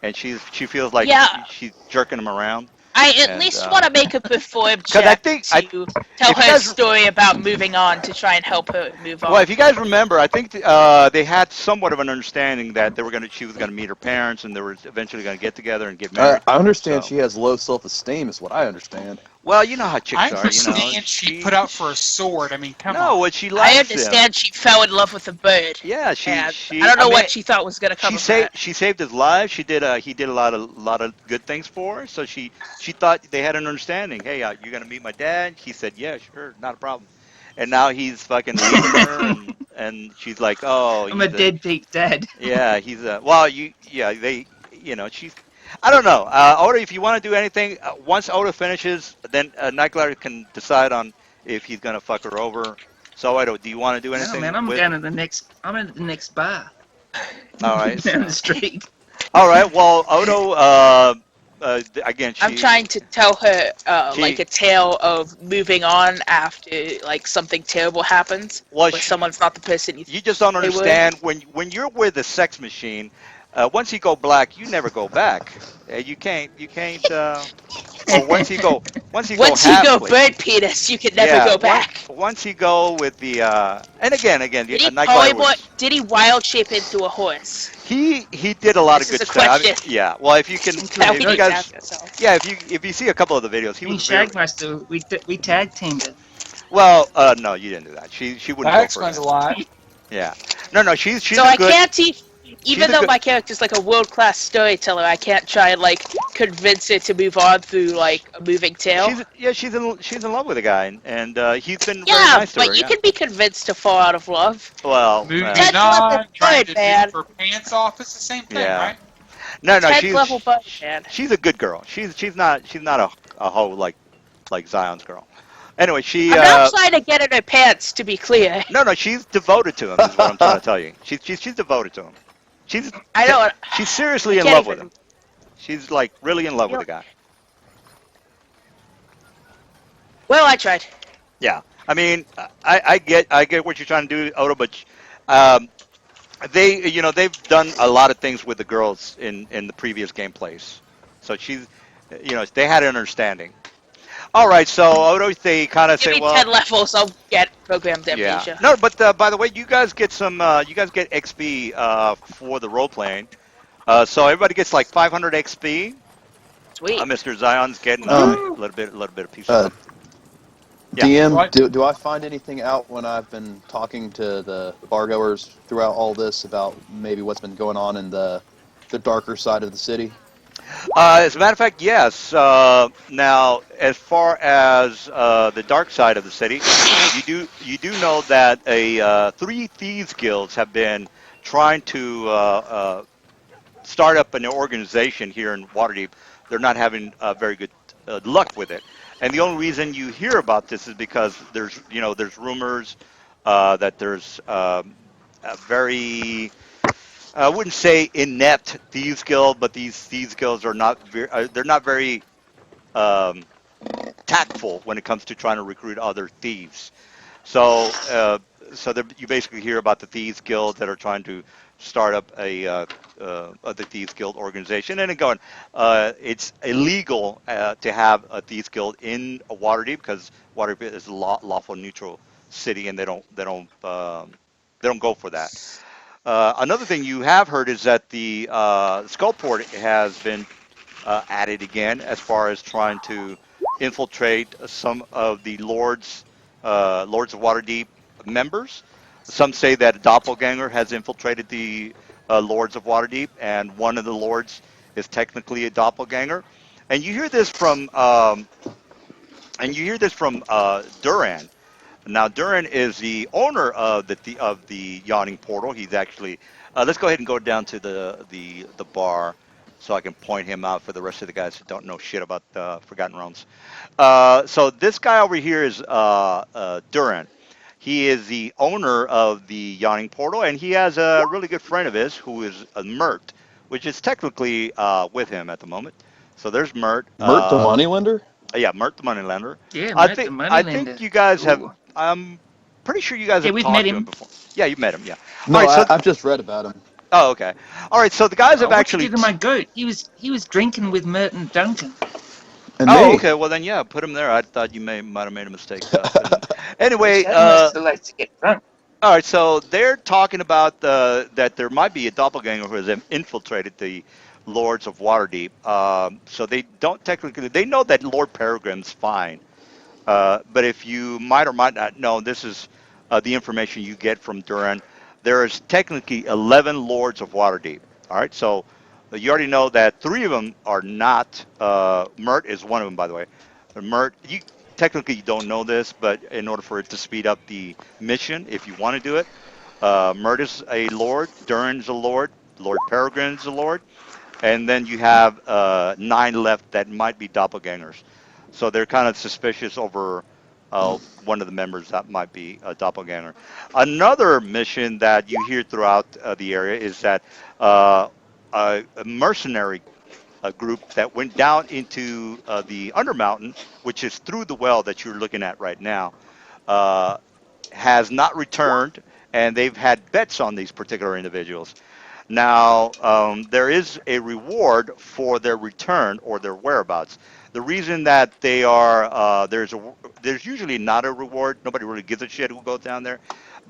and she feels like yeah. she's jerking him around. I at And least want to make a perform because I check think to tell if you her a guys story about moving on to try and help her move on. well, if you guys remember, I think they had somewhat of an understanding that she was gonna meet her parents, and they were eventually gonna get together and get married. I understand So, she has low self-esteem, is what I understand. well, you know how I chicks are. You know, understand she put out for a sword. I mean, come no, on. what she I likes him. understand she fell in love with a bird. Yeah, And she. I don't know mean, what she thought was gonna come of that. she saved his life. He did a lot of good things for her. So she thought they had an understanding. Hey, you're gonna meet my dad. He said, yeah, sure, not a problem. And now he's fucking leaving her, and she's like, oh, I'm a deadbeat dad. yeah, he's a well, yeah, she's. I don't know, Oda. If you want to do anything, once Oda finishes, then Nightglider can decide on if he's gonna fuck her over. So Oda, do you want to do No, anything man, I'm with? down to the next. I'm at the next bar All right, down the so. street. All right. Well, Odo. Again, I'm trying to tell her like she a tale of moving on after like something terrible happens, well, where someone's not the person you you just don't they would. understand when you're with a sex machine. Once you go black, you never go back. You can't. Or once you go Once you go halfway. bird penis, you can never Yeah. go back. Once you go with the and again, Did he Nightglider was. did he wild shape into a horse? He did a lot This of is good a stuff. I mean, question. yeah. Well, if you can, Now if we you need to guys, ask ourselves. yeah, if you see a couple of the videos, he Me and was very Shagmaster, we tag teamed it. well. No, you didn't do that. She wouldn't That go explains for a that. lot. Yeah. No, she's So a I good. can't teach, She's even a though good. my character's like a world class storyteller. I can't try and like convince her to move on through like a moving tale. She's in love with the guy, and he's been very Yeah, nice to her. but you Yeah. can be convinced to fall out of love. Well, Moving Ted level on, trying bird, to man. do her pants off. It's the same thing, yeah. right? No, 10th level bird, man. she's a good girl. She's not a hoe like Zion's girl. Anyway, she I'm not trying to get in her pants, to be clear. no, she's devoted to him. Is what I'm trying to tell you. She's devoted to him. She's I don't. she's I seriously in can't love with even. him. She's like really in love with the guy. Well, I tried. Yeah, I mean, I get what you're trying to do, Odo, but um, they've done a lot of things with the girls in the previous gameplays, so they had an understanding. All right, so Odo, they kind of Give say, me 10 well, levels, I'll get programmed yeah, amnesia. no, but by the way, you guys get XP for the role playing. So everybody gets like 500 XP. Sweet. Mr. Zion's getting a Woohoo! little bit of piece of Uh, stuff. Yeah. DM, What? do I find anything out when I've been talking to the bargoers throughout all this about maybe what's been going on in the darker side of the city? As a matter of fact, yes. Now, as far as the dark side of the city, you do know that a three thieves guilds have been trying to start up an organization here in Waterdeep. They're not having very good luck with it, and the only reason you hear about this is because there's rumors that there's a very I wouldn't say inept thieves guild, but these thieves guilds are not they're not very um, tactful when it comes to trying to recruit other thieves. So, you basically hear about the thieves guild that are trying to start up the thieves guild organization, and again, it's illegal to have a thieves guild in a Waterdeep because Waterdeep is a lawful neutral city, and they don't go for that. Another thing you have heard is that the Skullport has been added again as far as trying to infiltrate some of the Lords of Waterdeep members. Some say that a doppelganger has infiltrated the Lords of Waterdeep, and one of the lords is technically a doppelganger. And you hear this from Duran. Now, Duran is the owner of the yawning portal. He's actually. Let's go ahead and go down to the bar, so I can point him out for the rest of the guys who don't know shit about Forgotten Realms. So this guy over here is Duran. He is the owner of the yawning portal, and he has a really good friend of his who is Mert, which is technically with him at the moment. So there's Mert. Mert the moneylender? Yeah, Mert the Moneylender. Yeah, I Matt the think I think Moneylender. you guys have. Ooh. I'm pretty sure you guys Yeah, have we've met talked to him him. before. Yeah, you've met him. Yeah. All No, right. So, I've just read about him. oh, okay. All right. So the guys have Oh, what's he actually. do to my goat? He was drinking with Merton Duncan. And Oh, me. okay. Well then, yeah, put him there. I thought you might have made a mistake putting him. Well, Anyway, Sam must have liked to get drunk. all right. So they're talking about that there might be a doppelganger who has infiltrated the Lords of Waterdeep. So they don't technically. They know that Lord Peregrine's fine. But if you might or might not know, this is the information you get from Duran. There is technically 11 Lords of Waterdeep. All right, so you already know that three of them are not. Mert is one of them, by the way. Mert, you technically you don't know this, but in order for it to speed up the mission, if you want to do it, Mert is a Lord, Duran's a Lord, Lord Peregrine's a Lord, and then you have 9 left that might be doppelgangers. So they're kind of suspicious over one of the members that might be a doppelganger. Another mission that you hear throughout the area is that uh, a mercenary group that went down into the Undermountain, which is through the well that you're looking at right now, uh, has not returned, and they've had bets on these particular individuals. Now, there is a reward for their return or their whereabouts. The reason that they are there's usually not a reward. Nobody really gives a shit who goes down there,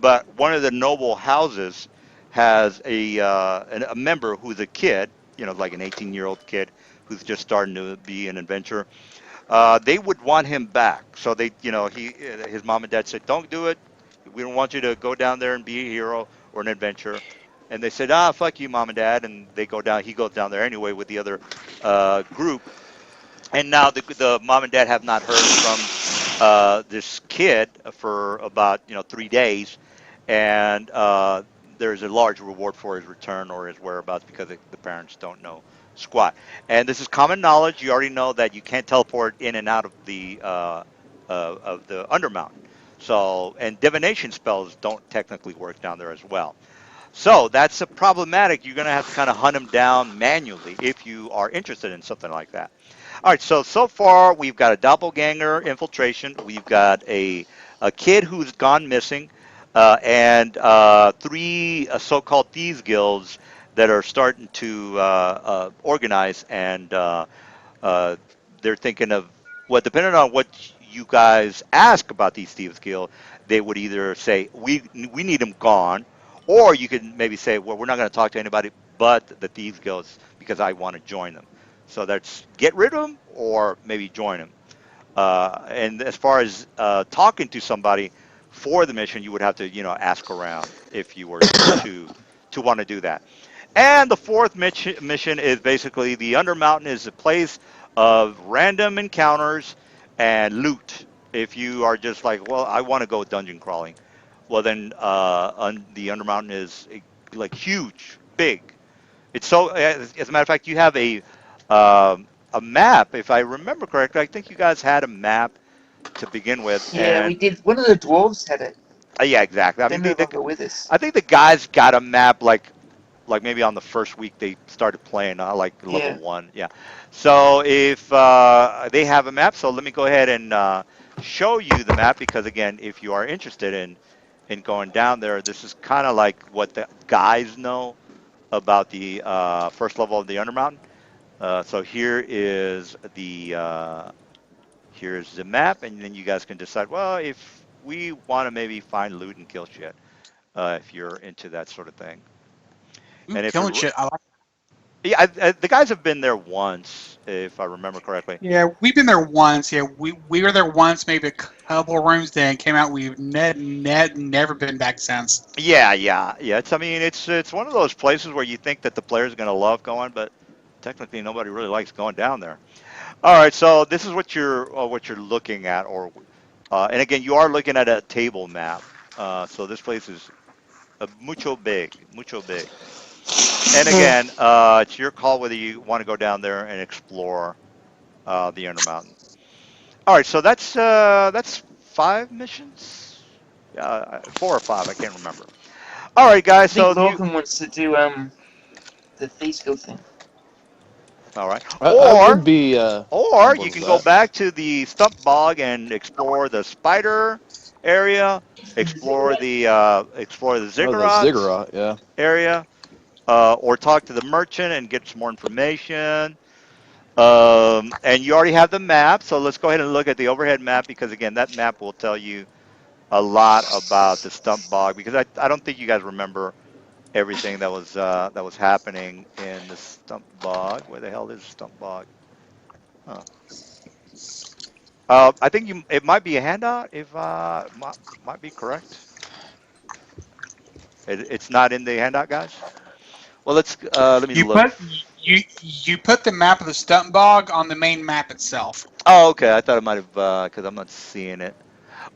but one of the noble houses has a member who's a kid, like an 18-year-old kid who's just starting to be an adventurer. They would want him back, so his mom and dad said, "Don't do it. We don't want you to go down there and be a hero or an adventurer." And they said, fuck you, mom and dad. And they go down. He goes down there anyway with the other group. And now the mom and dad have not heard from this kid for about 3 days, and there's a large reward for his return or his whereabouts because the parents don't know squat. And this is common knowledge. You already know that you can't teleport in and out of the Undermountain. So, and divination spells don't technically work down there as well. So that's a problematic. You're going to have to kind of hunt them down manually if you are interested in something like that. All right, so far we've got a doppelganger infiltration. We've got a kid who's gone missing, and three so-called thieves guilds that are starting to organize, and uh, they're thinking of, well, depending on what you guys ask about these thieves guild, they would either say we need them gone, or you can maybe say, well, we're not going to talk to anybody but the thieves guilds because I want to join them. So that's get rid of them or maybe join them. And as far as talking to somebody for the mission, you would have to, ask around if you were to want to do that. And the fourth mission is basically the Undermountain is a place of random encounters and loot. If you are just like, well, I want to go dungeon crawling, well then the Undermountain is like huge, big. It's so. As a matter of fact, you have a map. If I remember correctly, I think you guys had a map to begin with, Yeah, we and did. One of the dwarves had it. yeah, exactly. I They're mean, no longer with us. I think the guys got a map like maybe on the first week they started playing, like level Yeah. one. Yeah. So if they have a map, so let me go ahead and show you the map because again, if you are interested in going down there, this is kind of like what the guys know about the first level of the Undermountain. So here's the map, and then you guys can decide. Well, if we want to maybe find loot and kill shit, if you're into that sort of thing, Ooh, and if killing you're shit. I like. yeah, the guys have been there once, if I remember correctly. Yeah, we've been there once. Yeah, we were there once, maybe a couple of rooms. Then came out. We've never been back since. Yeah, yeah, yeah. I mean, it's one of those places where you think that the player's going to love going, but technically nobody really likes going down there. All right, so this is what you're looking at, and again, you are looking at a table map. So this place is mucho big, mucho big. And again, it's your call whether you want to go down there and explore the Intermountain. All right, so that's five missions, four or five, I can't remember. All right, I guys. think So you, Lorcan wants to do the Thieves Guild thing. all right, I would be on or board you with can go that. back to the Stump Bog and explore the spider area, explore the Oh, the ziggurats ziggurat, yeah. area, or talk to the merchant and get some more information. And you already have the map, so let's go ahead and look at the overhead map because again, that map will tell you a lot about the Stump Bog because I don't think you guys remember everything that was happening in the Stump Bog. Where the hell is Stump Bog? Huh. I think it might be a handout if might be correct. It's not in the handout, guys. Well, let me You look. put you put the map of the Stump Bog on the main map itself. Oh, okay. I thought it might have because I'm not seeing it.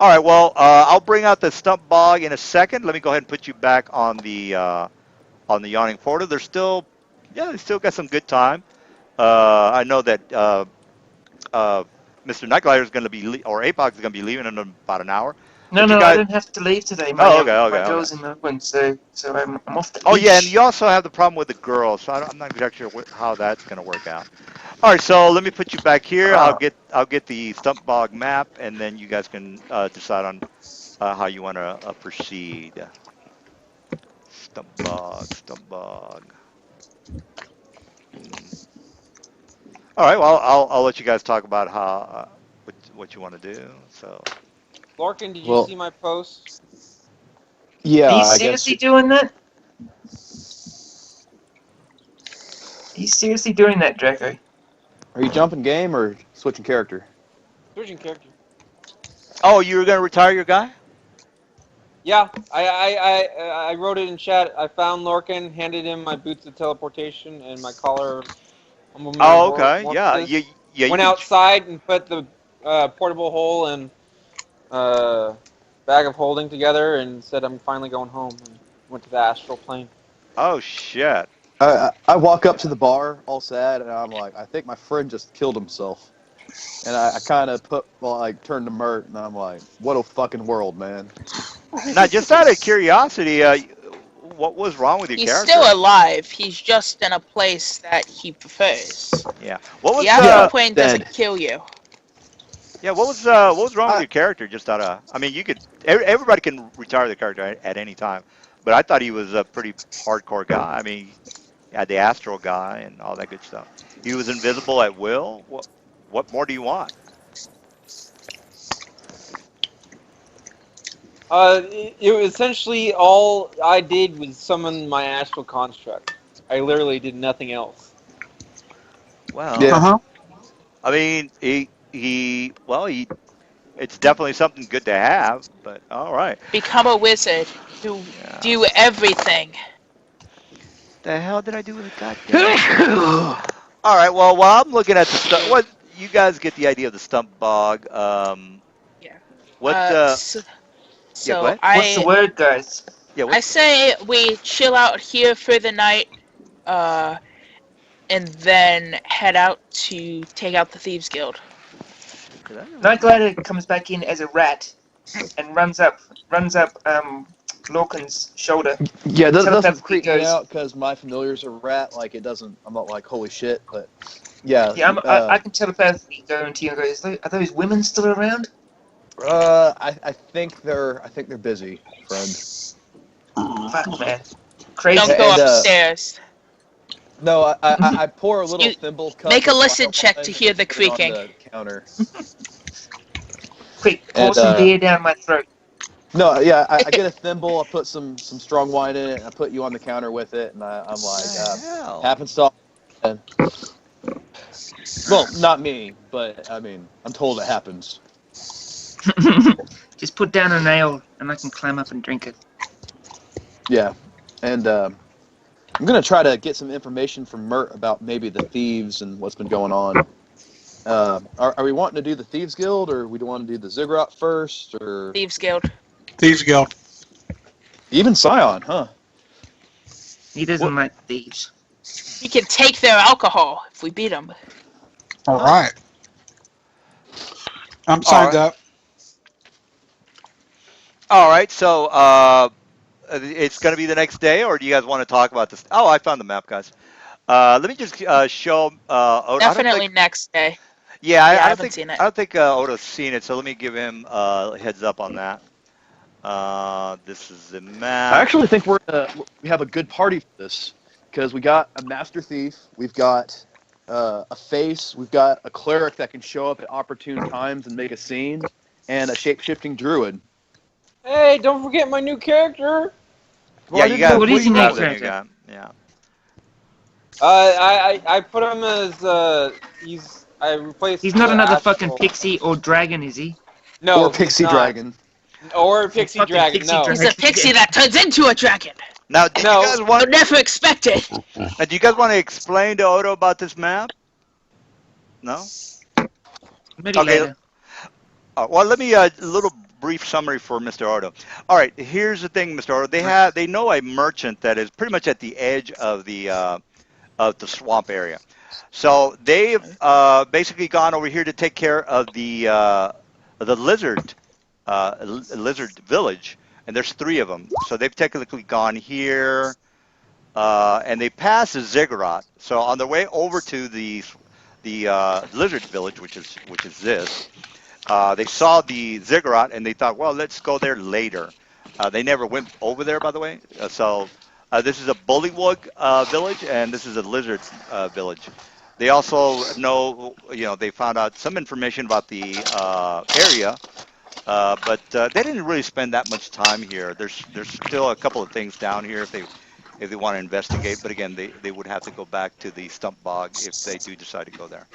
All right. Well, I'll bring out the Stump Bog in a second. Let me go ahead and put you back on the Yawning Portal. They still got some good time. I know that uh, Mr. Nightglider is going to or APOC is going to be leaving in about an hour. No, But you no, I guys, don't have to leave today. oh, okay, My okay, okay. girl's in Melbourne, so I'm off the Oh yeah, and leash. you also have the problem with the girls, so I'm not exactly sure how that's going to work out. All right, so let me put you back here. Ah, I'll get the Stump Bog map, and then you guys can decide on how you want to proceed. Stump Bog, Stump Bog. Hmm. All right, well I'll let you guys talk about how what you want to do. So Lorcan, did you Well, see my post? yeah, are you I guess. seriously doing that? Are you seriously doing that, Draco? Are you jumping game or switching character? Switching character. oh, you were going to retire your guy? Yeah, I wrote it in chat. I found Lorcan, handed him my boots of teleportation and my collar Oh, okay, yeah, metamorphosis. you Went can. outside and put the portable hole and uh, bag of holding together and said I'm finally going home and went to the astral plane. Oh shit. I walk up to the bar all sad, and I'm like, I think my friend just killed himself. And I kind of turn to Mert, and I'm like, what a fucking world, man. Now, just out of curiosity, what was wrong with your He's character? still alive. He's just in a place that he prefers. Yeah. What was The astral plane dead. doesn't kill you. what was wrong with I, your character? Just out of, I mean, you could everybody can retire the character at any time, but I thought he was a pretty hardcore guy. I mean, he had the astral guy and all that good stuff. He was invisible at will. What more do you want? Essentially all I did was summon my astral construct. I literally did nothing else. Well, Yeah. Uh-huh. I mean, he it's definitely something good to have, but all right. Become a wizard. You Yeah. do everything. The hell did I do with it? God damn it. All right. Well, while I'm looking at the stuff, what you guys get the idea of the stump bog? Yeah. What? So, Yeah. Go so ahead. What's the word, guys? Yeah. I What? say we chill out here for the night, and then head out to take out the Thieves Guild. Night Glider comes back in as a rat and runs up Lorcan's shoulder. Yeah, that doesn't Telepathically creep me goes- out because my familiar's a rat. Like, it doesn't. I'm not like holy shit, but yeah. Yeah, I can telepathically go into you and go, are those women still around? I think they're busy, friend. Fuck, man. Crazy. Don't go And, upstairs. No, I pour a little You- thimble cup. Make a of listen flour check wine to hear the and put it on creaking. the counter. Quick, pour And, some beer down my throat. No, yeah, I get a thimble. I put some strong wine in it. And I put you on the counter with it, and I'm like, Hell. happens to all. Well, not me, but I mean, I'm told it happens. Just put down a nail and I can climb up and drink it. Yeah, and I'm gonna try to get some information from Mert about maybe the thieves and what's been going on. Are we wanting to do the Thieves Guild, or we want to do the Ziggurat first, or Thieves Guild. Thieves Guild. even Scion? Huh? He doesn't like thieves. We can take their alcohol if we beat them. All right. I'm signed up. All right. So, it's going to be the next day, or do you guys want to talk about this? Oh, I found the map, guys. Let me just show. Odo. Definitely next day. Yeah, I I don't haven't think seen it. I don't think Odo's seen it. So let me give him a heads up on that. This is the map. I actually think we have a good party for this because we got a master thief, we've got a face, we've got a cleric that can show up at opportune times and make a scene, and a shape-shifting druid. Hey, don't forget my new character. Yeah, you got. What is your grab new the new character? guy. Yeah. I put him as I replaced. He's not the another astral- fucking pixie or dragon, is he? No, or he's pixie not. dragon. Or a pixie Fucking dragon. pixie No. dragon. He's a pixie that turns into a dragon. Now, do No. you guys I want? never expected. Do you guys want to explain to Odo about this map? No. Maybe Okay. later. Well, let me a little brief summary for Mr. Odo. All right, here's the thing, Mr. Odo. They know a merchant that is pretty much at the edge of the swamp area. So they've basically gone over here to take care of the lizard lizard village, and there's 3 of them. So they've technically gone here, and they passed the ziggurat. So on their way over to the lizard village, which is this. They saw the ziggurat and they thought, well, let's go there later. They never went over there, by the way. This is a bullywug village, and this is a lizard village. They also know, they found out some information about the area, but they didn't really spend that much time here. There's still a couple of things down here if they want to investigate. But again, they would have to go back to the stump bog if they do decide to go there.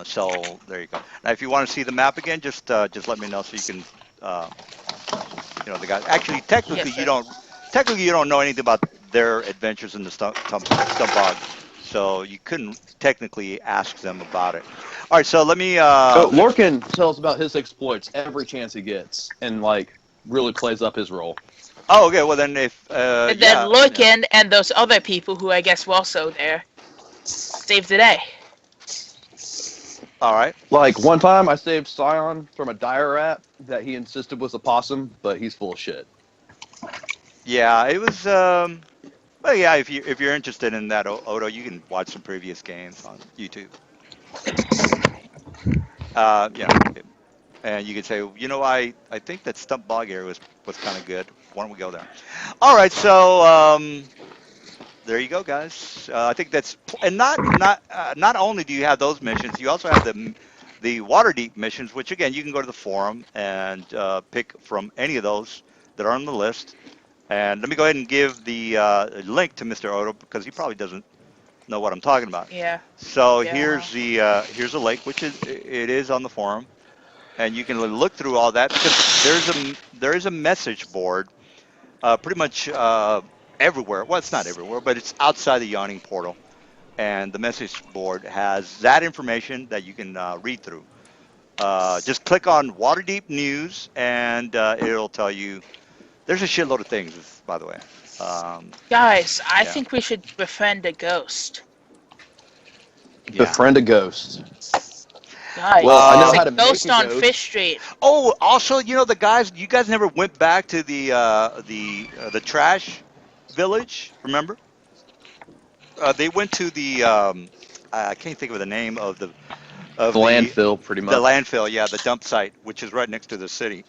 So there you go. Now, if you want to see the map again, just let me know so you can, the guys. Actually, technically, Yes, you don't know anything about their adventures in the stump bog, so you couldn't technically ask them about it. All right, so let me. So Lorcan tells about his exploits every chance he gets, and really plays up his role. Oh, okay. Well, then if And then Lorcan and those other people who I guess were also there saved the day. All right. Like one time, I saved Scion from a dire rat that he insisted was a possum, but he's full of shit. Yeah, it was. Well, yeah, if you're interested in that, Odo, you can watch some previous games on YouTube. You know, and you could say, you know, I think that stump bog area was kind of good. Why don't we go there? All right, so there you go, guys. I think that's and not only do you have those missions, you also have the Waterdeep missions, which again you can go to the forum and pick from any of those that are on the list. And let me go ahead and give the link to Mr. Odo because he probably doesn't know what I'm talking about. Yeah. So Yeah. here's a link, which it is on the forum, and you can look through all that because there is a message board pretty much everywhere. Well, it's not everywhere, but it's outside the yawning portal, and the message board has that information that you can read through. Just click on Waterdeep News, and it'll tell you. There's a shitload of things, by the way. Guys, I Yeah, think we should befriend a ghost. yeah. Befriend a ghost. Guys, Well, I know there's Uh, a how to make ghost a on Fish ghost. Street. oh, also, you know, you guys never went back to the trash village. Remember? They went to I can't think of the name of The the landfill, pretty the much. landfill. Yeah, the dump site, which is right next to the city.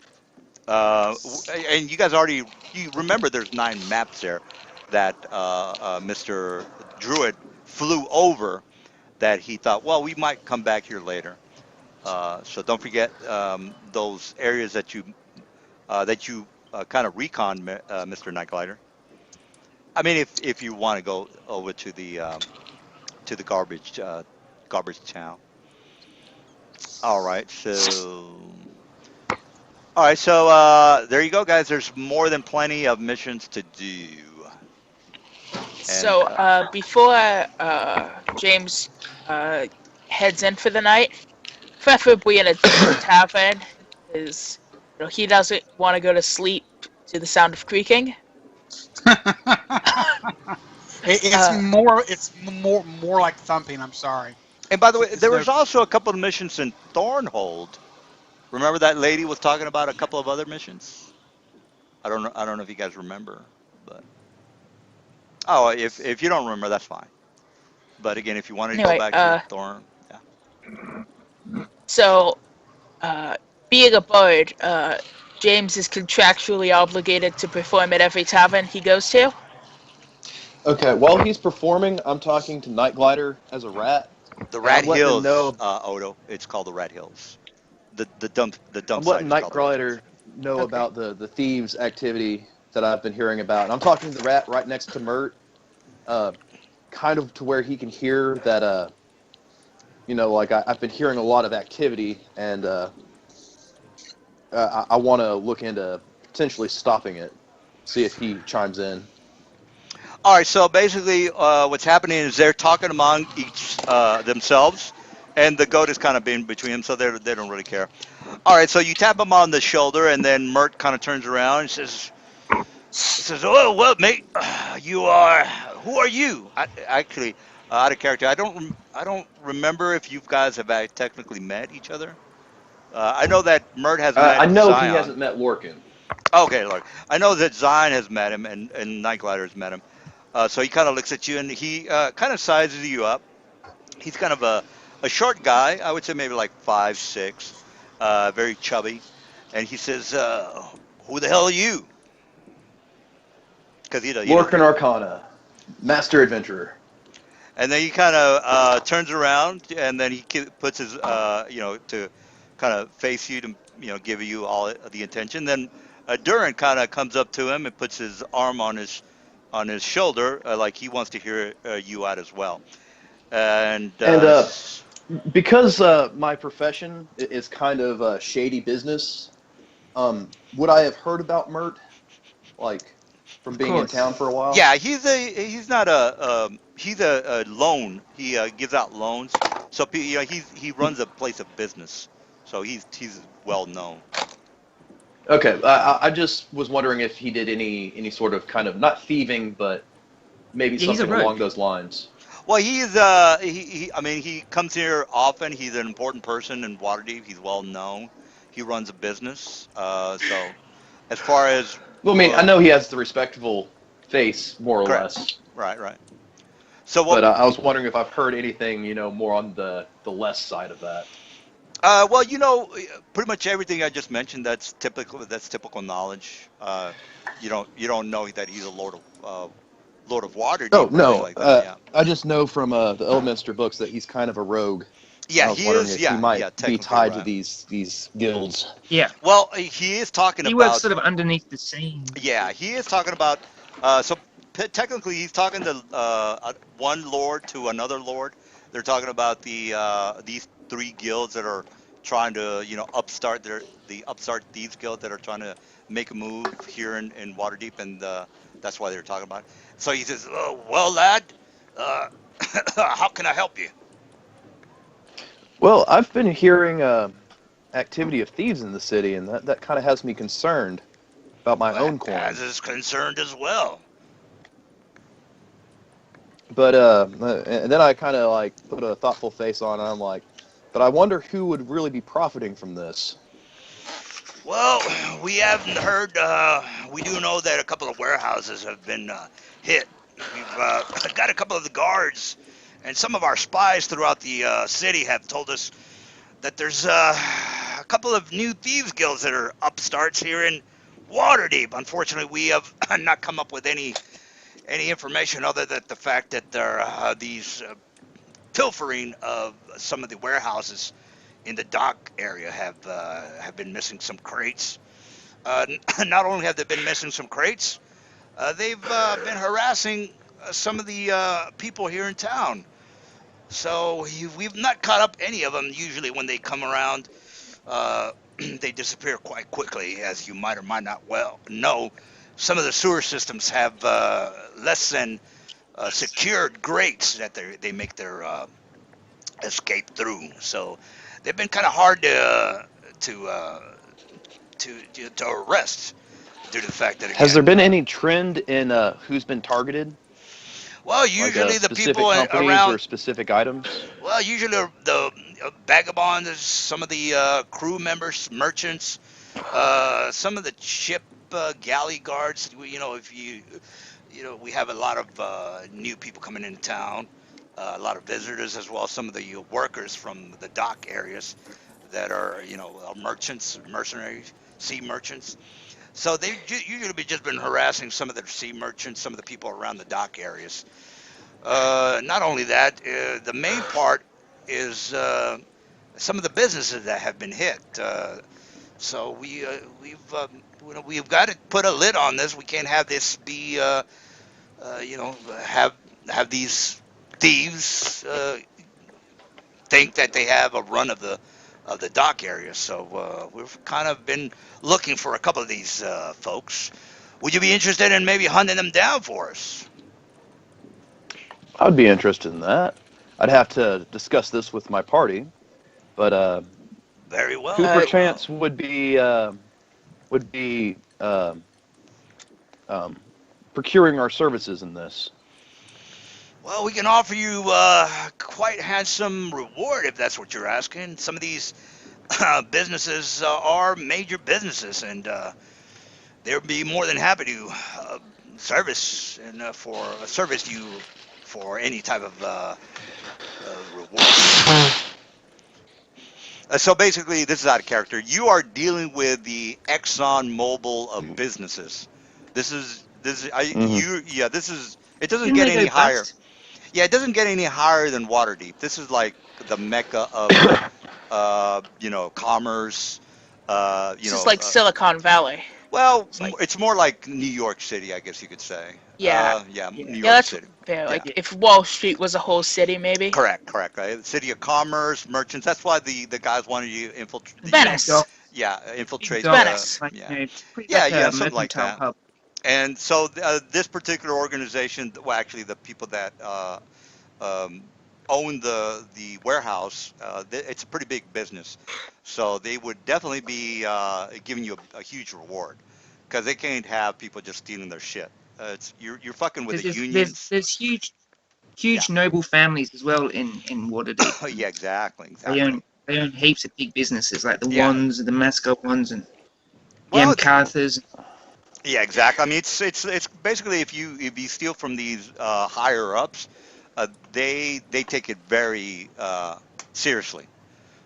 And you guys already you remember there's 9 maps there that Mr. Druid flew over that he thought, well, we might come back here later. So don't forget those areas that you kind of recon, Mr. Nightglider. I mean, if you want to go over to the garbage town. All right, there you go, guys. There's more than plenty of missions to do, and So, before James uh, heads in for the night, preferably in a different tavern, because he doesn't want to go to sleep to the sound of creaking. It's Uh, more like thumping. I'm sorry. and by the way, It's there no. was also a couple of missions in Thornhold. Remember that lady was talking about a couple of other missions. I don't know. I don't know if you guys remember, but oh, if you don't remember, that's fine. But again, if you wanted to go anyway, back to Thorn, yeah. so uh, being a bard, James is contractually obligated to perform at every tavern he goes to. Okay, while he's performing, I'm talking to Night Glider as a rat, The and Rat Hills, Odo. It's called the Rat Hills. The dump I'm site letting is Night called the Rat Hills. Glider know Okay. about the thieves' activity that I've been hearing about. And I'm talking to the rat right next to Mert, uh, kind of to where he can hear that. Like I've been hearing a lot of activity, and I want to look into potentially stopping it. See if he chimes in. All right, so basically, what's happening is they're talking among each themselves, and the goat is kind of in between them, so they don't really care. All right, so you tap him on the shoulder, and then Mert kind of turns around and says, "Oh, well, mate, you are. Who are you?" Actually, out of character, I don't remember if you guys have technically met each other. I know that Mert has met I know he Zion. hasn't met Lorcan. Okay, look, I know that Zion has met him, and Nightglider has met him. So he kind of looks at you, and he kind of sizes you up. He's kind of a short guy. I would say maybe like 5'6", very chubby. And he says, "Who the hell are you?" Because he doesn't Lorcan care. Arcana, Master Adventurer. And then he kind of turns around, and then he puts his to kind of face you to give you all the attention. Then Durin kind of comes up to him and puts his arm on his shoulder, like he wants to hear you out as well. And And because my profession is kind of shady business, would I have heard about Mert, like, from Of being in town course. for a while? yeah, he's not he's a loan. He gives out loans. So he runs a place of business. So he's well known. Okay, I just was wondering if he did any sort of kind of not thieving, but maybe Yeah, he's a something along rogue. those lines. Well, I mean, he comes here often. He's an important person in Waterdeep. He's well known. He runs a business. So as far as Well, I mean, I know he has the respectable face, more or Correct. less. Right. Right. So what? But I was wondering if I've heard anything, more on the less side of that. Well, pretty much everything I just mentioned. That's typical knowledge. You don't know that he's a Lord of Oh Waterdeep or anything no, like that. Yeah. I just know from the Elminster books that he's kind of a rogue. And Yeah, I was he wondering is. if he Yeah. might Yeah. be Technically, tied to right. these guilds. Yeah, Well, he is talking he works about. sort of underneath the scenes. Yeah, he is talking about. So technically, he's talking to one lord to another lord. They're talking about these three guilds that are trying to the upstart thieves guild that are trying to make a move here in Waterdeep, and that's why they're talking about it. So he says, "Well, lad, uh, how can I help you?" Well, I've been hearing activity of thieves in the city, and that kind of has me concerned about my Well, own as coin. is concerned as well. But and then I kind of like put a thoughtful face on, and I'm like, but I wonder who would really be profiting from this. Well, we haven't heard. We do know that a couple of warehouses have been hit. We've got a couple of the guards, and some of our spies throughout the city have told us that there's a couple of new thieves guilds that are upstarts here in Waterdeep. Unfortunately, we have not come up with any information other than the fact that there are these pilfering of some of the warehouses in the dock area have been missing some crates. Not only have they been missing some crates, they've been harassing some of the people here in town. So we've not caught up any of them. Usually, when they come around, they disappear quite quickly, as you might or might not well know. Some of the sewer systems have less than secured grates that they make their escape through. So they've been kind of hard to uh, to arrest due to the fact that Has there again, been any trend in who's been targeted, well, like usually the specific people companies or around, specific items? well, usually the vagabonds, some of the crew members, merchants, some of the ship galley guards. If we have a lot of new people coming into town, a lot of visitors as well. Some of the workers from the dock areas that are, merchants, mercenaries, sea merchants. So they usually just been harassing some of the sea merchants, some of the people around the dock areas. Not only that, the main part is some of the businesses that have been hit. So we've got to put a lid on this. We can't have this be have these thieves think that they have a run of the dock area. So we've kind of been looking for a couple of these folks. Would you be interested in maybe hunting them down for us? I would be interested in that. I'd have to discuss this with my party, but Very well, who very well. perchance would be um, procuring our services in this? Well, we can offer you quite handsome reward if that's what you're asking. Some of these businesses are major businesses, and they'll be more than happy to service and service you for any type of reward. So basically, this is out of character. You are dealing with the Exxon Mobil of businesses. Hmm. Yeah. This is. It doesn't Didn't get they any go higher. bust? Yeah, it doesn't get any higher than Waterdeep. This is like the mecca of, commerce. Uh, you This is know, like uh, Silicon Valley. well, It's like, it's more like New York City, I guess you could say. yeah, Yeah, Yeah. New yeah, York that's City. fair. Yeah, Like if Wall Street was a whole city, maybe. correct, correct. Right, city of commerce, merchants. That's why the guys wanted you infiltrate. Big Venice, dock, Yeah, big infiltrate dock, the. Venice. like Yeah, pretty yeah, much yeah, a something like mercantile that. hub. And so this particular organization, well, actually, the people that um, own the warehouse, it's a pretty big business, so they would definitely be giving you a huge reward because they can't have people just stealing their shit. It's you're fucking with Because the unions. there's huge Yeah, huge noble families as well in Waterdeep. yeah, exactly, They exactly. own they own heaps of big businesses like the Yeah, Wands, the Mascot ones, and the well, M Carthers. Yeah, exactly. I mean, it's basically if you steal from these higher ups, they take it very seriously.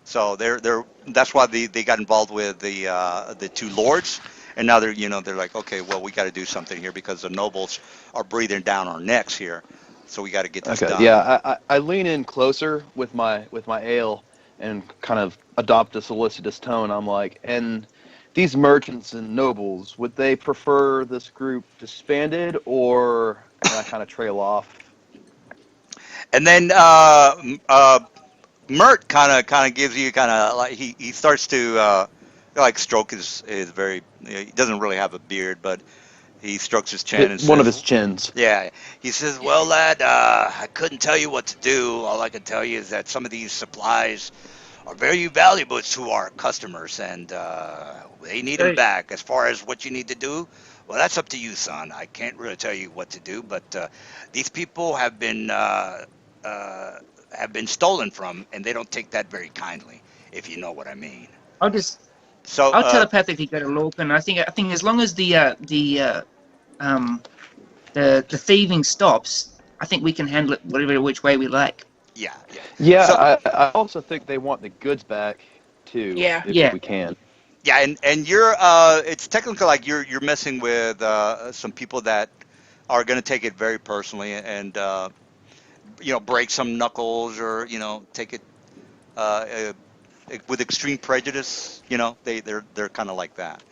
So they're that's why they got involved with the two lords, and now they're like, okay, well, we got to do something here because the nobles are breathing down our necks here, so we got to get this Okay, done. yeah, I lean in closer with my ale and kind of adopt a solicitous tone. I'm like, and these merchants and nobles, would they prefer this group disbanded, or and I kind of trail off. And then Mert kind of gives you kind of like he starts to like stroke his very he doesn't really have a beard, but he strokes his chin and One of says, his chins. yeah, he says, well, lad, I couldn't tell you what to do. All I can tell you is that some of these supplies are very valuable to our customers, and they need them So back. As far as what you need to do, well, that's up to you, son. I can't really tell you what to do, but these people uh, have been stolen from, and they don't take that very kindly, if you know what I mean. I'll just So, I'll telepathically go to Lorcan. I think as long as um the thieving stops, I think we can handle it whatever which way we like. yeah, yeah. So, Yeah, I also think they want the goods back too, Yeah. if Yeah. we can. yeah, and you're it's technically like you're messing with some people that are going to take it very personally and break some knuckles or take it uh, with extreme prejudice. They're kind of like that.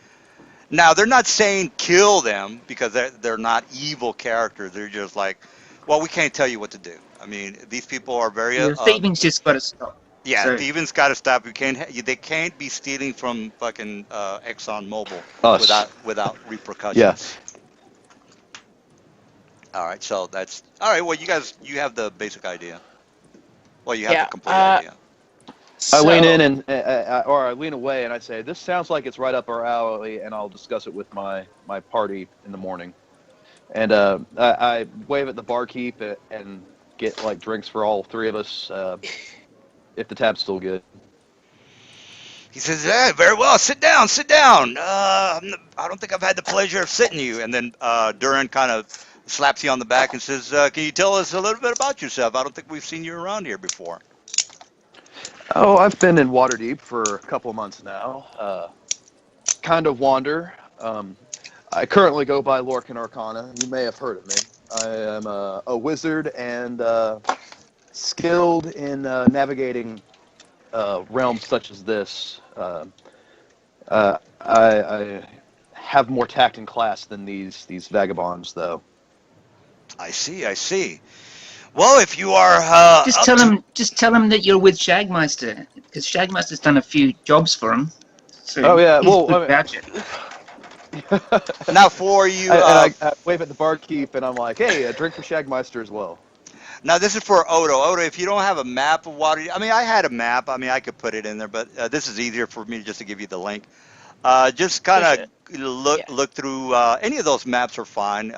Now they're not saying kill them because they're not evil characters. They're just like, well, we can't tell you what to do. I mean, these people are very The thieving's just got to stop. yeah. So Steven's got to stop. You can't. They can't be stealing from fucking Exxon Mobil Us. without Yeah. repercussions. All right. So that's all right. Well, you have the basic idea. Well, you have the Yeah. complete idea. I lean in So and or I lean away and I say, "This sounds like it's right up our alley," and I'll discuss it with my party in the morning. And I wave at the barkeep and get like drinks for all three of us if the tab's still good. He says, "Yeah, very well. Sit down. Sit down. I don't think I've had the pleasure of sitting you." And then Duran kind of slaps you on the back and says, "Can you tell us a little bit about yourself? I don't think we've seen you around here before." Oh, I've been in Waterdeep for a couple of months now. Kind of wander. I currently go by Lorcan Arcana. You may have heard of me. I am a wizard and skilled in navigating realms such as this. I have more tact and class than these vagabonds, though. I see. I see. Well, if you are up to just tell him that you're with Shagmeister because Shagmeister's done a few jobs for him. Oh So yeah, he's a well, good I voucher. mean, now for you, I wave at the barkeep and I'm like, "Hey, a drink for Shagmeister as well." now this is for Odo. Odo, if you don't have a map of water, I mean, I had a map. I mean, I could put it in there, but this is easier for me just to give you the link. Just kind for sure. of look Yeah. look through any of those maps are fine.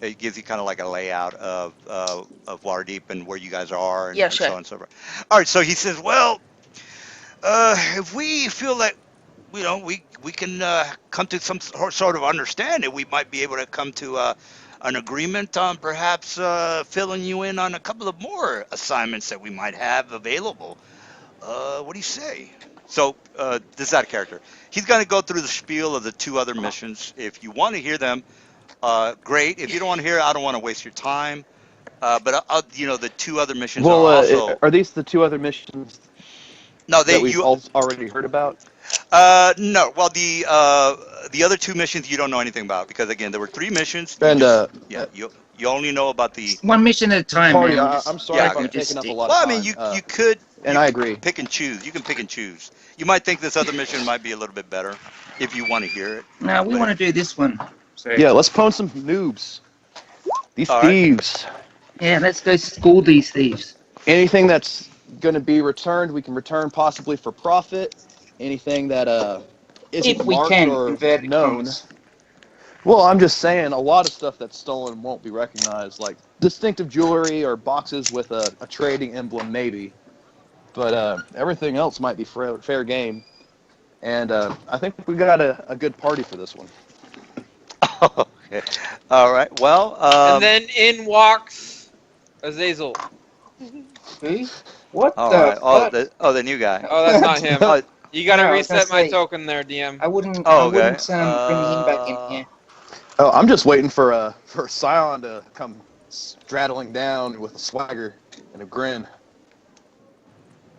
It gives you kind of like a layout of Waterdeep and where you guys are Yeah. and so Sure. on and so forth. All right, so he says, well, if we feel that we can come to some sort of understanding, we might be able to come to an agreement on perhaps filling you in on a couple of more assignments that we might have available. What do you say? So this is out of character. He's going to go through the spiel of the two other missions. If you want to hear them, great. If you don't want to hear, I don't want to waste your time. But the two other missions are Well, also are these the two other missions no, they that we've you all already heard about? no. Well, the other two missions you don't know anything about because again there were three missions. You And just yeah you only know about the One mission at a time, party, man. I'm sorry yeah. if I'm Okay. Just taking up a stick. lot of Well, I mean time, you and I could agree. pick and choose. You can pick and choose. You might think this other mission might be a little bit better if you want to hear it. No, we But want to do this one. So Yeah, let's pwn some noobs. These all right. thieves. yeah, let's go school these thieves. Anything that's going to be returned, we can return possibly for profit. Anything that isn't If we marked can, or inverted known. commas. Well, I'm just saying, a lot of stuff that's stolen won't be recognized, like distinctive jewelry or boxes with a trading emblem, maybe. But everything else might be fair game. And I think we got a good party for this one. Okay. All right. Well, And then in walks Azazel. Who? What all the right. fuck? The new guy. Oh, that's not him. Oh, You gotta No, I was gonna reset my say token there, DM. I wouldn't. I oh, okay. wouldn't bring him back in here. Oh, I'm just waiting for Scion to come straddling down with a swagger and a grin.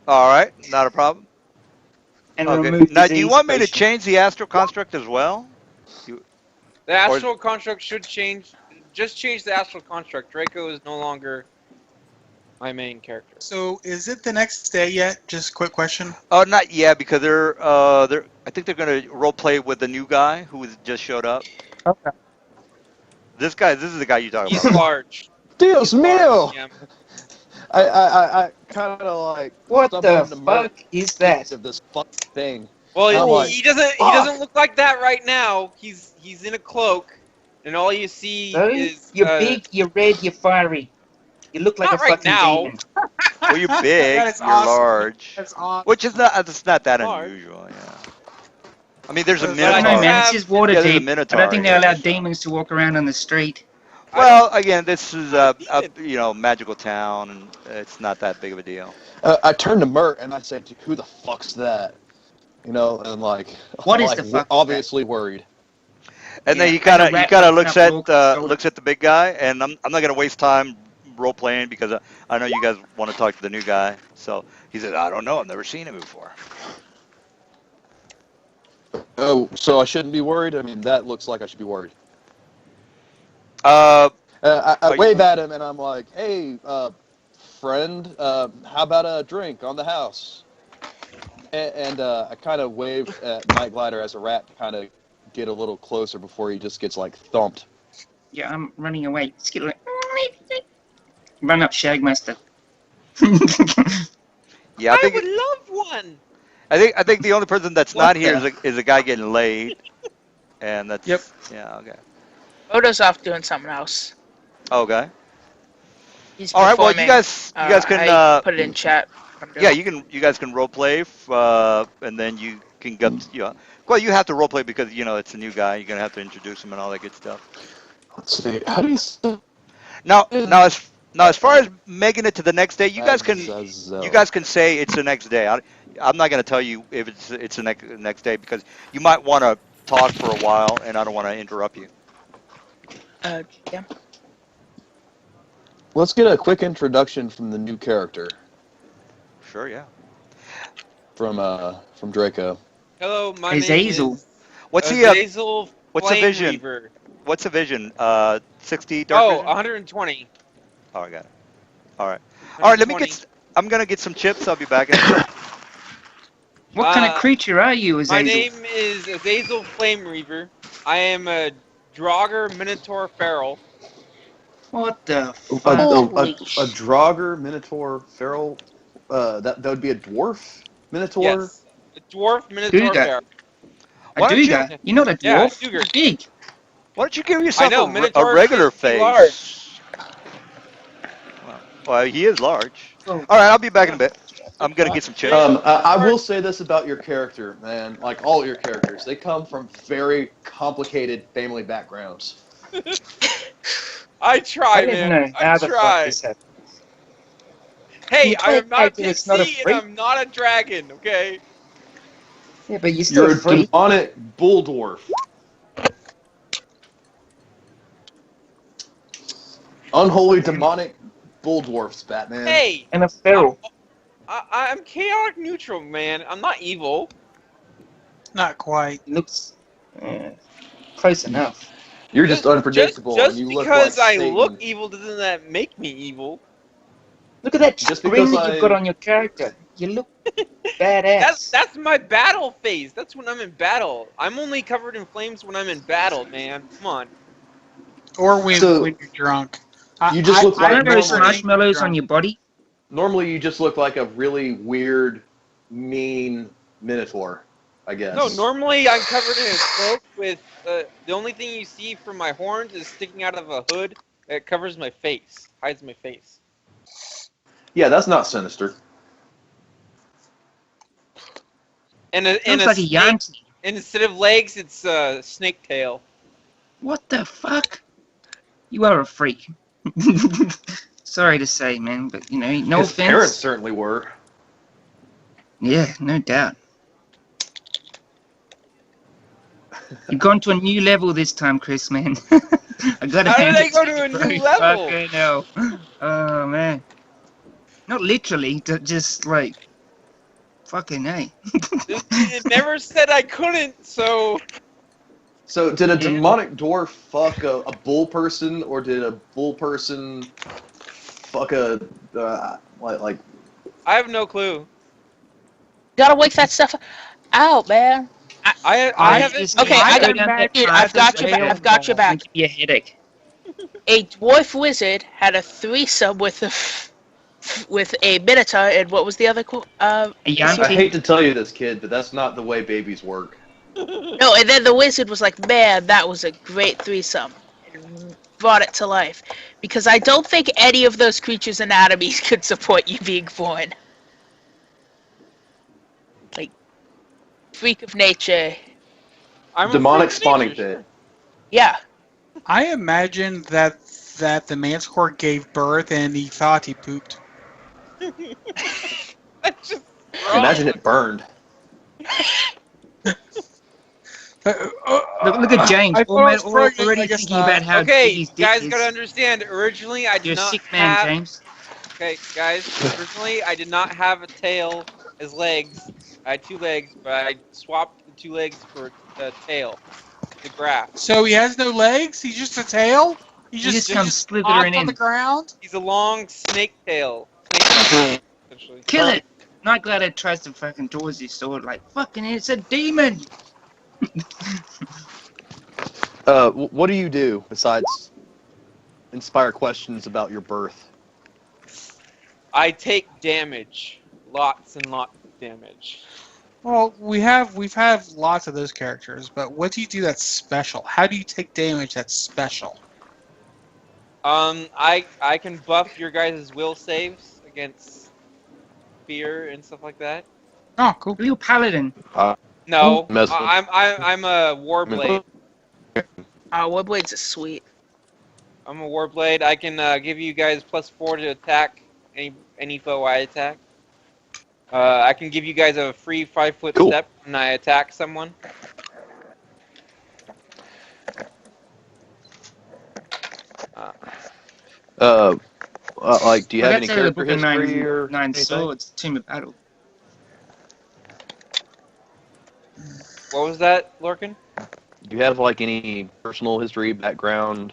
All right. Not a problem. And Okay. remove Now, do you disease want me to potion. change the astral construct as well? You, The or astral construct should change. Just change the astral construct. Draco is no longer my main character. So, is it the next day yet? Just quick question. oh, not yet because they're. I think they're gonna role play with the new guy who just showed up. Okay. This is the guy you talk He's about. large. Dios He's large, mío! DM. I kind of like What stumbled the into Merc fuck is that? of this fucking thing. Well, I'm like, he doesn't. He fuck. doesn't look like that right now. He's in a cloak, and all you see So is. you're big, you're red, you're fiery. You look like Not a right fucking now. demon. Well, you're big. That is You're awesome. large. That's awesome. Which is not. It's not that Large. unusual. Yeah. I mean, there's a But I don't know, minotaur. man. have- This is Yeah, there's a Waterdeep. I minotaur don't think they here, allow so. demons to walk around on the street. Well, again, this is a demon. magical town, and it's not that big of a deal. I turned to Mert and I said, "Who the fuck's that?" You know, and like, What is like, the fuck is obviously worried. And then Yeah, he kind like of a rat looks walking at up Lorc's looks at the big guy, and I'm not gonna waste time role playing because I know you guys want to talk to the new guy. So he said, I don't know, I've never seen him before. Oh, so I shouldn't be worried? I mean, that looks like I should be worried. Uh, I Are you- wave at him and I'm like, "Hey, friend, how about a drink on the house?" And I kind of wave at Night Glider as a rat to kind of get a little closer before he just gets like thumped. Yeah, I'm running away. Skid away. Run up, Shagmaster. yeah, I would love one. I think the only person that's What not here the- is a guy getting laid, and that's Yep. Yeah, okay, Odo's off doing something else. okay. He's All right, well, performing. you guys can I put it in chat. I'm doing. yeah, you guys can role play, and then you can get well, you have to role play because it's a new guy. You're gonna have to introduce him and all that good stuff. Let's see. How do you say Now as far as making it to the next day, you guys can Azazel? say it's the next day. I'm not gonna tell you if it's the next day because you might want to talk for a while, and I don't want to interrupt you. Yeah. Let's get a quick introduction from the new character Sure, yeah. from Draco. Hello, my Azazel. name is What's the Azazel what's the Flame vision? Weaver. What's the vision? 60 dark Oh, vision? 120. Oh, I got it. All right. All right. Let me 120. get. I'm gonna get some chips. I'll be back in a minute. What kind of creature are you, Azazel? My name is Azazel Flame Reaver. I am a Draugr Minotaur Feral. What the A, fuck? Holy a Draugr Minotaur Feral. That would be a dwarf Minotaur. Yes. A dwarf Minotaur Duga. Feral. A Why don't you- Duga? You're not a Yeah, dwarf. Duga. You're big. Why don't you give yourself I know, a Minotaurs regular can be large. face? Well, he is large. Oh. All right. I'll be back in a bit. I'm gonna get some chips. I will say this about your character, man. Like all your characters, they come from very complicated family backgrounds. I try, I don't man. know how I the fuck try. this happened. Hey, You I'm not a told me it's not a pixie freak. and I'm not a dragon, okay? Yeah, but you're still You're a a freak. demonic bull dwarf. Unholy demonic bull dwarfs, Batman. Hey, And a feral. I'm chaotic neutral, man. I'm not evil. Not quite. Looks close enough. You're just unpredictable. Just and you because look like I Satan. look evil doesn't that make me evil. Look at that Just grin because that you've got on your character. You look badass. That's my battle phase. That's when I'm in battle. I'm only covered in flames when I'm in battle, man. Come on. Or when So- you're drunk. You just look I like know those normally- marshmallows on your body. Normally, you just look like a really weird, mean minotaur, I guess. No, normally I'm covered in a cloak with the only thing you see from my horns is sticking out of a hood that covers my face, hides my face. Yeah, that's not sinister. And Looks like a Yankee. and instead of legs, it's snake tail. What the fuck? You are a freak. Sorry to say, man, but you know, no His offense. parents certainly were. Yeah, no doubt. You've gone to a new level this time, Chris, man. I gotta How did hand I it go to to you, a bro. new level? Fucking hell. Oh, man. Not literally, just like, fucking hey. It never said I couldn't, so So, did a Yeah. demonic dwarf fuck a bull person, or did a bull person fuck a like? I have no clue. Gotta wake that stuff out, man. I have just it. Okay, I I got, go down that imagine dude. path I've got as your back. well. I've got your It's gonna back. give you a headache. A dwarf wizard had a threesome with a minotaur, and what was the other? A I Yanti. hate to tell you this, kid, but that's not the way babies work. No, and then the wizard was like, "Man, that was a great threesome," and brought it to life. Because I don't think any of those creatures' anatomies could support you being born. Like, freak of nature. I'm a Demonic freak of spawning nature, pit. sure. Yeah. I imagine that the manticore gave birth and he thought he pooped. That's just wrong. Imagine it burned. Look at James. I thought I was pregnant. Already I guess thinking not. about how big Okay, his dick guys, is. gotta understand. Originally, I You're did a not sick man, have. James. Okay, guys. Originally, I did not have a tail as legs. I had 2 legs, but I swapped the 2 legs for a tail. The graph. So he has no legs. He's just a tail. He just comes hopped slithering on the in. ground. He's a long snake tail. Snake, essentially. Kill it! Not glad it tries to fucking doors his sword like, fucking it's a demon! What do you do besides inspire questions about your birth? I take damage. Lots and lots of damage. Well, we've had lots of those characters, but what do you do that's special? How do you take damage that's special? I can buff your guys' will saves against fear and stuff like that. Oh, cool. Real paladin. No, Mess with- I'm a warblade. Warblades is sweet. I'm a warblade. I can give you guys +4 to attack any foe I attack. I can give you guys a free 5-foot Cool. step when I attack someone. Like, do you have any That's out of the character book of history or nine anything? swords, Tomb of Battle. What was that, Lorcan? Do you have like any personal history, background?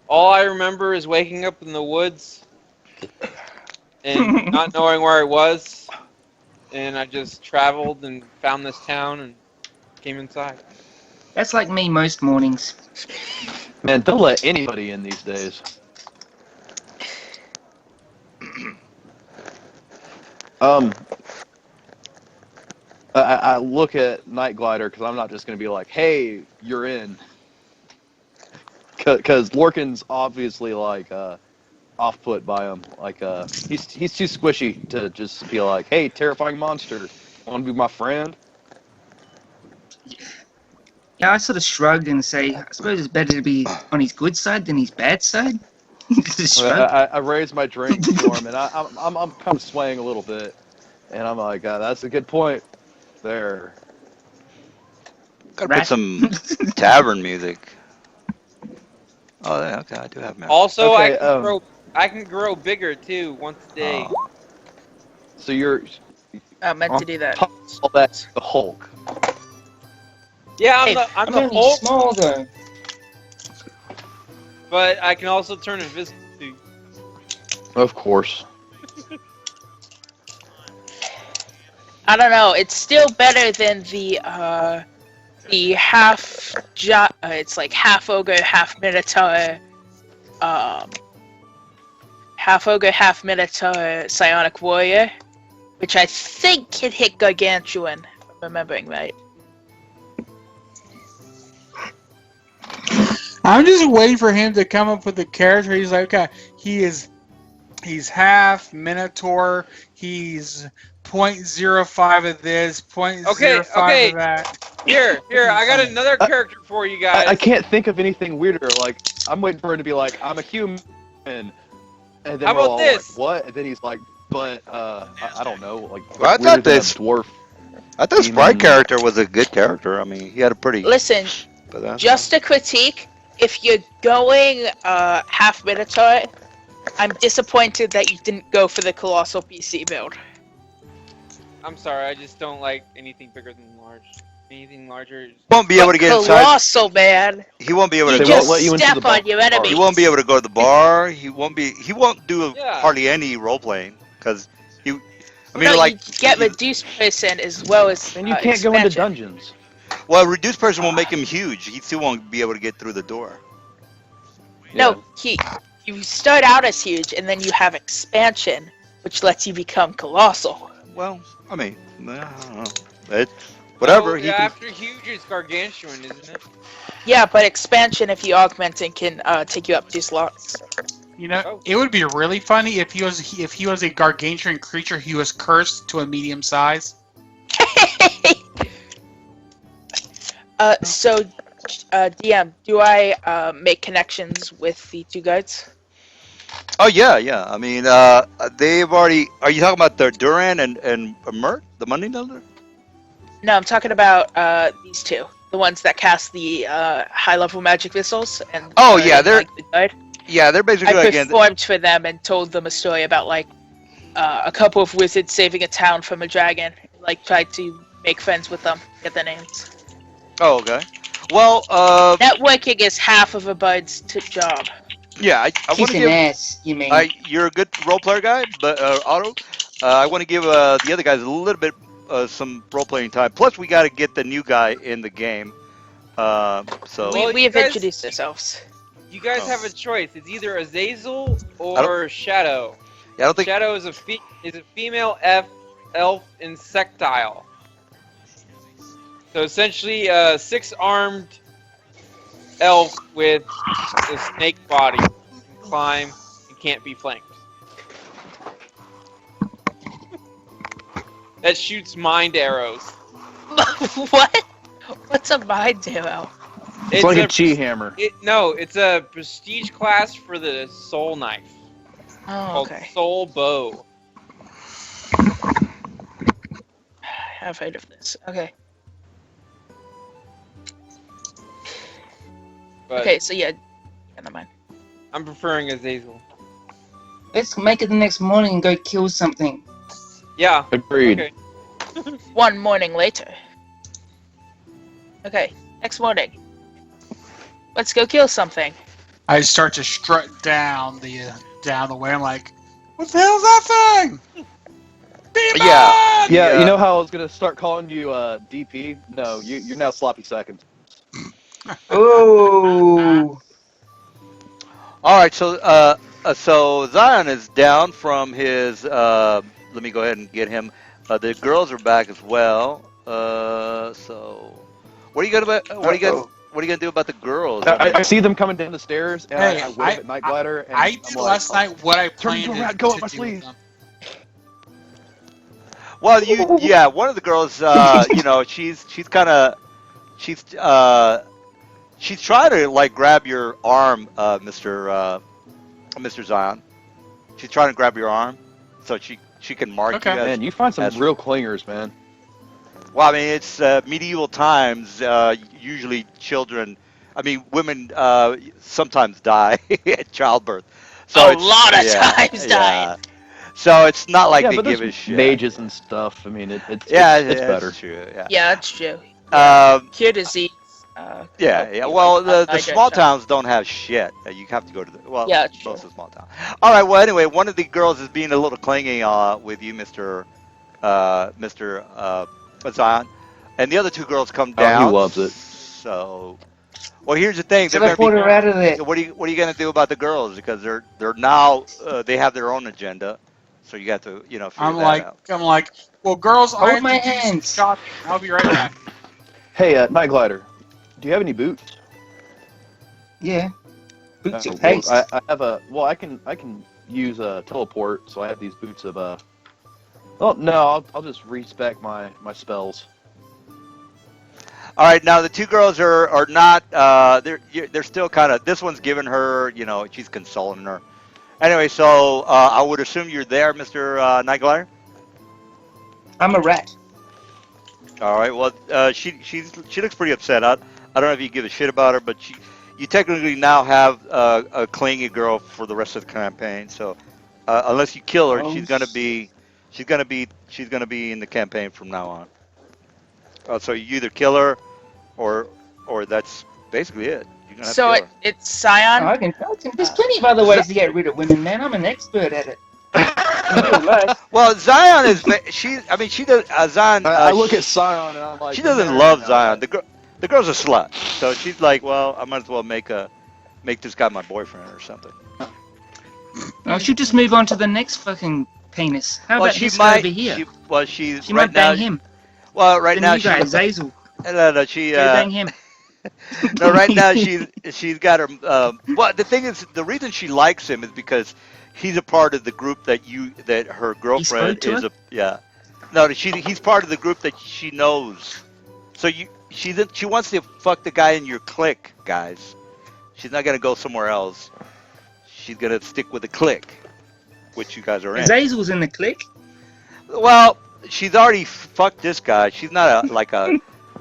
All I remember is waking up in the woods and not knowing where I was, and I just traveled and found this town and came inside. That's like me most mornings. Man, don't let anybody in these days. I look at Night Glider because I'm not just going to be like, hey, you're in. Because Lorcan's obviously like off-put by him. Like he's too squishy to just be like, hey, terrifying monster, want to be my friend? Yeah, I sort of shrugged and say, I suppose it's better to be on his good side than his bad side. Just shrug. I raise my drink for him, and I'm kind of swaying a little bit, and I'm like, that's a good point there. Gotta Rat. put some tavern music. Oh, yeah, okay, I do have magic. Also, Okay, I can grow bigger too once a day. Oh. So you're I meant to do that. all that the Hulk. Yeah, Hey, I'm the Hulk, small though. but I can also turn invisible too. Of course. I don't know. It's still better than the half it's like half ogre, half minotaur, half ogre, half minotaur psionic warrior, which I think can hit gargantuan, if I'm remembering right. I'm just waiting for him to come up with the character. He's like, okay, he's half Minotaur. He's 0.05 of this, 0.05 Okay. of that. Here, I got another character for you guys. I can't think of anything weirder. Like, I'm waiting for him to be like, I'm a human. And then How we're about all this? like, what? And then he's like, but, I don't know. Like, Well, weirder than a dwarf. I thought Sprite Demon. character was a good character. I mean, he had a pretty. Listen, But that's just a critique. If you're going half Minotaur, I'm disappointed that you didn't go for the Colossal PC build. I'm sorry, I just don't like anything bigger than large. Anything larger. won't be able to get inside. Colossal, man. He won't be able You to They go. won't just let you into step the on your bar. enemies. He won't be able to go to the bar. He won't do Yeah. hardly any role playing because he. I mean, no, like you get reduced person as well as And you can't go into expansion. dungeons. well, reduced person will make him huge. He still won't be able to get through the door. No, you start out as huge, and then you have expansion, which lets you become colossal. Well, I mean, I don't know. Whatever. Oh, he yeah, can, after huge is gargantuan, isn't it? Yeah, but expansion, if you augment it, can take you up 2 slots. You know, Oh. it would be really funny if he was a gargantuan creature who was cursed to a medium size. So, DM, do I make connections with the 2 guides? oh yeah. I mean, they've already. Are you talking about the Duran and Mert, the Monday Elder? No, I'm talking about these 2. The ones that cast the high-level magic missiles. And Oh, yeah, in, they're- like, the guide. Yeah, they're basically I like performed for them and told them a story about like a couple of wizards saving a town from a dragon. Like tried to make friends with them, get their names. Oh, okay. Well, Networking is half of a bud's job. yeah, I want to Kicking give. ass, you mean? You're a good role player guy, but Otto, I want to give the other guys a little bit some role playing time. Plus, we got to get the new guy in the game. So Well, We you have guys- introduced ourselves. You guys Oh. have a choice. It's either Azazel I or Shadow. yeah, I don't think. Shadow is a female elf insectile. So essentially, a 6-armed elf with a snake body, can climb and can't be flanked. That shoots mind arrows. What? What's a mind arrow? It's like a chi hammer. It's a prestige class for the soul knife Oh, called okay. Soul Bow. I've heard of this. Okay. But Okay, so yeah, never mind. I'm preferring Azazel. Let's make it the next morning and go kill something. Yeah. Agreed. Okay. One morning later. Okay, next morning. Let's go kill something. I start to strut down the way. I'm like, what the hell's that thing? Demon! Yeah. Yeah, you know how I was gonna start calling you DP? No, you're now sloppy seconds. Oh, All right, so Zion is down from his. Let me go ahead and get him. The girls are back as well. So what are you gonna do about the girls? I see them coming down the stairs, and Hey, I wave at Night Glider, and I I'm did like, last night what I turn planned around, to, go to up my do with sleeve. them. Well, one of the girls, she's trying to like grab your arm, Mr. Zion. She's trying to grab your arm, so she can mark Okay. you as. Man, you find some That's- real clingers, man. Well, I mean, it's medieval times. Usually, women sometimes die at childbirth. So A it's- lot of yeah, times yeah. So it's not like yeah, they but give there's a shit. mages and stuff. I mean, it's It's better. true. Yeah. Yeah, that's true. Cure disease. Yeah. like, Well, the I small don't- towns don't have shit. You have to go to the Yeah, it's most true. of the small town. All right. Well, anyway, one of the girls is being a little clingy with you, Mister Zion, and the other 2 girls come Oh, he down. loves it. So, well, here's the thing. They're teleport gonna her out of there. be, what are you gonna do about the girls? Because they're now they have their own agenda. So you got to figure I'm that out. like, well, girls, Hold I my have to do some hands. shopping. I'll be right back. Hey, Night Glider, do you have any boots? Yeah. Boots Oh, of well, haste. I have a. Well, I can use a teleport, so I have these boots of Oh no, I'll just respec my spells. All right, now the two girls are not. They're still kind of. This one's giving her. You know, she's consoling her. Anyway, so I would assume you're there, Mister Night Glider. I'm a rat. All right. Well, she looks pretty upset. I don't know if you give a shit about her, but you technically now have a clingy girl for the rest of the campaign. So unless you kill her, Oh, she's gonna be in the campaign from now on. So you either kill her, or that's basically it. You're gonna have to So kill her. it's Scion. I can. There's plenty of other ways to get rid of women, man. I'm an expert at it. In real life. Well, Zion is she. I mean, she does. Zion. I look at Scion and I'm like, She doesn't love Zion. The girl's a slut. So she's like, well, I might as well make this guy my boyfriend or something. I should just move on to the next fucking penis. How Well, about she this might. guy over here? She's She right might bang now. him. Well, right The now new guy, she's. Zazel. No, she. Go bang him. No, right now she's got her. Well, the thing is, the reason she likes him is because he's a part of the group that her girlfriend to is her? a. Yeah. No, he's part of the group that she knows. So she wants to fuck the guy in your clique, guys. She's not gonna go somewhere else. She's gonna stick with the clique, which you guys are in. Zazel's in the clique. Well, she's already fucked this guy. She's not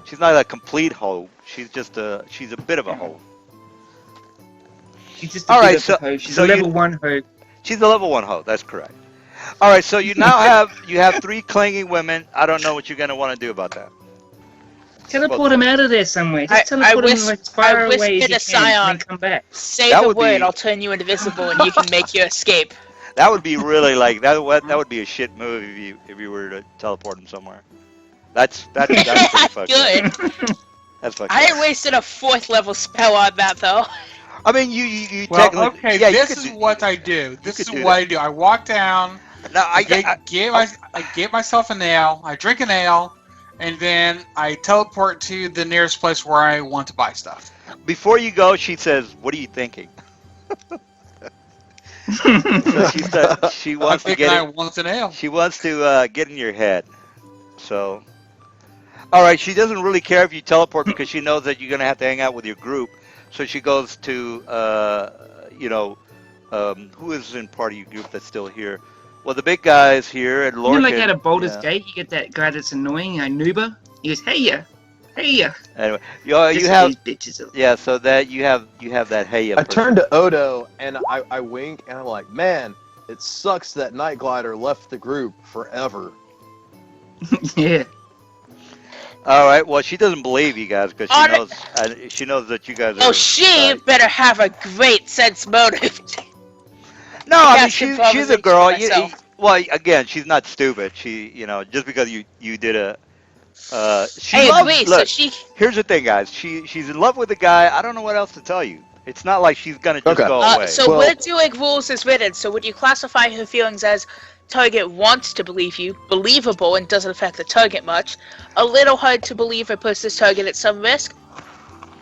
she's not a complete hoe. She's a bit of a hoe. She's just a All bit right, of so a hoe. She's so a you- level 1 hoe. she's a level 1 hoe. That's correct. All right, so you now have 3 clinging women. I don't know what you're gonna want to do about that. Teleport him out of there somewhere. I- Just teleport I him like as far I away whispered as you to can, and Scion. then come back. Say That the would word, be- I'll turn you invisible, and you can make your escape. That would be really like that. That would be a shit move if you were to teleport him somewhere. That's pretty fucked up. Good. That's fucked I up. ain't wasted a 4th level spell on that though. I mean, you Well, technically. okay, Yeah, you this could is do- what I do. This could is do what that. I do. I walk down, No, I get myself an ale, I drink an ale, and then I teleport to the nearest place where I want to buy stuff. Before you go, she says, "What are you thinking?" So she I'm wants to thinking get I it. want an ale. She wants to get in your head. So, all right. She doesn't really care if you teleport because she knows that you're gonna have to hang out with your group. So she goes to, who is in part of your group that's still here? Well, the big guy is here, and You Lorcan. know, like at a Baldur's yeah. Gate, you get that guy that's annoying, Nuba. He goes, hey ya. Anyway, Anyway, you That's what have these bitches are. yeah. So that you have that hey. I turn to Odo and I wink and I'm like, man, it sucks that Night Glider left the group forever. Yeah. All right. Well, she doesn't believe you guys because she knows that you guys are. Oh, she bad. better have a great sense motive. No, I I mean got some she's a conversation girl. myself. Well, again, she's not stupid. She, just because you did a. She I loves. agree, so Look, she... here's the thing, guys. She's in love with the guy. I don't know what else to tell you. It's not like she's gonna just Okay. go away. So Well- we're doing rules as written, so would you classify her feelings as target wants to believe you, believable and doesn't affect the target much, a little hard to believe or puts this target at some risk,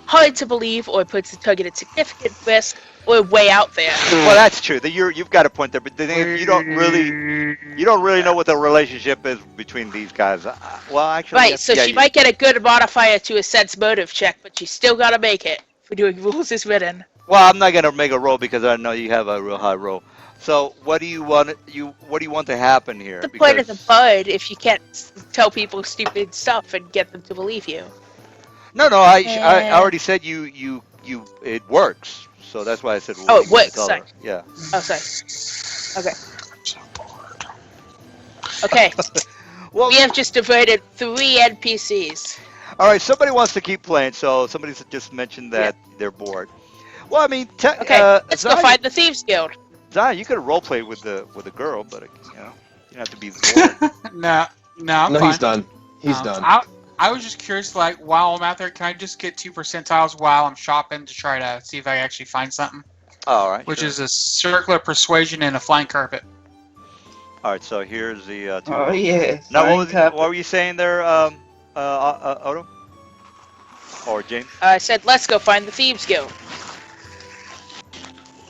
hard to believe or puts the target at significant risk, or way out there? Well, that's true. You've got a point there, but the thing is, you don't really know what the relationship is between these guys. Well, actually, Right, yes, so yeah, she might get a good modifier to a sense motive check, but she's still gotta make it for doing rules as written. Well, I'm not gonna make a roll because I know you have a real high roll. So, what do you want? What do you want to happen here? The point of the Because- bud if you can't tell people stupid stuff and get them to believe you. No, I already said you it works. So that's why I said. Oh, what it do you works, tell her? sorry. Yeah. Oh, sorry. Okay. Well, We have just diverted 3 NPCs. all right. Somebody wants to keep playing, so somebody just mentioned that they're bored. Well, I mean, Okay, let's go Zion, find the Thieves Guild. Zion, you could have role played with the girl, but you don't have to be bored. No, I'm No, fine. he's done. He's done. I was just curious, like, while I'm out there, can I just get 2 percentiles while I'm shopping to try to see if I actually find something? All right. Which sure. is a circular persuasion and a flying carpet. All right. So here's the. Two Oh yeah. Now, flying carpet. what were you saying there, Odo? Or James? I said, let's go find the Thieves Guild.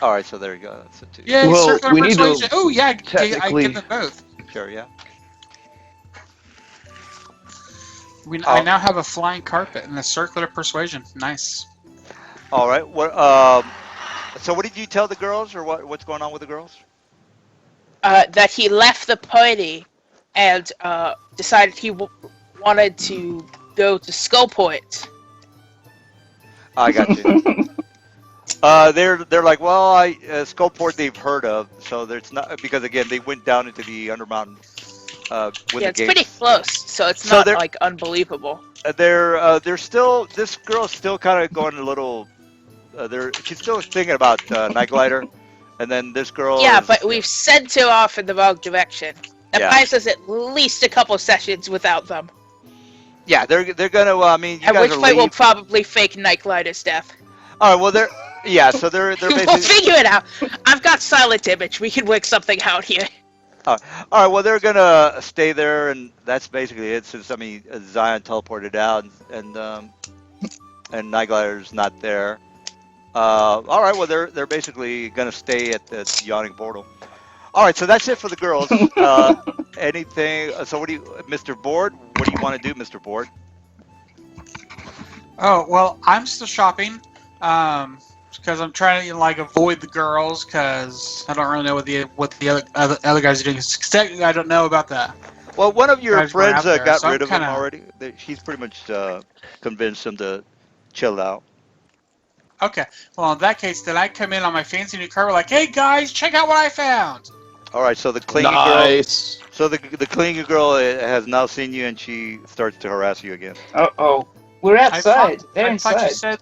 All right. So there you go. That's a 2. Yeah, Well, circular we need to persuasion. Oh, yeah, I technically- give them both. Sure. Yeah. I now have a flying carpet and a circular persuasion. Nice. All right. What? So what did you tell the girls, or what's going on with the girls? That he left the party and decided he wanted to go to Skullport. I got you. They're like, well, Skullport they've heard of, so there's not, because again they went down into the Undermountain when Yeah, the it's pretty gates. close, so it's So not they're like unbelievable. they're still, this girl's still kind of going a little. She's still thinking about Night Glider, and then this girl. Yeah, is, but we've sent her off in the wrong direction. That Yeah. buys us at least a couple sessions without them. Yeah, they're gonna. I mean, you At guys which are point we'll leave. probably fake Night Glider's death. All right. Well, so they're We'll basically. figure it out. I've got silent image. We can work something out here. All right. Well, they're gonna stay there, and that's basically it. Since I mean, Zion teleported out, and Night Glider's not there. All right. Well, they're basically gonna stay at the yawning portal. All right. So that's it for the girls. Anything? So what do you, Mr. Board? What do you want to do, Mr. Board? Oh well, I'm still shopping, because I'm trying to like avoid the girls, because I don't really know what the other guys are doing. I don't know about that. Well, one of your Guys went friends out there, got so I'm rid of him kinda- already. He's pretty much convinced him to chill out. Okay, well in that case, then I come in on my fancy new car, like, hey guys, check out what I found. All right. So the clingy girl. Nice. So the clingy girl has now seen you, and she starts to harass you again. Uh-oh. We're outside. They're I thought you inside. said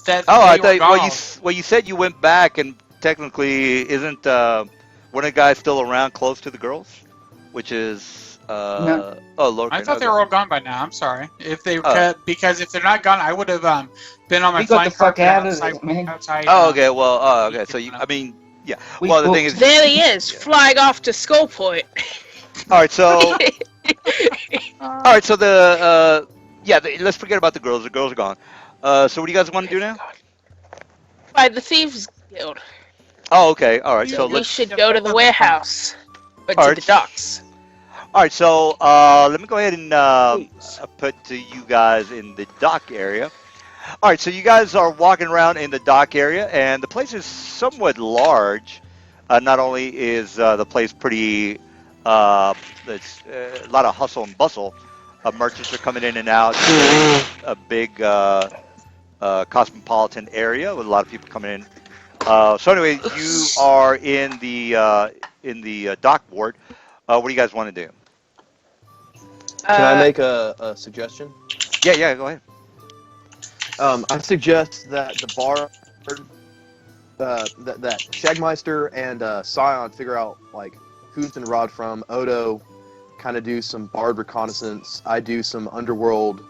that. Oh, I they were thought gone. you said you went back, and technically isn't one of the guys still around close to the girls, which is No. Lorcan. I thought they were all gone by now. I'm sorry. If they Oh. because if they're not gone, I would have been on my We got flying the fuck carpet out of outside. there, man. outside Oh, okay. Well, okay. So you I mean, yeah. We Well, the booked- thing is, There he is, flying off to Skullport. all right. So all right. So let's forget about the girls. The girls are gone. So what do you guys want to do now? By the Thieves Guild. Oh, okay. All right. So We let's. should go to the warehouse. Or to Alright. the docks. All right. So let me go ahead and Please. put you guys in the dock area. All right. So you guys are walking around in the dock area, and the place is somewhat large. Not only is the place pretty, it's a lot of hustle and bustle. Merchants are coming in and out. A big cosmopolitan area with a lot of people coming in. So anyway, you are in the dock ward. What do you guys want to do? Can I make a suggestion? Yeah, go ahead. I suggest that the bar, that Shagmeister and Scion figure out like who's been robbed from. Odo kind of do some bard reconnaissance. I do some underworld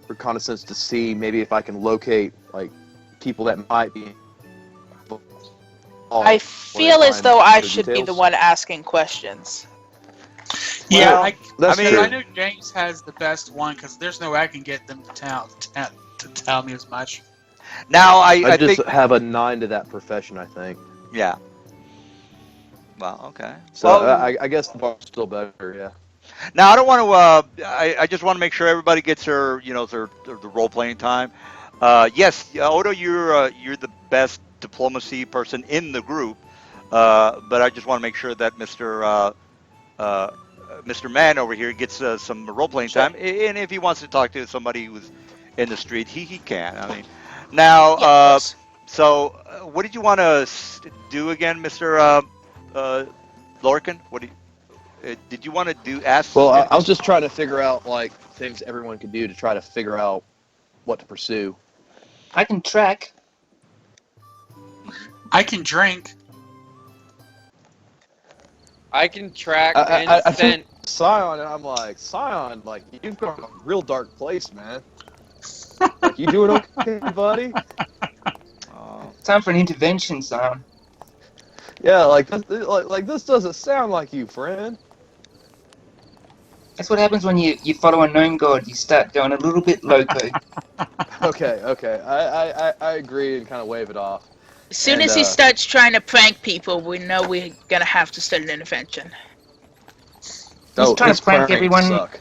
reconnaissance to see maybe if I can locate like people that might be. I feel as find though I the should be the details. one asking questions. Yeah, Well, I That's I mean, true. I know James has the best one because there's no way I can get them to tell me as much. Now I I just think have a 9 to that profession, I think. yeah. Well, okay. So Well, I guess the bar's still better, yeah. now I don't want to. I just want to make sure everybody gets their the role playing time. Yes, Odo, you're the best diplomacy person in the group, but I just want to make sure that Mr. Mann over here gets some role playing time, and if he wants to talk to somebody who's in the street, he can. I mean, now Yeah, of course. so what did you want to do again, Mr. Lorcan? What did you want to do? Ask. Well, I was just trying to figure out like things everyone could do to try to figure out what to pursue. I can track. I can drink. I can track I and think send. Scion, and I'm like, Scion, like you've gone a real dark place, man. Like, you doing okay, buddy? Time for an intervention, Sam. Yeah, like this doesn't sound like you, friend. That's what happens when you follow a known god. You start going a little bit loco. Okay. I agree and kind of wave it off. As soon And, as he starts trying to prank people, we know we're gonna have to start an intervention. He's trying his to prank pranks everyone. Suck.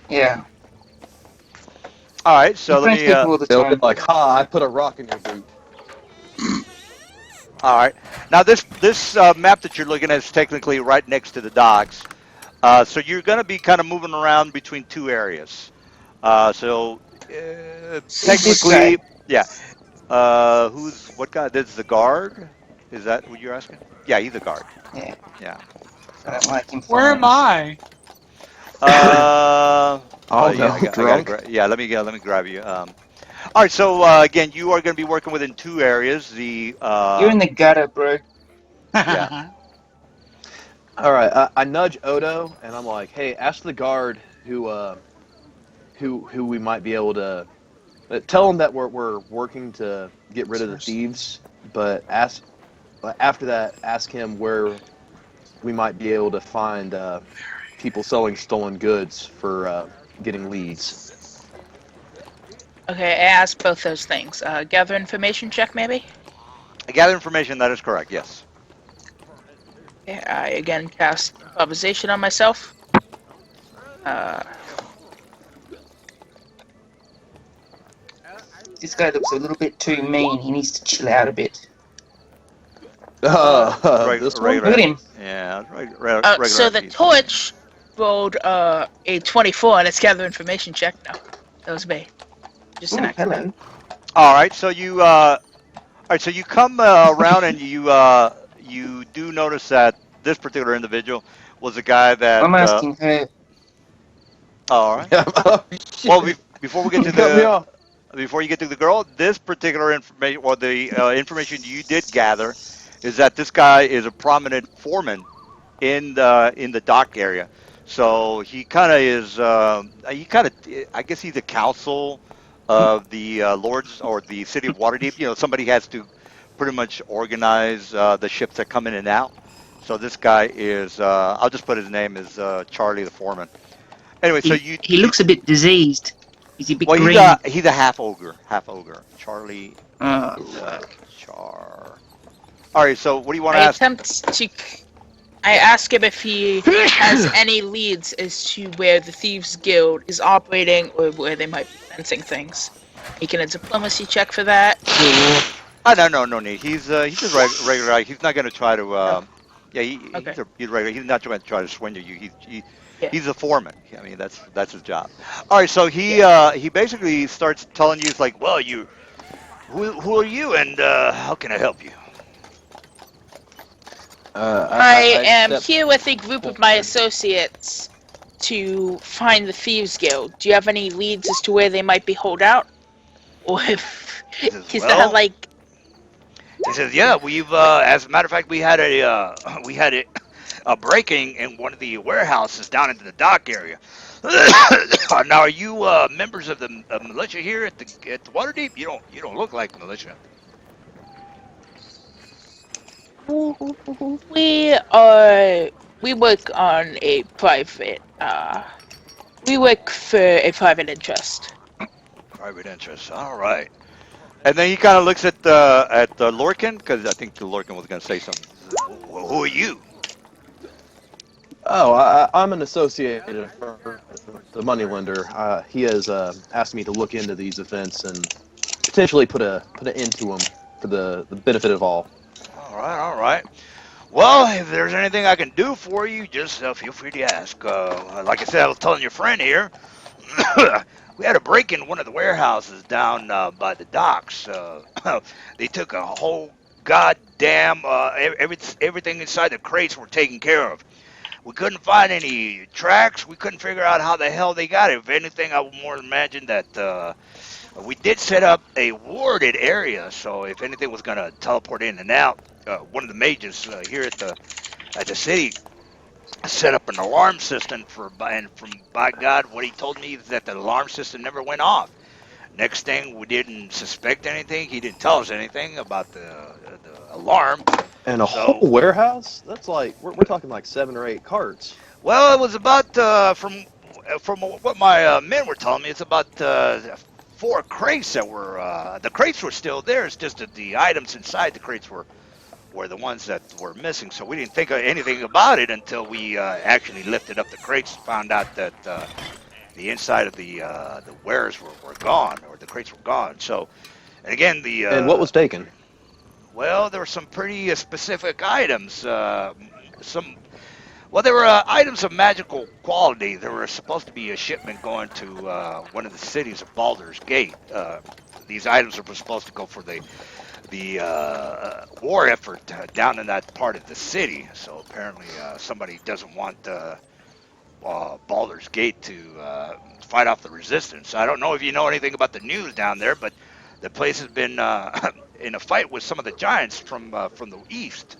Yeah. All right, so You let find me. people all the They'll be time. like, "Ha! I put a rock in your boot." All right. Now this map that you're looking at is technically right next to the docks. So you're going to be kind of moving around between two areas. So This technically, side. yeah. Who's what guy? This is the guard. Is that what you're asking? Yeah, he's a guard. Yeah, Yeah. I don't like him Where am fines. I? Oh Yeah, no, I gotta drunk. yeah. Let me grab you. All right. So again, you are going to be working within two areas. The You're in the gutter, bro. yeah. All right, I nudge Odo, and I'm like, "Hey, ask the guard who we might be able to tell him that we're working to get rid of the thieves, but ask after that, ask him where we might be able to find people selling stolen goods for getting leads." Okay, I asked both those things. Gather information check, maybe? I gather information. That is correct. Yes. Okay, I again cast improvisation on myself. Uh, This guy looks a little bit too mean. He needs to chill out a bit. This one? Look at Regular. him. Yeah. so Regular the NPC. torch rolled a 24 and it's gather information check now. That was me. Just an Oh, accident. hello. All right. So you all right. So you come around and you do notice that this particular individual was a guy that. I'm asking her. All right. Oh, Well, shit. before we get to You cut me the off. before you get to the girl, this particular information or the information you did gather is that this guy is a prominent foreman in the dock area. So he kind of is. He kind of. I guess he's the council of the lords or the city of Waterdeep. You know, somebody has to pretty much organize the ships that come in and out. So this guy is. I'll just put his name as Charlie the foreman. Anyway, so He you looks a bit diseased. Is he a bit well green? he's a half ogre, half ogre. Charlie is Fuck. Char. All right. So what do you want to I ask? attempt to. I ask him if he has any leads as to where the Thieves Guild is operating or where they might be fencing things. Making a diplomacy check for that. Oh no need. He's a regular guy. He's not going to try to. Yeah, Okay. he's regular. He's not trying to swindle you. Yeah. He's a foreman. I mean that's his job. All right, so he basically starts telling you it's like, well, who are you and how can I help you? I am step- here with a group of my associates to find the Thieves Guild. Do you have any leads as to where they might be holed out? Or if He says, is that like he says, yeah, we've as a matter of fact, we had a breaking in one of the warehouses down into the dock area. Now, are you members of the militia here at the Waterdeep? You don't look like militia. we work on a private we work for a private interest. Private interest. All right. And then he kind of looks at the Lorcan because I think the Lorcan was going to say something. Who are you? Oh, I'm an associate for the moneylender. He has asked me to look into these events and potentially put an end to them for the benefit of all. All right. Well, if there's anything I can do for you, just feel free to ask. Like I said, I was telling your friend here, we had a break in one of the warehouses down by the docks. They took a whole goddamn everything inside the crates were taken care of. We couldn't find any tracks. We couldn't figure out how the hell they got it. If anything, I would more imagine that we did set up a warded area. So if anything was going to teleport in and out, one of the mages here at the city set up an alarm system and from by God, what he told me is that the alarm system never went off. Next thing, we didn't suspect anything. He didn't tell us anything about the alarm. And a whole warehouse? That's like we're talking like 7 or 8 carts. Well, it was about from what my men were telling me. It's about 4 crates that were the crates were still there. It's just that the items inside the crates were the ones that were missing. So we didn't think of anything about it until we actually lifted up the crates and found out that the inside of the wares were gone, or the crates were gone. So, and again, And what was taken? well, there were some pretty specific items. Some Well, there were items of magical quality. There was supposed to be a shipment going to one of the cities of Baldur's Gate. These items were supposed to go for the war effort down in that part of the city. So apparently, somebody doesn't want Baldur's Gate to fight off the resistance. I don't know if you know anything about the news down there, but the place has been in a fight with some of the giants from the east.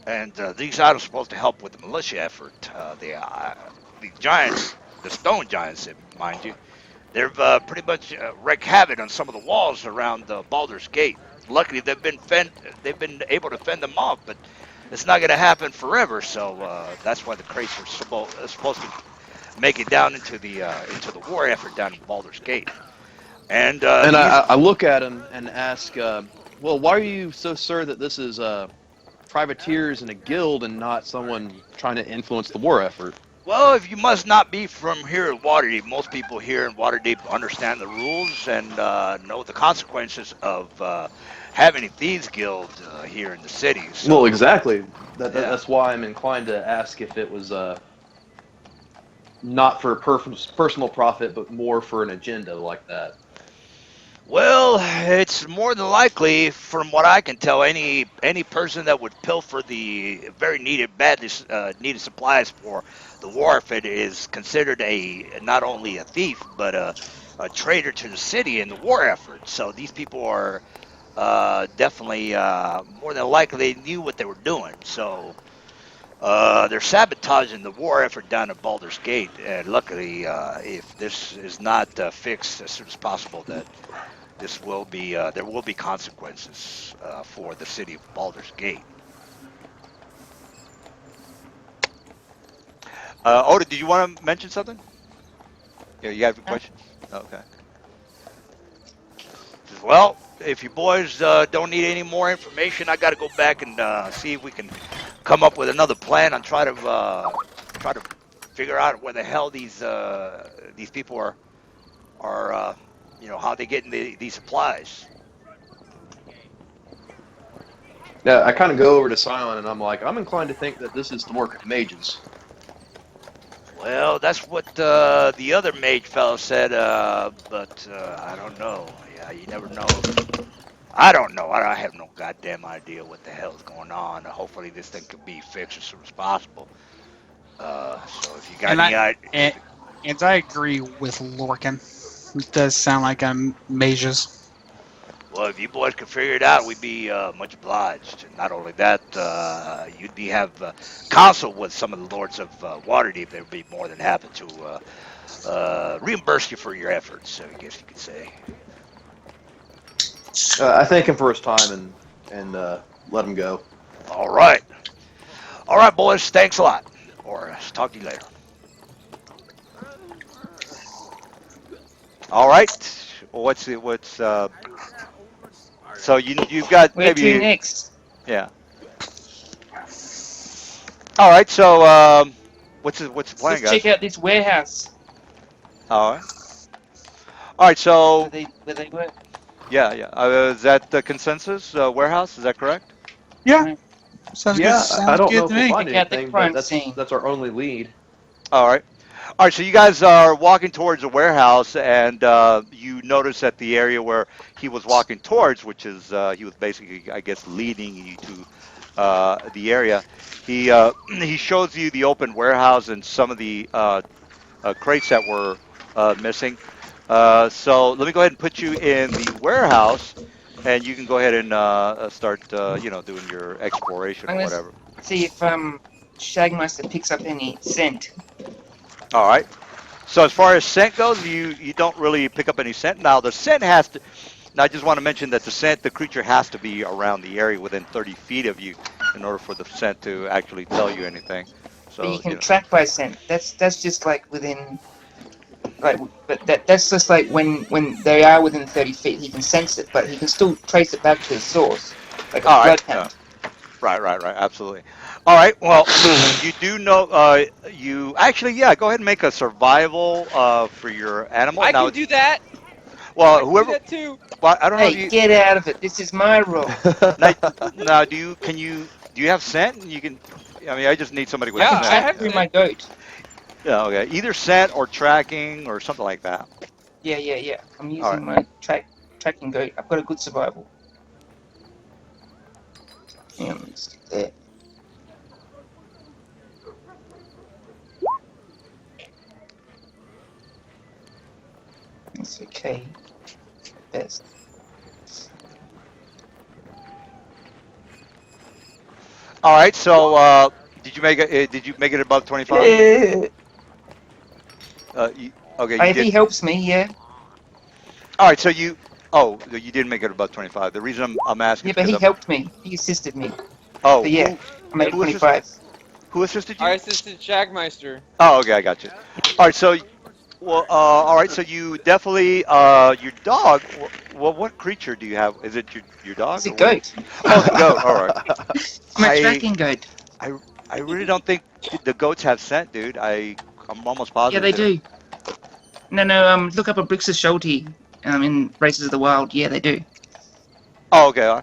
And these items are supposed to help with the militia effort. The giants, the stone giants, mind you, they've pretty much wreaked havoc on some of the walls around Baldur's Gate. Luckily, they've been able to fend them off, but it's not going to happen forever. So that's why the crates are supposed to make it down into the war effort down in Baldur's Gate. And I look at him and ask, well, why are you so sure that this is privateers in a guild and not someone trying to influence the war effort? Well, if you must not be from here in Waterdeep, most people here in Waterdeep understand the rules and know the consequences of having a thieves guild here in the city. So, Well, exactly. Yeah. That's why I'm inclined to ask if it was not for personal profit, but more for an agenda like that. Well, it's more than likely, from what I can tell, any person that would pilfer the very badly needed supplies for the war effort is considered not only a thief but a traitor to the city in the war effort. So these people are definitely more than likely they knew what they were doing. So they're sabotaging the war effort down at Baldur's Gate. And luckily, if this is not fixed as soon as possible, that there will be consequences for the city of Baldur's Gate. Oda, did you want to mention something? Yeah, you have a question? Okay. Well, if you boys don't need any more information, I got to go back and see if we can come up with another plan and try to figure out where the hell these people are how they get these supplies. Yeah, I kind of go over to Silent and I'm like, I'm inclined to think that this is the work of mages. Well, that's what the other mage fellow said, but I don't know. Yeah, you never know. I don't know. I have no goddamn idea what the hell's going on. Hopefully this thing can be fixed as soon as possible. So if you got any idea... And I agree with Lorcan. It does sound like mages. Well, if you boys could figure it out, we'd be much obliged. Not only that, you'd have counsel with some of the lords of Waterdeep. They'd be more than happy to reimburse you for your efforts, I guess you could say. I thank him for his time and let him go. All right. All right, boys. Thanks a lot. Or talk to you later. All right. What's so you've got Where maybe to next? Yeah. All right. So what's the plan, Let's guys? check out this warehouse All right. All right. So where they work. yeah. Is that the consensus warehouse? Is that correct? Yeah. Sounds good. Yeah, Sounds I don't good know if to we'll me. find Check out the anything, crime but scene. that's our only lead. All right. All right, so you guys are walking towards the warehouse, and you notice at the area where he was walking towards, which is he was basically, I guess, leading you to the area. He shows you the open warehouse and some of the crates that were missing. So let me go ahead and put you in the warehouse, and you can go ahead and start, doing your exploration or I'm gonna whatever. see if Shagmaster picks up any scent. All right. So as far as scent goes, you don't really pick up any scent. Now the scent has to. Now I just want to mention that the creature has to be around the area within 30 feet of you in order for the scent to actually tell you anything. So But you can track by scent. That's just like within, that's just like when they are within 30 feet, he can sense it, but he can still trace it back to the source, like a All right. bloodhound. Right. Absolutely. All right. Well, you do know. You actually, yeah. Go ahead and make a survival for your animal. I Now can it's do that. I well, can do whoever. that too. Well, I don't know if Hey, you get out of it. This is my role. now. Now, do you have scent? And you can. I mean, I just need somebody with I Yeah, can I scent. track have through scent. my goat. Yeah. Okay. Either scent or tracking or something like that. Yeah. I'm All right. using my tracking goat. I've got a good survival. Hang on, let me stick there. It's okay. Best. All right. So, did you make it? Did you make it above 25? Eh, Okay, you if did. he helps me, yeah. All right. So you. Oh, you didn't make it above 25. The reason I'm asking Yeah, is but because he I'm. helped me. He assisted me. Oh, But yeah, I made Yep. who assisted? 25. Who assisted Our you? assistant Shagmeister. Oh, okay, I got you. All right. So, well, all right. So you definitely, your dog. Well, what creature do you have? Is it your He's dog a or what? goat. Oh, the goat. All right. My I tracking goat. I I really don't think the goats have scent, dude. I'm almost Yeah, positive they that. do. No. Look up a Brixus Schulte. In Races of the Wild. Yeah, they do. Oh, okay. All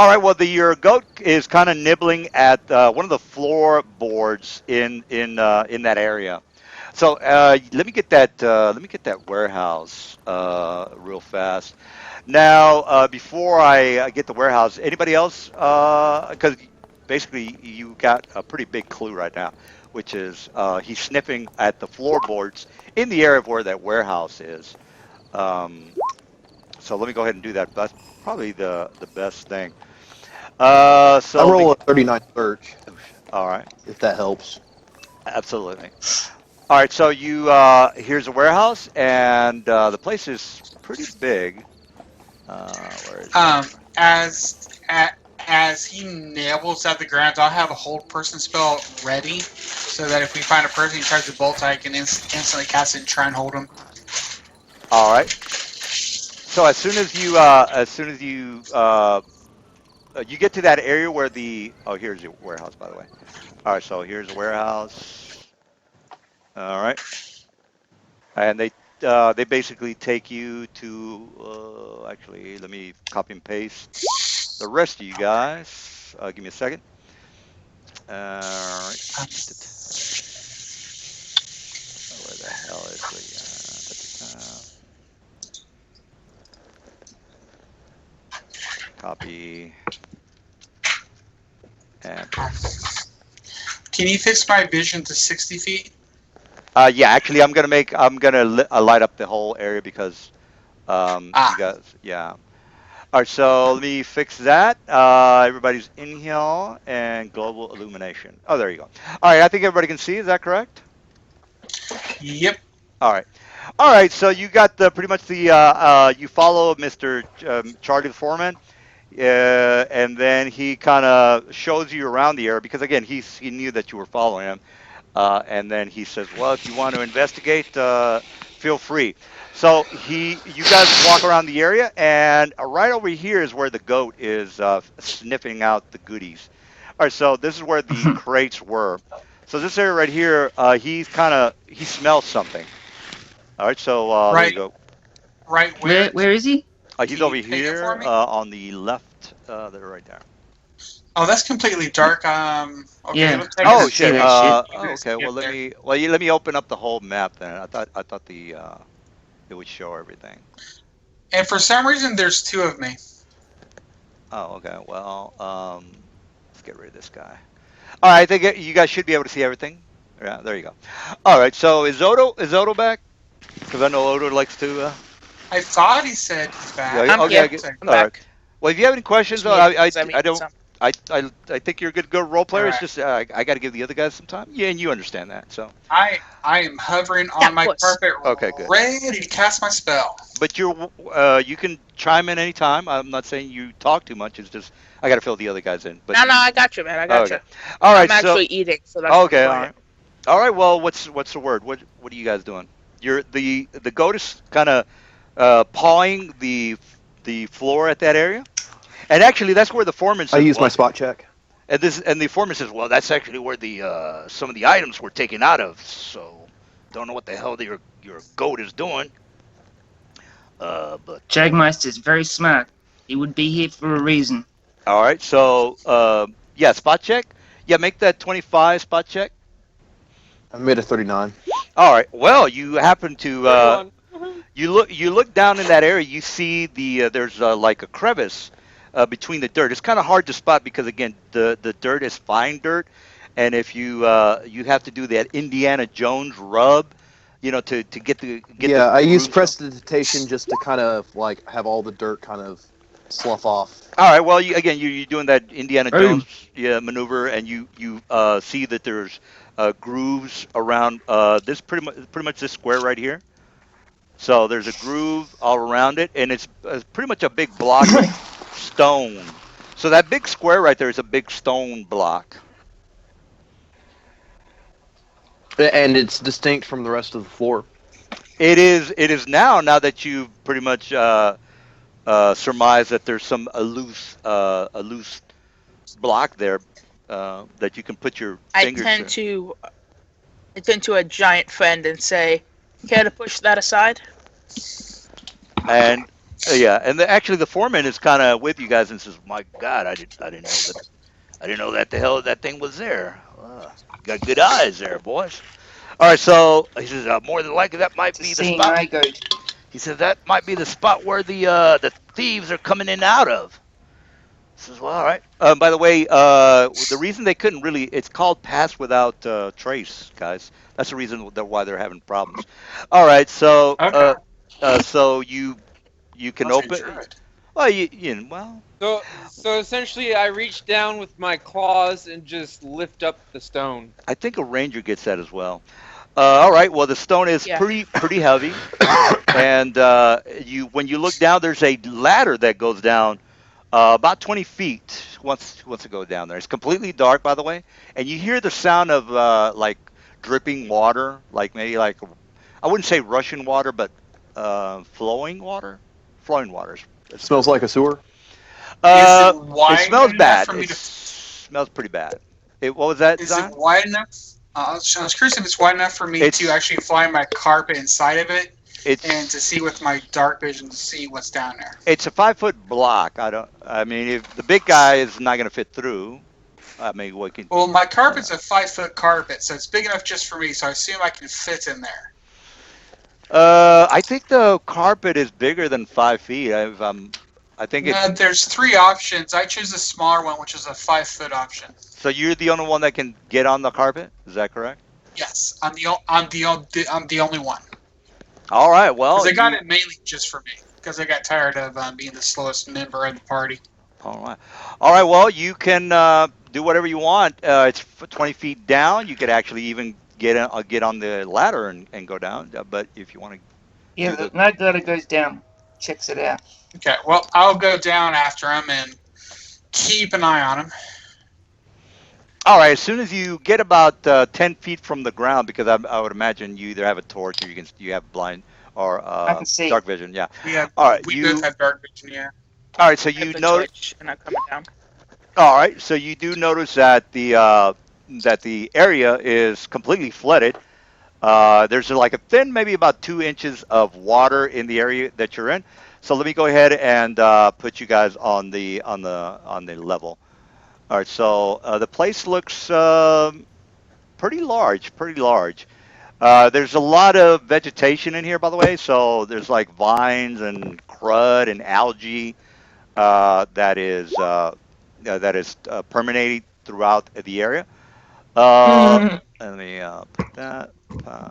right. Well, the your goat is kind of nibbling at one of the floorboards in that area. So let me get that. Let me get that warehouse real fast. Now, before I get the warehouse, anybody else? Because basically, you got a pretty big clue right now, which is he's sniffing at the floorboards in the area of where that warehouse is. Um, so let me go ahead and do that. That's probably the best thing. I So let me. roll a 39 search, oh, shit, All right, if that helps. absolutely. All right, so you here's a warehouse, and the place is pretty big. Where is it? Um, as he nibbles at the ground, I'll have a hold person spell ready, so that if we find a person who tries to bolt, I can instantly cast it and try and hold him. All right. So as soon as you get to that area where the here's your warehouse, by the way. All right, so here's the warehouse. All right, and they basically take you to actually let me copy and paste the rest of you guys. Give me a second. All right. Where the hell is the copy and paste? Can you fix my vision to 60 feet? Yeah, actually, I'm gonna light up the whole area because you Ah, guys, yeah. All right, so let me fix that. Everybody's in here and global illumination. Oh, there you go. All right, I think everybody can see. Is that correct? yep. All right. All right, so you got the pretty much the you follow Mr. Charlie the foreman, and then he kind of shows you around the area because again he knew that you were following him. And then he says, "Well, if you want to investigate, feel free." So you guys walk around the area, and right over here is where the goat is sniffing out the goodies. All right, so this is where the crates were. So this area right here, he smells something. All right, so there you Right, go. right. Where is he? He's Can you over paint it for here me? on the left. There, right there. Oh, that's completely dark. Okay, Yeah, it'll take I Oh can't us see shit. that shit. a few minutes to Okay. get Well, there. let me open up the whole map then. I thought the it would show everything. And for some reason, there's two of me. Oh, okay. Well, let's get rid of this guy. All right, I think you guys should be able to see everything. Yeah, there you go. All right. So is Odo back? Because I know Odo likes to. I thought he said he's Yeah. back. I'm Okay. here. All I'm right. back. Well, if you have any questions, Just muted because I I muted don't. some. I think you're a good role All player. It's right. just I got to give the other guys some time. Yeah, and you understand that. So I am hovering Yeah, on of my course. carpet, okay, good. ready to cast my spell. But you can chime in anytime. I'm not saying you talk too much. It's just I got to fill the other guys in. But No, you I got you, man. I got okay? you. All right. I'm So actually eating, so that's why I'm okay. All quiet. right. All right. Well, what's the word? What are you guys doing? You're the goat is kind of pawing the floor at that area, and actually that's where the foreman I says, use my "Well, spot check. And the foreman says, "Well, that's actually where the some of the items were taken out of. So don't know what the hell your goat is doing. But Jagmeister is very smart. He would be here for a reason. all right. So yeah, spot check. Yeah, make that 25 spot check. I made a 39. All right. Well, you happen to 31. you look down in that area. You see there's like a crevice between the dirt. It's kind of hard to spot because again the dirt is fine dirt, and if you have to do that Indiana Jones rub, to get the Yeah, I used grooves. prestidigitation just to kind of like have all the dirt kind of slough off. All right. Well, you're doing that Indiana Boom. Jones maneuver, and you see that there's grooves around this pretty much this square right here. So there's a groove all around it, and it's pretty much a big block of stone. So that big square right there is a big stone block. And it's distinct from the rest of the floor. It is now that you've pretty much surmised that there's a loose block there that you can put your I fingers tend to. to I turn to a giant friend and say, "Care to push that aside?" And yeah, and actually the foreman is kind of with you guys and says, "My God, I didn't know that the hell that thing was there. Got good eyes there, boys." All right, so he says more than likely that might It's a be the seeing spot. eye goat. He says that might be the spot where the thieves are coming in and out of. He says, well, all right. By the way, the reason they couldn't really, it's called pass without trace, guys. That's the reason why they're having problems. All right, so Okay. so you can Must be open. druid. Well, well, So essentially, I reach down with my claws and just lift up the stone. I think a ranger gets that as well. All right. Well, the stone is Yeah. pretty heavy, and you when you look down, there's a ladder that goes down about 20 feet. Once it goes down there, it's completely dark, by the way, and you hear the sound of like dripping water, like maybe like I wouldn't say rushing water, but flowing water. Flowing water is a better Smells like word. a sewer. Is it It wide smells enough bad. for me It to? smells pretty bad. What was that, Is it Zion? wide enough? I was curious if it's wide enough for me to It's actually fly my carpet inside of it and to it's see with my dark vision to see what's down there. It's a 5 foot block. I don't. I mean, if the big guy is not going to fit through, I mean, what can? Well, my Uh, carpet's a 5 foot carpet, so it's big enough just for me. So I assume I can fit in there. I think the carpet is bigger than 5 feet. I think No, it's. there's three options. I choose the smaller one, which is a 5 foot option. So you're the only one that can get on the carpet. Is that correct? Yes, I'm the only one All right. because Well, I got you. it mainly just for me because I got tired of being the slowest member of the party. All right. All right. Well, you can do whatever you want. It's 20 feet down. You could actually even get on the ladder and go down. But if you want to Yeah, do the. the night ladder goes down, checks it out. Okay, well I'll go down after him and keep an eye on him. All right. As soon as you get about 10 feet from the ground, because I would imagine you either have a torch or you have blind or I can see. dark vision. Yeah. We have All right. we both have dark vision. Yeah. All right. So I have you the know. torch, and I'm coming down. All right. So you do notice that the area is completely flooded. There's like a thin, maybe about 2 inches of water in the area that you're in. So let me go ahead and put you guys on the level. All right. So the place looks pretty large. Pretty large. There's a lot of vegetation in here, by the way. So there's like vines and crud and algae that is permeating throughout the area. Uh, Let me put that. Uh,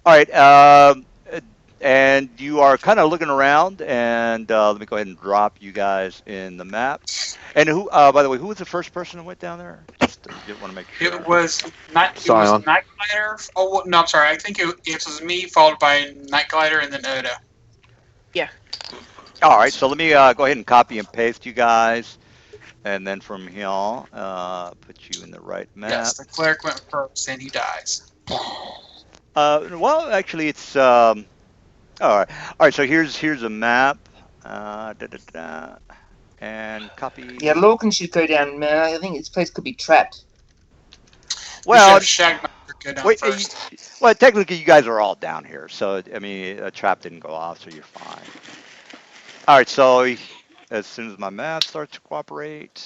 all right. And you are kind of looking around, and let me go ahead and drop you guys in the map. And who? By the way, who was the first person who went down there? Just want to make It sure. was not. It was Scion. Night Glider. Oh no, I'm sorry. I think it was me followed by Night Glider and then Odo. All right. So let me go ahead and copy and paste you guys, and then from here, put you in the right map. Yes, the cleric went first and he dies. Well, actually, it's all right. All right. So here's a map. Da, da, da. and Yeah, copy. Lorcan should go down. I think this place could be trapped. We should Well, have Shagmaster go down wait. first. Well, technically, you guys are all down here, so I mean, a trap didn't go off, so you're fine. All right. So as soon as my math starts to cooperate.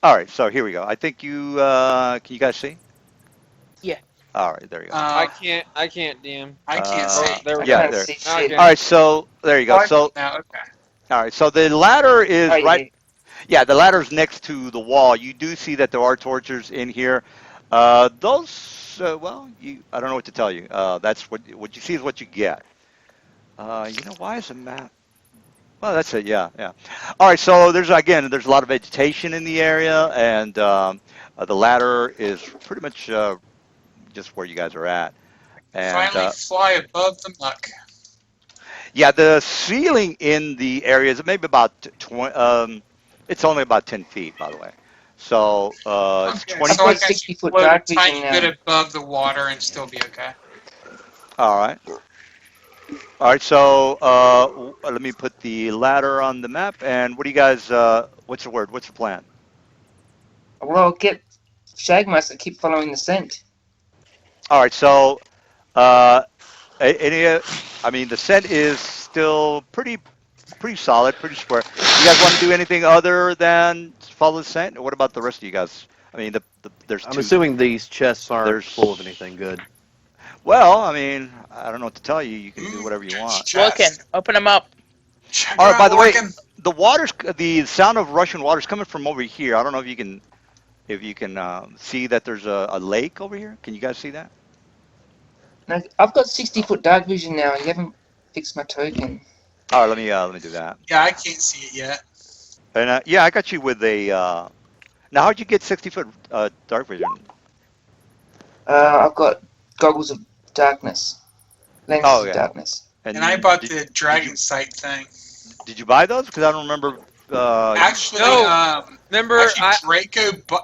All right. So here we go. I think you can you guys see? Yeah. All right. There you go. I Uh, can't. I can't, DM. I can't Uh, Oh, see. there we I go. yeah. can't There. see Now I shit. All can. right. So there you go. What? So No, okay. all right. So the ladder Oh, is you right. do. Yeah, the ladder's next to the wall. You do see that there are torches in here. Those, well, I don't know what to tell you. That's what you see is what you get. Why is the map? Well, that's it. Yeah, yeah. All right. So there's a lot of vegetation in the area, and the ladder is pretty much just where you guys are at. And Finally fly above the muck. yeah, the ceiling in the area is maybe about 20. It's only about 10 feet, by the way. So it's Okay, 20. I've so I got can actually 60-foot float a dark vision tiny bit now. above the water and still be okay. All right. All right. So let me put the ladder on the map. And what do you guys? What's the word? What's the plan? Well, get Shagmaster keep following the scent. All right. So uh, any? I mean, the scent is still pretty solid, pretty square. You guys want to do anything other than follow the scent? Or what about the rest of you guys? I mean, there's I'm two. assuming these chests aren't full of There's anything good. well, I mean, I don't know what to tell you. You can do Ooh, whatever you trench want. Lorcan, chest. open them up. Check All her right. By out, the way, Lorcan. the sound of rushing water is coming from over here. I don't know if you can see that there's a lake over here. Can you guys see that? No, I've got 60-foot dark vision now. You haven't fixed my token. All right. Let me do that. Yeah, I can't see it yet. And yeah, I got you with a. Now, how'd you get 60-foot dark vision? I've got goggles of darkness, lenses Oh of yeah. darkness. And I And bought did the did you dragon sight thing. did you buy those? Because I don't remember. You. Actually, No. Remember,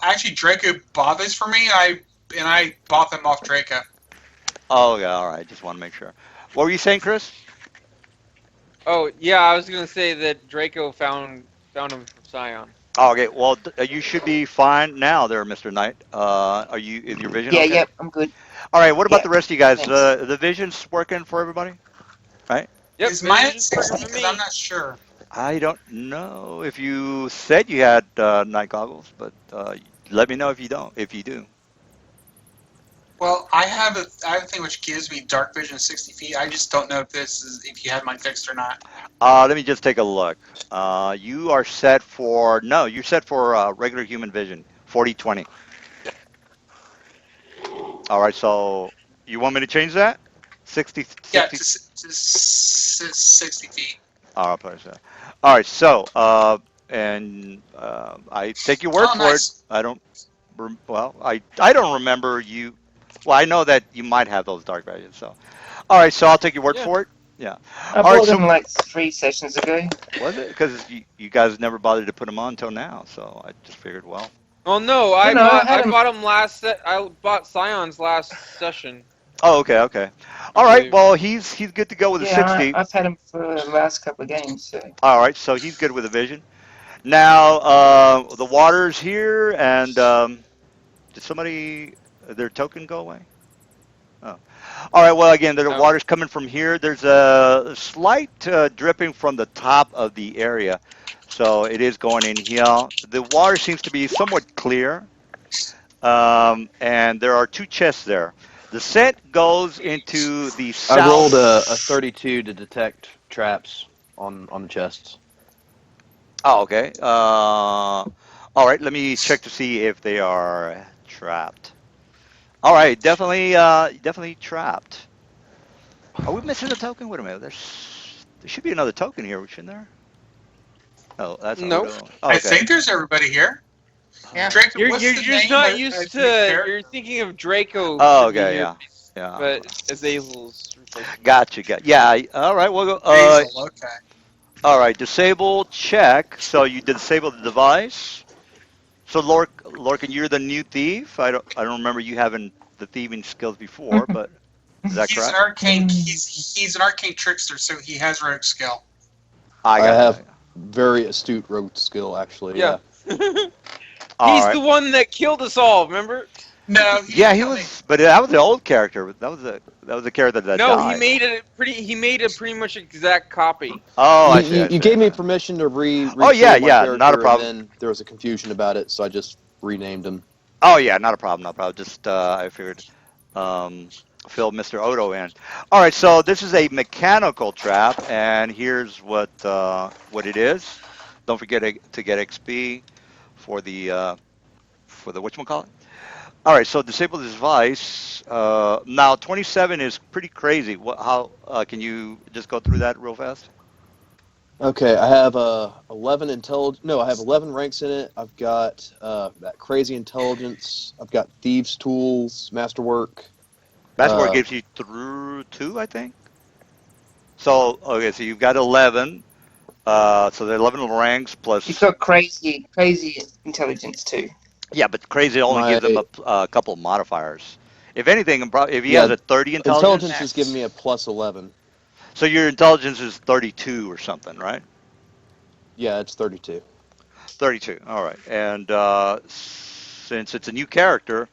Actually Draco bought this for me. I bought them off Draco. Oh yeah. All right. Just want to make sure. What were you saying, Chris? Oh yeah, I was gonna say that Draco found him from Scion. Oh, okay. Well, you should be fine now, there, Mr. Knight. Is your vision Yeah, okay? yep, I'm good. All right. What about Yeah, the rest of you guys? thanks. The vision's working for everybody, right? Yep, Is mine at vision's working 60? for Because I'm me. not sure. I don't know if you said you had night goggles, but let me know if you don't. If you do. Well, I have a thing which gives me dark vision of 60 feet. I just don't know if you have mine fixed or not. Let me just take a look. You are set for no. You're set for regular human vision, 40/20. All right. So you want me to change that? 60, Yeah, 60. 60 feet. All right. All right. So and I take your word Oh, for it. nice. I don't. Well, I don't remember you. Well, I know that you might have those dark visions. So, all right. So I'll take your word Yeah. for it. Yeah. I All right. bought So them like 3 sessions ago. was it because you guys never bothered to put them on until now? So I just figured, well. Oh no, No, I had I them. bought him last set. I bought Scion's last session, Oh, okay, okay. I All right. believe. Well, he's good to go with a Yeah, 60. I've had them for the last couple of games. So All right. So he's good with a vision. Now the water's here, and did somebody their token go away? Oh. All right. Well, again, the No. water's coming from here. There's a slight dripping from the top of the area, so it is going in here. The water seems to be somewhat clear, and there are two chests there. The scent goes into the I rolled a south. 32 to detect traps on the chests. Oh, okay. All right. Let me check to see if they are trapped. All right. Definitely trapped. Are we missing a token? Wait a minute. There should be another token here, shouldn't there? Oh, that's Nope. Odo. Oh, I okay. think there's everybody here. Yeah. Draco, You're what's you're the just name not of used the to. character? You're thinking of Draco Oh, should be okay. here, Yeah. Yeah. but Azazel's replacement. Gotcha. Yeah. All right. Well, Basil, okay. all right. Disable check. So you disable the device. So Lorcan, you're the new thief. I don't remember you having the thieving skills before, but is that He's an correct? arcane. He's an arcane trickster, so he has rogue skill. I I got have you. very astute rogue skill, actually. Yeah. Yeah. All He's right. the one that killed us all. Remember? No, he Yeah, didn't he kill me. was, but that was the old character. That was a character that No, he died. made it pretty. He made a pretty much exact copy. Oh, You, I see. you, I you see. gave me Okay. permission to Oh yeah, recreate my yeah, not a character, and problem. then there was a confusion about it, so I just renamed him. Oh yeah, not a problem. Not a problem. Just I figured um, fill Mr. Odo in. All right, so this is a mechanical trap, and here's what it is. Don't forget to get XP for the whatchamacallit. All right, so disable this device. Now 27 is pretty crazy. How can you just go through that real fast? Okay, I have 11 intelligence. No, I have 11 ranks in it. I've got that crazy intelligence. I've got thieves' tools, masterwork. Masterboard Uh, gives you through two, I think. So okay, so you've got 11. So there are 11 ranks He's plus. got crazy intelligence too. Yeah, but crazy only my gives him a couple of modifiers. If anything, if he yeah, has a 30 intelligence intelligence, is giving me a plus 11. so your intelligence is 32 or something, right? Yeah, it's 32. 32. All right. And since it's a new character,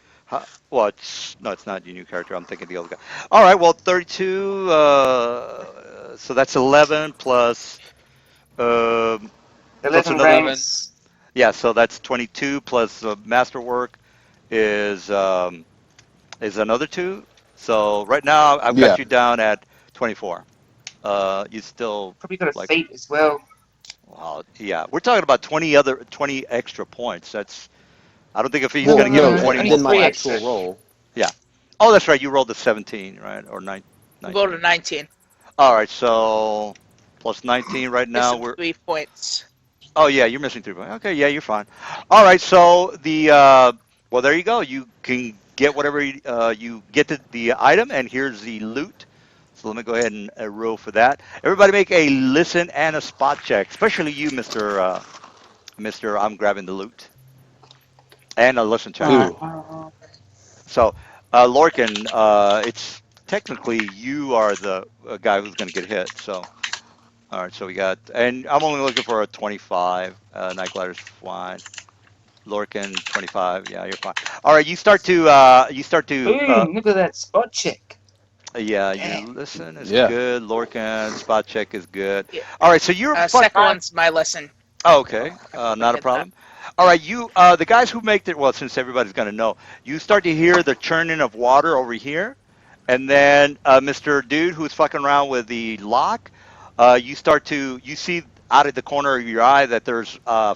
well, no, it's not a new character. I'm thinking the old guy. All right. Well, 32. So that's 11 um, plus 11 another. 11. ranks. Yeah. So that's 22 plus masterwork is another two. So right now I've got Yeah, you down at 24. You still Probably got a like. fate as well. Well, yeah, we're talking about 20 extra points. I don't think if he's well, going to give him no, No, and only then 20. my 3 actual extra. roll. Yeah. Oh, that's right. You rolled a 17, right? Or 19. Rolled a 19. All right. So plus 19 right now. Missing We're. 3 points. Oh yeah, you're missing 3 points. Okay, yeah, you're fine. All right. So well, there you go. You can get whatever you get the item, and here's the loot. So let me go ahead and roll for that. Everybody make a listen and a spot check, especially you, Mister. I'm grabbing the loot and a listen check. Uh, Ooh. So, Lorcan, it's technically you are the guy who's going to get hit. So, all right. So we got, and I'm only looking for a 25. Night Glider's fine. Lorcan 25. Yeah, you're fine. All right. Boom! Look at that spot check. Yeah, your Yeah. listen is Yeah. good. Lorcan spot check is good. Yeah. All right. So you're fuck. Second one's my lesson. Oh, okay. I forgot Not to a hit that. problem. All right, the guys who make it, well, since everybody's going to know, you start to hear the churning of water over here, and then Mr. Dude who's fucking around with the lock, you see out of the corner of your eye that there's uh,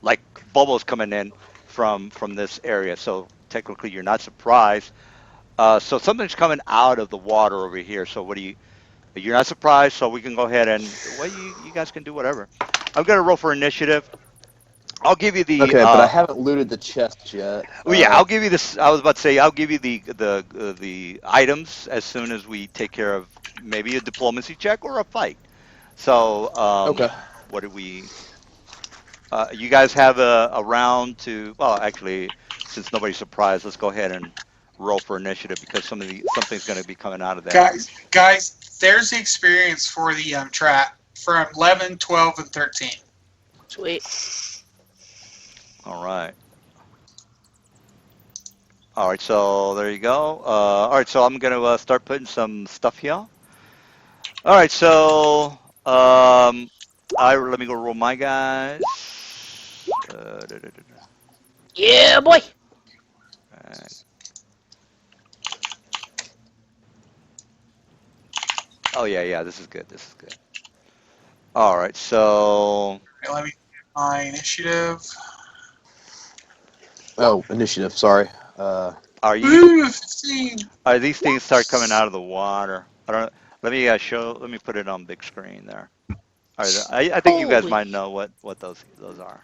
like bubbles coming in from this area. So technically, you're not surprised. So something's coming out of the water over here. So what do you? You're not surprised, so we can go ahead and well, you guys can do whatever. I'm gonna roll for initiative. I'll give you the Okay, but I haven't looted the chest yet. well, yeah, I'll give you this. I was about to say I'll give you the items as soon as we take care of maybe a diplomacy check or a fight. So Okay. what do we? You guys have a round to. Well, actually, since nobody's surprised, let's go ahead and roll for initiative because something's going to be coming out of there. guys, there's the experience for the trap from 11, 12, and 13. Sweet. All right. All right, so there you go. All right, so I'm going to start putting some stuff here. All right, so let me go roll my guys. Yeah, boy. Right. Oh yeah, yeah, this is good. This is good. All right, so Okay, let me my initiative. Oh, initiative. Sorry. are you? Woo, 15. Are these things start coming out of the water? I don't. Let me show. Let me put it on big screen there. All right, I think you guys Holy. might know what those are.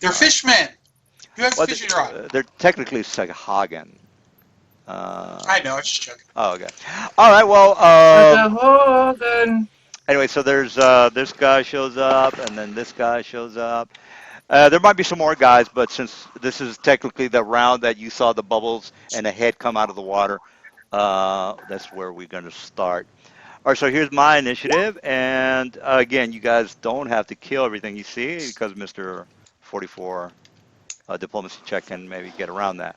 They're fishmen. Who has a Well, fishing rod? they're technically Sagahagen. I know, it's just joking. Oh, okay. All right. Well, Hogan. anyway, so there's this guy shows up, and then this guy shows up. There might be some more guys, but since this is technically the round that you saw the bubbles and a head come out of the water, that's where we're going to start. All right, so here's my initiative, and again, you guys don't have to kill everything you see because Mr. 44 diplomacy check can maybe get around that.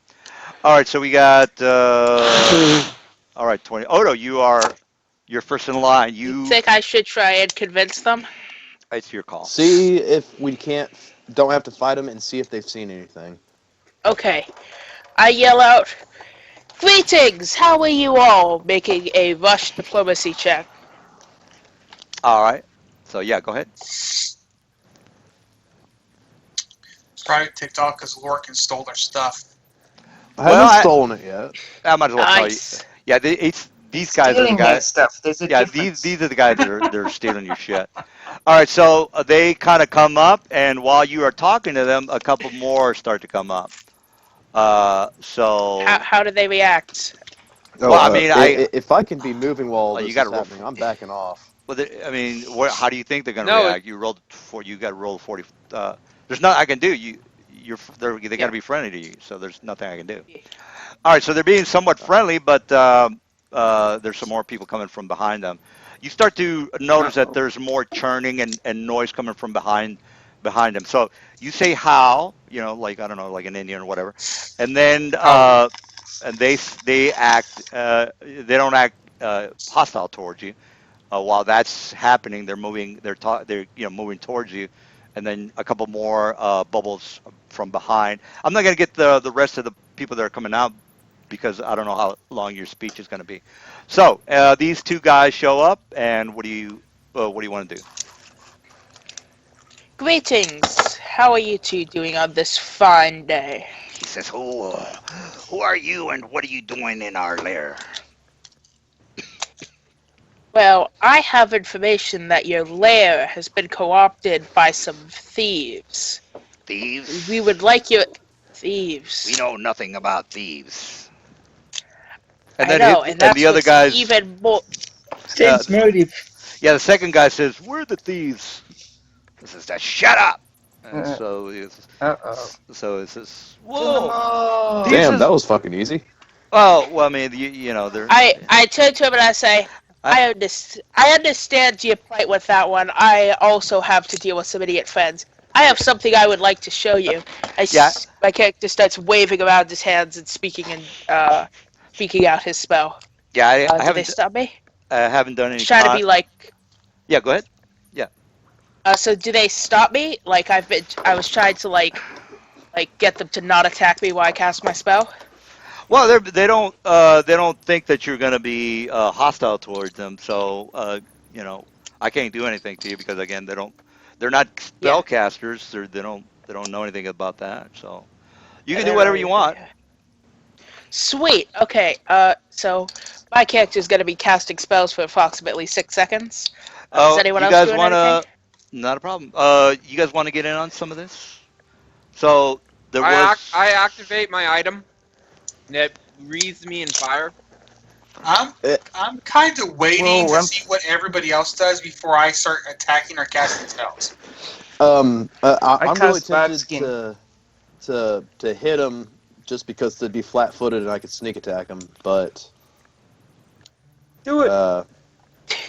All right, so we got all right, 20. Oh no, you're first in line. You You, think I should try and convince them? it's your call. See if we don't have to fight them, and see if they've seen anything. Okay. I yell out, "Greetings! How are you all?" Making a rush diplomacy check. All right, so yeah, go ahead. Probably TikTok because Lorcan stole their stuff. I Well, haven't stolen it yet. I might as well tell you. Nice. Yeah, these guys are the Stealing their guys. stuff. There's a Yeah, difference. these are the guys that are they're stealing your shit. All right, so they kind of come up, and while you are talking to them, a couple more start to come up. So How do they react? Oh, well, I mean, if I can be moving while all you this got is to roll. happening, I'm backing off. Well, I mean, how do you think they're going to No, react? You rolled for you got to roll 40. There's nothing I can do. They got Yeah. to be friendly to you, so there's nothing I can do. All right, so they're being somewhat friendly, but there's some more people coming from behind them. You start to notice that there's more churning and noise coming from behind them. So you say how, like I don't know, like an Indian or whatever, and then and they act they don't act hostile towards you. While that's happening, they're moving towards you, and then a couple more bubbles from behind. I'm not gonna get the rest of the people that are coming out because I don't know how long your speech is gonna be. So these two guys show up, and what do you want to do? Greetings. How are you two doing on this fine day? He says, who are you, and what are you doing in our lair? Well, I have information that your lair has been co-opted by some thieves. Thieves? We would like your We thieves. know nothing about thieves. And I then know, and and the that's other what's guys, even more. uh, Tense motive. yeah, the second guy says, "We're the thieves." This is that. Shut up. And Uh oh. so it says, "Whoa, thieves Dynamite. Damn, is." that was fucking easy. Well, I mean, they're. I turn to him and I say, I, I understand your plight with that one. I also have to deal with some idiot friends. I have something I would like to show you. yeah, My character starts waving around his hands and speaking out his spell. yeah. Do they stop me? I haven't done any Try to con. be like. Yeah, go ahead. Yeah. So do they stop me? Like I was trying to get them to not attack me while I cast my spell. Well, they don't think that you're going to be hostile towards them. So I can't do anything to you because again, they're not Yeah. spellcasters. They don't know anything about that. So you can do whatever you Alright, want. okay. Sweet. Okay. So my character is going to be casting spells for approximately 6 seconds. Is Oh, anyone you else guys doing want anything? to? Not a problem. You guys want to get in on some of this? So there was. I activate my item that wreathes me in fire. I'm Eh. I'm kind of waiting Whoa, to I'm- see what everybody else does before I start attacking or casting spells. I'm really cast bad tempted skin. to hit him just because they'd be flat-footed and I could sneak attack him. But Do it.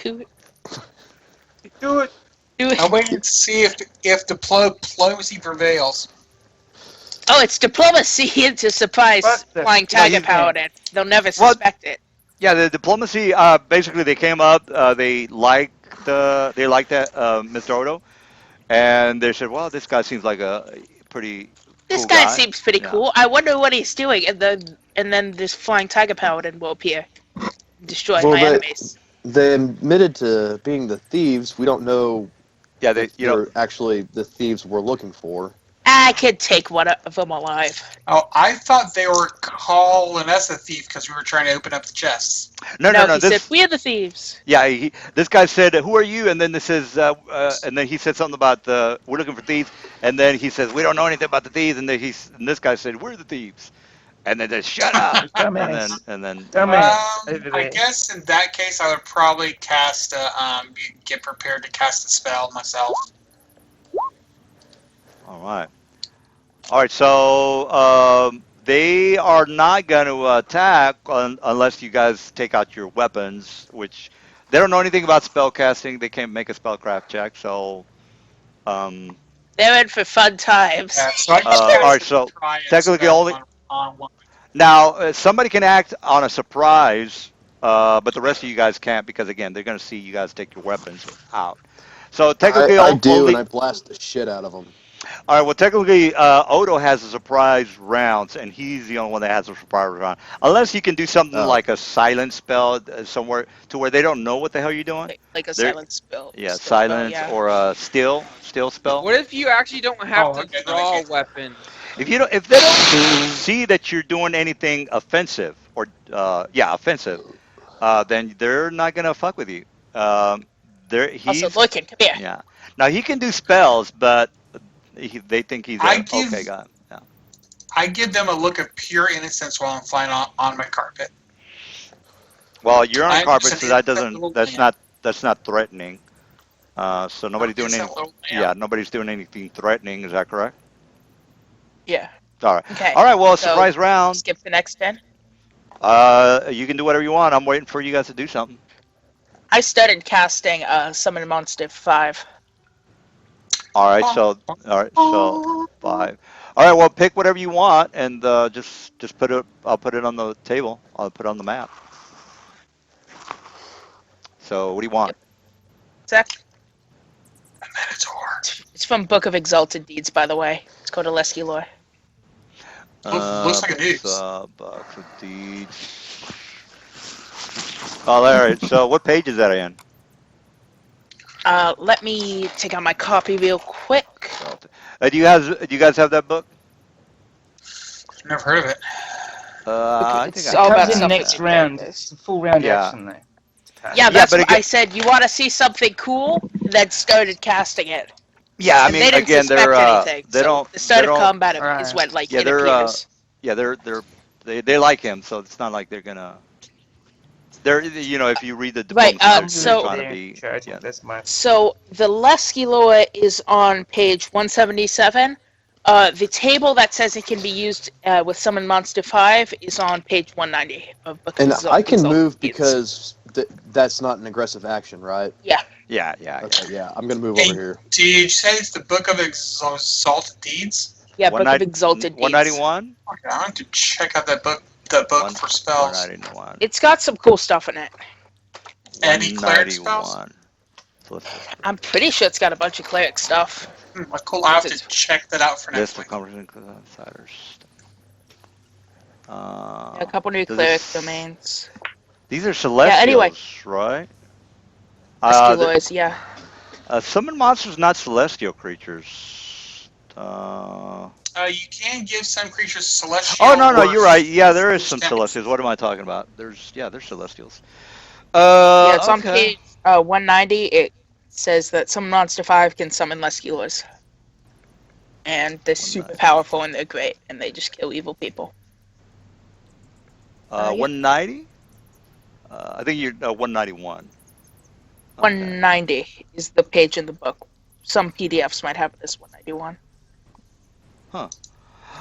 Do it. Do it. Do it. I'm waiting to see if diplomacy prevails. Oh, it's diplomacy into surprise What the- flying No, tiger he's- paladin. They'll never Well, suspect it. Yeah, the diplomacy. Basically, they came up. They liked that Mr. Odo, and they said, "Well, this guy seems like a pretty This cool guy guy." seems pretty Yeah. cool. I wonder what he's doing, and then this flying tiger paladin will appear, and destroy Well, my they- enemies. they admitted to being the thieves. We don't know Yeah, if they're actually the thieves we're looking for. I could take one of them alive. Oh, I thought they were calling us a thief because we were trying to open up the chests. No. He This. said, "We are the thieves." Yeah, this guy said, "Who are you?" And then this says, and then he said something about we're looking for thieves. And then he says, "We don't know anything about the thieves." And then and this guy said, "We're the thieves." And then they shut up. Dumbass. And then Dumbass. Over I there. guess in that case, I would probably get prepared to cast a spell myself. all right. All right, so they are not going to attack unless you guys take out your weapons, which They don't know anything about spell casting. They can't make a spellcraft check. So, um, They're in for fun times. Yeah, so I all right. just So try and technically, spell only on one. now somebody can act on a surprise, but the rest of you guys can't because again, they're going to see you guys take your weapons out. So technically, I do, and only I blast the shit out of them. all right. Well, technically, Odo has a surprise rounds, and he's the only one that has a surprise round. Unless you can do something Oh. like a silent spell somewhere to where they don't know what the hell you're doing. Like a They're silent spell. yeah, still spell, silence yeah. or a still spell. What if you actually don't have Oh, to okay, then I draw a can't. weapon? If they don't see that you're doing anything offensive or offensive, then they're not gonna fuck with you. Um, there Also, he's Lurkin, come here. yeah. Now he can do spells, but they think he's I a give okay guy. Yeah. I give them a look of pure innocence while I'm flying on my carpet. Well, you're on I carpet, so understand that little lamp. that's not threatening. So nobody's doing It's any that little yeah lamp. nobody's doing anything threatening. Is that correct? Yeah. All right. Okay. All right. Well, So, surprise round. skip the next 10. You can do whatever you want. I'm waiting for you guys to do something. I started casting Summon Monster 5. All right. So all right. So 5. All right. Well, pick whatever you want and just put it. I'll put it on the table. I'll put it on the map. So what do you want? Sec. A Minotaur. It's from Book of Exalted Deeds, by the way. It's called Aleski lore. Looks like it is. Box of Deeds. Oh, all right. So what page is that in? Let me take out my copy real quick. Do you guys have that book? Never heard of it. I think It's I all have about Comes in that. next something round. like It's a full round Yeah. action there. Yeah, that's but what again- I said. You want to see something cool, then started casting it. Yeah, I And mean, they didn't again, suspect anything. they so don't the start they of don't combat is Alright. when like yeah it they're appears. yeah they like him, so it's not like they're gonna if you read the Right, diplomacy, so- they're trying to be Charging, that's my. So the Lesky lore is on page 177. The table that says it can be used with Summon Monster 5 is on page 190 of Book of And I can Exalted move Deeds. because that's not an aggressive action, right? yeah. Okay, yeah. I'm gonna move Hey, over here. Did you say it's the Book of Exalted Deeds? Yeah, Book of Exalted Deeds. 191. Okay, I want to check out that book for spells. 191. It's got some cool stuff in it. Any cleric spells? 191. So let's just I'm pretty sure it's got a bunch of cleric stuff. Cool. I have to check that out for next list of week. conversation outsiders. A couple new does cleric this- domains. These are celestials, anyway. right? Lesky The- lores, yeah. summon monsters, not celestial creatures. You can give some creatures celestial. Oh no, or you're right. Yeah, there is some stamens. celestials. What am I talking about? There's celestials. Yeah, it's on okay. page 190. It says that Summon Monster 5 can summon Lesky lores. And they're super 190. powerful and they're great, and they just kill evil people. Yeah. 190. I think you're 191. Okay. 190 is the page in the book. Some PDFs might have this 191.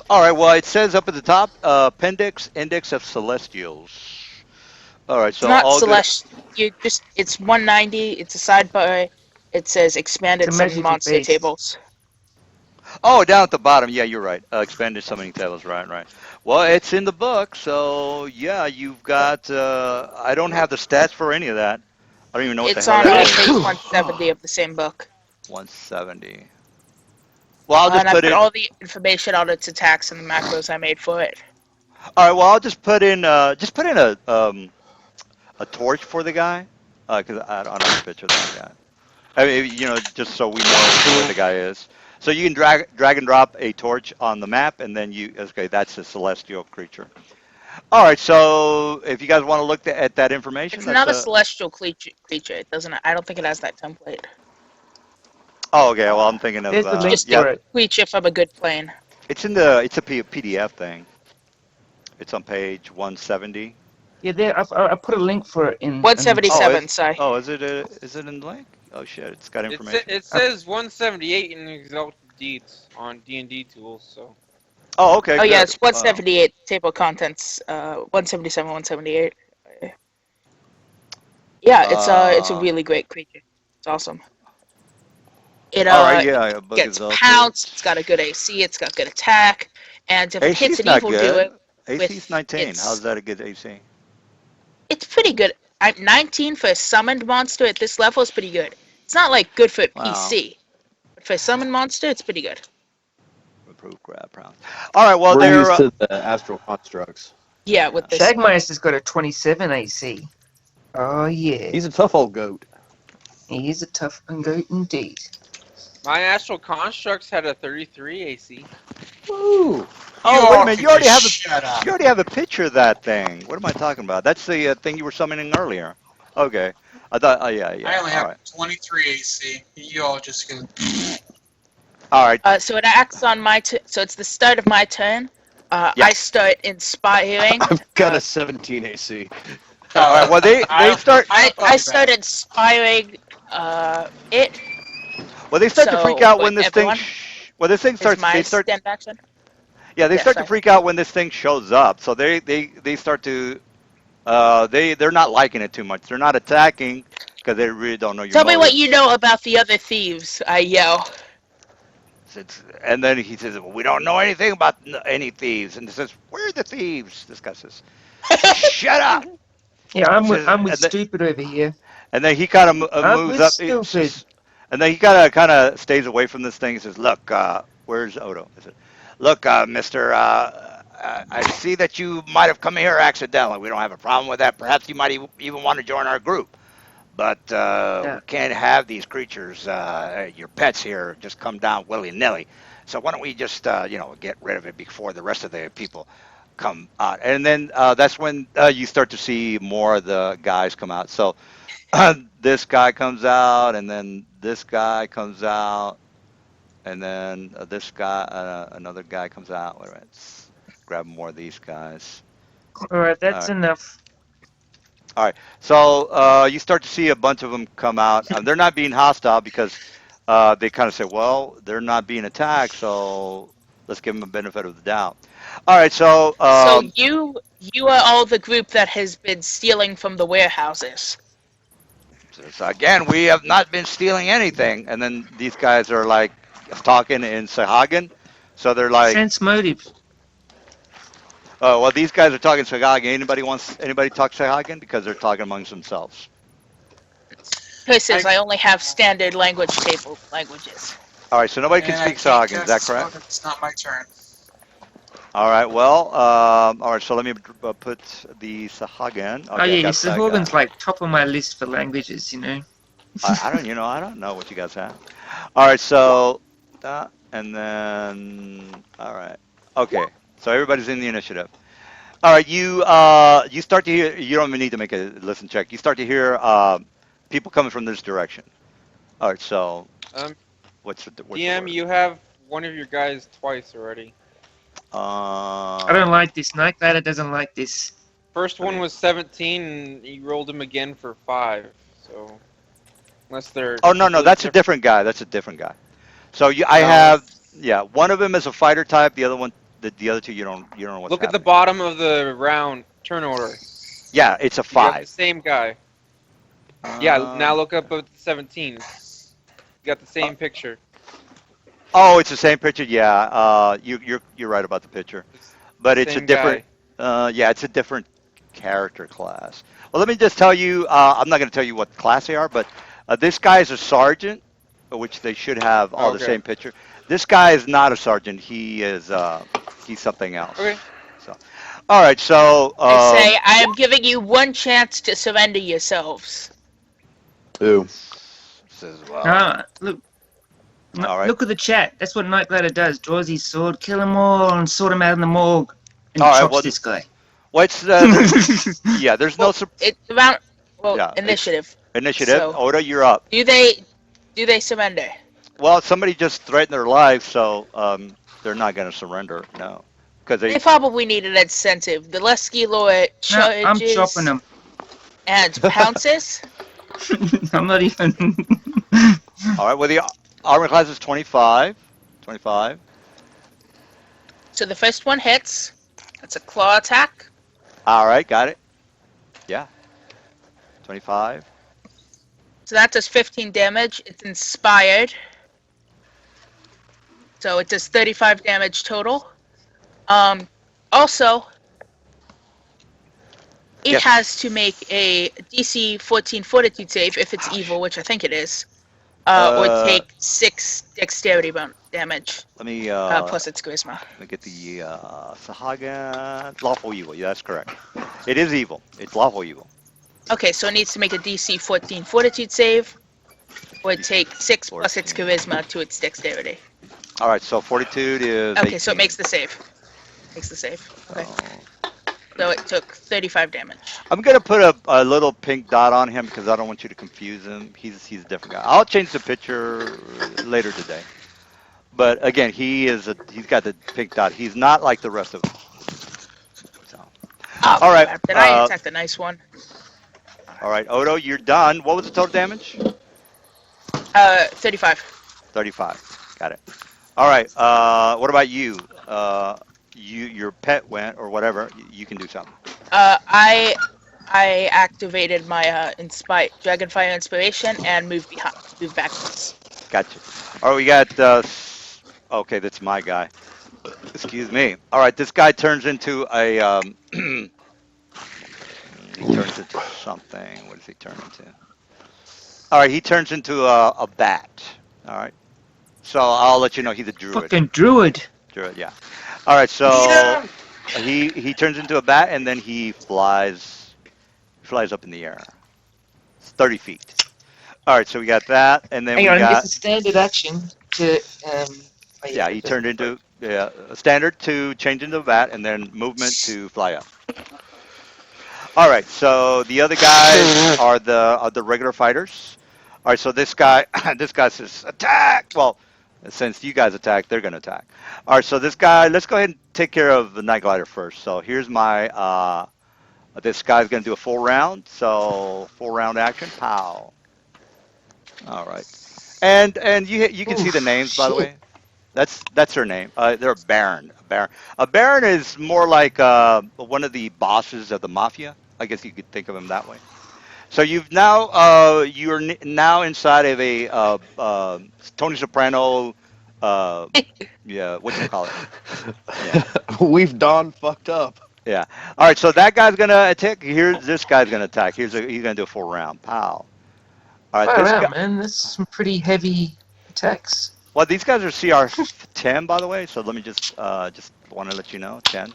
All right. Well, it says up at the top, appendix, index of celestials. All right. So It's not all good. celestial. It's 190. It's a sidebar. It says expanded It's a summon message monster base. tables. Oh, down at the bottom. Yeah, you're right. Expanded summoning tables. Right. Well, it's in the book, so yeah, you've got. I don't have the stats for any of that. I don't even know what It's the hell on that page is. 170 of the same book. 170. Well, I'll just And I put put in. all the information on its attacks and the macros I made for it. All right. Well, I'll just put in. A torch for the guy, because I don't have a picture of that guy. I mean, just so we know where the guy is. So you can drag and drop a torch on the map, and then that's a celestial creature. All right, so if you guys want to look at that information, It's that's not a celestial creature. It doesn't. I don't think it has that template. Oh, okay. Well, I'm thinking of There's the link Just yeah. for it. Creature from a good plane. It's a PDF thing. It's on page 170. Yeah, there. I put a link for it in. 177, sorry. Oh, is it in the link? Oh shit, it's got information. It says 178 in Exalted Deeds on D&D tools. So Oh, okay. Oh yeah, good. it's 178 table of contents. 177, 178. Yeah, it's a Uh, really great creature. It's awesome. It all right, yeah, a book gets is up there. pounce. It's got a good AC. It's got good attack, and if it hits AC's an not evil good. doer AC's with 19. How's its, that a good AC? it's pretty good. 19 for a summoned monster at this level is pretty good. It's not like good for a Wow. PC, but for a summoned monster, it's pretty good. Improved grab pound. All right, well, We're they're. used to the astral constructs. Yeah, Yeah. with this. Shagmeister's got a 27 AC. Oh yeah, He's a tough old goat. he is a tough goat indeed. My astral constructs had a 33 AC. Woo! Oh, wait a minute. Can just shut up. You already have a picture of that thing. What am I talking about? That's the thing you were summoning earlier. Okay. I thought. Oh yeah, I yeah. only All have right. 23 AC. You all just go. All right. So it acts on my so it's the start of my turn. Yeah. I start inspiring. I've got a 17 AC. All right. Well, they start. I start inspiring it. Well, they start to freak So out when like this thing. everyone Well, this thing is starts. my They start. stand action. Yeah, they Yeah, start to sorry. freak out when this thing shows up. So they start to. They're not liking it too much. They're not attacking because they really don't know your Tell me what you motives. know about the other thieves. I yell. And then he says, well, "We don't know anything about any thieves." And he says, "Where are the thieves?" This guy says, "Shut up." Yeah, He says, I'm with stupid over here. and then he kind of I'm moves with up, stupid. and then he kind of stays away from this thing. He says, "Look, where's Odo?" I said, "Look, Mister, I see that you might have come here accidentally. We don't have a problem with that. Perhaps you might even want to join our group. But Yeah. we can't have these creatures, your pets here, just come down willy nilly. So why don't we just, get rid of it before the rest of the people come out?" And then that's when you start to see more of the guys come out. So this guy comes out, and then this guy comes out, and then this guy, another guy comes out. Wait a minute, let's grab more of these guys. All right, All that's right. enough. All right. So you start to see a bunch of them come out. They're not being hostile because they kind of say, well, they're not being attacked, so let's give them a benefit of the doubt. All right. So, So you are all the group that has been stealing from the warehouses. so again, we have not been stealing anything. And then these guys are like talking in Sahagin. So they're like, Sense motive. oh, well, these guys are talking Sahagin. Anybody talk Sahagin? Because they're talking amongst themselves. Chris says I only have standard language table languages. All right. So nobody can And I speak can't Sahagin. Is that cast a correct? spell if it's not my turn. All right. Well, all right. So let me put the Sahagin. Oh Okay, I yeah, got Sahorgan's Sahagin. like top of my list for languages, you know. I don't know what you guys have. All right. So that, and then all right. Okay. So everybody's in the initiative. All right. You start to hear. You don't even need to make a listen check. You start to hear people coming from this direction. All right. So Um, what's the DM, word? you have one of your guys twice already. I don't like this. Night Glider doesn't like this. First one Okay. was 17, and you rolled him again for 5. So unless they're Oh no, completely that's a different guy. That's a different guy. So I No. have, yeah, one of them is a fighter type. The other one, the other two, you don't know what's Look at the happening. bottom of the round turn order. Yeah, it's a You have the 5. same guy. Yeah, now look up at 17. You got the same picture. Oh, it's the same picture. Yeah, you're right about the picture, It's but the it's a same different. guy. Yeah, it's a different character class. Well, let me just tell you. I'm not going to tell you what class they are, but this guy is a sergeant, which they should have all the Okay. same picture. This guy is not a sergeant. He's something else. Okay. So, all right. So, I say I am giving you one chance to surrender yourselves. Ooh. says, well, Ah, look. all right. Look at the chat. That's what Night Glider does. Draws his sword, kill them all, and sort them out in the morgue, and All right. chops Well, this guy. what's there's yeah. There's no It's around yeah. It's initiative. initiative. So Oda, you're up. do they surrender? Well, somebody just threatened their life, so they're not going to surrender. No, because They probably need an incentive. The Lesky Lord No, I'm charges chopping them. and pounces. I'm not even. all right. Well, the armor class is 25. 25. So the first one hits. That's a claw attack. All right, got it. Yeah. 25. So that does 15 damage. It's inspired. So it does 35 damage total. Also, it Yes. has to make a DC 14 Fortitude save if it's evil, which I think it is, or take 6 dexterity damage Let me plus its charisma. let me get the Sahaga lawful evil. Yeah, that's correct. It is evil. It's lawful evil. Okay, so it needs to make a DC 14 Fortitude save, or DC take 6 plus its 14. charisma to its dexterity. All right, so fortitude is Okay, 18. so it makes the save. Makes the save. Okay. So it took 35 damage. I'm gonna put a little pink dot on him because I don't want you to confuse him. He's a different guy. I'll change the picture later today. But again, he's got the pink dot. He's not like the rest of them. So, Oh, all right. crap. Did I attack the nice one? All right, Odo, you're done. What was the total damage? 35. 35. Got it. All right. What about you? Your pet went or whatever. You can do something. I activated my Dragonfire Inspiration and moved backwards. Gotcha. All right, we got. Okay, that's my guy. Excuse me. All right, this guy turns into a. He turns into something. What does he turn into? All right, he turns into a bat. All right. So I'll let you know he's a druid. Fucking druid. Druid, yeah. All right, so he turns into a bat and then he flies up in the air. It's 30 feet. All right, so we got that, and then Hang we on, got. it's a standard action to. Yeah, he turned into a standard to change into a bat, and then movement to fly up. All right, so the other guys are the regular fighters. All right, so this guy says attack. Well, since you guys attack, they're gonna attack. All right, so this guy, let's go ahead and take care of the Night Glider first. So here's my this guy's gonna do a full round. So full round action. Pow. All right, and you can see the names by the way. That's her name. They're a baron. A baron is more like one of the bosses of the mafia. I guess you could think of him that way. So you're now inside of a Tony Soprano. Yeah, what you call it? Yeah, We've done fucked up. yeah. All right, so that guy's gonna attack. This guy's gonna attack. He's gonna do a full round. Pow. All right, Far this guy. out, man. That's some pretty heavy attacks. Well, these guys are CR 10, by the way. So let me just want to let you know, 10.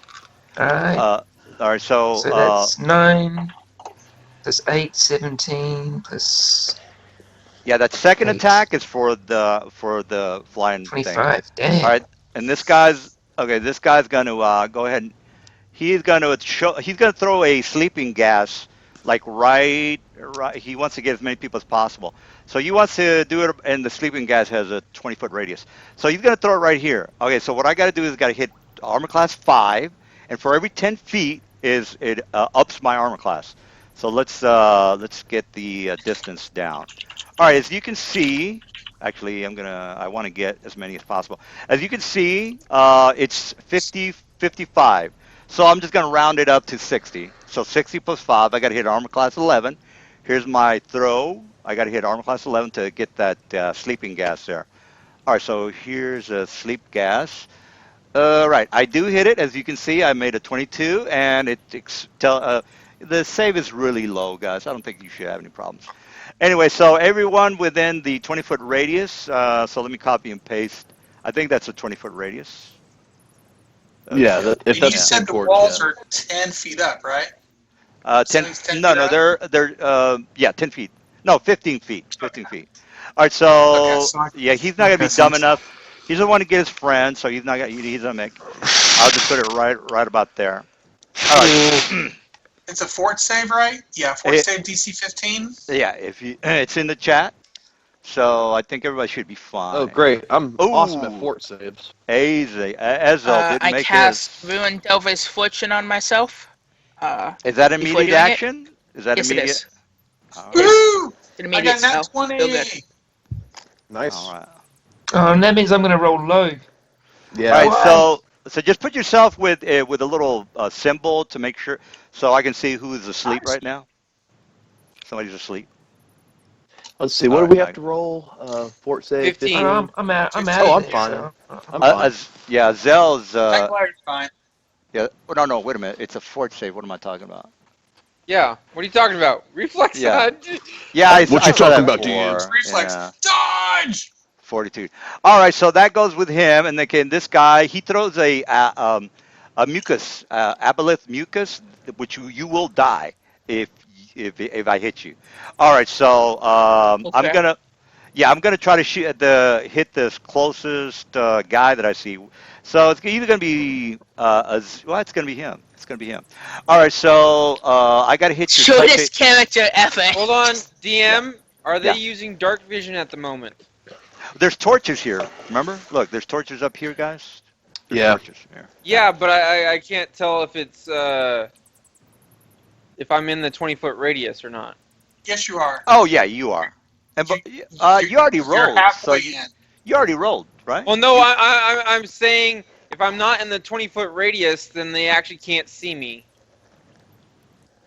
Alright, All right, so so that's 9 plus 8, 17 plus yeah, that second 8, attack is for the flying thing. 25. Damn. All right, and this guy's okay. This guy's going to go ahead and he's going to throw a sleeping gas like right. He wants to get as many people as possible. So he wants to do it, and the sleeping gas has a 20-foot radius. So he's going to throw it right here. Okay, so what I got to do is got to hit armor class 5, and for every 10 feet it ups my armor class. So let's get the distance down. All right, as you can see, actually I want to get as many as possible. As you can see, it's 50, 55. So I'm just going to round it up to 60. So 60 plus 5, I got to hit armor class 11. Here's my throw. I got to hit armor class 11 to get that sleeping gas there. All right, so here's a sleep gas. Right, I do hit it. As you can see, I made a 22, and the save is really low, guys. I don't think you should have any problems. Anyway, so everyone within the 20-foot radius. So let me copy and paste. I think that's a 20-foot radius. Yeah, if You that's said the court, walls yeah. are 10 feet up, right? 10. So it's 10 No, feet no, up? they're 10 feet. No, 15 feet. 15 feet. All right, Okay, so so yeah, he's not gonna be okay, dumb so- enough. He's the one to get his friend, so he's not gonna. He's gonna make. I'll just put it right about there. All right. It's a fort save, right? Yeah, fort It- save DC 15. Yeah, if you, it's in the chat, so I think everybody should be fine. Oh, great. I'm awesome at Ooh. fort saves. Easy. Ezel didn't I make cast his. Ruin Delver's Fortune on myself. Is that before immediate doing it? action? Is that Yes, it immediate? is. All right. Woo! An I immediate got nat spell. 20. Feel good. Nice. All right. Oh, and that means I'm going to roll low. Yeah. All right. Wow. So just put yourself with a little symbol to make sure, so I can see who's asleep right now. Somebody's asleep. Let's see. What do Alright, we have to roll? Fort save 15. 15. I'm out. I'm out. Oh, of I'm there, fine. so, I'm fine. yeah, Zell's. Jaguar's fine. Yeah. Oh, no, wait a minute. It's a fort save. What am I talking about? Yeah. What are you talking about? Reflex Yeah. dodge? Yeah, What I you saw talking that about, before. Reflex. Yeah. Dodge! Fortitude. All right, so that goes with him, and again, this guy he throws a mucus, aboleth mucus, which you will die if if I hit you. All right, so I'm Okay. gonna I'm gonna try to hit this closest guy that I see. So it's either gonna be well, it's gonna be him. It's gonna be him. All right, so I gotta hit your touch it. Shortest character ever. Hold on, Yeah, DM. Are they yeah. using dark vision at the moment? There's torches here. Remember? Look, there's torches up here, guys. There's Yeah. torches here. Yeah, but I can't tell if it's if I'm in the 20-foot radius or not. Yes, you are. Oh yeah, you are. And but you already You're rolled, so halfway you, in. you already rolled, right? Well, no, I'm saying if I'm not in the 20-foot radius, then they actually can't see me.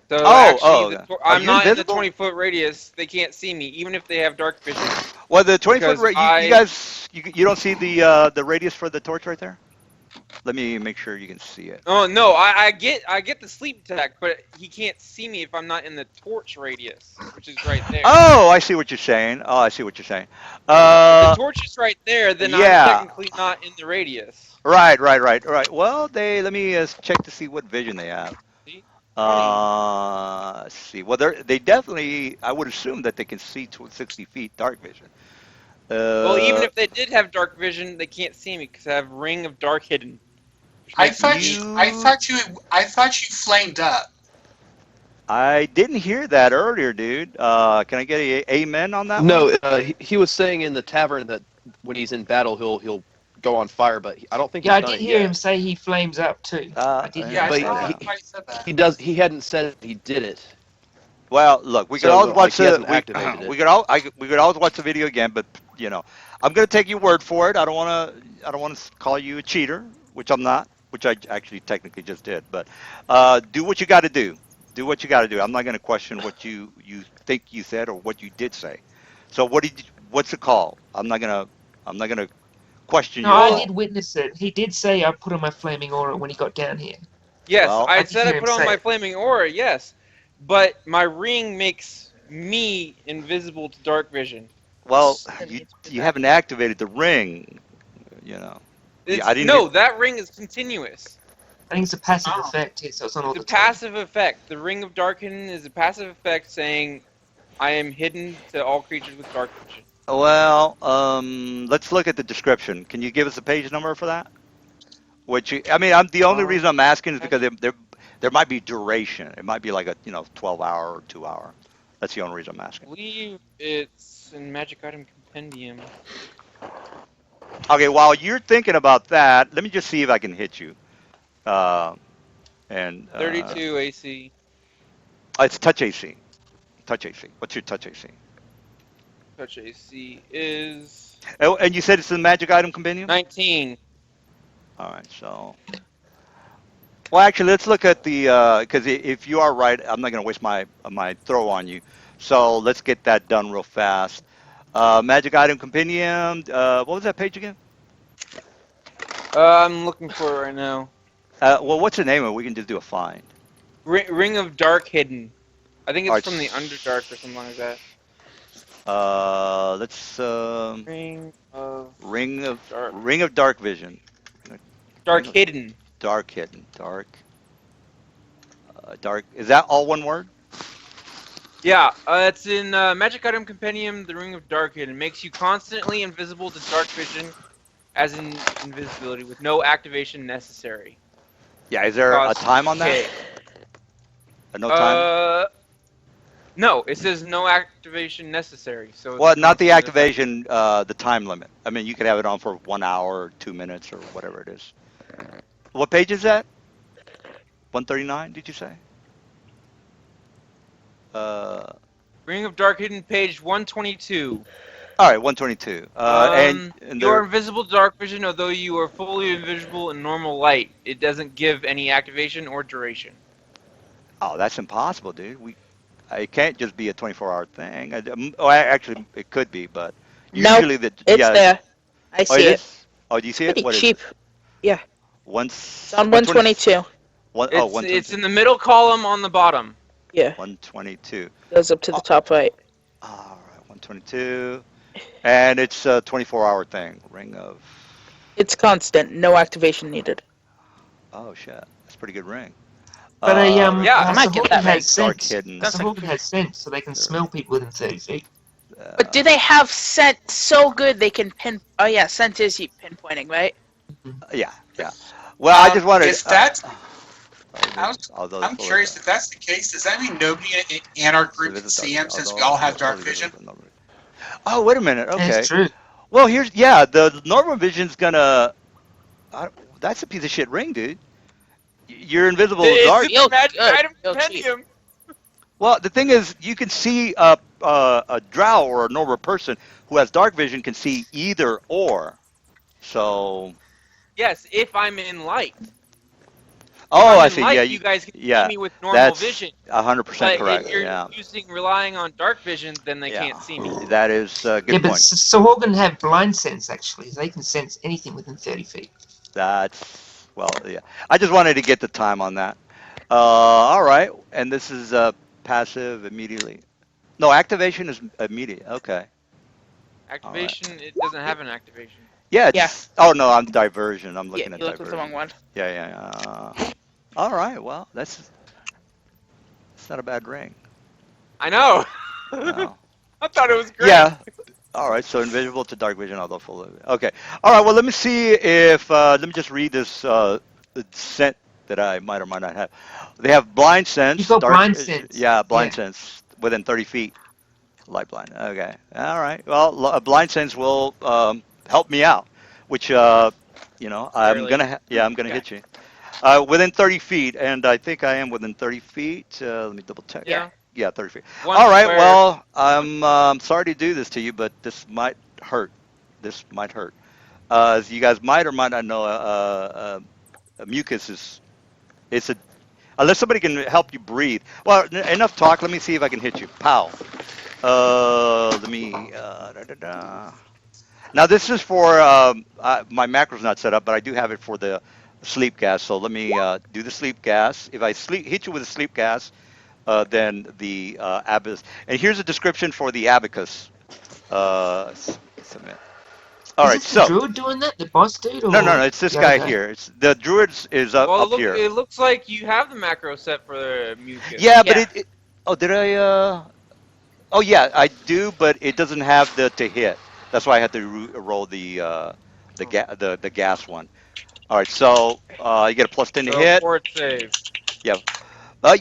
So actually, okay. Are I'm you not in the invisible? 20-foot radius. They can't see me, even if they have dark vision. Well, the 20-foot Because you guys you don't see the radius for the torch right there? Let me make sure you can see it. Oh no, I get the sleep attack, but he can't see me if I'm not in the torch radius, which is right there. Oh, I see what you're saying. Oh, I see what you're saying. If the torch is right there, then I'm yeah. technically not in the radius. Right. Well, let me check to see what vision they have. See? Let's see. Well, they definitely. I would assume that they can see to 60 feet dark vision. Well, even if they did have dark vision, they can't see me because I have Ring of Dark Hidden. I thought you flamed up. I didn't hear that earlier, dude. Can I get a amen on that No, one? he was saying in the tavern that when he's in battle, he'll go on fire, but I don't think yeah, I he's done did it hear yet. him say he flames up too. I did Yeah, I But hear saw him say that. that. I said that. He does. He hadn't said he did it. Well, look, we could So, always like, watch he the hasn't activated it. we could always watch the video again, but I'm gonna take your word for it. I don't want to call you a cheater, which I'm not, which I actually technically just did. But do what you got to do. Do what you got to do. I'm not gonna question what you think you said or what you did say. So what's the call? I'm not gonna question No, your I Well, did call. witness it. He did say I put on my flaming aura when he got down here. yes, Well, I I did said I hear him put on say my it. Flaming Aura, yes, but my ring makes me invisible to dark vision. well, Let you me put you that. haven't activated the ring. You know. Yeah, I It's didn't hear. no, that ring is continuous. I think it's a passive Oh. effect here, so it's not all It's a the time. passive effect. The Ring of Dark Hidden is a passive effect saying I am hidden to all creatures with dark vision. Well, let's look at the description. Can you give us a page number for that? I mean, I'm the only reason I'm asking is because there might be duration. It might be like a 12-hour or 2 hour. That's the only reason I'm I asking. believe it's in Magic Item Compendium. Okay, while you're thinking about that, let me just see if I can hit you. Uh, and 32 AC. it's touch AC. Touch AC. What's your touch AC? Touch AC is Oh, and you said it's the Magic Item Compendium? 19. All right, so. Well, actually, let's look at the because if you are right, I'm not going to waste my throw on you. So let's get that done real fast. Magic Item Compendium. What was that page again? I'm looking for it right now. Well, what's the name of it? We can just do a find. Ring of Dark Hidden. I think it's Alright, from the Underdark or something like that. Let's Ring of Ring of Dark Vision. Dark Hidden. Dark hidden. Dark. Is that all one word? Yeah, it's in Magic Item Compendium, the Ring of Dark Hidden. Makes you constantly invisible to dark vision, as in invisibility, with no activation necessary. Yeah. Is there a time on that? Okay. No time. No, it says no activation necessary. So it's Well, not the constant effect. activation. The time limit. I mean, you could have it on for 1 hour or 2 minutes or whatever it is. What page is that? 139, did you say? Ring of Dark Hidden, page 122. All right, 122. And You are there, invisible to dark vision, although you are fully invisible in normal light. It doesn't give any activation or duration. oh, that's impossible, dude. it can't just be a 24-hour thing. Actually, it could be, but Nope, usually the it's yeah. there. I Oh, it see it. is. Oh, do you see it? Pretty What is cheap. it? Yeah, Once it's on 120. 122. Oh, It's 122. in the middle column on the bottom. Yeah, 122. goes up to the top right. All right, 122. And it's a 24-hour thing. Ring of. It's constant. No activation needed. Oh shit, that's a pretty good ring. But Yeah. I might get Sahorgan that ring. has Dark sense. hidden. Sahorgan has sense, so they can smell people within 30 feet. But do they have scent so good they can pin? Oh yeah, scent is pinpointing, right? Yeah, yeah. Well, I just wanted. Is that? Although I'm curious if that's the case. Does that mean nobody in our group can see him since we all have dark vision? Oh, wait a minute. Okay. That's true. Well, the normal vision's gonna. That's a piece of shit ring, dude. You're invisible to It's dark. in Yo, the magic good. item Yo, cheap. compendium. Well, the thing is, you can see a drow or a normal person who has dark vision can see either or. So. Yes, if I'm in light. Oh, I'm I in see. light, Yeah, you guys can yeah. see me with normal That's vision. 100% But correct. if you're Yeah. relying on dark vision, then they Yeah. can't see me. That is a good Yeah, but point. Sahorgan have blind sense, actually. They can sense anything within 30 feet. That's well, yeah. I just wanted to get the time on that. All right, and this is passive immediately. No, activation is immediate. Okay. Activation, it doesn't have an activation. Yeah. It's. Yeah. Oh no, I'm diversion. I'm Yeah, looking you at looked at the diversion. wrong one. Yeah. All right. Well, that's not a bad ring. I know. Wow. I thought it was great. Yeah. All right. So invisible to dark vision, although full of. Okay. All right. Well, let me see if let me just read this scent that I might or might not have. They have blind sense. You've got dark, blind sense. Yeah, blind Yeah. sense within 30 feet. Light blind. Okay. All right. Well, blind sense will help me out, which I'm Barely. gonna I'm gonna Okay. hit you. Within 30 feet, and I think I am within 30 feet. Let me double check. Yeah. Yeah, 30 feet. One All right. square. Well, I'm sorry to do this to you, but this might hurt. This might hurt. As you guys might or might not know, mucus is it's a unless somebody can help you breathe. Well, enough talk. Let me see if I can hit you. Pow. Let me. Now this is for my macro's not set up, but I do have it for the sleep gas. So let me do the sleep gas. If I hit you with a sleep gas, then the abacus. And here's a description for the abacus. Submit. All right. Is it So the druid doing that? The boss dude? Or no. It's this the other guy here. It's the druids is Well, up here. it looks like you have the macro set for the mucus. Yeah, but Yeah. it. Oh, did I? Oh yeah, I do, but it doesn't have the to hit. That's why I had to roll the gas one. All right, so you get a +10 to So hit. fort save. Yeah.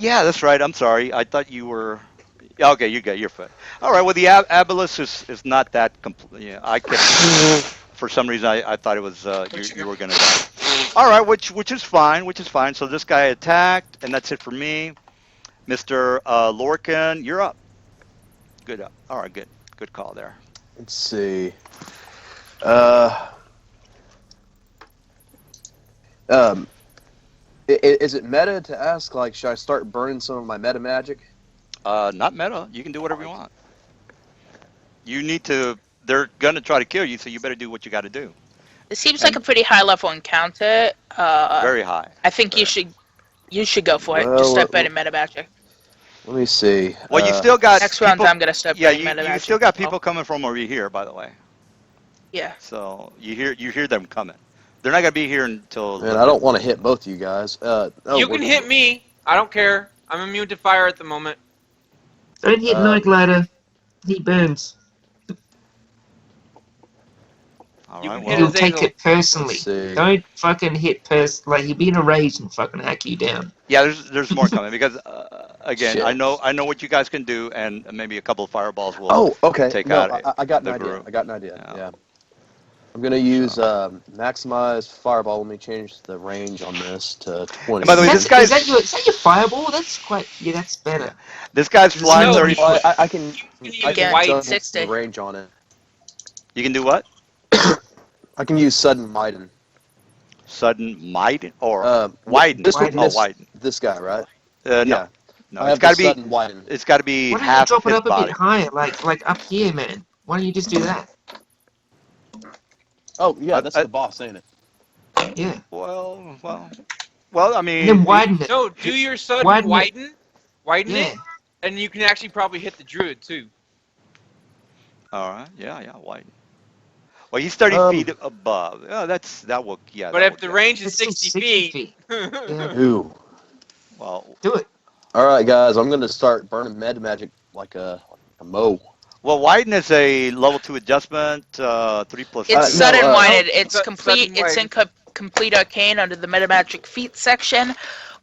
Yeah, that's right. I'm sorry. I thought you were. Yeah, okay, you're fine. All right. Well, the abalus is not that complete. Yeah, I kept. For some reason, I thought it was you were gonna die. All right, which is fine. Which is fine. So this guy attacked, and that's it for me. Mr. Lorcan, you're up. Good up. All right, good call there. Let's see. Is it meta to ask, like, should I start burning some of my meta magic? Not meta. You can do whatever you want. You need to. They're gonna try to kill you, so you better do what you got to do. It seems like a pretty high level encounter. Very high. I think you should go for it. Well, Just start burning meta magic. Let me see. Well, you still got Next round, people, I'm gonna start yeah, burning meta you magic. still got people coming from over here, by the way. Yeah. So you hear them coming. They're not gonna be here until. Man, I don't want to hit both of you guys. You can hit me. I don't care. I'm immune to fire at the moment. Don't hit Night Glider. He burns. All You right. can Well, hit He'll his take angle. it personally. Let's see. Don't fucking hit like he'll be in a rage and fucking hack you down. yeah, there's more coming because again, Shit. I know what you guys can do, and maybe a couple of fireballs will. Oh, okay. Take No, out I got an the idea. group. I got an idea. Yeah. Yeah. I'm gonna use maximize fireball. Let me change the range on this to 20. And by the way, Is this guy's that your fireball? That's quite. Yeah, that's better. this guy's flying No, 30 he- foot. I can use white double 60. the range on it. You can do what? I can use sudden widen. Sudden widen or Uh, widen? this one- Oh, widen. This guy, right? No. Yeah. No, I it's have got the to be. sudden widen. It's got to be Why don't you half drop of it his up a bit body. higher, like up here, man? Why don't you just do that? Oh yeah, that's I- the boss, ain't it? Yeah, Well. I and then mean, widen it. No, do your sudden Widen it. widen Yeah. it, and you can actually probably hit the druid too. all right. Yeah. White. Well, he's 30 feet above. Oh, that will. Yeah, But that if will the get. range is It's still 60 60 feet, feet. Yeah. Ooh. Well, Do it. All right, guys, I'm gonna start burning med magic like a mo. widen is a level 2 adjustment. 3 plus It's strength. No, sudden winded. Oh, It's complete. sudden It's in widen. complete arcane under the metamagic feat section.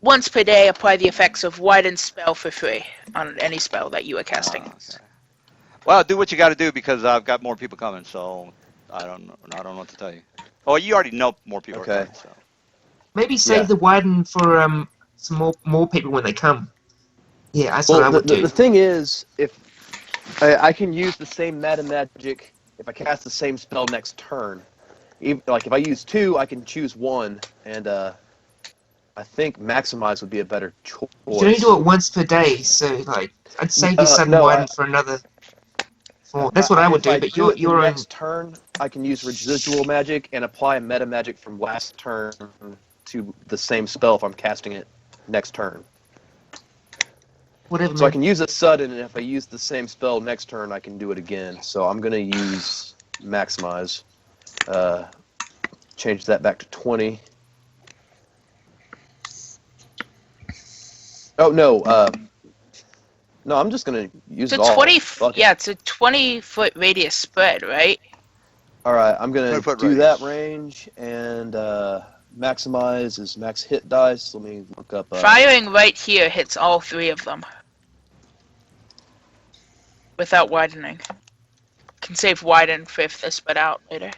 Once per day, apply the effects of widen spell for free on any spell that you are casting. Okay. Well, do what you got to do because I've got more people coming. So I don't know. I don't know what to tell you. Oh, you already know more people are Okay. coming. So Maybe save Yeah. the widen for some more people when they come. Yeah, that's what Well, I would the do. thing is, if I can use the same meta magic if I cast the same spell next turn. Even, like if I use 2, I can choose 1, and I think maximize would be a better choice. You can only do it once per day, so like I'd save your sudden no, widen for another 4. That's what I would if do, I but do it the you're in. next turn, I can use residual magic and apply a meta magic from last turn to the same spell if I'm casting it next turn. Whatever, So I man. can use it sudden, and if I use the same spell next turn, I can do it again. So I'm gonna use maximize. Change that back to 20. Oh no, no, I'm just gonna use It's it a all. 20. Fuck it. Yeah, it's a 20-foot radius spread, right? All right, I'm gonna 20-foot do radius. that range, and maximize is max hit dice. Let me look up. Firing right here hits all 3 of them without widening. Can save widen for if they spread out later.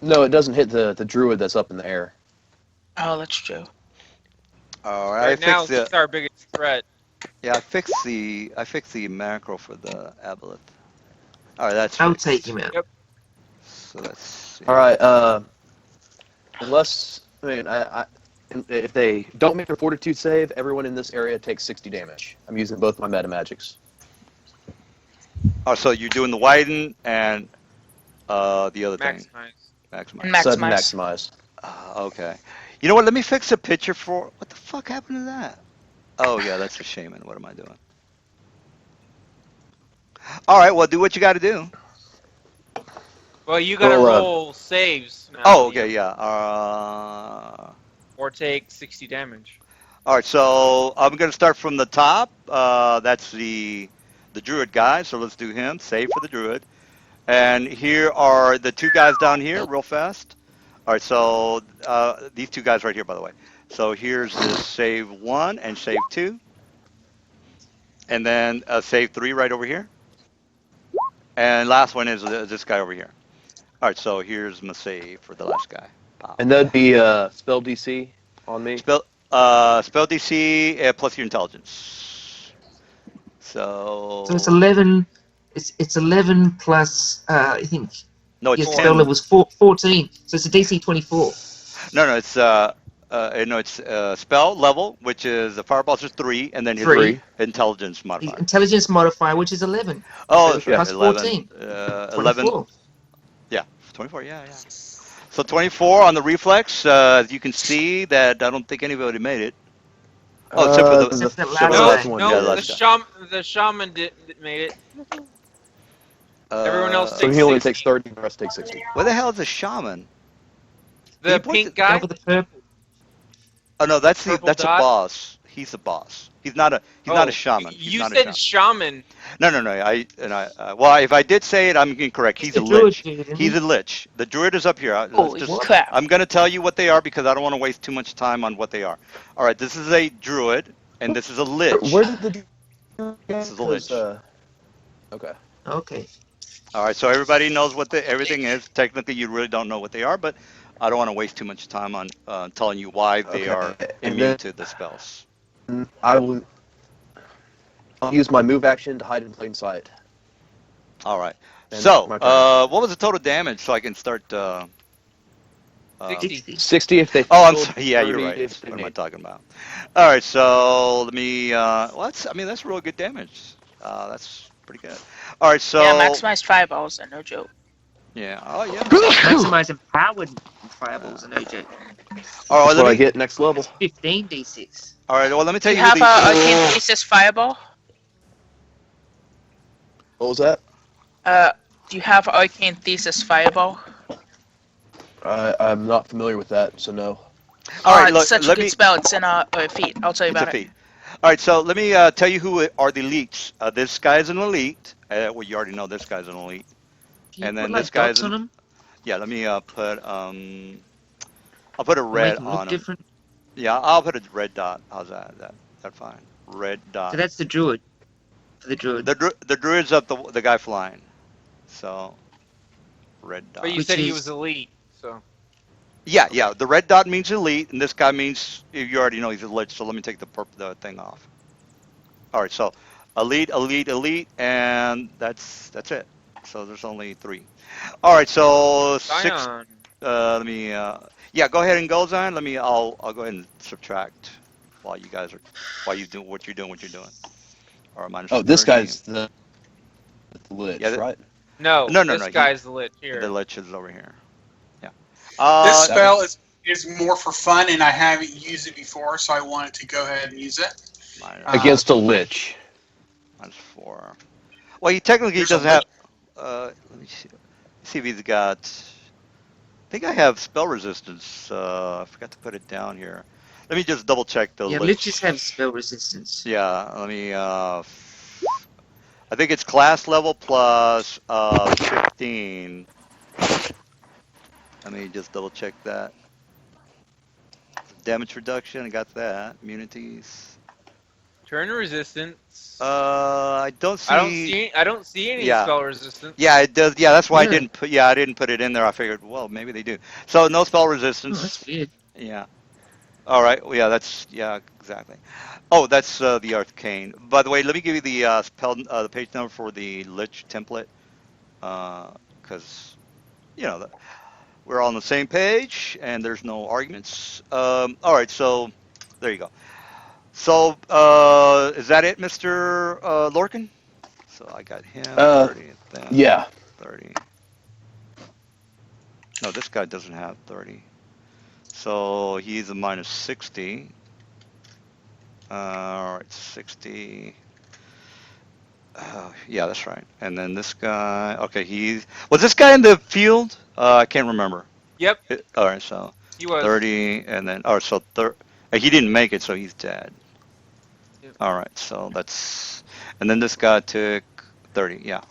No, it doesn't hit the druid that's up in the air. Oh, that's true. all right. I Right now, fixed it's our biggest threat. Yeah, I fixed the macro for the aboleth. All right, that's I'll fixed. take him out. Yep. So let's see. All right, unless if they don't make their fortitude save, everyone in this area takes 60 damage. I'm using both my meta magics. Oh, so you're doing the widen and the other thing, Maximize. maximize. And Sudden maximize. maximize. Okay. You know what? Let me fix a picture for. What the fuck happened to that? Oh yeah, that's a shaman. What am I doing? All right. Well, do what you got to do. Well, you gotta Well, roll saves now. Oh, okay. Ian, Yeah. Or take 60 damage. All right. So I'm gonna start from the top. That's the druid guy. So let's do him. Save for the druid. And here are the 2 guys down here, real fast. All right, so these 2 guys right here, by the way. So here's the save 1 and save 2. And then save 3 right over here. And last one is this guy over here. All right, so here's my save for the last guy. Pow. And that'd be spell DC on me. Spell DC plus your intelligence. So So it's 11. It's 11 plus. I think no, your it's spell 10. level was 14. So it's a DC 24. No, it's spell level, which is the fireballs is 3, and then his 3. intelligence The modifier. intelligence modifier, which is 11. Oh, So that's right. plus 11. 14. 11. 24. Yeah, 24. Yeah. So 24 on the reflex. As you can see, that I don't think anybody made it. Oh, except for the. Except for that except for last the No, last guy. one. no, Yeah, Yeah, that's the shaman made it. Uh, Everyone else so takes he only 60. takes 30, the rest take 60. Where the hell is the shaman? The He pointed- pink Guy guy. with the purple. Oh no, that's Purple a dot? boss. He's a boss. He's not a shaman. He's You not said a shaman. shaman. No. Well, if I did say it, I'm incorrect. He's a the druid lich. dude, isn't He's he? a lich. The druid is up here. Holy crap. I'm going to tell you what they are because I don't want to waste too much time on what they are. All right, this is a druid, and this is a lich. Where did the This is a lich. Okay. Okay. All right, so everybody knows what everything is. Technically, you really don't know what they are, but I don't want to waste too much time on telling you why they are And immune then to the spells. I'll use my move action to hide in plain sight. All right. And So, my turn. what was the total damage so I can start Uh, 60. 60 if they. oh, I'm failed, sorry. Yeah, you're 30 right. if they What am I made. talking about? All right, so let me. Well, that's real good damage. That's pretty good. All right, Yeah, so maximized fireballs are no joke. yeah. Oh yeah. Maximize empowered Uh, fireballs and OJ. all right, That's let what I me. get next level. 15d6. All right, well, let me Do tell you you who have the. a arcane thesis fireball? What was that? Do you have arcane thesis fireball? I'm not familiar with that, so no. All right, It's look. such a Let good me. spell. It's in feat. I'll tell you It's a about it. feat. All right, so let me tell you who are the elites. This guy's an elite. Well, you already know this guy's an elite. Can you And put then this like guy's dots on an. them Yeah, let me put. I'll put a to make red them on look him. different? Yeah, I'll put a red dot. How's that? That fine? Red So dot. that's the druid. For the druid. The druid's up the guy flying. So red But dot. you Which said he was is elite, so Yeah, okay. yeah. The red dot means elite, and this guy means you already know he's elite. So let me take the thing off. All right, so elite, elite, elite, and that's it. So there's only three. All right, so six. Zion. Let me. Yeah, go ahead and go, Zion. Let me. I'll go ahead and subtract while you guys are while you do what you're doing. What you're doing. All right, minus Oh, this 30. guy's the Yeah. lich, right? No, No, no, this no. He guy's the lich the here. lich is over here. Yeah. This Uh, That one. spell is more for fun, and I haven't used it before, so I wanted to go ahead and use it. minus Uh, Against a lich. minus 4. Well, he technically there's a doesn't lich. have. Let me see if he's got. I think I have spell resistance. I forgot to put it down here. Let me just double check the yeah, liches have lich. spell resistance. Yeah, let me. I think it's class level plus 15. Let me just double check that. Damage reduction, I got that. Immunities. Turn resistance. I don't see. I don't see any Yeah, spell resistance. yeah, it does. Yeah, that's why I Yeah. didn't put. Yeah, I didn't put it in there. I figured, well, maybe they do. So no spell Oh, that's resistance. weird. Yeah. All right. Well, yeah, that's yeah, exactly. Oh, that's the arcane. By the way, let me give you the the page number for the Lich template, because you know we're all on the same page and there's no arguments. All right, so there you go. So is that it, Mr. Lorcan? So I got him Uh, 30, then yeah. 30. No, this guy doesn't have 30. So he's a minus 60. All right, 60. Yeah, that's right. And then this guy. Okay, was this guy in the field? I can't remember. Yep, All right, so he was. 30, and then he didn't make it, so he's dead. Yep. All right, so and then this guy took 30. Yeah.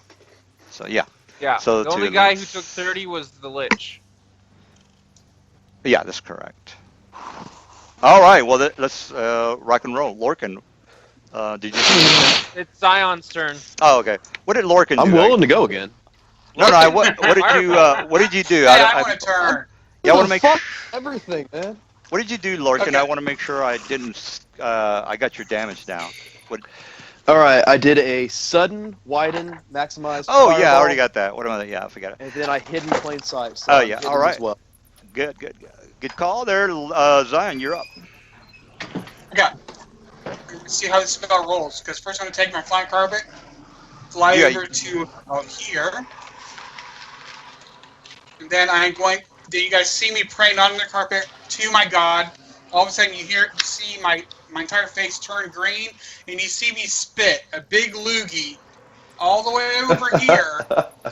So yeah. Yeah, So the the two only guy who took elites. 30 was the lich. Yeah, that's correct. All right. Well, let's rock and roll. Lorcan, did you finish? It's Zion's turn. Oh, okay. What did Lorcan I'm do? willing to go again. No, no. Lorcan What took did you fireball. what did you do? Hey, I want a I'm turn. Yeah, I want the to make. fuck everything, man. What did you do, Lorcan? Okay. I want to make sure I didn't. I got your damage down. What? All right, I did a sudden, widen, maximized Oh yeah, I already fireball, got that. What am I? Yeah, I forgot it. and then I hid in plain sight, so Oh I'm yeah. All hidden as right. well. Good, good, good call there, Zion. You're up. Okay. Let's see how this spell rolls. Because first I'm going to take my flying carpet, fly Yeah. over to here, and then I'm going. Then you guys see me praying on the carpet to my god. All of a sudden, you see my entire face turn green, and you see me spit a big loogie all the way over here,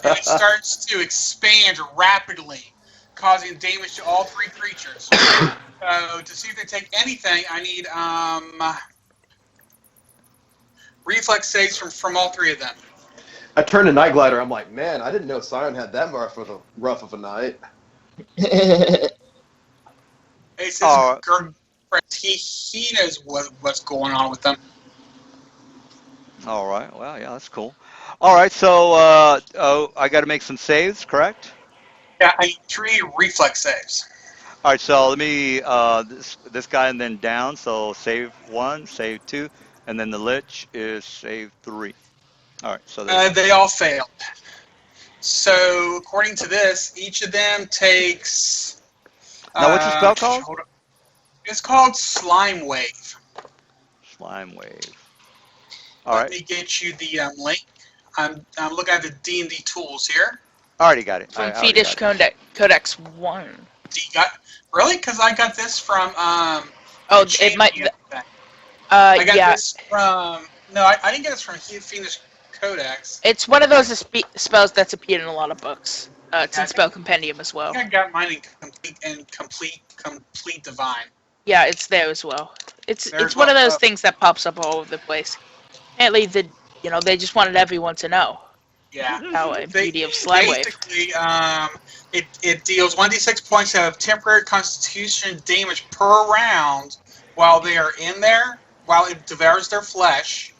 and it starts to expand rapidly, causing damage to all three creatures. So to see if they take anything, I need reflex saves from all three of them. I turned to Night Glider. I'm like, man, I didn't know Sion had that rough of a night. Ace is Oh, he knows what's going on with them. all right. Well, yeah, that's cool. All right. So, I got to make some saves, correct? Yeah, I need 3 reflex saves. All right. So let me this guy and then down. So save 1, save 2, and then the lich is save 3. All right. So there you go. They all failed. So according to this, each of them takes Now, what's the spell called? Hold on. It's called Slime Wave. Slime wave. All Let right. me get you the link. I'm looking at the D&D tools here. I already got it. From I already Fetish got it. Codex 1. Do you got really? Because I got this from Oh, the it might. champion thing. I got Yeah. this from no, I didn't get this from Phoenix Codex. It's one of those spells that's appeared in a lot of books. It's Yeah, in Spell Compendium as I well. think I got mine in complete divine. Yeah, it's there as well. It's There's one of one- those things that pops up all over the place. Apparently, they just wanted everyone to know Yeah. how a They- beauty of Slime Wave. Basically, it deals 1d6 points of temporary constitution damage per round while they are in there, while it devours their flesh.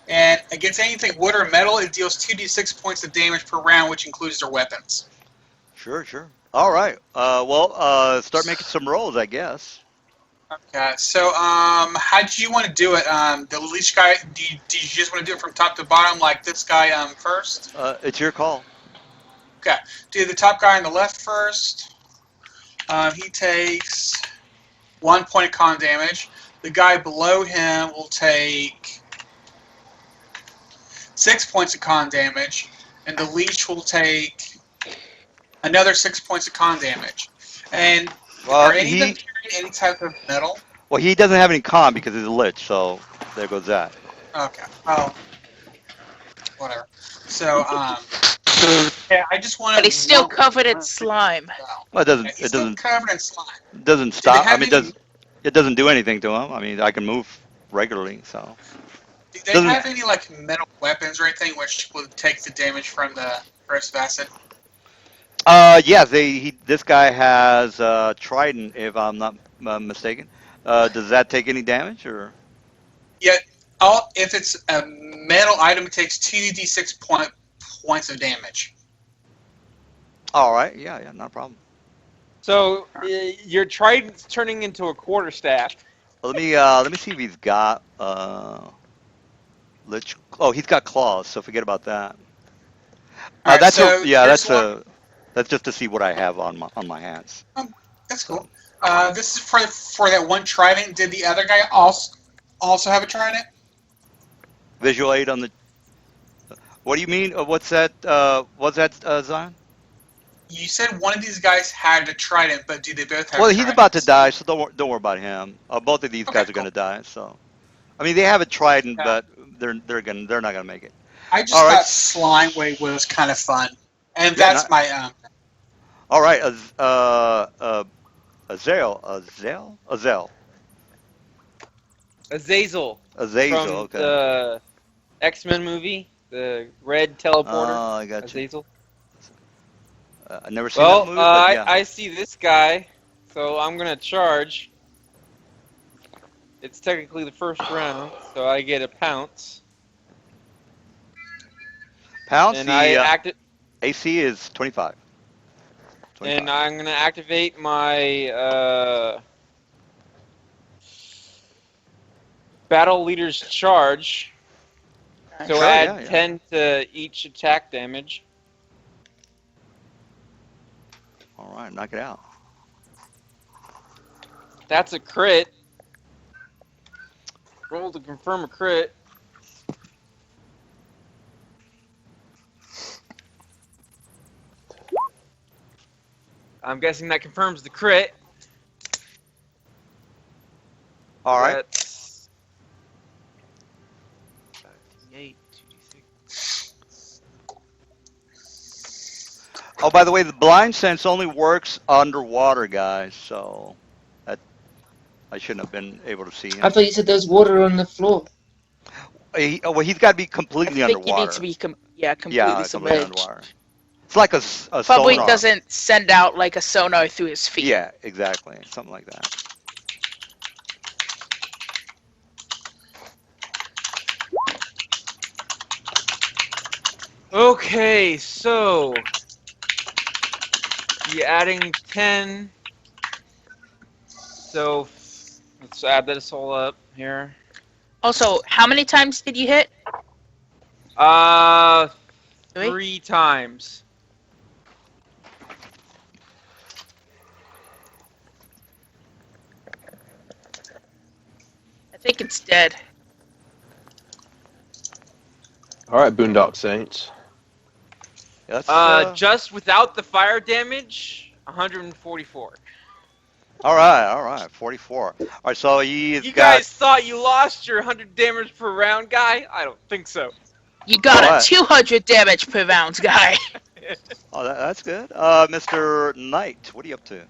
And against anything wood or metal, it deals 2d6 points of damage per round, which includes their weapons. Sure, sure. All right. Start making some rolls, I guess. Okay, so how do you want to do it? The leash guy, do you just want to do it from top to bottom, like this guy first? It's your call. Okay, do the top guy on the left first. He takes 1 point of con damage. The guy below him will take 6 points of con damage, and the leech will take another 6 points of con damage. And are any of them carrying any type of metal? Well, he doesn't have any con because he's a lich, so there goes that. Okay. Oh, whatever. So, yeah, I just want to. But he's still covered in slime. Well, it doesn't. Yeah, he's It still doesn't. covered in slime. Doesn't they stop. I have mean, any- it doesn't do anything to him. I mean, I can move regularly, so. Do they Doesn't- have any like metal weapons or anything which would take the damage from the corrosive acid? Yeah. This guy has trident, if I'm not mistaken. Does that take any damage or? Yeah. If it's a metal item, it takes 2d6 points of damage. All right. Yeah. Yeah. Not a problem. So your trident's turning into a quarterstaff. Let me see if he's got lich. Oh, he's got claws. So forget about that. Alright, That's so that's there's that's just to see what I have on my hands. That's cool. This is for that one trident. Did the other guy also have a trident? Visual aid on the. What do you mean? What's that? Zion? You said one of these guys had a trident, but do they both have? Well, he's tridents? about to die, so don't worry about him. Both of these Okay, guys are cool. going to die. So, I mean, they have a trident, Yeah. but they're not gonna make it. I just All right. thought Slime Wave was kind of fun, and Yeah, that's my All right, Azazel. Azazel Azazel. from Okay. the X-Men movie, the red teleporter. Oh, I got you. Azazel. I never seen Well, that movie, but yeah. I see this guy, so I'm gonna charge. It's technically the first round, so I get a pounce, Pounce. and The I AC is 25. and I'm gonna activate my battle leader's charge. So Sure, add yeah, yeah. 10 to each attack damage. All right, knock it out. That's a crit. Roll to confirm a crit. I'm guessing that confirms the crit. All right. That's 8, 2d6. Oh, by the way, the blind sense only works underwater, guys. So that I shouldn't have been able to see him. I thought you said there was water on the floor. Well, he's got to be I completely think underwater. you need to be completely yeah, completely submerged. underwater. It's like a Probably sonar. doesn't send out like a sonar through his feet. Yeah, exactly. Something like that. Okay, so you're adding 10. So let's add this all up here. Also, how many times did you hit? Three? 3 times. think it's dead. All right, Boondock Saints. Yeah, that's Just without the fire damage, 144. all right. 44. All right, so he's You got guys thought you lost your 100 damage per round, guy? I don't think so. You got What? a 200 damage per round, guy. Oh, that's good. Mr. Knight, what are you up to?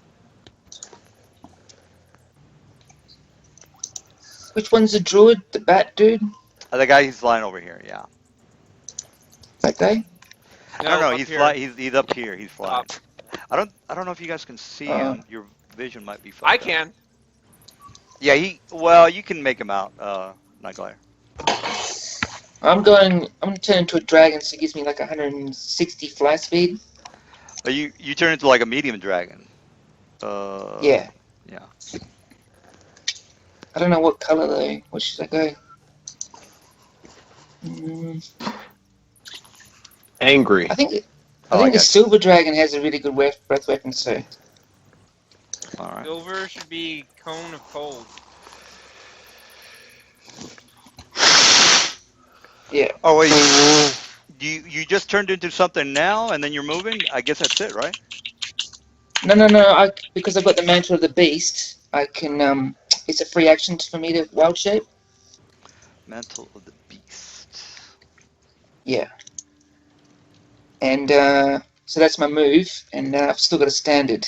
Which one's the druid? The bat dude? The guy he's flying over here. Yeah. That guy? I don't know. up He's here. He's up here. He's flying. Up. I don't know if you guys can see him. Your vision might be fucked I up. can. Yeah. Well, you can make him out. Not glare. I'm gonna turn into a dragon, so it gives me like 160 fly speed. You turn into like a medium dragon. Yeah. Yeah. I don't know what color though. What should I go? Mm, Angry. I think the got silver dragon has a really good breath weapon. So you. All right. Silver should be cone of cold. yeah. Oh wait. You just turned into something now, and then you're moving. I guess that's it, right? No. Because I've got the mantle of the beast, I can. It's a free action for me to wild shape. Mantle of the Beast. Yeah. And so that's my move, and I've still got a standard.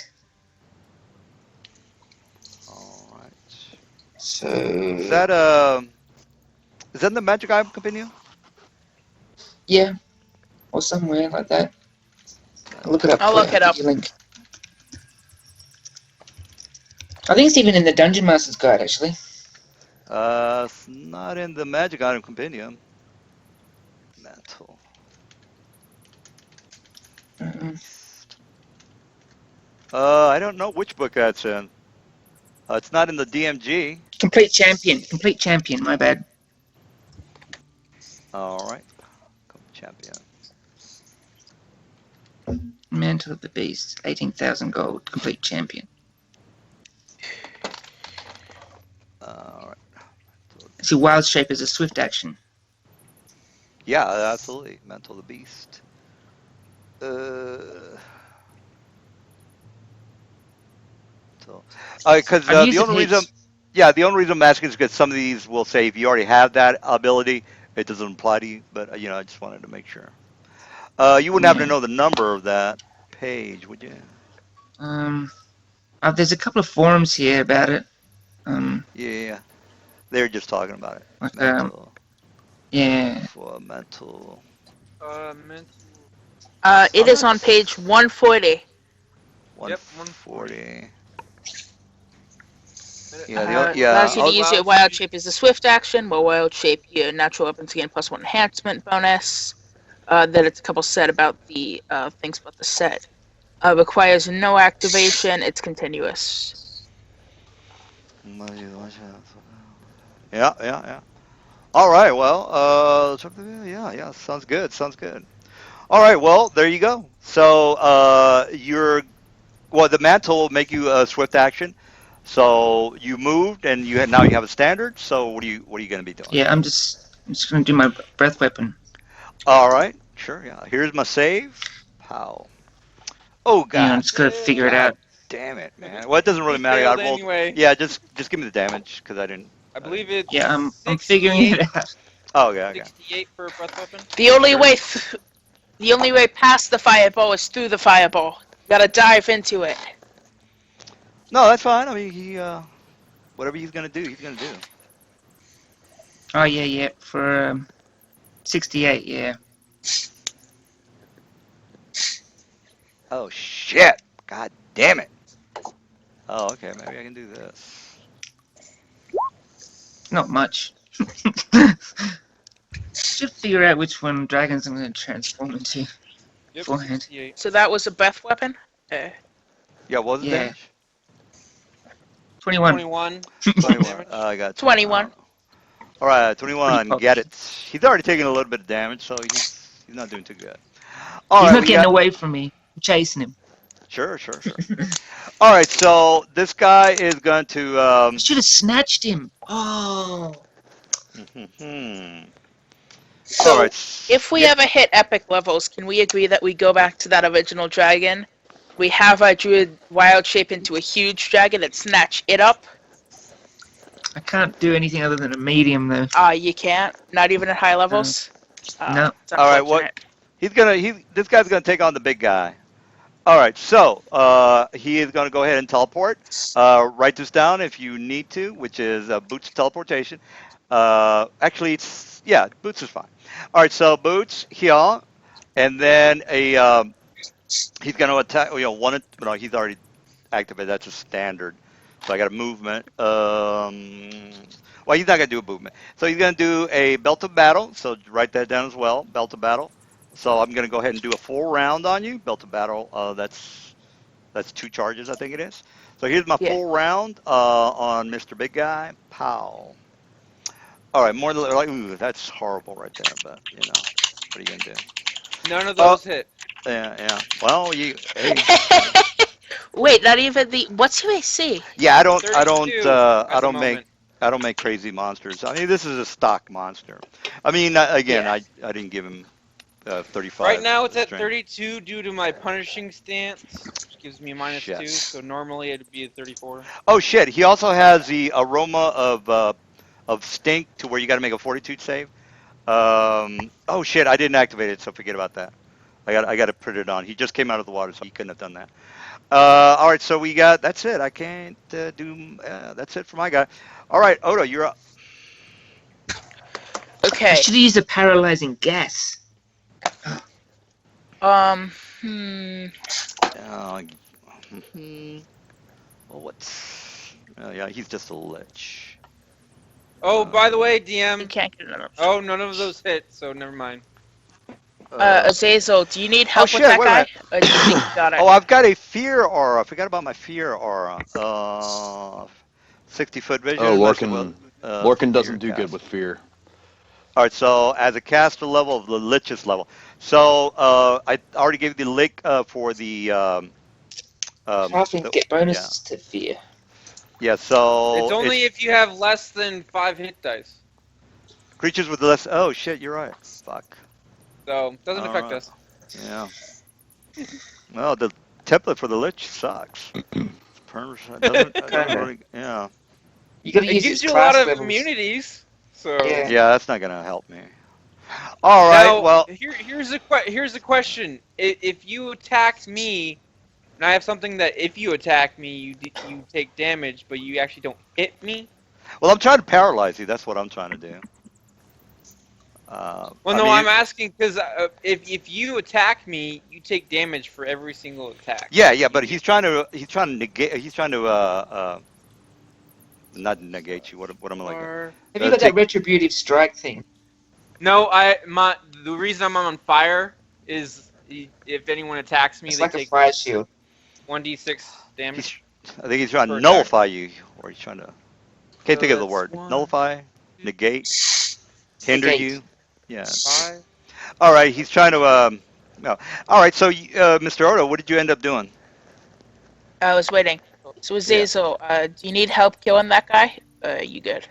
All right. So Is that in the Magic Item Compendium? yeah, or somewhere like that. I'll look it up. I'll look it up. Link. I think it's even in the Dungeon Master's Guide, actually. It's not in the Magic Item Compendium. Mantle. I don't know which book that's in. It's not in the DMG. Complete champion. My bad. All right. Champion. Mantle of the Beast, 18,000 gold. Complete champion. All right. See, wild shape is a swift action. Yeah, absolutely. Mantle of the Beast. Because I've the used it only reason, heaps. the only reason I'm asking is because some of these will say if you already have that ability, it doesn't apply to you. But I just wanted to make sure. You wouldn't happen to know the number of that page, would you? There's a couple of forums here about it. Yeah, they're just talking about it. Like, Mental. Yeah. For mental. Mental. It is on page 140. 140. Allows you to use your wild Wild shape as a swift action, while wild shape your natural weapons gain +1 enhancement bonus. Then it's a couple set about the things about the set. Requires no activation. It's continuous. Yeah. All right, well, yeah, sounds good. All right, well, there you go. So the mantle will make you a swift action. So you moved, and now you have a standard. So what are you going to be doing? Yeah, I'm just gonna do my breath weapon. All right, sure. Yeah, here's my save. How? Oh God! Yeah, I'm just gonna figure it out. Damn it, man. Well, it doesn't really He matter. failed I rolled. anyway. Yeah, just give me the damage because I didn't. I believe it's. Yeah, I'm figuring it out. Oh yeah, okay. 68 for a breath weapon. The only Sure. way, the only way past the fireball is through the fireball. You gotta dive into it. No, that's fine. I mean, he whatever he's gonna do, he's gonna do. Oh yeah. For 68, yeah. Oh shit! God damn it! Oh, okay. Maybe I can do this. Not much. Should figure out which one dragons I'm gonna transform into. Yep, Beforehand. 68. So that was a breath weapon. Yeah, what was the Yeah. damage? 21. 21. 21. I got 21. All right, 21. Pretty Get it. He's already taken a little bit of damage, so he's not doing too good. All He's right, not we getting got, away from me. I'm chasing him. Sure, sure, sure. All right, so this guy is going to. I should have snatched him. Oh. All right. So, if we Yeah. ever hit epic levels, can we agree that we go back to that original dragon? We have our druid wild shape into a huge dragon and snatch it up? I can't do anything other than a medium, though. You can't? Not even at high levels? No. It's All right. What unfortunate. he's gonna this guy's gonna take on the big guy. All right. So he is gonna go ahead and teleport. Write this down if you need to, which is Boots teleportation. Actually, it's yeah, Boots is fine. All right. So Boots here, and then he's gonna attack. One. No, he's already activated. That's a standard. So I got a movement. Well, he's not gonna do a movement. So he's gonna do a belt of battle. So write that down as well. Belt of battle. So I'm gonna go ahead and do a full round on you. Belt of battle. That's 2 charges, I think it is. So here's my Yeah. full round on Mr. Big Guy. Pow. All right, more like ooh, that's horrible right there. But what are you gonna do? None of those hit. Yeah. Well, hey, Wait, not even the. What's your AC? yeah. I don't 32 at the moment. I don't make crazy monsters. I mean, this is a stock monster. I mean, again, Yeah. I didn't give him 35. Right now it's at strength. 32 due to my punishing stance, which gives me -2. Shit. So normally it'd be a 34. Oh shit! He also has the aroma of stink to where you got to make a fortitude save. Oh shit! I didn't activate it, so forget about that. I got to put it on. He just came out of the water, so he couldn't have done that. All right, so we got. That's it. I can't do. That's it for my guy. All right, Odo, you're up. I Okay. should have used a paralyzing gas. Hmm. Well, what's? Oh yeah, he's just a lich. Oh, by the way, You DM. can't get enough. Oh, none of those hit, so never mind. Azazel, do you need help shit, with that wait a guy? Or do you think you got it? Oh, I've got a fear aura. I forgot about my fear aura. 60-foot vision. Oh, unless Lorcan. it Lorcan fear doesn't do good cast. with fear. All right, so as a caster level of the lich's level. So I already gave you the link for the. Halfling the- get bonuses to fear. Yeah, so It's only if you have less than 5 hit dice. creatures with less. Oh shit, you're right. Fuck. So it doesn't affect Alright. us. Yeah. Well, the template for the lich sucks. Yeah. You gotta It use gives its you a lot class of levels. immunities. So Yeah. Yeah, that's not gonna help me. All right. now, Well, here's a question. If you attack me, and I have something that if you attack me, you take damage, but you actually don't hit me. I'm trying to paralyze you. That's what I'm trying to do. Well, I no, mean, I'm asking because if you attack me, you take damage for every single attack. Yeah, but he's trying to negate. He's trying to not negate you. What am I like? Or- Have you got take- that retributive strike thing? No, the reason I'm on fire is if anyone attacks me, It's they like a take fire shield. 1d6 damage. I think he's trying to Per nullify you, or he's trying to. Can't So think of the that's word. 1, Nullify, negate, hinder Negate. you. Yeah. 5. All right. He's trying to. No. All right. So, Mr. Odo, what did you end up doing? I was waiting. So Azazel, do you need help killing that guy? You good?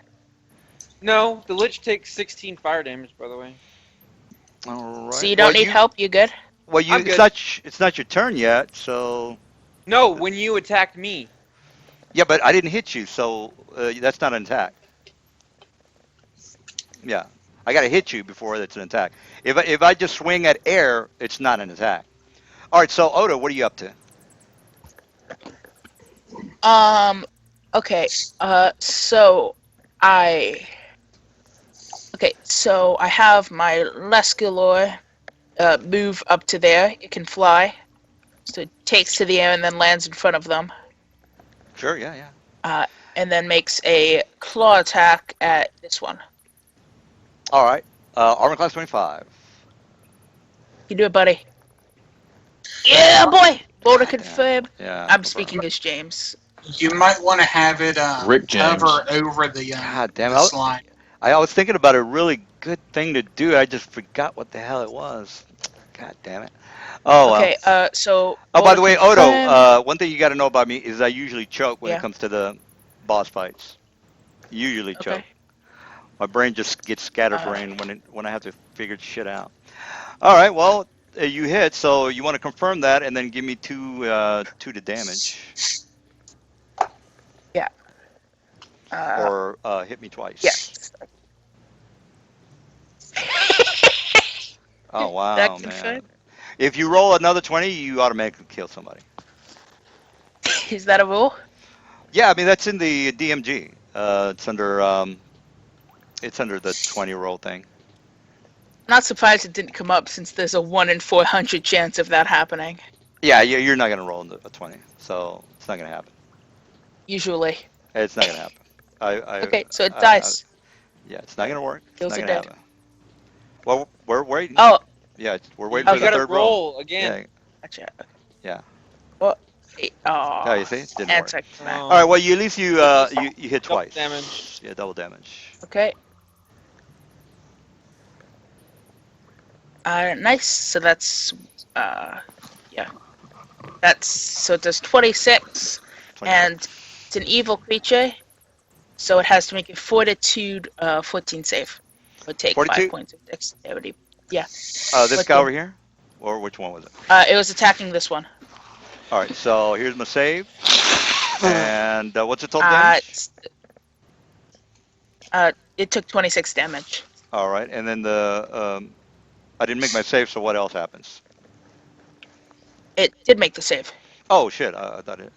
No, the Lich takes 16 fire damage, by the way. All right. So you don't need help? You good? Well, I'm it's good. not. It's not your turn yet. So. No, when you attacked me. Yeah, but I didn't hit you, so that's not an attack. Yeah, I got to hit you before it's an attack. If I just swing at air, it's not an attack. All right, so Odo, what are you up to? Okay. So I have my Lescalor move up to there. It can fly. So it takes to the air and then lands in front of them. Sure, yeah. And then makes a claw attack at this one. All right, armor class 25. You do it, buddy. Yeah, boy! Voter confirm. Yeah. I'm speaking as James. You might want to have it Rick James. cover over the, God damn the it. slime. I was thinking about a really good thing to do. I just forgot what the hell it was. God damn it. Oh well. Okay. So Oh, by Oda the way, Odo, confirmed. one thing you got to know about me is I usually choke when it Yeah. comes to the boss fights. Usually Okay. choke. My brain just gets Uh, scatterbrained when I have to figure shit out. All right, well, you hit, so you want to confirm that and then give me two to damage, yeah. Uh, or hit me twice. yes. Oh That wow, confirmed. man! If you roll another 20, you automatically kill somebody. Is that a rule? Yeah, I mean that's in the DMG. It's under the 20 roll thing. Not surprised it didn't come up since there's a 1 in 400 chance of that happening. Yeah, you're not gonna roll a 20, so it's not gonna happen. Usually. It's not gonna happen. Okay, so it I dies. yeah, it's not gonna work. It's Heals not are gonna dead. happen. Well, we're waiting. Oh, Yeah, we're You, waiting for you the gotta third roll. roll again. Yeah, gotcha. yeah. Well, Yeah, you oh, see, it didn't work. anti-crack. All right, well, you at least you hit Double twice. damage. Yeah, double damage. Okay. Nice. So that's, yeah. That's, so it does 26, 26. and it's an evil creature, so it has to make a Fortitude 14 save. Or take 5 42. points of dexterity. Yeah. This guy 14. over here, or which one was it? It was attacking this one. All right, so here's my save, and what's the total damage? It took 26 damage. All right, and then I didn't make my save, so what else happens? It did make the save. Oh shit, I thought it.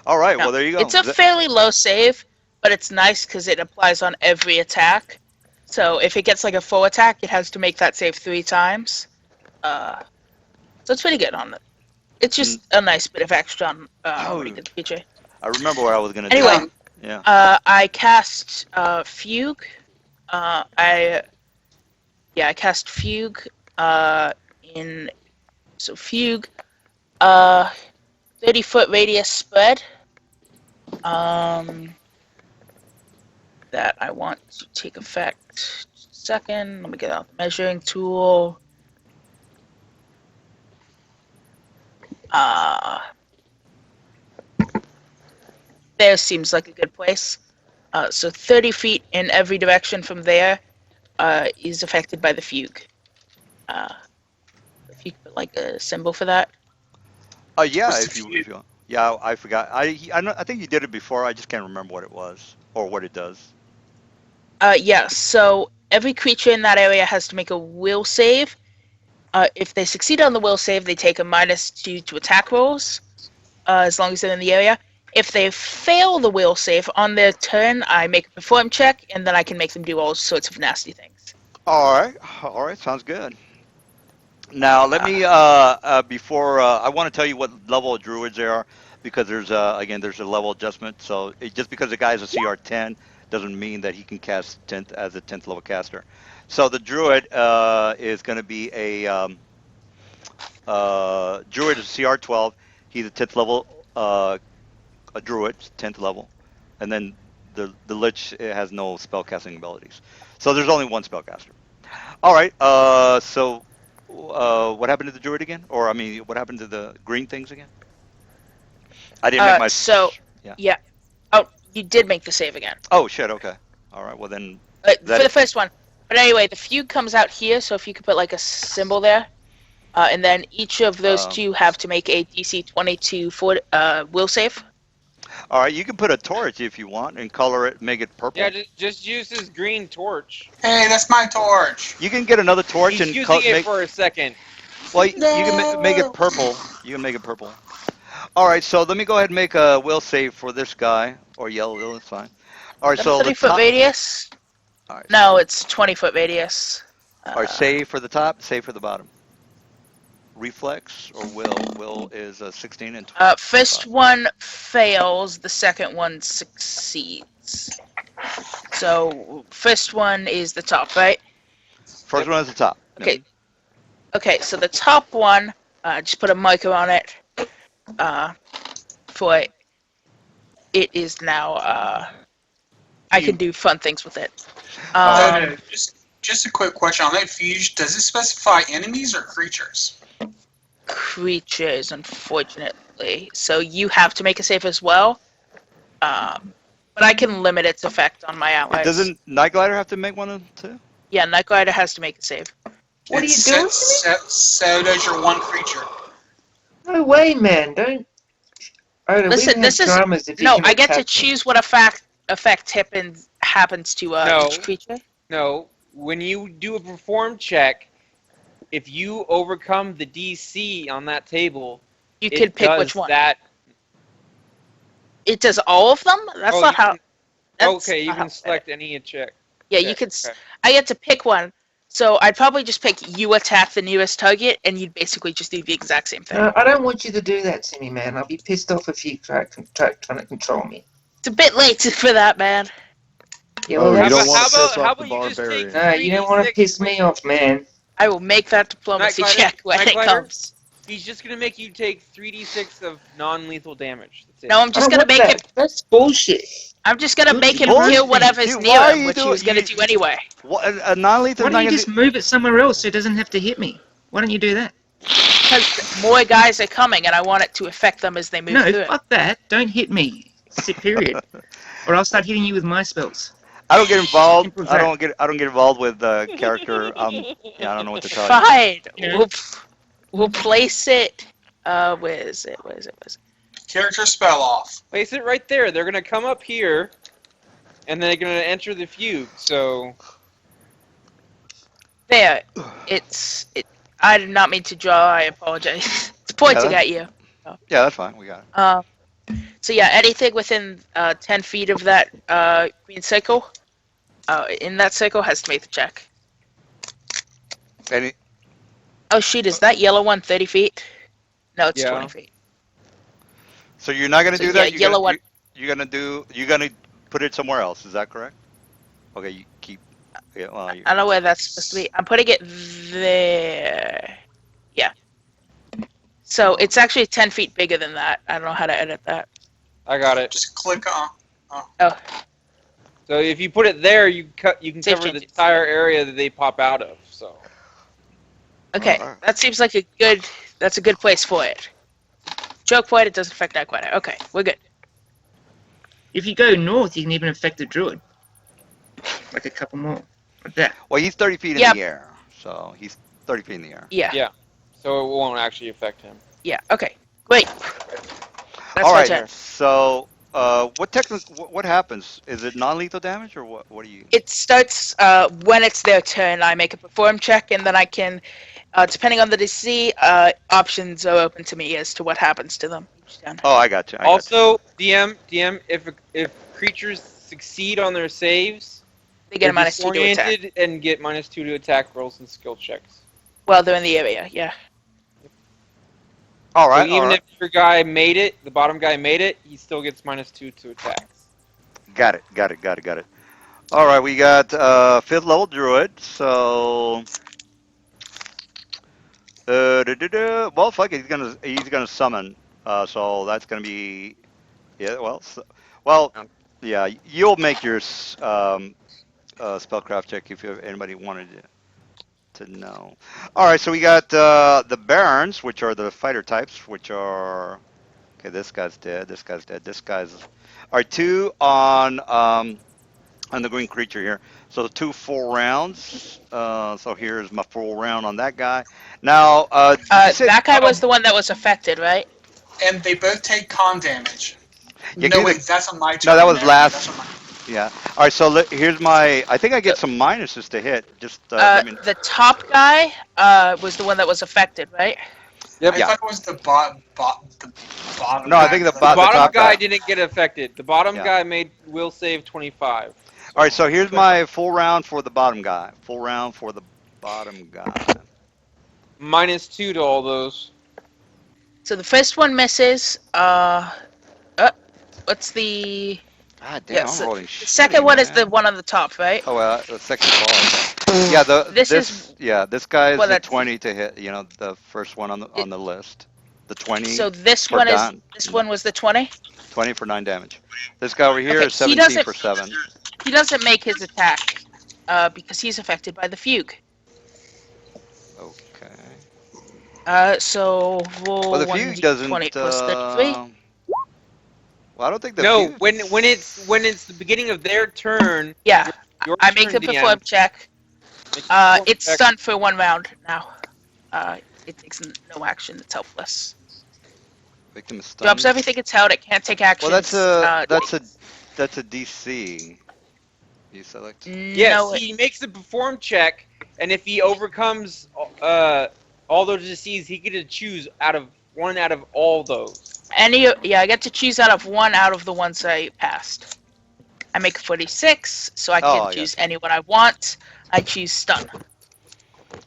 All right, No, well there you go. it's a fairly low save, but it's nice because it applies on every attack. So if it gets like a full attack, it has to make that save 3 times. So it's pretty good on it. It's just a nice bit of extra on what he did the PJ. I remember what I was gonna Anyway, do. Yeah. I cast Fugue. I cast Fugue in Fugue 30-foot radius spread. That I want to take effect. Just a second, let me get out the measuring tool. There seems like a good place. So 30 feet in every direction from there is affected by the fugue. If you could put like a symbol for that. Yeah, What's if the you want. Yeah, I forgot. I think you did it before. I just can't remember what it was or what it does. Yeah, so every creature in that area has to make a will save. If they succeed on the will save, they take a -2 to attack rolls, as long as they're in the area. If they fail the will save on their turn, I make a perform check, and then I can make them do all sorts of nasty things. All right, sounds good. Now let me before I want to tell you what level of druids they are because there's a level adjustment. So just because the guy is a CR 10 doesn't mean that he can cast 10th as a 10th level caster. So the druid is going to be a druid is CR 12. He's a 10th level a druid, 10th level, and then the lich has no spell casting abilities. So there's only one spellcaster. All right. What happened to the druid again? Or I mean, what happened to the green things again? I didn't make my. Yeah. Yeah. Oh, you did make the save again. Oh shit. Okay. All right. Well then. For the first one. But anyway, the fugue comes out here, so if you could put like a symbol there. And then each of those two have to make a DC 22 will save. All right, you can put a torch if you want and color it, make it purple. Yeah, just use this green torch. Hey, that's my torch. You can get another torch He's and using it for a second. Well, you can make it purple. You can make it purple. All right, so let me go ahead and make a will save for this guy or yellow. That's fine. All right, so 30-foot radius. All right, no, it's 20-foot radius. All right, save for the top, save for the bottom. Reflex or will? Will is 16 and 20. First one fails, the second one succeeds. So first one is the top, right? First one is the top. Okay. Yep. Okay, so the top one, just put a marker on it. For it is now. I can do fun things with it. No, just Just a quick question on that fuse. Does it specify enemies or creatures? Creatures, unfortunately. So you have to make a save as well. But I can limit its effect on my allies. Doesn't Night Glider have to make one too? Yeah, Night Glider has to make a save. What are you It's doing? so does your one creature. No way, man! Don't. Oh, no, Listen, we this have is dramas if you no. can I get to attack them. choose what effect happens to No. each creature. No, when you do a perform check, if you overcome the DC on that table, You it can pick does which one. That. It does all of them. That's Oh, not you how. can- That's okay, you not how can it's select any check. Yeah, check. you could. Okay. I get to pick one. So I'd probably just pick you attack the nearest target, and you'd basically just do the exact same thing. No, I don't want you to do that to me, man. I'll be pissed off if you try to control me. It's a bit late for that, man. Yeah, Oh, well, you don't that's- want How to piss about off the you just take barbarian. No, you don't want to 3d6 piss me off, man. I will make that diplomacy Night Glider? check when Night it Glider? comes. He's just gonna make you take 3d6 of non-lethal damage. That's it. No, I'm I just don't gonna want make him. that. That's bullshit. I'm just gonna make him bullshit. kill whatever's Dude, near why him, you which he do- was gonna you- do anyway. What, a non-lethal Why is don't not you gonna just move it somewhere else so it doesn't have to hit me? Why don't you do that? Because more guys are coming, and I want it to affect them as they move No, through it. fuck that. Don't hit me. Period. Or I'll start hitting you with my spells. I don't get involved. Simple as I that. don't get involved with character. Yeah, I don't know what to tell you. Fine. Yeah. We'll place it. Where is it? Character spell off. Place it right there. They're gonna come up here, and they're gonna enter the fugue. So There. I did not mean to draw. I apologize. It's pointing Yeah, at you. Yeah, that's fine. We got it. So yeah, anything within 10 feet of that green circle, in that circle has to make the check. Any? Oh shoot, is that yellow one 30 feet? No, it's Yeah. 20 feet. So you're not gonna So, do yeah, that. yellow one. You're gonna put it somewhere else. Is that correct? Okay, you keep. Yeah, well, I don't know where that's supposed to be. I'm putting it there. Yeah. So it's actually 10 feet bigger than that. I don't know how to edit that. I got it. Just click on. Oh, So if you put it there, you can Save cover the changes. entire area that they pop out of. So okay. Alright. That seems like that's a good place for it. Choke point, it doesn't affect that quite. Okay, we're good. If you go north, you can even affect the druid. Like a couple more. Like that. Well, he's 30 feet in Yep. the air, so he's 30 feet in the air. Yeah. Yeah. so it won't actually affect him. Yeah. Okay. Great. That's All my right. turn. So, what happens? Is it non-lethal damage, or what do you? It starts when it's their turn. I make a perform check, and then I can, depending on the DC, options are open to me as to what happens to them each turn. Oh, I got you. Also, DM, if creatures succeed on their saves, They get a they're -2 to attack. disoriented and get -2 to attack rolls and skill checks. Well, they're in the area. Yeah. All right. So even all right. if your guy made it, the bottom guy made it, he still gets -2 to attacks. Got it. All right, we got 5th level druid. So, well, fuck it. He's gonna summon. So that's gonna be, yeah. Well, yeah. You'll make your spellcraft check if anybody wanted to know. All right, so we got the barons, which are the fighter types, which are okay. This guy's dead. This guy's dead. This guy's are 2 on the green creature here. So 2 full rounds. So here's my full round on that guy. Now, you said- That guy was the one that was affected, right? And they both take con damage. Yeah, No, give wait, it- that's on my turn. No, that was Never mind, last. that's on my- Yeah. All right. So here's my. I think I get some minuses to hit. Just. I mean, The top guy was the one that was affected, right? Yep. I Yeah. thought it was the bottom. No, I think the The top bottom guy guy. didn't get affected. The bottom Yeah. guy made will save 25. All right. So here's my full round for the bottom guy. Full round for the bottom guy. -2 to all those. So the first one misses. What's the God damn, Yes, I'm rolling the shit. second one is the one on the top, right? Oh, the second bar. Yeah, This is- this guy is well, the that's- 20 to hit. You know, the first one on the list. The 20. So this for one is done. this one was the 20. 20 for 9 damage. This guy over here Okay, is he 17 doesn't- for 7. He doesn't make his attack. because he's affected by the fugue. Okay. So Well, roll the fugue 1d20 doesn't. plus 33. Well, I don't think the No, fugue. when it's the beginning of their turn, Yeah, your I make turn, the perform DM. check. Make a perform It's check. stunned for 1 round now. It takes no action. It's helpless. Victim is Drops stunned. everything it's held. It can't take Well, actions. that's a DC. You select. Yes, No, he makes a perform check, and if he overcomes all those DCs, he gets to choose one out of all those. I get to choose out of one out of the ones I passed. I make 46, so I can Oh, choose yes. any one I want. I choose stun.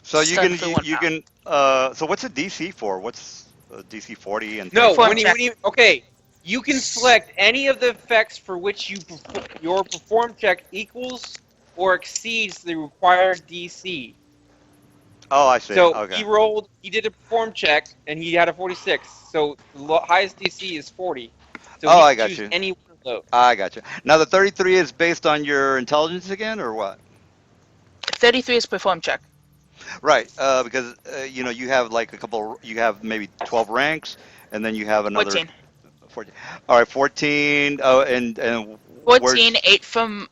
So you Stun can for 1 you round. can. So what's a DC for? What's DC 40 and No, 35? Perform check. okay, you can select any of the effects for which your perform check equals or exceeds the required DC. Oh, I see. So Okay. he did a perform check, and he had a 46. So the highest DC is 40. So Oh, he I can got choose you. any one of those. I got you. Now the 33 is based on your intelligence again, or what? 33 is perform check. Right. Because you have like a couple. You have maybe 12 ranks, and then you have another 14. 14. All right, 14. Oh, and 14, where's 8 from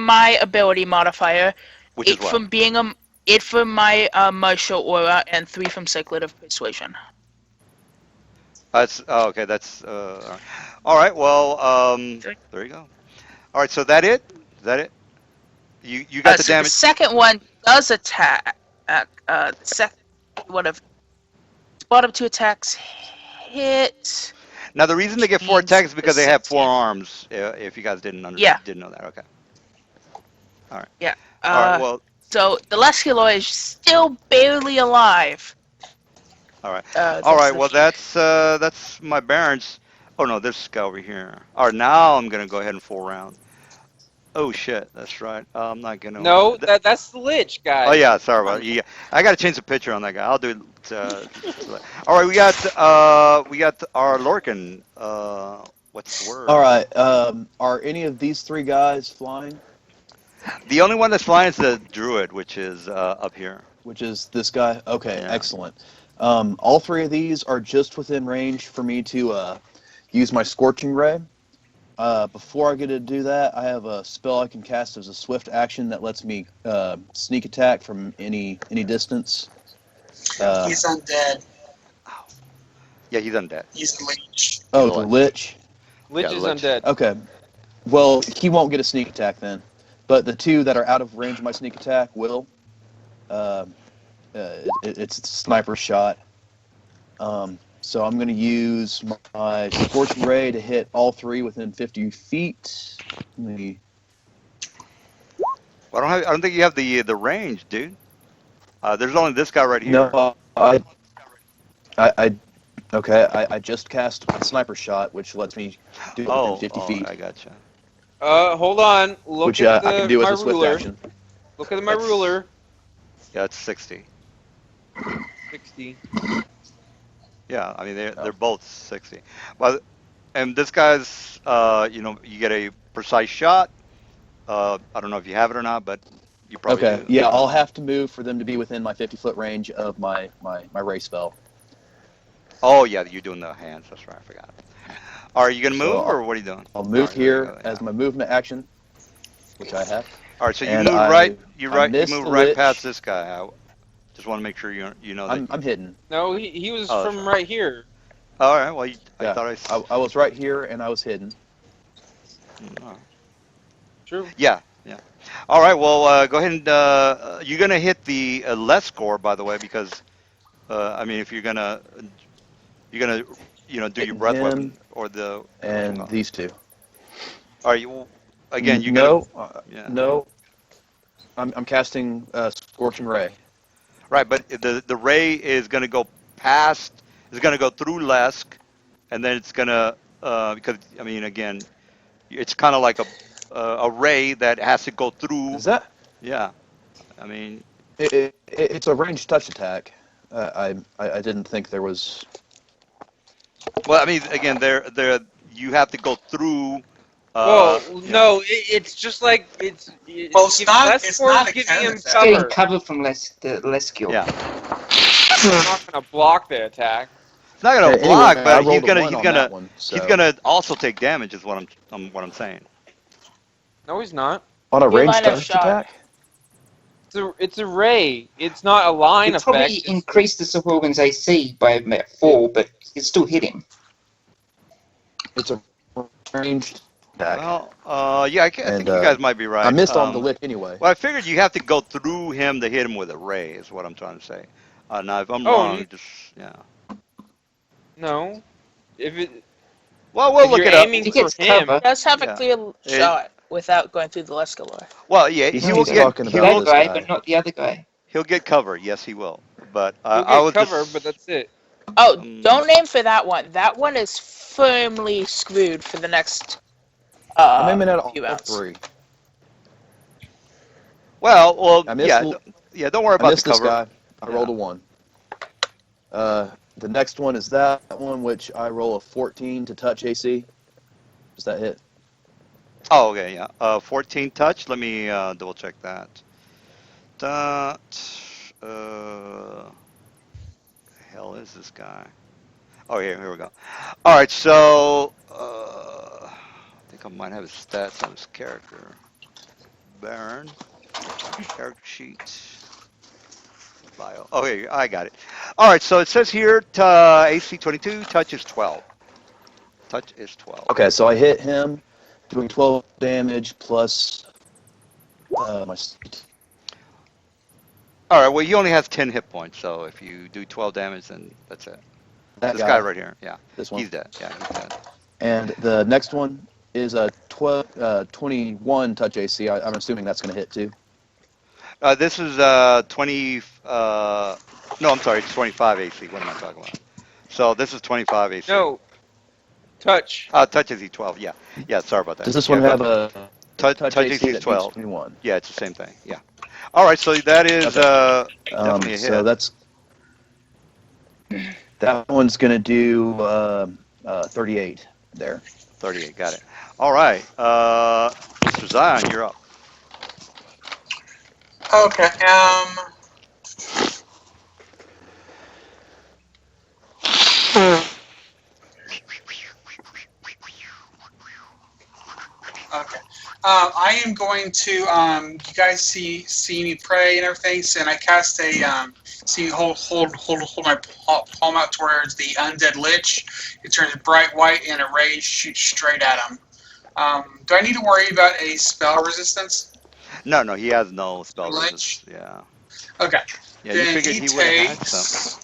my ability modifier, which is 8 what? from being 8 from my martial aura, and 3 from circulative persuasion. That's okay. That's all right. Well, there you go. All right. So that it? Is that it? You got the So the damage. second one does attack. One of bottom 2 attacks hit, Now the reason they which get 4 means attacks is the because they have 4 16. arms. If you guys Yeah, didn't know that. Okay. All right. yeah. All right. Well. So the Lesculoi is still barely alive. All right. All Thanks right. to the Well, fugue. that's my Barons. Oh no, there's this guy over here. All right. Now I'm gonna go ahead and full round. Oh shit. That's right. I'm not gonna. No, that's the Lich, Oh guys. yeah. Sorry about it. Yeah. I gotta change the picture on that guy. I'll do it. All right. We got our Lorcan. What's the All word? right. Are any of these three guys flying? The only one that's flying is the Druid, which is up here. Which is this guy? Okay, Yeah. excellent. All three of these are just within range for me to use my Scorching Ray. Before I get to do that, I have a spell I can cast as a swift action that lets me sneak attack from any distance. He's undead. Ow. Yeah, he's undead. He's a leech. Oh, He's a the lich. Lich. Lich Yeah, is Lich. undead. Okay. Well, he won't get a sneak attack then. But the two that are out of range of my sneak attack will. It's a sniper shot. So I'm going to use my Scorching Ray to hit all three within 50 feet. Let me... Well, I don't think you have the range, dude. There's only this guy right here. No, I just cast my sniper shot, which lets me do it within 50 Oh, feet, I gotcha. Hold on. Look which at I can do as my a swift ruler. action. Look at my That's- ruler. Yeah, it's 60. 60. Yeah, I mean they're Oh. both 60. But and this guy's you get a precise shot. I don't know if you have it or not, but you probably Okay, do. yeah, I'll have to move for them to be within my 50-foot range of my ray spell. Oh yeah, you're doing the hands. That's right. I forgot. Are you gonna So move or what are you doing? I'll All move right, there you here go, as yeah. my movement action, which I have. All right, so you And move right. I You missed move the right Lich. past this guy. I just want to make sure you know that. I'm hidden. No, he was Oh, that's from right. right here. All right. Well, I Yeah, thought I was right here and I was hidden. all right. True. Yeah. Yeah. All right. Well, go ahead and you're gonna hit the less score, by the way, because I mean, if you're gonna do your Hitting breath him weapon or the and these two. all right. Again, you're gonna No, yeah. no. I'm casting Scorching Ray. Right, but the ray is gonna go past. Is gonna go through Lesk, and then it's gonna because I mean again, it's kind of like a ray that has to go through. Is that? Yeah. I mean, It's a ranged touch attack. I didn't think there was. well, I mean, again, there you have to go through Well, yeah. no, it's just like it Well, it's give not- less it's force not a giving cone him effect. It's getting cover. cover from the less skill. Yeah. It's not gonna block the attack. It's not gonna Anyway, block, I but he's rolled a gonna 1 he's on that gonna one. he's So gonna also take damage. Is what I'm saying. No, he's not. on a Your ranged line of touch shot. attack. It's a ray. It's not a line It effect. probably It's- increased the Sahorgan's AC by about 4, but it still hit him. It's a ranged attack. Well, yeah, I think And, you guys might be right. I missed on the lick anyway. Well, I figured you have to go through him to hit him with a ray. Is what I'm trying to say. Now, if I'm Oh, wrong, just yeah. No. If it Well, we'll if look you're it up. aiming He for gets him, cover. It does have Yeah. a clear shot without going through the Lescalor. Well, yeah, He's he will get talking he about will That this guy, guy. but not the other guy. he'll get cover. Yes, he will. But you'll I get was cover, just, but that's it. Oh, Mm. don't aim for that one. That one is firmly screwed for the next I'm aiming at few all rounds. 3. well, I missed yeah, l- yeah. Don't worry I about the missed this cover. guy. I rolled a 1. The next one is that one, which I roll a 14 to touch AC. Does that hit? Oh, okay, yeah. 14 touch. Let me double check that. That. Hell is this guy? Oh, here we go. All right, so I think I might have his stats on his character. Baron, character sheet, bio. Okay, I got it. All right, so it says here AC 22, touch is 12. Touch is 12. Okay, so I hit him, doing 12 damage plus my. All right, well, he only has 10 hit points, so if you do 12 damage, then that's it. That This guy right here, yeah, This one. he's dead. Yeah, he's dead. And the next one is a 21 touch AC. I'm assuming that's going to hit too. This is 20. No, I'm sorry, it's 25 AC. What am I talking about? So this is 25 AC. No. Touch. Touch AC 12. Yeah, yeah. Sorry about that. Does this Yeah, one go have ahead. a touch AC AC is that 12? 21? Yeah, it's the same thing. Yeah. All right, so that is definitely a hit. So that one's going to do 38 there. 38. Got it. All right, Mr. Zion, you're up. Okay. Okay. I am going to. You guys see me pray and everything, so and I cast a. See, hold my palm out towards the undead lich. It turns bright white, and a ray shoots straight at him. Do I need to worry about a spell resistance? No, he has no spell Lich? resist. Yeah. Okay. Yeah, you Then figured he would have had some.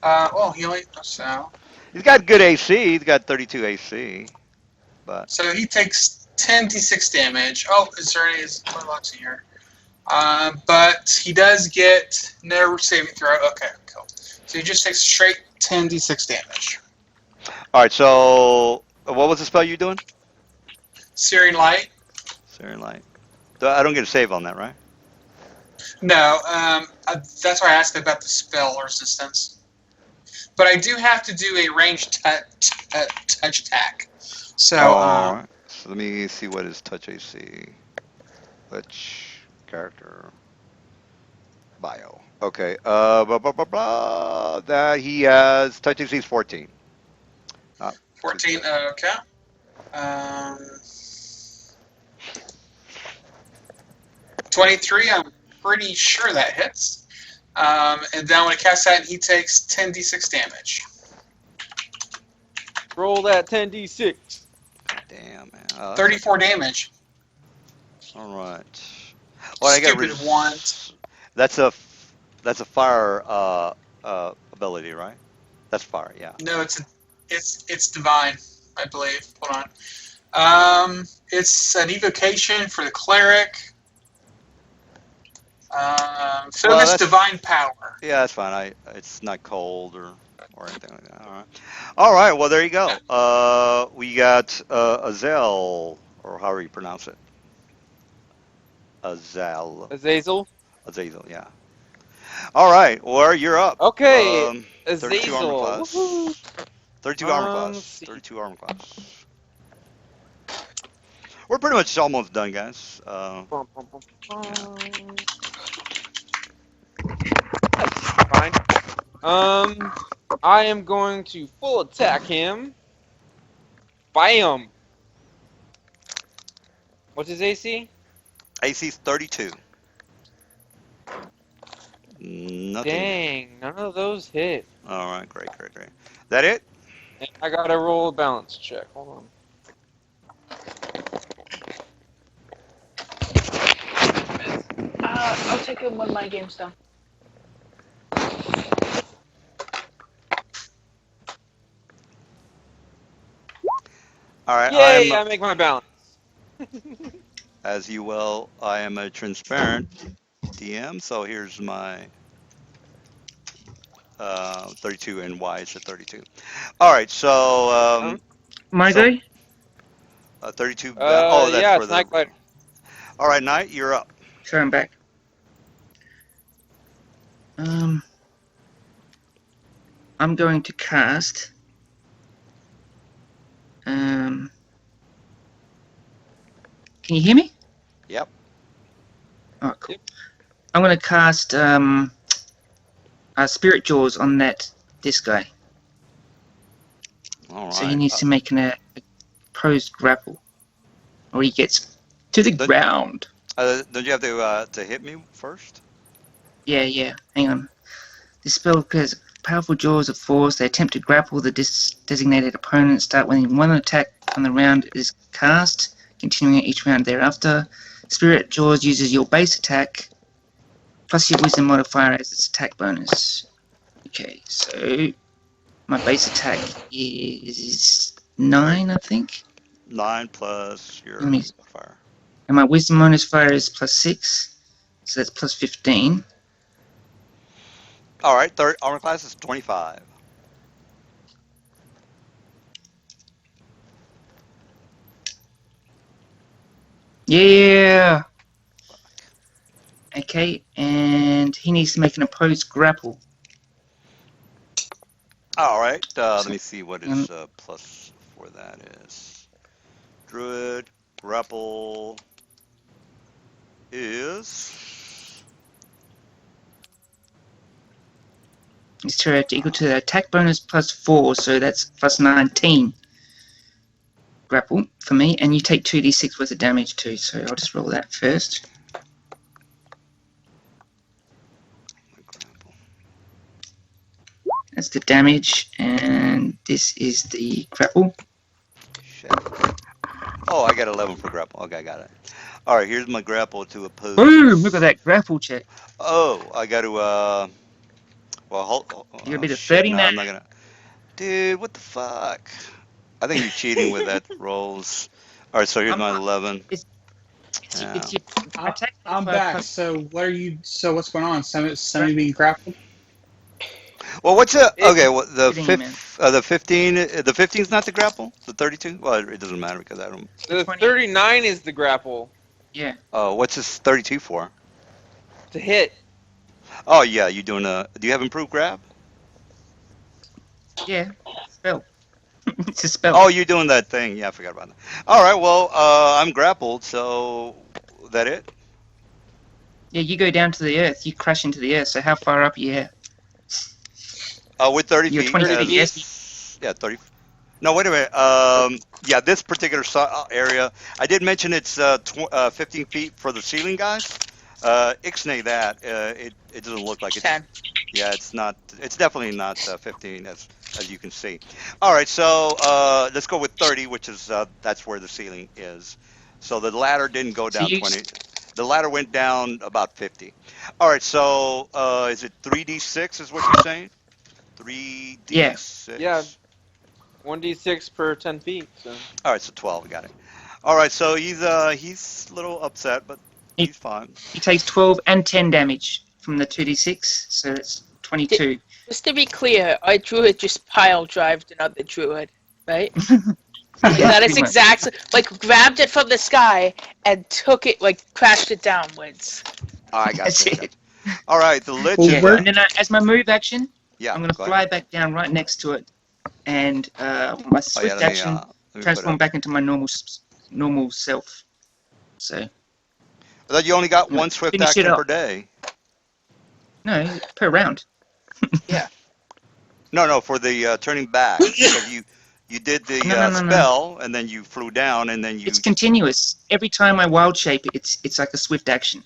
Well, he only so. He's got good AC. He's got 32 AC. But So he takes 10d6 damage. Oh, is there any lots in here? But he does get no saving throw. Okay, cool. So he just takes straight 10d6 damage. all right, so what was the spell you doing? Searing Light? Searing Light. I don't get a save on that, right? No, that's why I asked about the spell resistance. But I do have to do a ranged touch attack. So, all right. So let me see what is touch AC. Which character? Bio. Okay. That he has touch AC is 14. 14, okay. 23, I'm pretty sure that hits. And then when I cast that, he takes 10d6 damage. Roll that 10d6. Damn, man. 34 damage. All right. Well, I got Stupid one. That's a fire ability, right? That's fire, yeah. No, it's divine, I believe. Hold on. It's an evocation for the cleric. Focus that's- divine power. Yeah, that's fine. It's not cold or anything like that. All right. All right. Well, there you go. We got Azel, or however you pronounce it. Azel. Azazel. Azazel. Yeah. All right. Well, you're up. Okay. 32 armor Azazel. class. Woohoo. 32 armor Let's class. see. 32 armor class. We're pretty much almost done, guys. Bum, bum, bum, bum. That's fine. I am going to full attack him. Bam. What's his AC? AC's 32. Nothing. Dang, none of those hit. All right, great. That it? And I gotta roll a balance check. Hold on. I'll take it when my game's done. All right, Yay, I make my balance. as you will, I am a transparent DM, so here's my 32 and Y is at 32. All right, so My So- go? 32. Oh, that's yeah, for it's the. Night Glider. All right, Knight, you're up. So I'm back. I'm going to cast. Can you hear me? Yep. Oh, cool. Yep. I'm going to cast Spirit Jaws on this guy. All right. So he needs to make a opposed grapple, or he gets to the But- ground. Don't you have to hit me first? Yeah. Hang on. This spell occurs powerful jaws of force. They attempt to grapple the designated opponent. Start when one attack on the round is cast, continuing each round thereafter. Spirit Jaws uses your base attack plus your wisdom modifier as its attack bonus. Okay, so my base attack is 9, I think. 9 plus your Let me- fire. And my wisdom modifier is plus 6, so that's plus 15. All right, third armor class is 25. Yeah! Okay, and he needs to make an opposed grapple. All right, let me see what his plus for that is. Druid grapple is It's equal to the attack bonus plus 4, so that's plus 19 grapple for me, and you take 2d6 worth of damage too, so I'll just roll that first. grapple. That's the damage, and this is the grapple. Shit. Oh, I got 11 for grapple. Okay, I got it. All right, here's my grapple to oppose. Boom! Look at that grapple check. Oh, I got to well, hold. You're a bit of shit, no, 39. I'm not gonna. Dude, what the fuck? I think you're cheating with that rolls. All right, so here's I'm my not- 11. It's Yeah. your attack I'm modifier back. plus- So what are you? So what's going on? Semi being grappled? Well, what's the It- okay? Well, the Kidding, man. the 15. The 15's not the grapple. The 32. Well, it doesn't matter because I don't. The 20. 39 is the grapple Yeah. Oh, what's this 32 for? to hit. Oh yeah, you doing a? Do you have improved grab? Yeah. Spell. It's a spell. Oh, you're doing that thing. Yeah, I forgot about that. All right, well, I'm grappled, so that it? Yeah, you go down to the earth. You crash into the earth. So how far up are you? With 30 You're feet. 20 feet, yes. Yeah, 30. No, wait a minute. Yeah, this particular area, I did mention it's 15 feet for the ceiling, guys. Ixnay that. It doesn't look like it's. 10. Yeah, it's not. It's definitely not 15, as you can see. All right, so let's go with 30, which is that's where the ceiling is. So the ladder didn't go So down you- 20. The ladder went down about 50. All right, so is it 3d6 is what you're saying? 3d6. Yeah. 1d6 per 10 feet. So. All right, so 12. We got it. All right, so he's a little upset, but he's fine. He takes 12 and 10 damage from the 2d6, so it's 22. Just to be clear, our druid just pile drived another druid, right? Like, Yeah, that is pretty much. exactly like grabbed it from the sky and took it, like crashed it downwards. I got That's you. it. All right, the lich Well, is. Yeah, where- and then as my move action, Yeah, I'm going to go fly ahead. back down right next to it, and my Oh, swift yeah, let me action put transform it. back into my normal normal self. So I thought you only got I'm one like, swift finish it action up. per day. No, per round. No, for the turning back because you did the No. spell and then you flew down and then It's you. continuous. Every time I wild shape, it's like a swift action.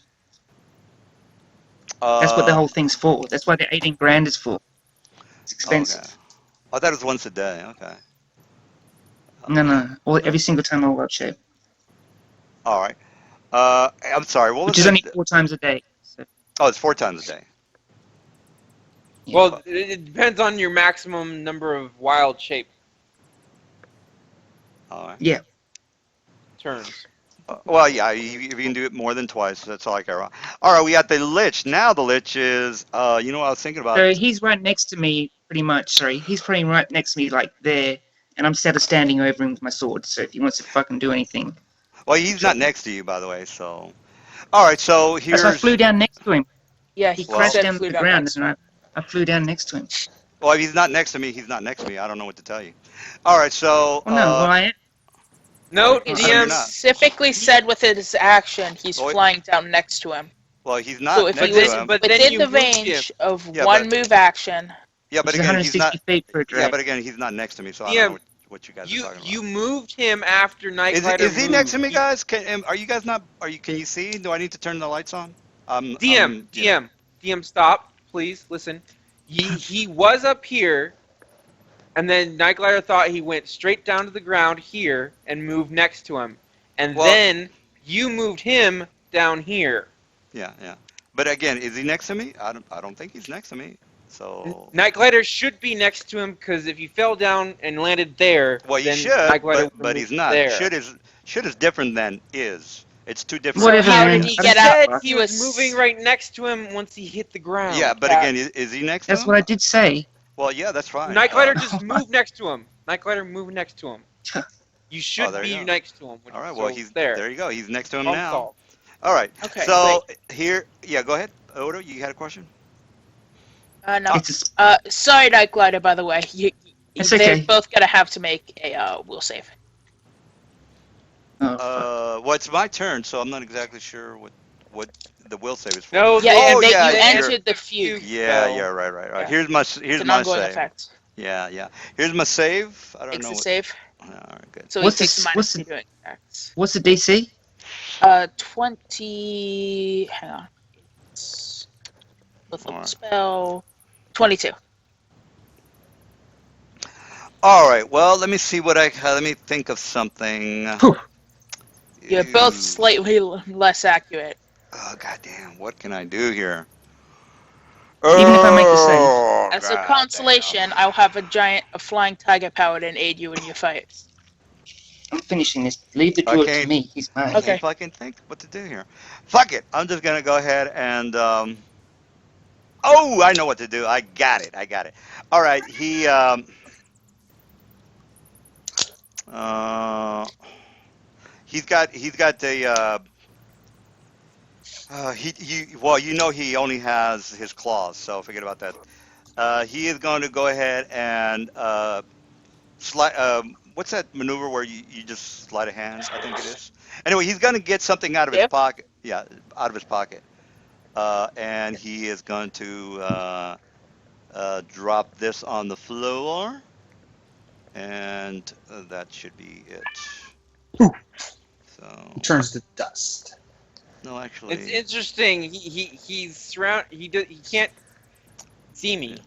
That's what the Uh, whole thing's for. That's why the 18 grand is for. It's okay. expensive. I thought it was once a day. Okay. No. Or every single time I wild shape, All right. I'm sorry. What which was is only it? 4 times a day. So Oh, it's 4 times a day. yeah. Well, it depends on your maximum number of wild shape All right. Yeah. turns. Well, yeah, if you can do it more than twice, that's all I care about. All right, we got the Lich. Now the Lich is, you know what I was thinking about? So he's right next to me, pretty much. Sorry, he's pretty right next to me, like there, and I'm instead of standing over him with my sword. So if he wants to fucking do anything, Well, he's sure. not next to you, by the way, so. All right, so As I flew here's, down next to him, Yeah, he he well, crashed said down to flew the down ground, next. and I flew down next to him. well, if he's not next to me, he's not next to me. I don't know what to tell you. All right, so, Oh no, well I am. No, He no, you're DM. not. specifically said with his action he's Well, flying down next to him. well, he's So not if he next But to was then, him. but then within you the moved him. range of Yeah, one move action, yeah, but Which is again, he's 160 not, feet for a yeah, drag. but again, he's not next to me, so I don't know DM, what you guys are you talking you about. moved him after Nightglider Is he next moved. to me, guys? Are you guys not, can you see? Do I need to turn the lights on? DM, You know. DM, stop, please listen. He was up here, and then Nightglider thought he went straight down to the ground here and moved next to him, and Well, then you moved him down here. yeah. But again, is he next to me? I don't think he's next to me. So, Nightglider should be next to him because if you fell down and landed there, well, you then should, Nightglider would but have he's moved not. there. Should is different than is. It's two different So Whatever, how man. did ideas. he I don't get out? Said fuck. he He was was moving right next to him once he hit the ground. Yeah, but Yeah. again, is he next to That's him? what I did say. Well, yeah, that's fine. Nightglider just moved next to him. Nightglider moved next to him. You Oh, should there you be go. next to him. All right, So well, he's there. there. You go. He's next to him Problem now. solved. All right. Okay, So here, yeah, go ahead, Odo. You had a question? no. It's a, Sorry, Nightglider. By the way, It's they're okay. both gonna have to make a will save. oh fuck. Well, it's my turn, so I'm not exactly sure what the will save is for. No, Yeah, Oh, you yeah, entered the fugue. Yeah, spell. yeah, right. Yeah. Here's It's an my ongoing save. effect. Yeah. Here's my save. I don't Takes know the what. save, All right, good. so What's he takes this- the what's minus the- 2 attacks. What's the DC? 20. Hang on. With the Alright. spell. 22. All right. Well, let me see what let me think of something. Whew. You're both Ew. slightly less accurate. Oh, goddamn. What can I do here? Even if I make the save. Oh, As a goddamn. consolation, I'll have a flying tiger paladin aid you in your fight. I'm finishing this. Leave the I druid to can't- me. He's mine. I can't Okay. fucking think what to do here. Fuck it. I'm just gonna go ahead and oh, I know what to do. I got it. All right. He's got a well, you know, he only has his claws, so forget about that. He is going to go ahead and slide. What's that maneuver where you just sleight of hand? I think it is. Anyway, he's going to get something out of his Yep. pocket. Yeah, out of his pocket. And he is going to drop this on the floor, and that should be it. Ooh. So It turns to dust. no, actually, It's interesting. He can't see me.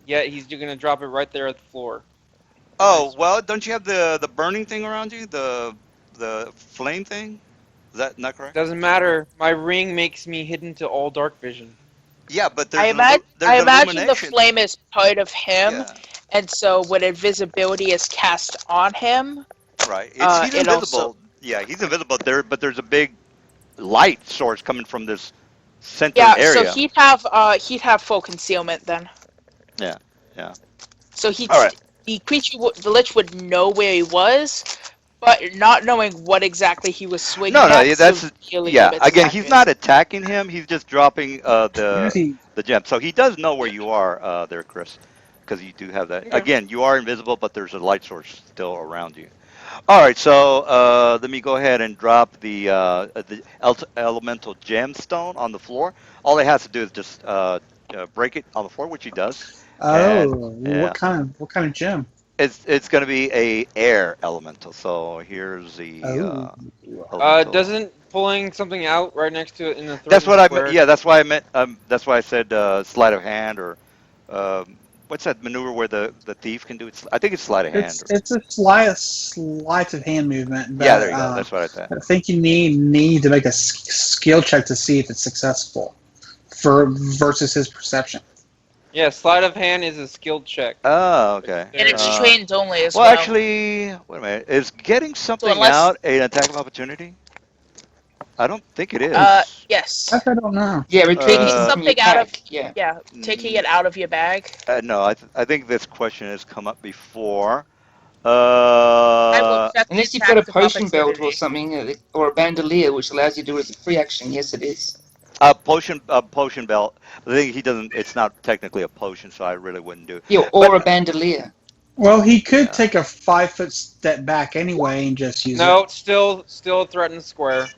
Yet he's gonna drop it right there at the floor. oh well, don't you have the burning thing around you? The flame thing? Is that not correct? Doesn't matter. My ring makes me hidden to all dark vision. Yeah, but I there's imagine the illumination. flame is part of him, Yeah, and so when invisibility is cast on him, right. He's it invisible. also- Yeah, he's invisible there, but there's a big light source coming from this center yeah, area. so he'd have full concealment then. Yeah. So All right. the creature, the lich would know where he was, but not knowing what exactly he was swinging No, at. that's severely yeah. limits his Again, he's accuracy. not attacking him. He's just dropping the Maybe gem. So he does know where you are there, Chris, because you do have that. Okay. Again, you are invisible, but there's a light source still around you. All right, so let me go ahead and drop the elemental gemstone on the floor. All he has to do is just break it on the floor, which he does, Oh, and yeah, what kind of gem? it's going to be a air elemental. So here's the Oh, elemental. Doesn't pulling something out right next to it in the That's threatened what I meant. square? Yeah, that's why I meant. That's why I said sleight of hand or what's that maneuver where the thief can do it? I think it's sleight of hand. it's a sleight of hand movement, Yeah, there but you go. That's what I thought. I think you need to make a skill check to see if it's successful for versus his perception. Yeah, sleight of hand is a skill check. Oh, okay. And it's Dexterity. trained only as Well, well. actually, wait a minute. Is getting So something unless, out an attack of opportunity? I don't think it is. yes, I don't know. Yeah, retrieving taking Uh, something from your something out of, pack. Yeah. yeah, taking mm, it out of your bag. no, I think this question has come up before. I will Uh, check the Unless you've got a attacks of potion belt or opportunity. something, or a bandolier, which allows you to do it as a free action. Yes, it is. a potion belt. I think he doesn't. It's not technically a potion, so I really wouldn't do it. Yeah, But or a bandolier. Well, he could yeah, take a 5 foot step back anyway and just use it. No, it's still threatened square.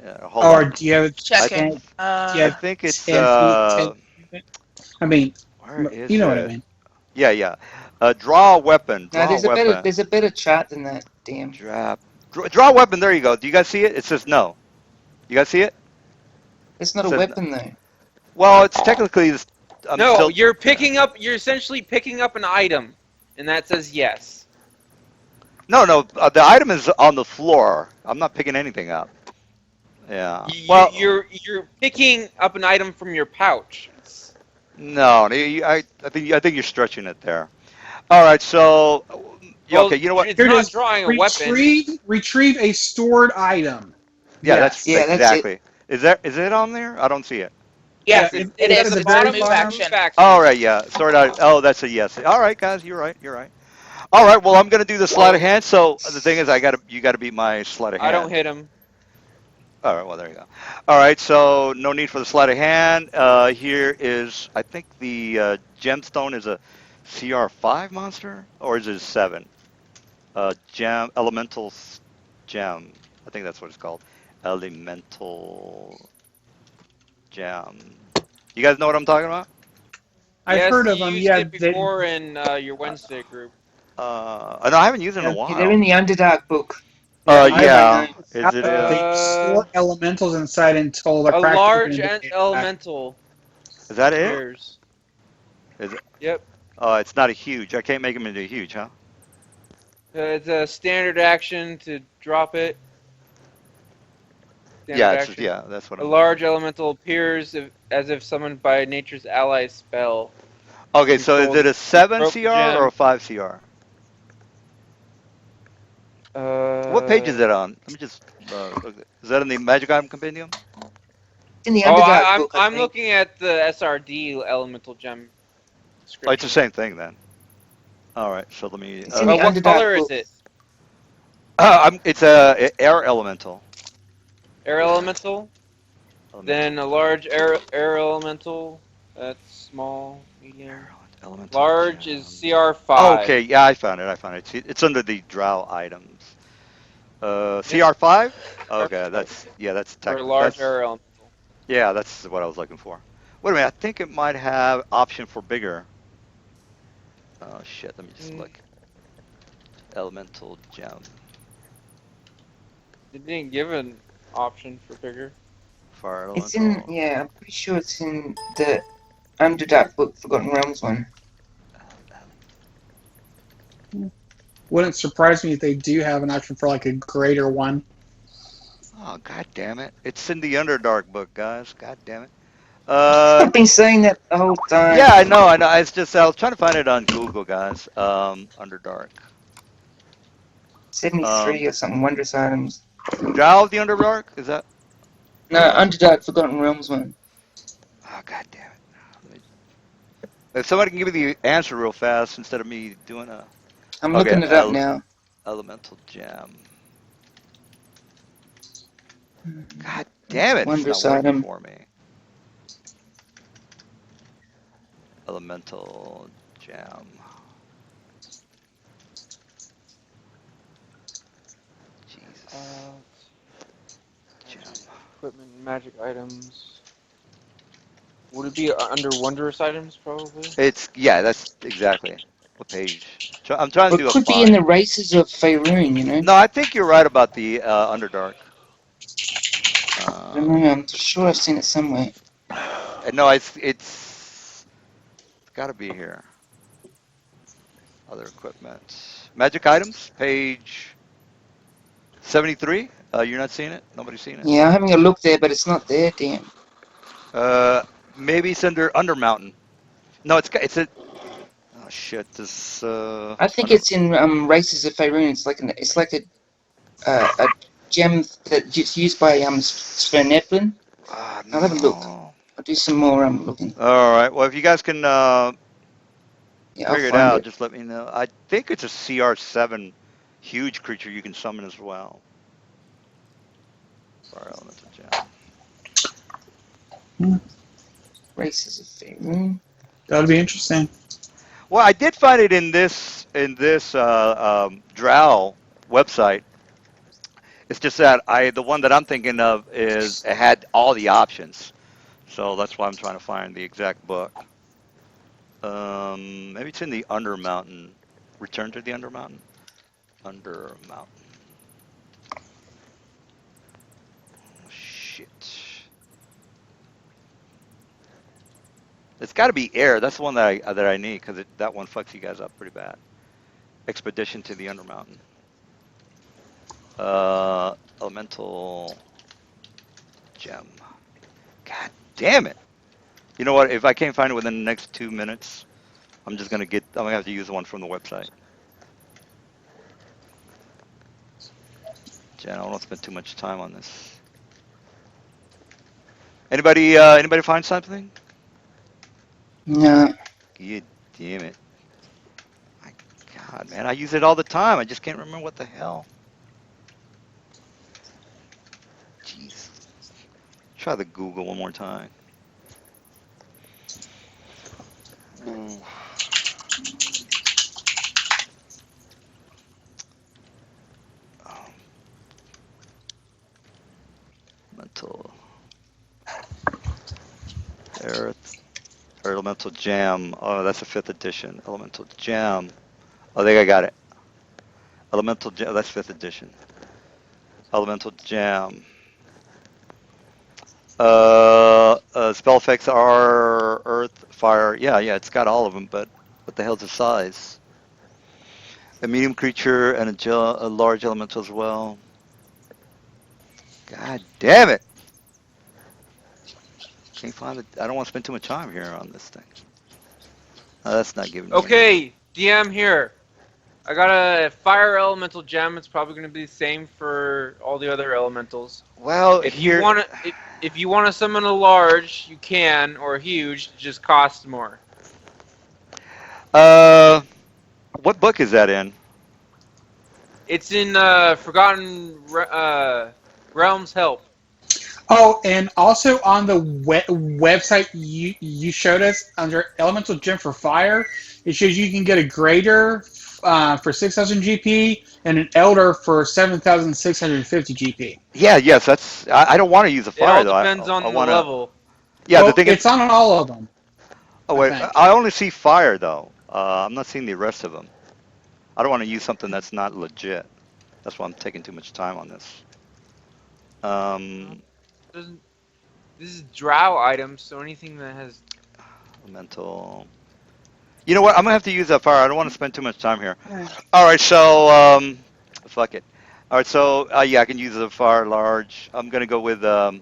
yeah, hold Or on. do you have, I do Checking. you I have think it's 10 feet? 10. I mean, where is you know what I it? mean. Yeah, yeah. Draw a weapon. No, Draw a weapon. there's a better chart than that. Damn. Draw a weapon. There you go. Do you guys see it? It says no. You guys see it? It's It not a says no. weapon though. Well, it's technically. I'm No, still. you're picking up. You're essentially picking up an item, and that says yes. No, no. The item is on the floor. I'm not picking anything up. Yeah. Well, You're picking up an item from your pouch. no. I think you're stretching it there. All right. So, yeah. Well, Okay. You know what? it's Here it not is. drawing a weapon. Retrieve a stored item. Yeah. That's Yes. Yeah, that's it. exactly. Is it on there? I don't see it. Yeah, Yes, It's it at at is. the the It's a very bottom. move It's a bottom. move action. action. All right. Yeah. Sort out. Oh, that's a yes. All right, guys. You're right. You're right. All right. Well, I'm gonna do the sleight of hand. So the thing is, you gotta beat my sleight of I don't hand. hit him. All right, well, there you go. All right, so no need for the sleight of hand. Here is, I think the gemstone is a CR5 monster, or is it a 7? Elemental gem. I think that's what it's called. Elemental gem. You guys know what I'm talking about? I've Yes, heard you of them. used Yeah, it before in your Wednesday group. No, I haven't used it in a yeah. Yeah, they're in while. the Underdark book. Yeah, They're I've by Yeah, name. is it they it? store elementals inside until they're A practically large going to be back. elemental Is that it? appears. Is it? Yep. It's not a huge. I can't make him into a huge, huh? It's a standard action to drop it. Standard Yeah, action. yeah, that's what A I'm. large elemental appears as if summoned by nature's ally spell. Okay, so is Controls it a 7 rope CR or gem. a 5 CR? What page is it on? Let me just. Look. Is that in the Magic Item Compendium? In the Oh, Underdark book, I I'm think. looking at the SRD elemental gem Oh, it's the description. same thing then. All right, so let me. It's in the What Underdark color is book. it? It's a air elemental. Air elemental. Elemental. Then a large air elemental. That's small, medium. Elemental Large gem. is CR5. Oh, okay, yeah, I found it. It's under the Drow items. CR5. Okay, that's Or tech. large air elemental. Yeah, that's what I was looking for. Wait a minute, I think it might have option for bigger. Oh shit, let me just look. Elemental gem. It didn't give an option for bigger. Fire It's in, elemental. yeah, I'm pretty sure it's in the Underdark book, Forgotten Realms one. Wouldn't surprise me if they do have an option for like a greater one. Oh god damn it. It's in the Underdark book, guys. God damn it. I've been saying that the whole time. Yeah, I know. It's just I was trying to find it on Google, guys. Underdark. 73 or something, Wondrous Items. Drow of the Underdark? Is that? No, Underdark, Forgotten Realms one. Oh god damn it. If somebody can give me the answer real fast instead of me doing a. I'm Okay, looking it up now. Elemental gem. God damn it! It's Wondrous not working item. for me. Elemental gem. Gem. Equipment, magic items. Would it be under wondrous items, probably? It's yeah, that's exactly what page. I'm trying Or to it do a could be in find. the races of Faerun, you know? No, I think you're right about the Underdark. I don't Um, know, I'm sure I've seen it somewhere. no, it's got to be here. Other equipment, magic items, page 73. You're not seeing it. Nobody's seen it. Yeah, I'm having a look there, but it's not there, damn. Uh, maybe it's under Mountain. No, it's a. Oh shit! This I think under. it's in races of Faerun. It's like a gem that's used by Sven. I'll have a look. No. I'll do some more looking. All right. Well, if you guys can Yeah, I'll figure it find out, it. just let me know. I think it's a CR7 huge creature you can summon as well. Fire elemental gem. Races of Faerun. That'll be interesting. Well, I did find it in this Drow website. It's just that the one that I'm thinking of is it had all the options, so that's why I'm trying to find the exact book. Maybe it's in the Undermountain. Return to the Undermountain. Undermountain. Oh, shit. It's got to be air. That's the one that I need because that one fucks you guys up pretty bad. Expedition to the Undermountain. Elemental gem. God damn it! You know what? If I can't find it within the next 2 minutes, I'm gonna have to use the one from the website. Jen, I don't want to spend too much time on this. Anybody find something? No. God damn it! My God, man, I use it all the time. I just can't remember what the hell. Jeez. Try the Google one more time. Ooh. Um, Elemental Earth or Elemental Jam. Oh, that's a fifth edition. Elemental Jam. Oh, I think I got it. Elemental Jam. That's fifth edition. Elemental Jam. Spell effects are Earth, Fire. Yeah, yeah, it's got all of them. But what the hell's the size? A medium creature and a large elemental as well. God damn it! Can't find it. I don't want to spend too much time here on this thing. Oh, that's not giving me any. Okay, DM here. I got a fire elemental gem. It's probably going to be the same for all the other elementals. Well, If you here. want to, if you want to summon a large, you can, or a huge, it just costs more. Uh, what book is that in? It's in Forgotten Realms Help. Oh, and also on the website you showed us under Elemental Gem for Fire, it shows you can get a Greater for 6,000 GP and an Elder for 7,650 GP. Yeah, yes, that's. I don't want to use a It all fire though. depends I on the want to. level. Yeah, the Well, thing is. it's on all of them, Oh I wait, think. I only see fire though. I'm not seeing the rest of them. I don't want to use something that's not legit. That's why I'm taking too much time on this. Um, Doesn't This is drow items, so anything that has Elemental. You know what? I'm gonna have to use that fire. I don't want to spend too much time here. All right, so fuck it. All right, so yeah, I can use the fire large. I'm gonna go with the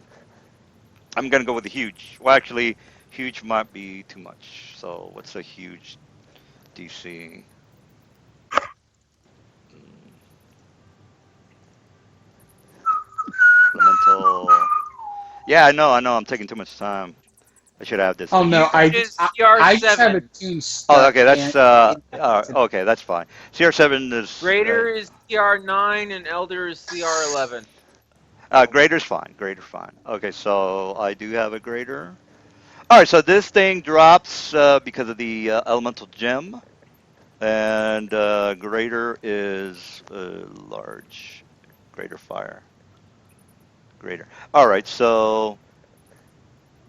huge. Well, actually, huge might be too much. So what's a huge DC? Mm, Elemental. Yeah, I know. I'm taking too much time. I should have this Oh thing. no, huge is I just have a CR7. tune Oh, stuck okay, and that's it's okay, that's fine. CR7 is Greater is CR9 and Elder is CR11. grader's fine. Grader's fine. Okay, so I do have a grader. All right, so this thing drops because of the elemental gem, and grader is large. Greater fire. Greater. All right, so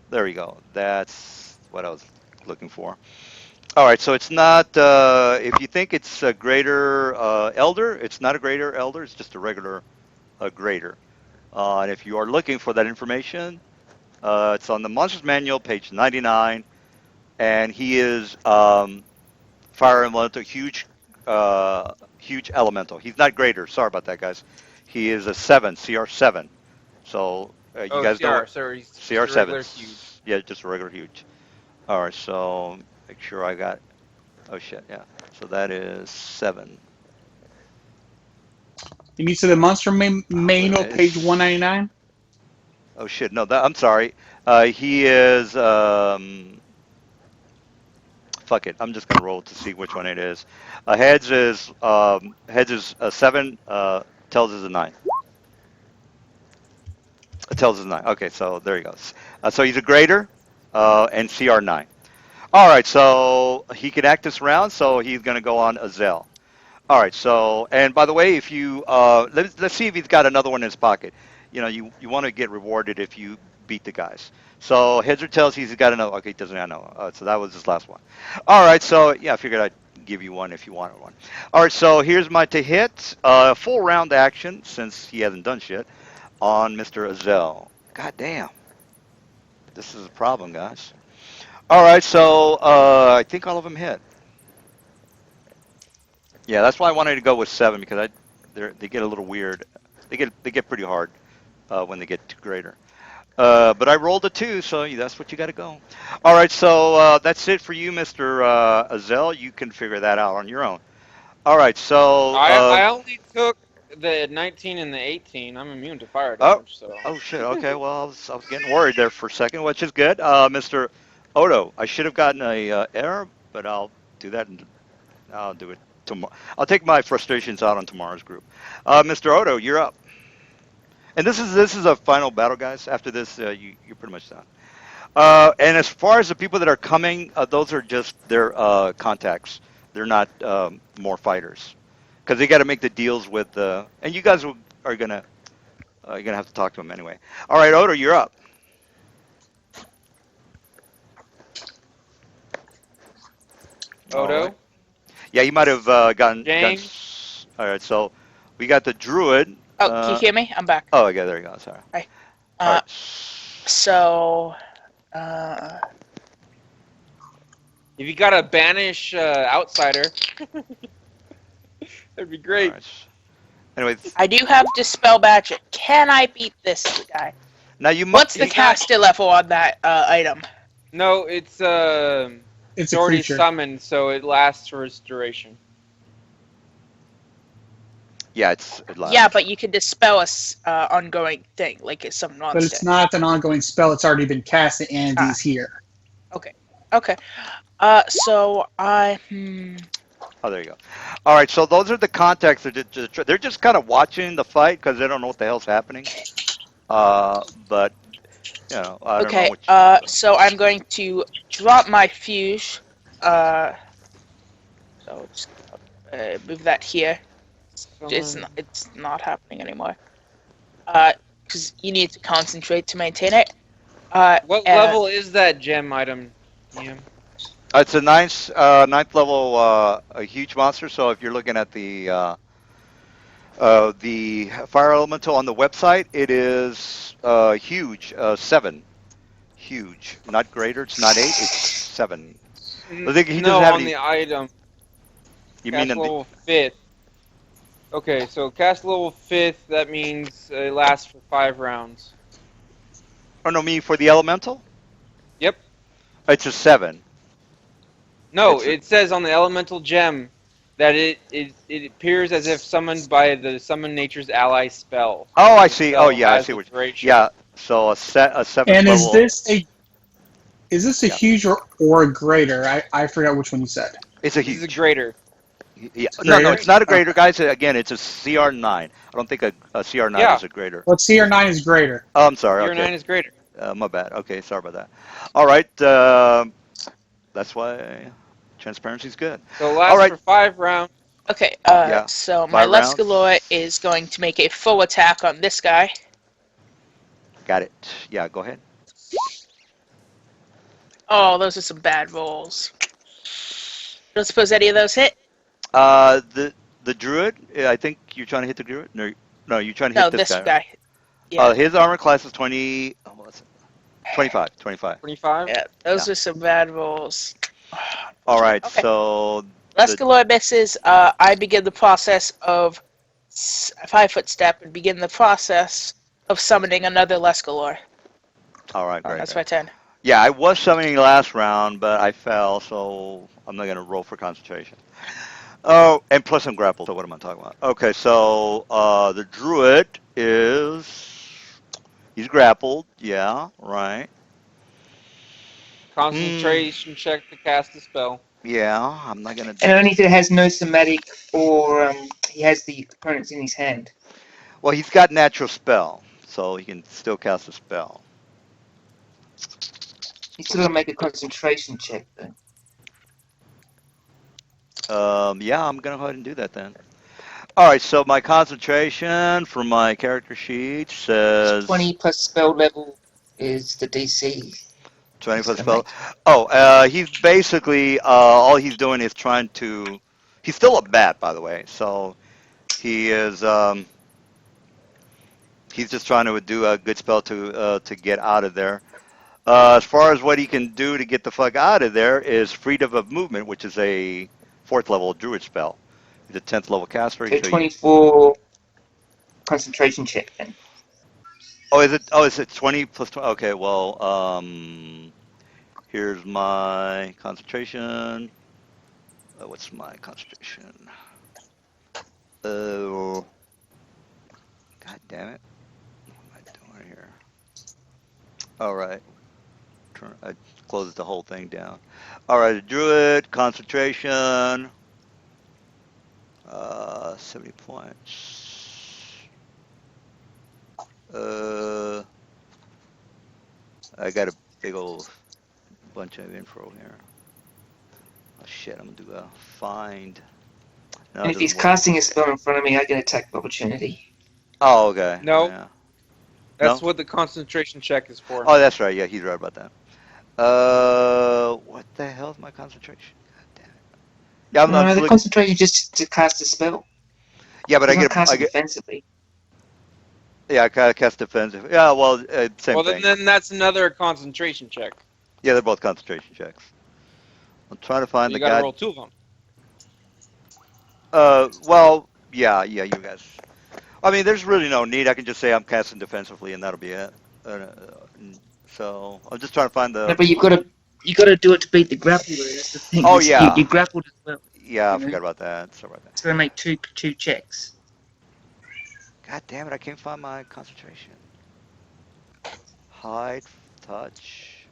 there we go. That's what I was looking for. All right, so it's not. If you think it's a greater elder, it's not a greater elder. It's just a regular greater. And if you are looking for that information, it's on the Monsters Manual, page 99, and he is fire elemental, huge elemental. He's not greater. Sorry about that, guys. He is a 7, CR7. So you Oh, guys know CR, what sorry, he's just a regular huge. CR7s. Yeah, just a regular huge. All right, so make sure I got. Oh shit, yeah. So that is 7. And you said the monster manual, What page is? 199. Oh shit, no, I'm sorry. He is. Fuck it. I'm just gonna roll to see which one it is. Heads is a 7. Tails is a 9. Tails is a 9. Okay, so there he goes. So he's a greater, and CR9. All right, so he can act this round, so he's gonna go on Azel. All right. So, and by the way, if you let's see if he's got another one in his pocket. You know, you want to get rewarded if you beat the guys. So heads or tails, he's got another. Okay, he doesn't have no. So that was his last one. All right. So yeah, I figured I'd give you one if you wanted one. All right. So here's my to hit. Full round action since he hasn't done shit on Mr. Azel. God damn, this is a problem, guys. All right. So I think all of them hit. Yeah, that's why I wanted to go with 7 because they get a little weird. They get pretty hard when they get to greater. But I rolled a 2, so that's what you got to go. All right, so that's it for you, Mr. Azel. You can figure that out on your own. All right, so I only took the 19 and the 18. I'm immune to fire oh damage, so. oh shit. Okay, well I was getting worried there for a second, which is good. Mr. Odo, I should have gotten a error, but I'll do that. I'll do it tomorrow. I'll take my frustrations out on tomorrow's group. Mr. Odo, you're up. And this is a final battle, guys. After this, you're pretty much done. And as far as the people that are coming, those are just their contacts. They're not more fighters, because they got to make the deals with. And you guys are gonna you're gonna have to talk to them anyway. All right, Odo, you're up. All Odo, right. Yeah, you might have gotten. James. All right, so we got the druid. Oh, can you hear me? I'm back. Oh, okay, there you go. Sorry. Hi. All right. So, uh, if you got a banish outsider, that'd be great. All right. Anyway, I do have Dispel Magic. Can I beat this guy? now you What's the caster level on that item? No, it's It's a already creature. summoned, so it lasts for its duration. Yeah, it lasts. Yeah, but you can dispel a ongoing thing, like it's some But monster. it's not an ongoing spell. It's already been casted, and he's here. Okay. So I. Oh, there you go. All right, so those are the contacts. They're just kind of watching the fight because they don't know what the hell's happening. But I don't know. Okay. What So I'm going to drop my fuse. So just move that here. It's not happening anymore. Because you need to concentrate to maintain it. What level is that gem item, Ian? it's a ninth level a huge monster. So if you're looking at the fire elemental on the website, it is huge, 7. Huge, not greater. It's not 8. It's 7. I think he no, doesn't have on any. the item. You Cast mean in the, level 5th. Okay, so cast level 5th, that means it lasts for 5 rounds. Oh no, me for the elemental? Yep. It's a 7. No, It's a- it says on the elemental gem that it appears as if summoned by the summon nature's ally spell. Oh, I see. Spell Oh yeah, I has see the what. duration. Yeah, so a 7th And level. is this a Yeah. huge or a greater? I forgot which one you said. It's a This is a huge. greater. Yeah. No, Greater? it's not a greater, guys. Again, it's a CR9. I don't think a CR9 Yeah. is a greater. Well, CR9 is greater. Oh, I'm sorry. Your Okay. 9 is greater. My bad. Okay, sorry about that. All right. That's why transparency is good. So it All lasts right. for 5 rounds. Okay, Yeah. so my 5 rounds. Lescalor is going to make a full attack on this guy. Got it. Yeah, go ahead. Oh, those are some bad rolls. Don't suppose any of those hit? The druid. I think you're trying to hit the druid. No, no, you're trying to hit No, this this guy, right? guy. Yeah, His armor class is 20. Oh, what's it? 25. 25. 25. yeah, those Yeah. are some bad rolls. All right. Okay. So the Lescalor misses. I begin the process of 5-foot step and begin the process of summoning another Lescalor. all right, great. That's my turn. Yeah, I was summoning last round, but I fell, so I'm not gonna roll for concentration. Oh, and plus I'm grappled. So what am I talking about? Okay, so the druid he's grappled. Yeah, right. Hmm. Concentration check to cast a spell. Yeah, I'm not gonna. And only if it has no somatic or he has the opponents in his hand. Well, he's got natural spell, so he can still cast a spell. He's still gonna make a concentration check though. Yeah, I'm gonna go ahead and do that then. All right, so my concentration for my character sheet It's says 20 plus spell level is the DC. 20 He's plus gonna spell. make. Oh, he's basically all he's doing is trying to. He's still a bat, by the way. So he is. He's just trying to do a good spell to get out of there. As far as what he can do to get the fuck out of there is freedom of movement, which is a fourth level druid spell. He's a 10th level caster, So so you. 24 concentration check then. Oh, is it? Oh, is it 20 plus 20? Okay, well, here's my concentration. What's my concentration? Oh, God damn it! What am I doing here? All right, I closed the whole thing down. All right, druid concentration. 70 points. Uh, I got a big old bunch of info here. Oh shit! I'm gonna do a find. No, And it if he's doesn't work. casting a spell in front of me, I get attack of opportunity. Oh, okay. No, Yeah. that's No? what the concentration check is for. Oh, that's right. Yeah, he's right about that. What the hell is my concentration? God damn it. Yeah, I'm No, the look. concentration is just to cast a spell. Yeah, but He's not casting defensively. yeah, I cast defensive. Yeah, well, same Well, thing. then that's another concentration check. Yeah, they're both concentration checks. I'm trying to So find you the got to god. roll 2 of them. Well, yeah, you guys. I mean, there's really no need. I can just say I'm casting defensively, and that'll be it. Uh, so I'm just trying to find No, the. but you got to do it to beat the grapple. Though. That's the thing. Oh You yeah, grappled as well. yeah. I You know? forgot about that. Sorry about that. So they make two checks. God damn it! I can't find my concentration. Hide, touch.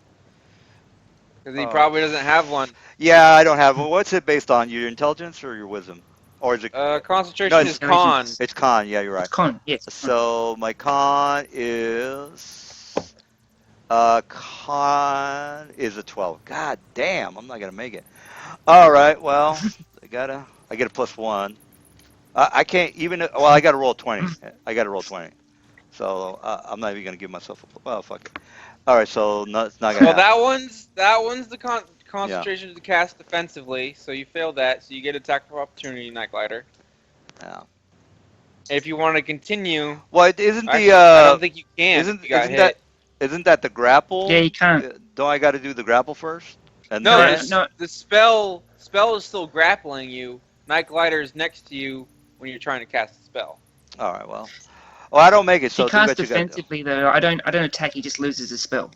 Because he probably doesn't have one. Yeah, I don't have. Well, what's it based on? Your intelligence or your wisdom? Or is it? No, Concentration is con. it's con. Yeah, you're right. It's con. Yes. Con. So my con is con is a 12. God damn, I'm not gonna make it. All right, well, I get a plus one. I can't even. Well, I got to roll 20. I got to roll 20. So I'm not even gonna give myself a. Well, fuck it. All right, so no, it's not gonna Well, happen. that one's the concentration to cast defensively. So you failed that. So you get attack of opportunity, Night Glider. Yeah. If you want to continue, Well, isn't actually, the I don't think you can. isn't if you got isn't hit. isn't that the grapple? Yeah, you can't. Don't I got to do the grapple first? And No, then no. the spell is still grappling you. Night Glider is next to you when you're trying to cast a spell. all right, well, I don't make it. If So he do casts what you got to do. defensively though, I don't attack. He just loses the spell.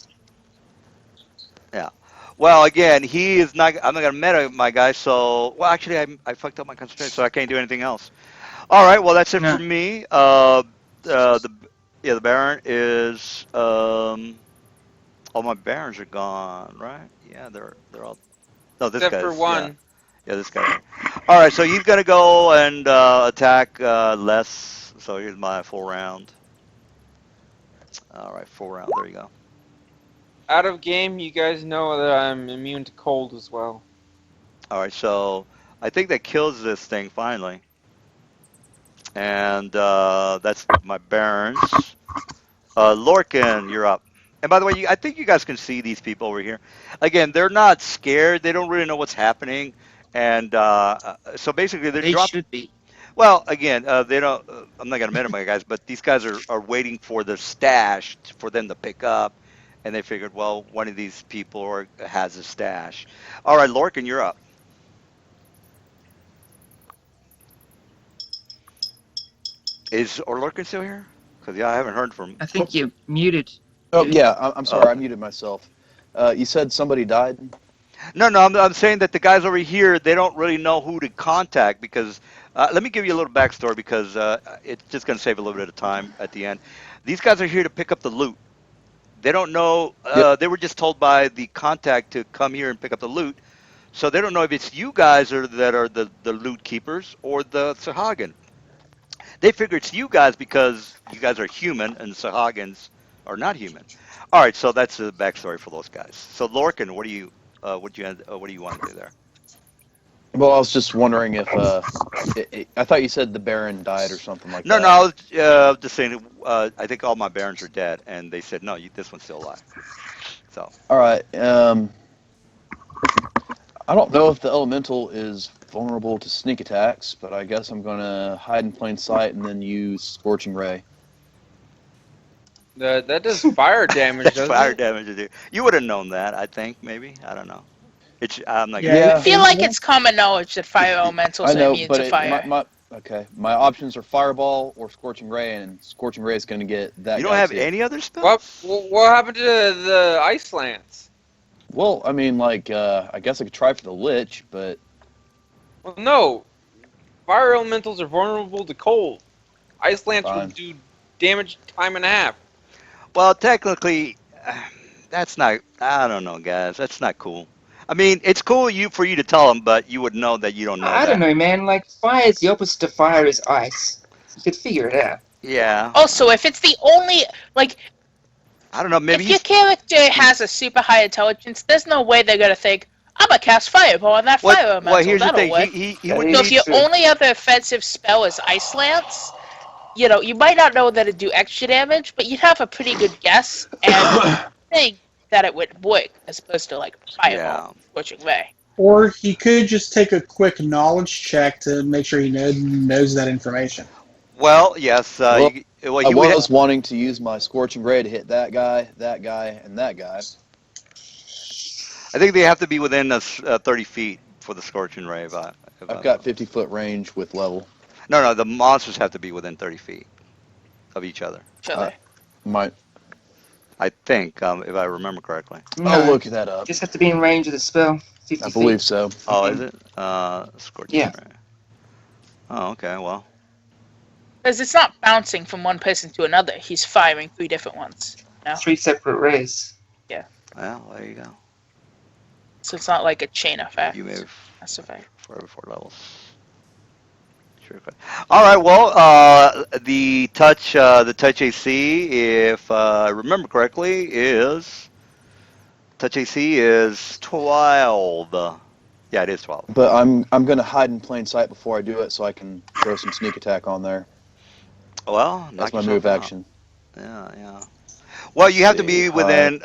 Yeah. Well, again, he is not. I'm not gonna meta my guy. So, well, actually, I fucked up my concentration, so I can't do anything else. All right. Well, that's it No. for me. The the Baron is. All my Barons are gone, right? Yeah, they're all. No, this Except guy's. for one. Yeah, this guy. All right. So he's gonna go and attack less. So here's my full round. All right, full round. There you go. Out of game, you guys know that I'm immune to cold as well. All right. So I think that kills this thing finally. And that's my Barons. Lorcan, you're up. And by the way, I think you guys can see these people over here. Again, they're not scared. They don't really know what's happening. And so basically, they're They dropping. should be. Well, again, they don't. I'm not gonna minimize guys, but these guys are waiting for the stash for them to pick up, and they figured, well, one of these people has a stash. All right, Lorcan, you're up. Is Lorcan still here? Because yeah, I haven't heard from. I think you're muted. Oh dude. yeah, I'm sorry, Oh. I muted myself. You said somebody died. No, I'm saying that the guys over here, they don't really know who to contact because, let me give you a little backstory because it's just going to save a little bit of time at the end. These guys are here to pick up the loot. They don't know, Yep. they were just told by the contact to come here and pick up the loot. So they don't know if it's you guys that are the loot keepers or the Sahagin. They figure it's you guys because you guys are human and Sahagins are not human. All right, so that's the backstory for those guys. So Lorcan, what do you want to do there? Well, I was just wondering if I thought you said the Baron died or something like No, that. no, I was just saying. I think all my barons are dead, and they said no, this one's still alive. So All right. I don't know if the elemental is vulnerable to sneak attacks, but I guess I'm gonna hide in plain sight and then use Scorching Ray. That does fire damage, that's doesn't fire it? damage to do. You would have known that, I think. Maybe I don't know. I'm not. Yeah, Gonna, I feel like Yeah. it's common knowledge that fire elementals I are know, immune but to fire. my options are Fireball or Scorching Ray, and Scorching Ray is gonna get that. you don't guy have too. any other spells? What happened to the ice lance? Well, I mean, like, I guess I could try for the Lich, but Well, no, fire elementals are vulnerable to cold. Ice lance will Fine. do damage time and a half. Well, technically, that's not. I don't know, guys. That's not cool. I mean, it's cool for you to tell them, but you would know that you don't know I that. don't know, man. Like, fire is the opposite of fire is ice. You could figure it out. Yeah. Also, if it's the only like, I don't know. Maybe if your character has a super high intelligence, there's no way they're gonna think, "I'm gonna cast fireball on that fire elemental." Well, here's the That'll thing. work. He That would is So if your true. only other offensive spell is Ice Lance, you might not know that it'd do extra damage, but you'd have a pretty good guess and think that it would work as opposed to like Fireball, Scorching Ray. Or he could just take a quick knowledge check to make sure he knows that information. Well, yes. Well, Well, I he would. was wanting to use my Scorching Ray to hit that guy, and that guy. I think they have to be within 30 feet for the scorching ray. I've got 50-foot range with level. No, the monsters have to be within 30 feet of each other. Sure. My I think, if I remember correctly. I'll No, look that up. just have to be in range of the spell. 50 I believe feet. so. Oh, is it? Scorching Yeah. ray. Oh, okay. Well, Because it's not bouncing from one person to another. He's firing 3 different ones. 3 separate rays. well, there you go. So it's not like a chain effect. You move That's okay. for every 4 levels. Sure. All right. Well, the touch AC, if I remember correctly, is touch AC is 12. Yeah, it is 12. But I'm gonna hide in plain sight before I do it, so I can throw some sneak attack on there. Well, That's knock my yourself move out. action. Yeah. Well, you have to See, be within. You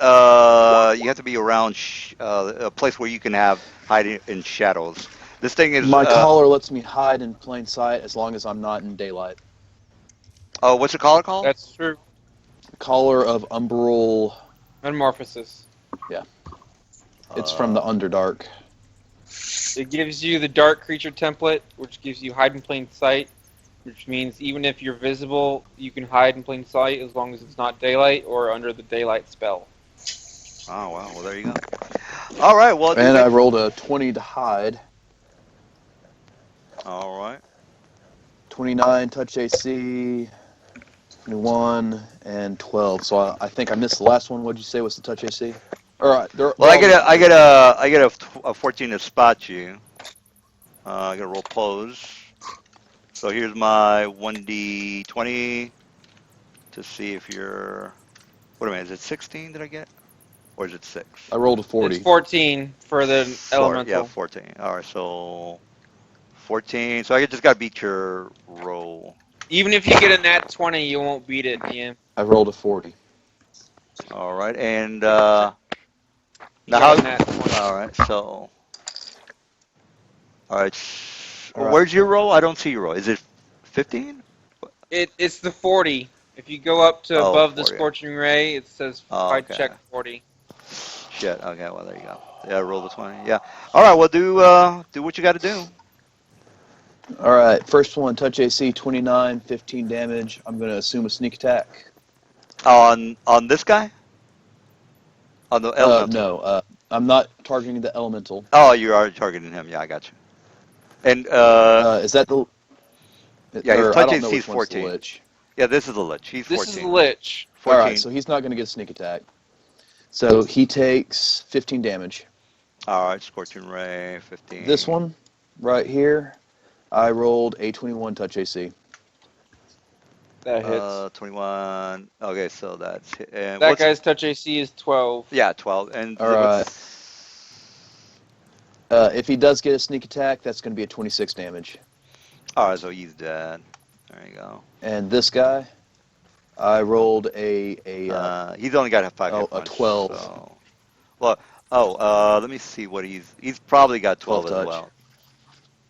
have to be around a place where you can hide in shadows. This thing is. My collar lets me hide in plain sight as long as I'm not in daylight. Oh, what's your collar called? That's true. Collar of Umbral. Metamorphosis. It's from the Underdark. It gives you the dark creature template, which gives you hide in plain sight, which means even if you're visible, you can hide in plain sight as long as it's not daylight or under the daylight spell. Oh wow. Well, there you go. All right. Well. And I rolled a 20 to hide. All right. 29 touch AC, 21, and 12. So I think I missed the last one. What'd you say was the touch AC? All right. Well, I get a 14 to spot you. I got to roll pose. So here's my 1d20 to see if you're. What am I? Is it 16? Did I get? Or is it 6? I rolled a 40. It's 14 for the elemental. Yeah, 14. All right. So 14. So I just got to beat your roll. Even if you get a nat 20, you won't beat it, Ian. I rolled a 40. All right. And You now got how? a nat 20. All right. So all right. All right. Where's your roll? I don't see your roll. Is it 15? It's the 40. If you go up to Oh, above the 40. scorching ray, it says Oh, I okay. check 40. Shit. Okay. Well, there you go. Yeah, roll the 20. Yeah. All right. Well, do what you got to do. All right. First one, touch AC 29, 15 damage. I'm going to assume a sneak attack. On this guy? On the elemental? No, I'm not targeting the elemental. Oh, you are targeting him. Yeah, I got you. And Is that the? yeah, his Or I touch don't know AC is which one's the 14. lich. Yeah, this is the lich. He's This is the 14. lich. All right, 14. so he's not going to get a sneak attack. So he takes 15 damage. All right, scorching ray, 15. This one, right here, I rolled a 21 touch AC. That hits. 21. Okay, so that's and That what's guy's touch AC is 12. yeah, 12. And All right. what's If he does get a sneak attack, that's going to be a 26 damage. all right, so he's dead. There you go. And this guy, I rolled He's only got 5 hit a points. 12. So, well, let me see what he's probably got 12 as 12 touch.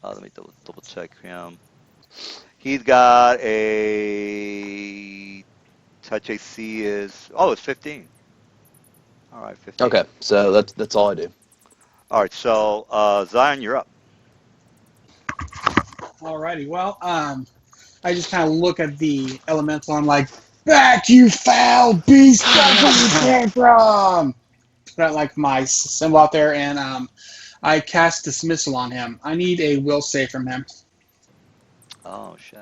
well. Let me double check him. He's got a touch AC is it's 15. All right, 15. Okay, so that's all I do. All right, so Zion, you're up. Alrighty, well, I just kind of look at the elemental. I'm like, back, you foul beast! Back where you came from! Put out like my symbol out there, and I cast dismissal on him. I need a will save from him. Oh shit.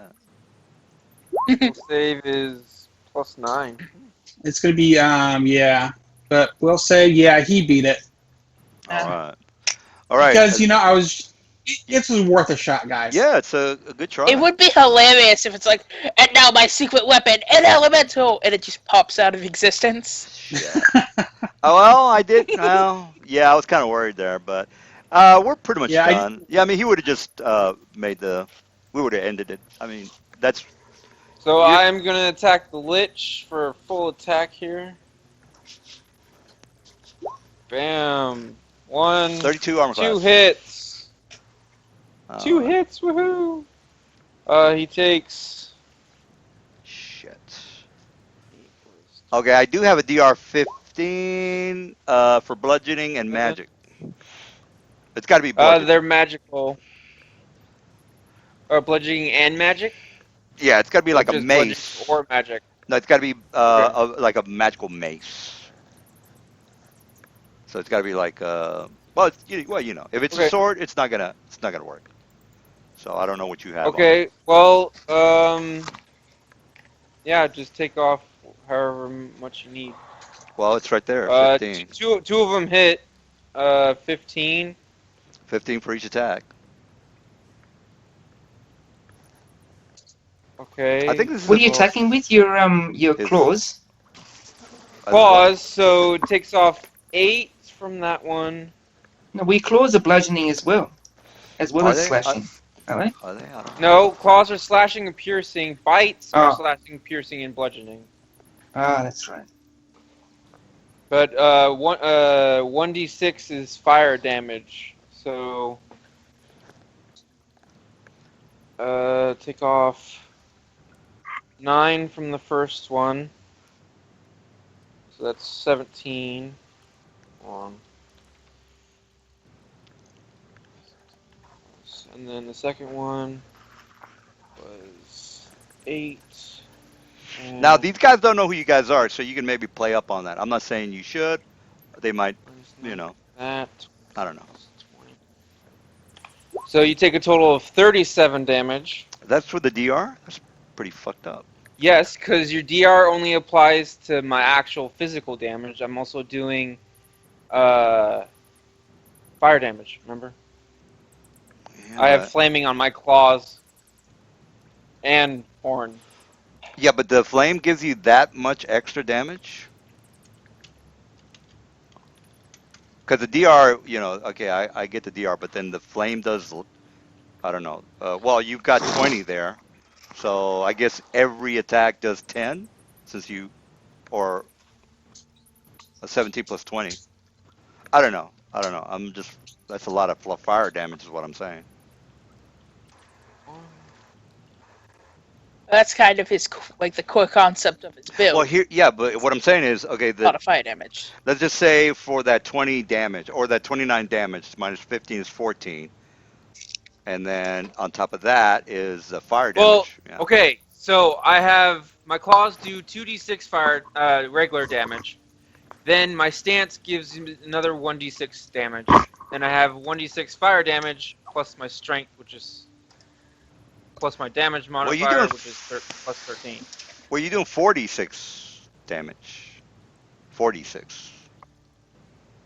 Will save is +9. It's gonna be yeah, but will save, yeah, he beat it All right. All right. because I was. It was worth a shot, guys. Yeah, it's a good try. It would be hilarious if it's like, and now my secret weapon, an elemental, and it just pops out of existence. Shit. Oh well, I did. Well, yeah, I was kind of worried there, but we're pretty much Yeah, done. Yeah, I mean, he would have just made the. We would have ended it. I mean, that's So You- I'm gonna attack the lich for a full attack here. Bam. 1, 32 armor 2 class. hits. Uh, 2 hits, woohoo! He takes. Shit. Okay, I do have a DR 15 for bludgeoning and magic. It's got to be bludgeoning. They're magical. Bludgeoning and magic? Yeah, it's got to be like Or a just bludgeoning mace. or magic. No, it's got to be Okay. like a magical mace. So it's got to be like well, if it's a Okay. sword, it's not gonna work. So I don't know what you have. Okay, well, yeah, just take off however much you need. On. Well, it's right there. 15. Two of them hit. 15. 15 for each attack. Okay. I think this is What are you Well, attacking with? Your His- claws? Claws, so it takes off 8 from that one. No, we claws are bludgeoning as well Are as they? slashing. Are they? Are they? I don't know. No, claws are slashing and piercing. Bites are Oh. slashing, piercing, and bludgeoning. Ah, that's right. But 1d6 is fire damage. So take off 9 from the first one. So that's 17. Hold on. And then the second one was 8. Now these guys don't know who you guys are, so you can maybe play up on that. I'm not saying you should. They might, That. I don't know. So you take a total of 37 damage. That's for the DR. That's pretty fucked up. Yes, because your DR only applies to my actual physical damage. I'm also doing fire damage, remember? Yeah, I have flaming on my claws and horn. yeah, but the flame gives you that much extra damage. Because the DR, okay, I get the DR, but then the flame does I don't know. Well, you've got 20 there, so I guess every attack does 10, since you or a 17 plus 20. I don't know. I don't know. I'm just that's a lot of fire damage, is what I'm saying. That's kind of his like the core concept of his build. Well, here, yeah, but what I'm saying is, okay, A lot of fire damage. let's just say for that 20 damage or that 29 damage minus 15 is 14, and then on top of that is the fire Well, damage. Yeah. okay, so I have my claws do 2d6 fire regular damage. Then my stance gives him another 1d6 damage. Then I have 1d6 fire damage plus my strength, which is plus my damage modifier, which is plus 13. Well, you're doing 46 damage. 46.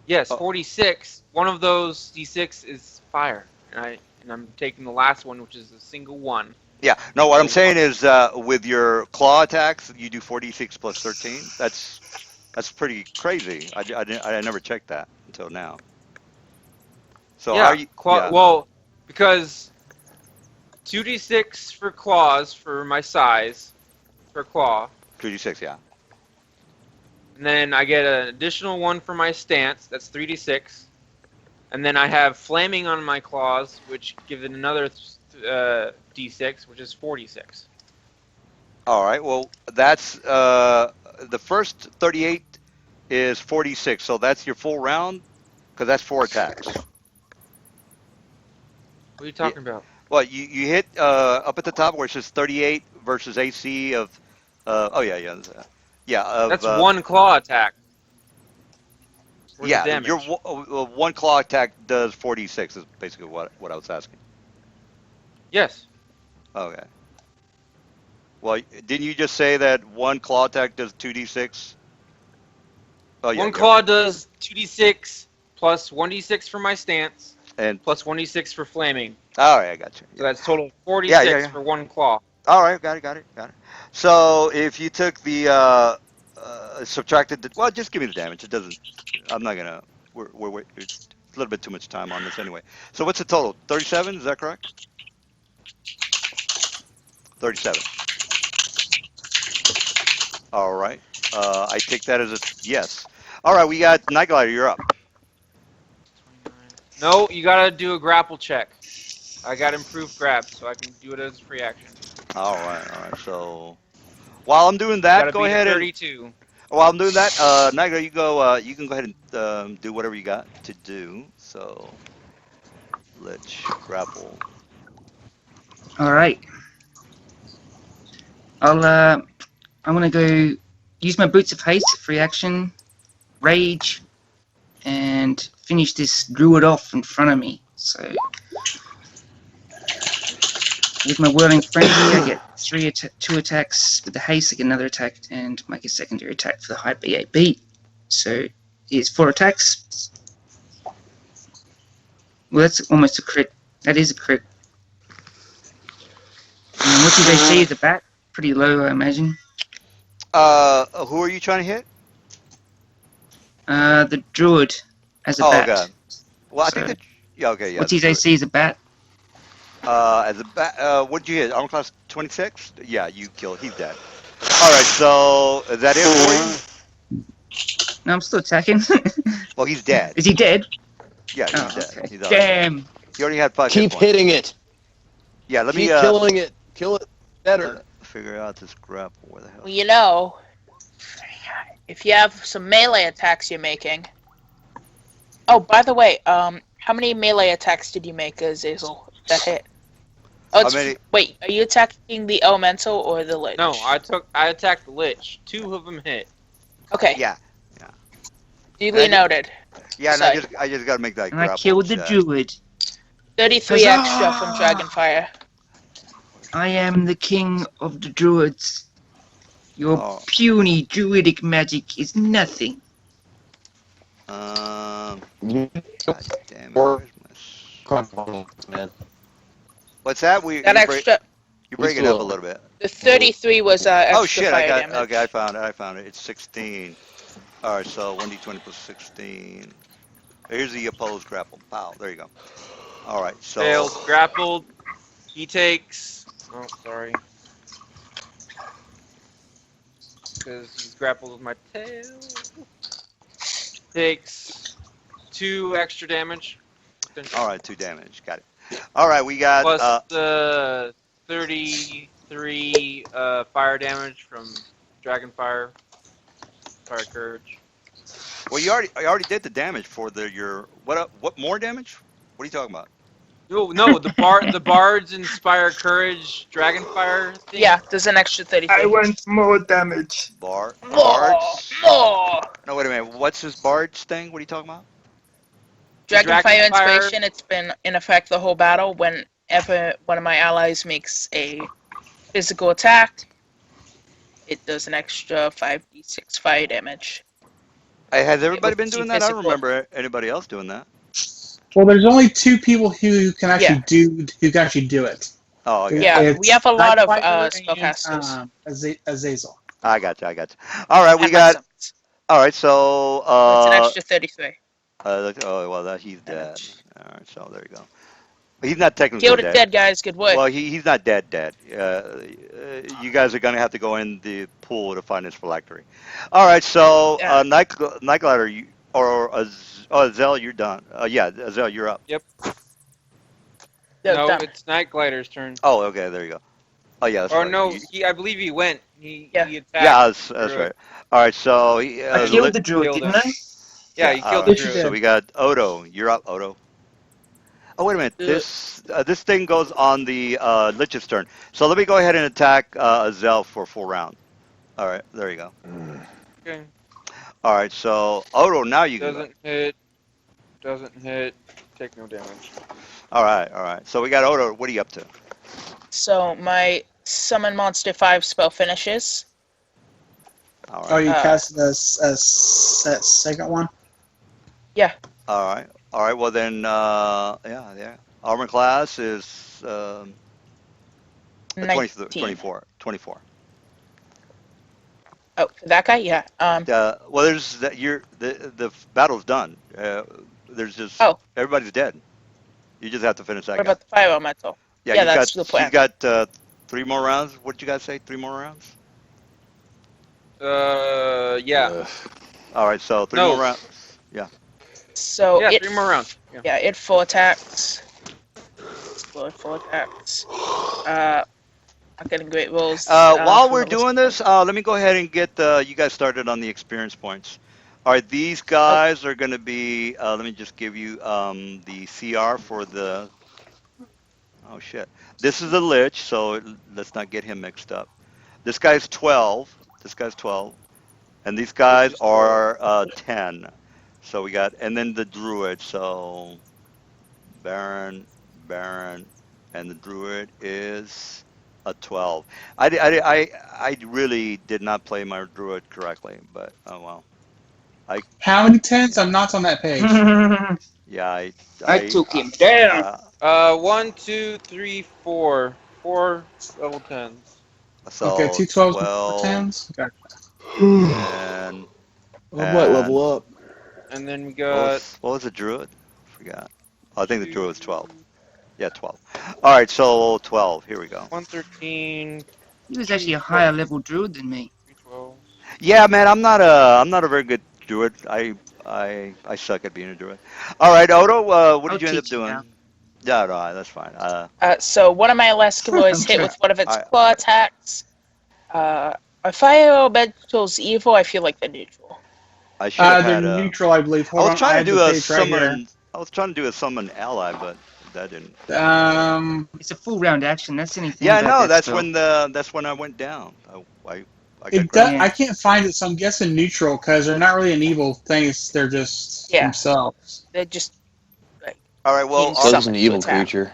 Yes, Oh. 46. One of those d6 is fire, and I'm taking the last one, which is a single one. Yeah. No, what I'm saying is with your claw attacks, you do 46 plus 13. That's pretty crazy. I never checked that until now. So yeah, how are you? Yeah. Well, because 2d6 for claws for my size, for claw. 2d6, yeah. And then I get an additional one for my stance, that's 3d6. And then I have flaming on my claws, which gives it another d6, which is 46. All right. Well, that's the first 38 is 46. So that's your full round, because that's 4 attacks. What are you talking about? Well, you hit up at the top where it says 38 versus AC of. Oh yeah. Of, That's one claw attack. Where's the yeah, damage? your one claw attack does 46. Is basically what I was asking. Yes. Okay. Well, didn't you just say that one claw attack does 2d6? Oh yeah. One claw does 2d6 plus 1d6 for my stance, And plus 1d6 for flaming. all right, I got you. So that's total 46 for one claw. All right, got it. So if you took the subtracted, well, just give me the damage. It doesn't. I'm not gonna. We're it's a little bit too much time on this anyway. So what's the total? 37. Is that correct? 37. All right. I take that as a yes. All right, we got Night Glider. You're up. No, you gotta do a grapple check. I got improved grab, so I can do it as a free action. All right. So while I'm doing that, go ahead and 32. while I'm doing that, Nigra, you go. You can go ahead and do whatever you got to do. So let's grapple. All right. I'm gonna go use my boots of haste, free action, rage, and finish this druid off in front of me. So with my whirling frenzy, I get 2 attacks with the haste. I get another attack and make a secondary attack for the high BAB. So it's 4 attacks. Well, that's almost a crit. That is a crit. And what did they see as a bat? Pretty low, I imagine. Who are you trying to hit? The druid as a Oh, bat. okay. Well, I So, think that. Yeah. Okay. Yeah. What's his AC as a bat? As a what'd you hit? Armor class 26? Yeah, you killed. He's dead. All right. So is that it for you? No, I'm still attacking. Well, he's dead. Is he dead? Yeah, he's Oh, dead. okay. He's out. Damn. He already had 5 hit Keep points. hitting it. Yeah. Let Keep me killing it. Kill it better. figure out this grapple. Where the hell? Well, you know, if you have some melee attacks you're making. Oh, by the way, how many melee attacks did you make, Azazel, that hit? Oh, How it's, many? wait, are you attacking the elemental or the lich? No, I attacked the lich. 2 of them hit. Okay, Yeah. duly And- noted. Yeah. And Sorry. I just gotta make that And I grapple killed the check. druid. 33 Huzzah! extra from Dragonfire. I am the king of the druids. Your Oh. puny druidic magic is nothing. God You damn it. Or- Where's my... man. What's that? That extra, You're breaking still- up a little bit. the 33 was extra Oh shit! fire damage. Okay, I found it. It's 16. All right, so 1d20 plus 16. Here's the opposed grapple. Pow! There you go. All right, so Failed. Grappled. He takes. Oh, sorry. Because he's grappled with my tail. Takes 2 extra damage. All right, 2 damage. Got it. All right, we got. Plus the 33 fire damage from Dragon Fire Courage. Well, you already did the damage for your what more damage? What are you talking about? No, the bards inspire courage, Dragonfire thing. Yeah, there's an extra 33. I want more damage. Bards? More! No, wait a minute. What's this bards thing? What are you talking about? Dragonfire Dragonfire- Inspiration, it's been in effect the whole battle. Whenever one of my allies makes a physical attack, it does an extra 5d6 fire damage. Has everybody with been doing two that? I don't physical- remember anybody else doing that. Well, there's only 2 people who can actually do it. Oh, okay. Yeah, It's we have a lot of Nightlighter and, spellcasters. Azazel. I got you. All right, we And got. myself. All right, so. It's an extra 33. Oh well, he's dead. Damage. All right, so there you go. He's not technically Killed it dead, guys. Good work. Well, he's not dead. You guys are gonna have to go in the pool to find his phylactery. All right, so Yeah. Nightglider, Azel, you're done. Yeah, Azel, you're up. No, Done. it's Nightglider's turn. Oh, okay, there you go. Oh yeah, that's Or right. no, I believe he went. He Yeah. attacked. Yeah, that's Druid. right. All right, so I killed the druid, killed didn't him. I? Yeah, he all killed right, the Yes, you druid. So we got Odo. You're up, Odo. Oh wait a minute. This thing goes on the Lich's turn. So let me go ahead and attack Azel for a full round. All right, there you go. Okay. All right, so Odo, now you can. Doesn't hit. Doesn't hit. Take no damage. All right. So we got Odo. What are you up to? So my Summon Monster 5 spell finishes. All Oh, right. you cast the second one? All right. Well then, yeah. Armor class is 19. 24. Oh, that guy? Yeah. Well, there's that. The battle's done. There's just everybody's dead. You just have to finish that What guy. about the fire elemental? Yeah, yeah, you that's got, the plan. You got 3 more rounds. What did you guys say? 3 more rounds? Yeah. All right, so 3 No. more rounds. So Yeah, it 3 more rounds. Yeah. Yeah, it full attacks. Full attacks. I'm getting great rolls. While from we're the doing this, let me go ahead and get you guys started on the experience points. All right, these guys are going to be. Let me just give you the CR for the. Oh shit! This is a lich, so let's not get him mixed up. This guy's 12. And these guys is 12. are 10. So we got, and then the druid. So Baron, and the druid is a 12. I really did not play my druid correctly, but oh well. How many 10s? I'm not on that page. Yeah, I took him down. 1, 2, 3, 4. 4 level 10s. So Okay, 2 12s 12, 10s. Okay. and I might level up. And then we what got. was the druid? Forgot. Oh, I think the druid was 12. Yeah, 12. All right, so 12. Here we go. 113, He was actually a higher level druid than me. 312. Yeah, man, I'm not a very good druid. I suck at being a druid. All right, Odo, what I'll did you end up teach you doing? now. Yeah, no, that's fine. So one of my Lescaloids hit with one of its Alright. claw attacks. Are fire elementals evil? I feel like they're neutral. I should have They're had a. neutral, I believe. I Hold was on, trying to have do the a page right here. summon. I was trying to do a summon ally, but that didn't. It's a full round action. That's anything. Yeah, about no, that that's spell. when I went down. I got It crazy. does, I can't find it, so I'm guessing neutral because they're not really an evil thing. They're just Yeah. themselves. They're just All right, well, He's So Summon it's an to evil attack. creature.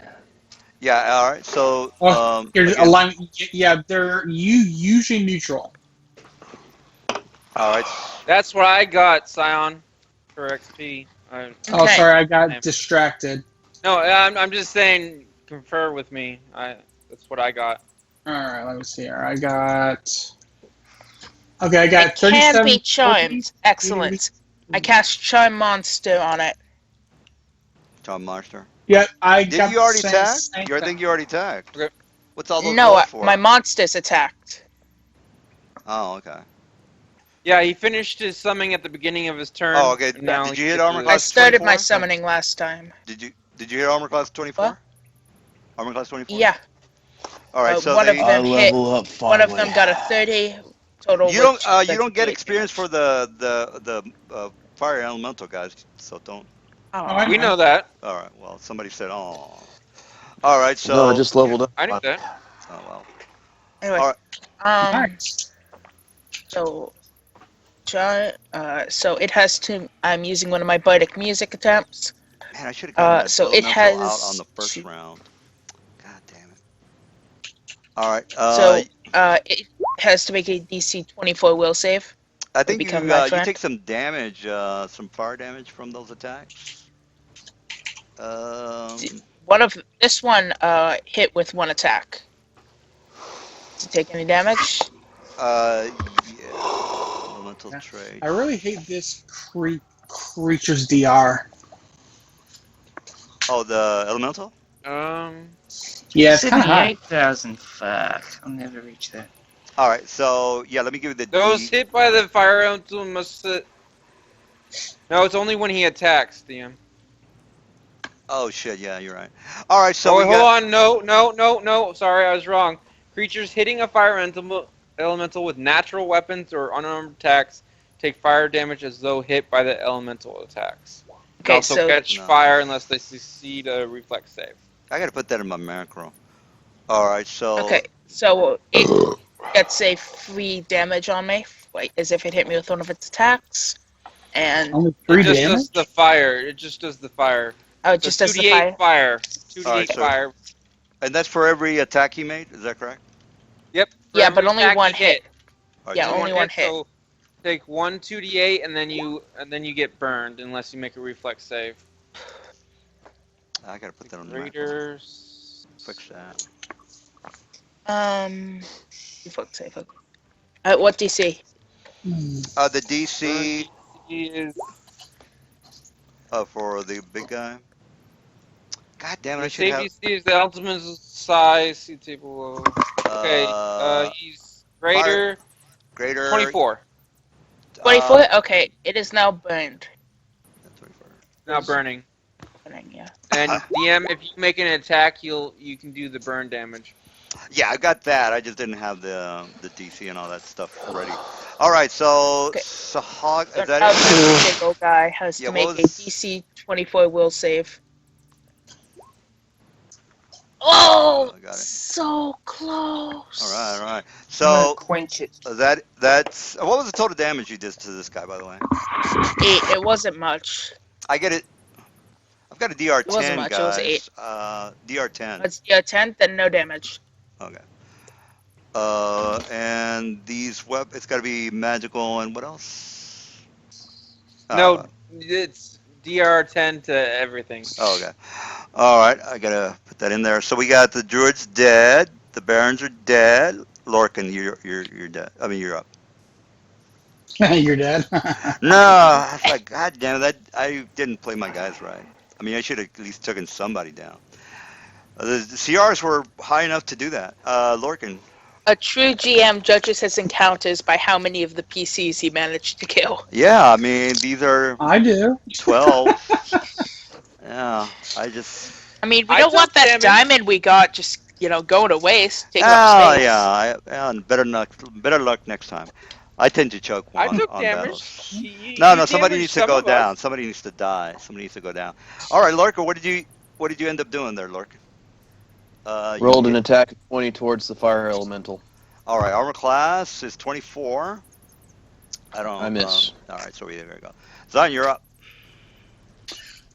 yeah, all right. So, Well, here's again, align. Yeah, they're usually neutral. all right. That's what I got, Scion, for XP. Oh, Okay. sorry, I got Okay. distracted. No, I'm just saying, confer with me. That's what I got. All right, let me see here. I got 37. can be charmed. Excellent. I cast Charm Monster on it. Tom Monster. Yeah, I Did got you the already same, tag? same I thing. think you already tagged. Okay. What's all those No, rolls for? my monsters attacked. Oh, okay. Yeah, he finished his summoning at the beginning of his turn. Oh, okay. And now Did he you hit gets armor to- I class started my 24? summoning last time. Did you hit armor class 24? What? Armor class 24? Yeah, All right. So one of they them hit. up One of finally. them got a 30 total. you don't which you does don't get 8 experience damage. for the fire elemental guys, so don't. Oh, I We know. know that. All right. Well, somebody said, "Oh." All right. So. No, I just leveled up. I knew that. Oh well. Anyway, All right. Nice. so so it has to. I'm using one of my bardic music attempts. Man, I should have gotten that So it elemental out has on the first to- round. God damn it. All right. it has to make a DC 24 will save. I think become my you friend. take some damage, some fire damage from those attacks. This one hit with one attack. Does it take any damage? Yeah. Elemental trait. I really hate this creature's DR. Oh, the elemental? Yeah, it's kind of high. 78,000. Fuck. I'll never reach that. All right. So yeah, let me give you the. Those hit by the fire elemental must. No, it's only when he attacks, DM. Oh shit! Yeah, you're right. All right. So Oh, we wait, hold got. on. No. Sorry, I was wrong. Creatures hitting a fire elemental with natural weapons or unarmed attacks take fire damage as though hit by the elemental attacks. They Okay, also so catch No. fire unless they succeed a reflex save. I gotta put that in my macro. All right. So. okay, so it gets a free damage on me, like as if it hit me with one of its attacks, and Only It 3 just damage? does the fire. It just does the fire. it just So does the 2d8 fire. fire. 2d8 Alright, so- fire. And that's for every attack he made. Is that correct? Yep. for Yeah, every but only attack one you hit. All right, Yeah, so- only one hit. So take 1 2d8 and then you get burned unless you make a reflex save. I gotta put that on the macro. Raiders. Fix that. Reflex save. Okay. What DC? The DC Is for the big guy. God damn it! I the should save have. DC is the ultimate size. See table. Okay. He's greater. Greater. 24. 24. Okay, it is now burned. 24. Now burning. Yeah. And DM, if you make an attack, you can do the burn damage. Yeah, I got that. I just didn't have the DC and all that stuff ready. All right, so Okay. Sahag, So is that now it? the big old guy has Yeah, to what make a was- DC 24 will save. Oh, I got it. so close. All right. I'm So gonna quench it. that's what was the total damage you did to this guy, by the way? 8. It wasn't much. I get it. I've got a DR10, wasn't much, it was guys. 8. DR10. It's yeah 10, then no damage. Okay. And these it's got to be magical and what else? No, it's DR10 to everything. Oh, okay. All right, I gotta put that in there. So we got the druids dead, the barons are dead. Lorcan, you're dead. I mean, you're up. You're dead. No, I was like, God damn it, that I didn't play my guys right. I mean, I should have at least taken somebody down. The CRs were high enough to do that. Lorcan. A true GM judges his encounters by how many of the PCs he managed to kill. Yeah, I mean, these are I do. 12. Yeah, I just. I mean, we I don't want took that damage. diamond we got just going to waste. Taking Oh up space. yeah, and better luck next time. I tend to choke I on, took on damage. battles. You No, somebody damaged needs to some go of us. down. Somebody needs to die. Somebody needs to go down. All right, Lorca, what did you end up doing there, Lorca? You Rolled an did- attack of 20 towards the fire elemental. All right, armor class is 24. I miss. All right, so there we go. Zion, you're up.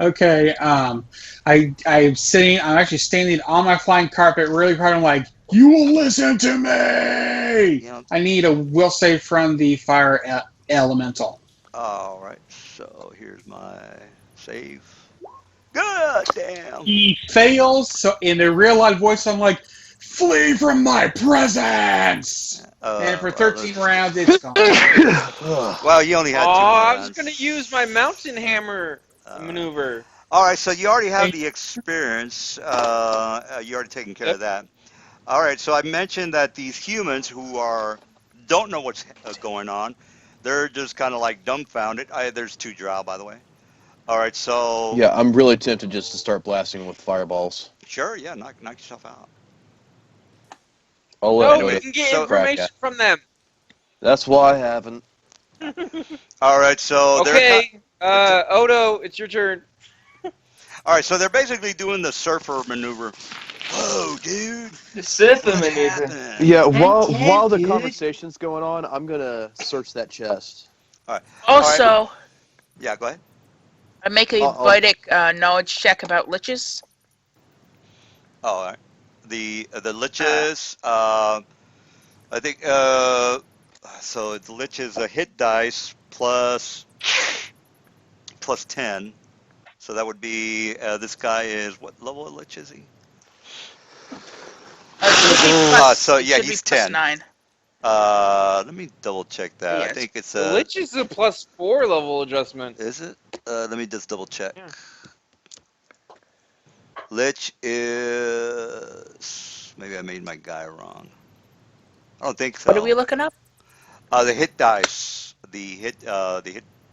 Okay, I'm actually standing on my flying carpet really hard. I'm like, you will listen to me! You know, I need a will save from the fire elemental. all right, so here's my save. God damn. He fails, so in the real live voice, I'm like, flee from my presence! And for Well, 13 let's- rounds, it's gone. Well, you only had 2 Oh, I rounds. was gonna use my mountain hammer Uh, maneuver. All right, so you already have Hey. the experience. You already taken care Yep. of that. All right, so I mentioned that these humans who are don't know what's going on, they're just kind of like dumbfounded. There's two drow, by the way. All right, so Yeah, I'm really tempted just to start blasting with fireballs. sure, yeah, knock yourself out. I'll let No, you Anyway, Odo can get so crack at information it. from them. That's why I haven't. all right, so they're Okay, Odo, it's your turn. all right, so they're basically doing the surfer maneuver. Whoa, dude, The surfer what's maneuver. happening? Yeah, Calm while down, the dude. conversation's going on, I'm gonna search that chest. All right, Also, yeah, go ahead. I make a I'll Vedic knowledge check about liches. Oh, all right. The Uh, liches, I think so the lich is a hit dice plus 10. So that would be this guy is what level of lich is he? it should be plus. So It yeah, should be he's plus 10. 9. Let me double check that. I Yes. think it's The Lich is a +4 level adjustment. is it? Let me just double check. Yeah. Lich is maybe I made my guy wrong. I don't think What are we so. looking up? The hit dice. The hit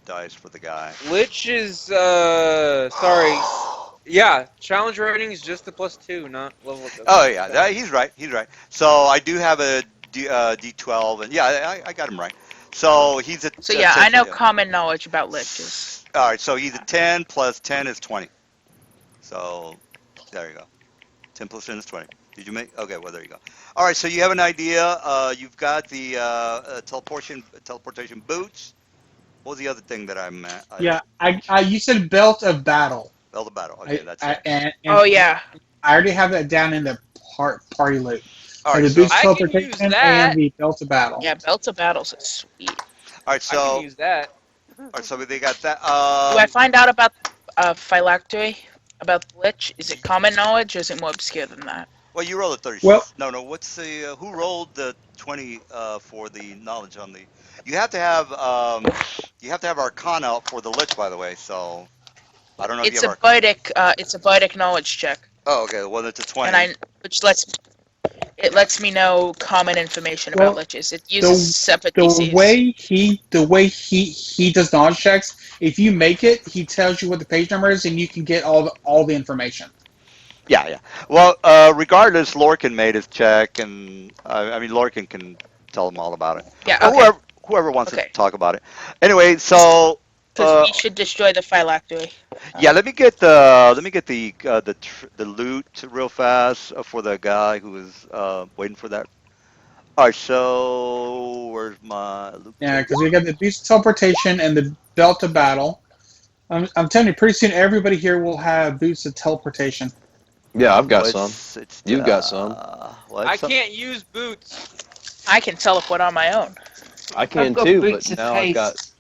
dice for the guy. Lich is sorry. Yeah, challenge rating is just the +2, not level adjustment. Oh yeah, he's right. He's right. So I do have a D12, and yeah, I got him right. So he's a So yeah, I 10. know Yeah. common knowledge about liches. All right, so he's a 10 plus 10 is 20. So there you go. 10 plus 10 is 20. Did you make? Okay, well there you go. All right, so you have an idea. You've got the teleportation boots. What was the other thing that I meant? Yeah, you said belt of battle. Belt of battle. Okay, that's I, it. and Oh yeah. I already have that down in the party loot. All So right, the so boost I can use teleportation that. and the belt of battle. Yeah, belts of battles is sweet. all right, I so can use that. all right, so they got that. Do I find out about phylactery? About the lich? Is it common knowledge or is it more obscure than that? Well, you rolled a 30. Well- No. What's the who rolled the 20 for the knowledge on the? You have to have Arcana for the lich, by the way. So I don't know if It's you a have Vedic. It's a Vedic knowledge check, Oh, okay. Well, it's a 20. and which lets me know common information Well, about liches. It uses separate The DCs. way he does knowledge checks, if you make it, he tells you what the page number is, and you can get all the information. Yeah. Well, regardless, Lorcan made his check, and I mean, Lorcan can tell him all about it. Yeah. Or Okay. whoever wants to Okay. talk about it. Anyway, so Because we should destroy the phylactery. yeah, let me get the loot real fast for the guy who was waiting for that. All right, so where's my loot? Yeah, because we got the boost teleportation and the belt of battle. I'm telling you, pretty soon everybody here will have boots of teleportation. Yeah, I've got Well, some. it's, You've got some. Well, I it's some- can't use boots. I can teleport on my own. I can I've got too, but boots of now I've got haste.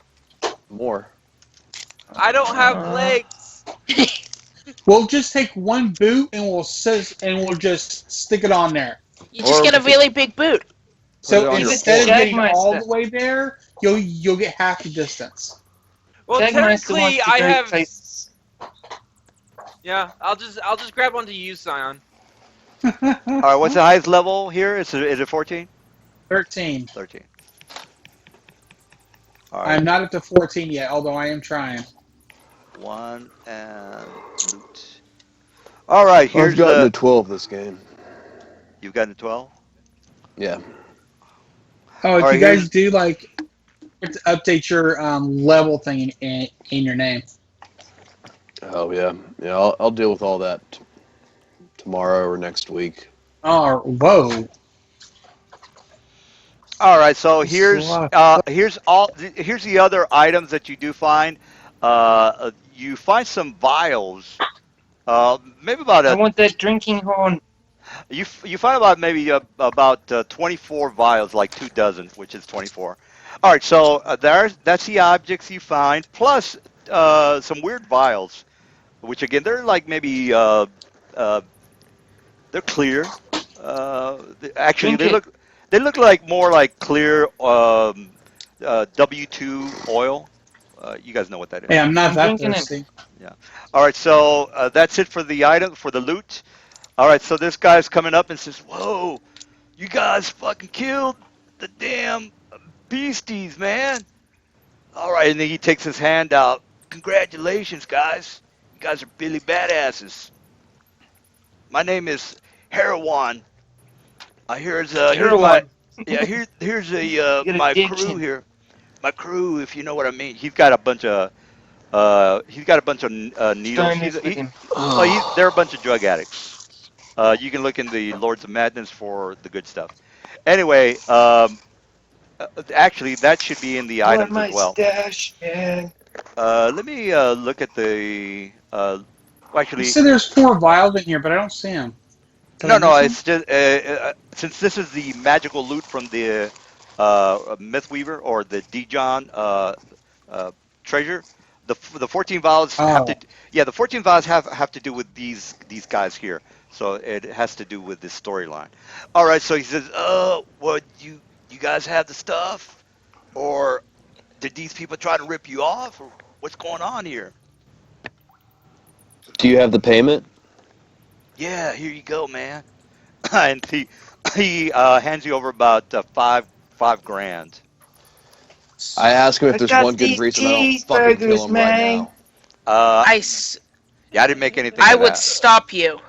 more. I don't have legs. We'll just take one boot and we'll just stick it on there. You just Or get a we could- really big boot. Put it So on your instead of forearm. getting all Jagmeister. the way there, you'll get half the distance. Well, Jagmeister technically, wants to I go have. places. Yeah, I'll just grab one to use, Scion. All right, what's the highest level here? Is it 14? 13. 13. All right. I'm not up to 14 yet, although I am trying. One and loot. All right, here's I've gotten the. to 12 this game. You've gotten to 12. Yeah. Oh, if All right, you guys here's- do like to update your level thing in your name. Oh yeah. Yeah, I'll deal with all that tomorrow or next week. Oh, whoa! All right, so That's here's a lot. here's the other items that you do find. You find some vials. Maybe about I a want that drinking horn. you find about maybe about 24 vials, like 2 dozen, which is 24. All right, so that's the objects you find, plus some weird vials, which again they're like maybe they're clear. Actually, Drink it. they look like more like clear W2 oil. You guys know what that is. Hey, I'm not I'm that drinking it. thirsty. Yeah. All right. So that's it for the item for the loot. All right. So this guy's coming up and says, "Whoa, you guys fucking killed the damn beasties, man." All right, and then he takes his hand out. Congratulations, guys. You guys are Billy badasses. My name is Herawan. Here's my Heroin. here's a You got my crew addiction. here. My crew, if you know what I mean. He's got a bunch of needles. Stoners with him. They're a bunch of drug addicts. You can look in the Lords of Madness for the good stuff. Anyway, actually, that should be in the I want items as my well. stash, man. Let me look at the. Well, You actually, said there's 4 vials in here, but I don't see them. Did I no, no. miss them? It's just since this is the magical loot from the Mythweaver or the Dijon uh, treasure. The 14 vials have to. Oh. Yeah, the 14 vials have to do with these guys here. So it has to do with this storyline. All right. So he says, what you guys have the stuff, or did these people try to rip you off, or what's going on here?" Do you have the payment? Yeah, here you go, man. And he hands you over about five grand. I ask him if I there's got one good these reason I don't fucking kill cheeseburgers, him right man. now. Uh, yeah, I didn't make anything I of would that. stop you.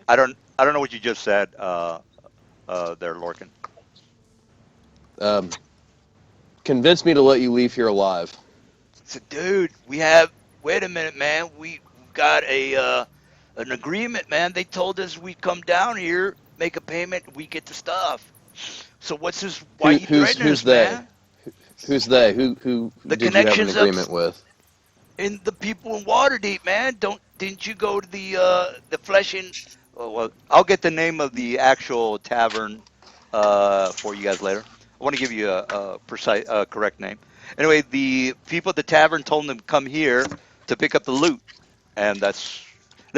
I don't know what you just said, there, Lorcan. Um, convince me to let you leave here alive. So, dude, we have. Wait a minute, man. We've got an agreement, man. They told us we'd come down here, make a payment, we get the stuff. So what's this? Why you threatening Who's us, they? man? Who's they? Who The did you have an connections of agreement with? and the people in Waterdeep, man. Didn't you go to the flesh and oh, well, I'll get the name of the actual tavern for you guys later. I want to give you a precise correct name. Anyway, the people at the tavern told them to come here to pick up the loot, and let's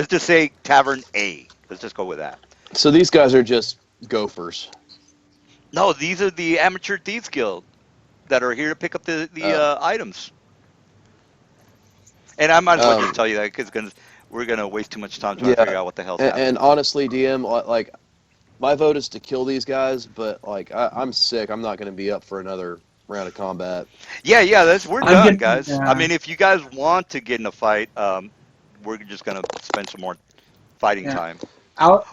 just say Tavern A. Let's just go with that. So these guys are just gophers. No, these are the Amateur Thieves Guild that are here to pick up the items. And I might as well just tell you that because we're gonna waste too much time trying to figure out what the hell's happening. And honestly, DM, like, my vote is to kill these guys, but like, I'm sick. I'm not going to be up for another round of combat. Yeah, we're I'm done, getting, guys. I mean, if you guys want to get in a fight, we're just gonna spend some more fighting Yeah. time.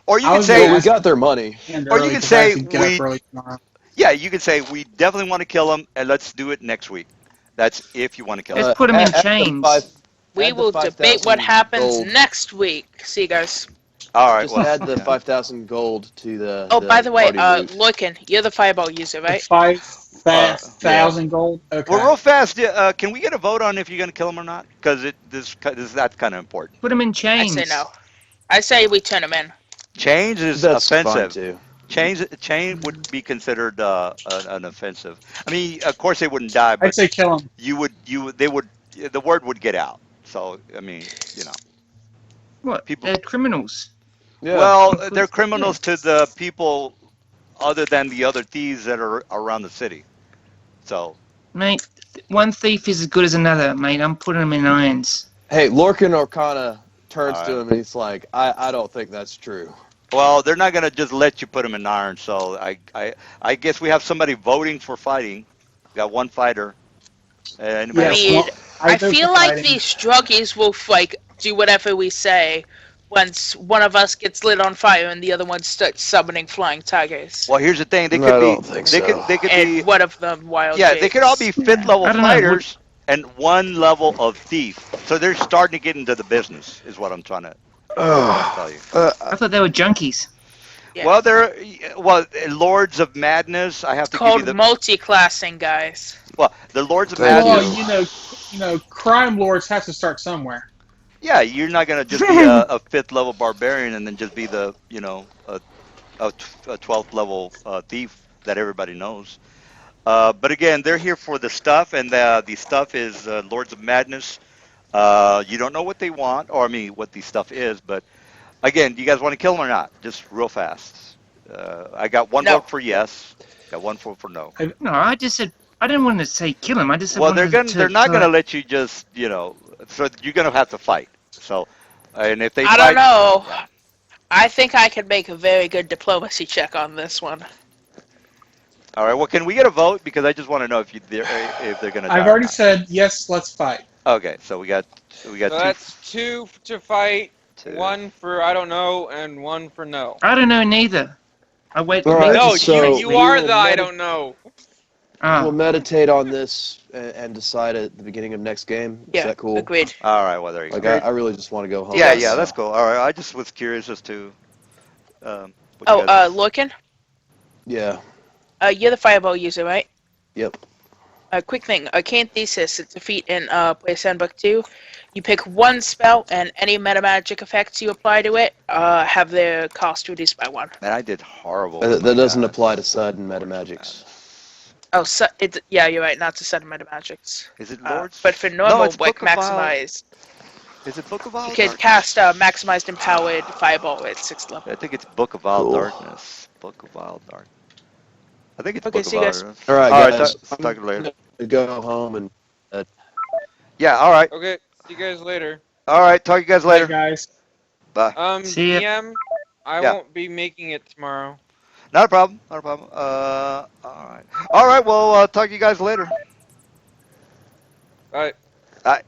Or you can say- Well, we got their money. Or you can say get up we- early tomorrow. Yeah, you can say we definitely want to kill them, and let's do it next week. That's if you want to kill Let's them. put 'em in add the chains. We add the will debate what 5,000 happens gold. next week. See you guys. All right. Just Well, add the yeah. 5,000 gold to the. Oh, by the way, party loot. Loiken, you're the fireball user, right? 5,000 gold. Okay. Well, real fast, can we get a vote on if you're gonna kill them or not? Because that's kind of important. Put them in I chains. say no. I say we turn him in. Chains is That's fine offensive. too. Chain would be considered an offensive. I mean, of course they wouldn't die, I'd but say kill him. the word would get out. So I mean, What? People- They're criminals. Yeah. well, they're criminals to the people other than the other thieves that are around the city. So Mate, one thief is as good as another, mate. I'm putting them in irons. Hey, Lorcan Orkana turns All to right. him and he's like, I don't think that's true. well, they're not gonna just let you put them in iron. So I guess we have somebody voting for fighting. We got one fighter. Anybody Yes, else? mean, well, I vote feel for like fighting. these druggies will do whatever we say once one of us gets lit on fire and the other one starts summoning flying tigers. Well, here's the thing. They No, could I be. don't think They so. could And be. one of them wild. Yeah, they could all be japes. fifth level I don't know, fighters and one level of thief. So they're starting to get into the business, is what I'm trying to tell you. I thought they were junkies. Yeah. Well, Lords of Madness. I have to give you Called the multi-classing, guys. the Lords of Thank Well, Madness. you know, crime lords have to start somewhere. Yeah, you're not gonna just be a fifth level barbarian and then just be the a 12th level thief that everybody knows. But again, they're here for the stuff, and the stuff is Lords of Madness. You don't know what they want, or I mean, what the stuff is. But again, do you guys want to kill them or not? Just real fast. I got one No. vote for yes. Got one vote for no. No, I just said I didn't want to say kill him. I just said Well, wanted they're not to, gonna let you just So you're gonna have to fight. So, and if they I fight, don't know. yeah. I think I could make a very good diplomacy check on this one. All right. Well, can we get a vote? Because I just want to know if they're gonna I've die or already not. said yes. Let's fight. Okay. So we got So two. that's 2 to fight, Two. 1 for I don't know, and 1 for no. I don't know neither. I wait. All to make right, the No, decision so you we are will the I don't know. we'll Ah, meditate on this and decide at the beginning of next game. Is Yeah, that cool? agreed. All right. Well, there you Like go. I really just want to go home. Yeah. Yes. Yeah. right That's now. cool. All right. I just was curious as to what you Oh, guys. Lorcan, Yeah. you're the fireball user, right? Yep. Quick thing, Arcane Thesis, it's a feat in Player's Handbook 2. You pick one spell, and any metamagic effects you apply to it have their cost reduced by 1. Man, I did horrible. With That my doesn't guys. apply to sudden Lords of metamagics. Madness. Oh, so yeah, you're right, not to set metamagics. Is it Lords? But for No, normal, it's like Book of Wild. maximize, Is it Book of you Wild could Darkness? cast maximized empowered fireball at 6th level. I think it's Book of Wild Cool. Darkness. Book of Wild Darkness. I think it's Okay, Book of see you Wild guys. Darkness. All right, All right. guys. Talk to you later. To go home and Yeah. All right. Okay, see you guys later. All right. Talk to you guys Hey later. guys. Bye. See ya. DM, I Yeah. won't be making it tomorrow. Not a problem. Not a problem. All right. All right. Well, talk to you guys later. Bye. All right.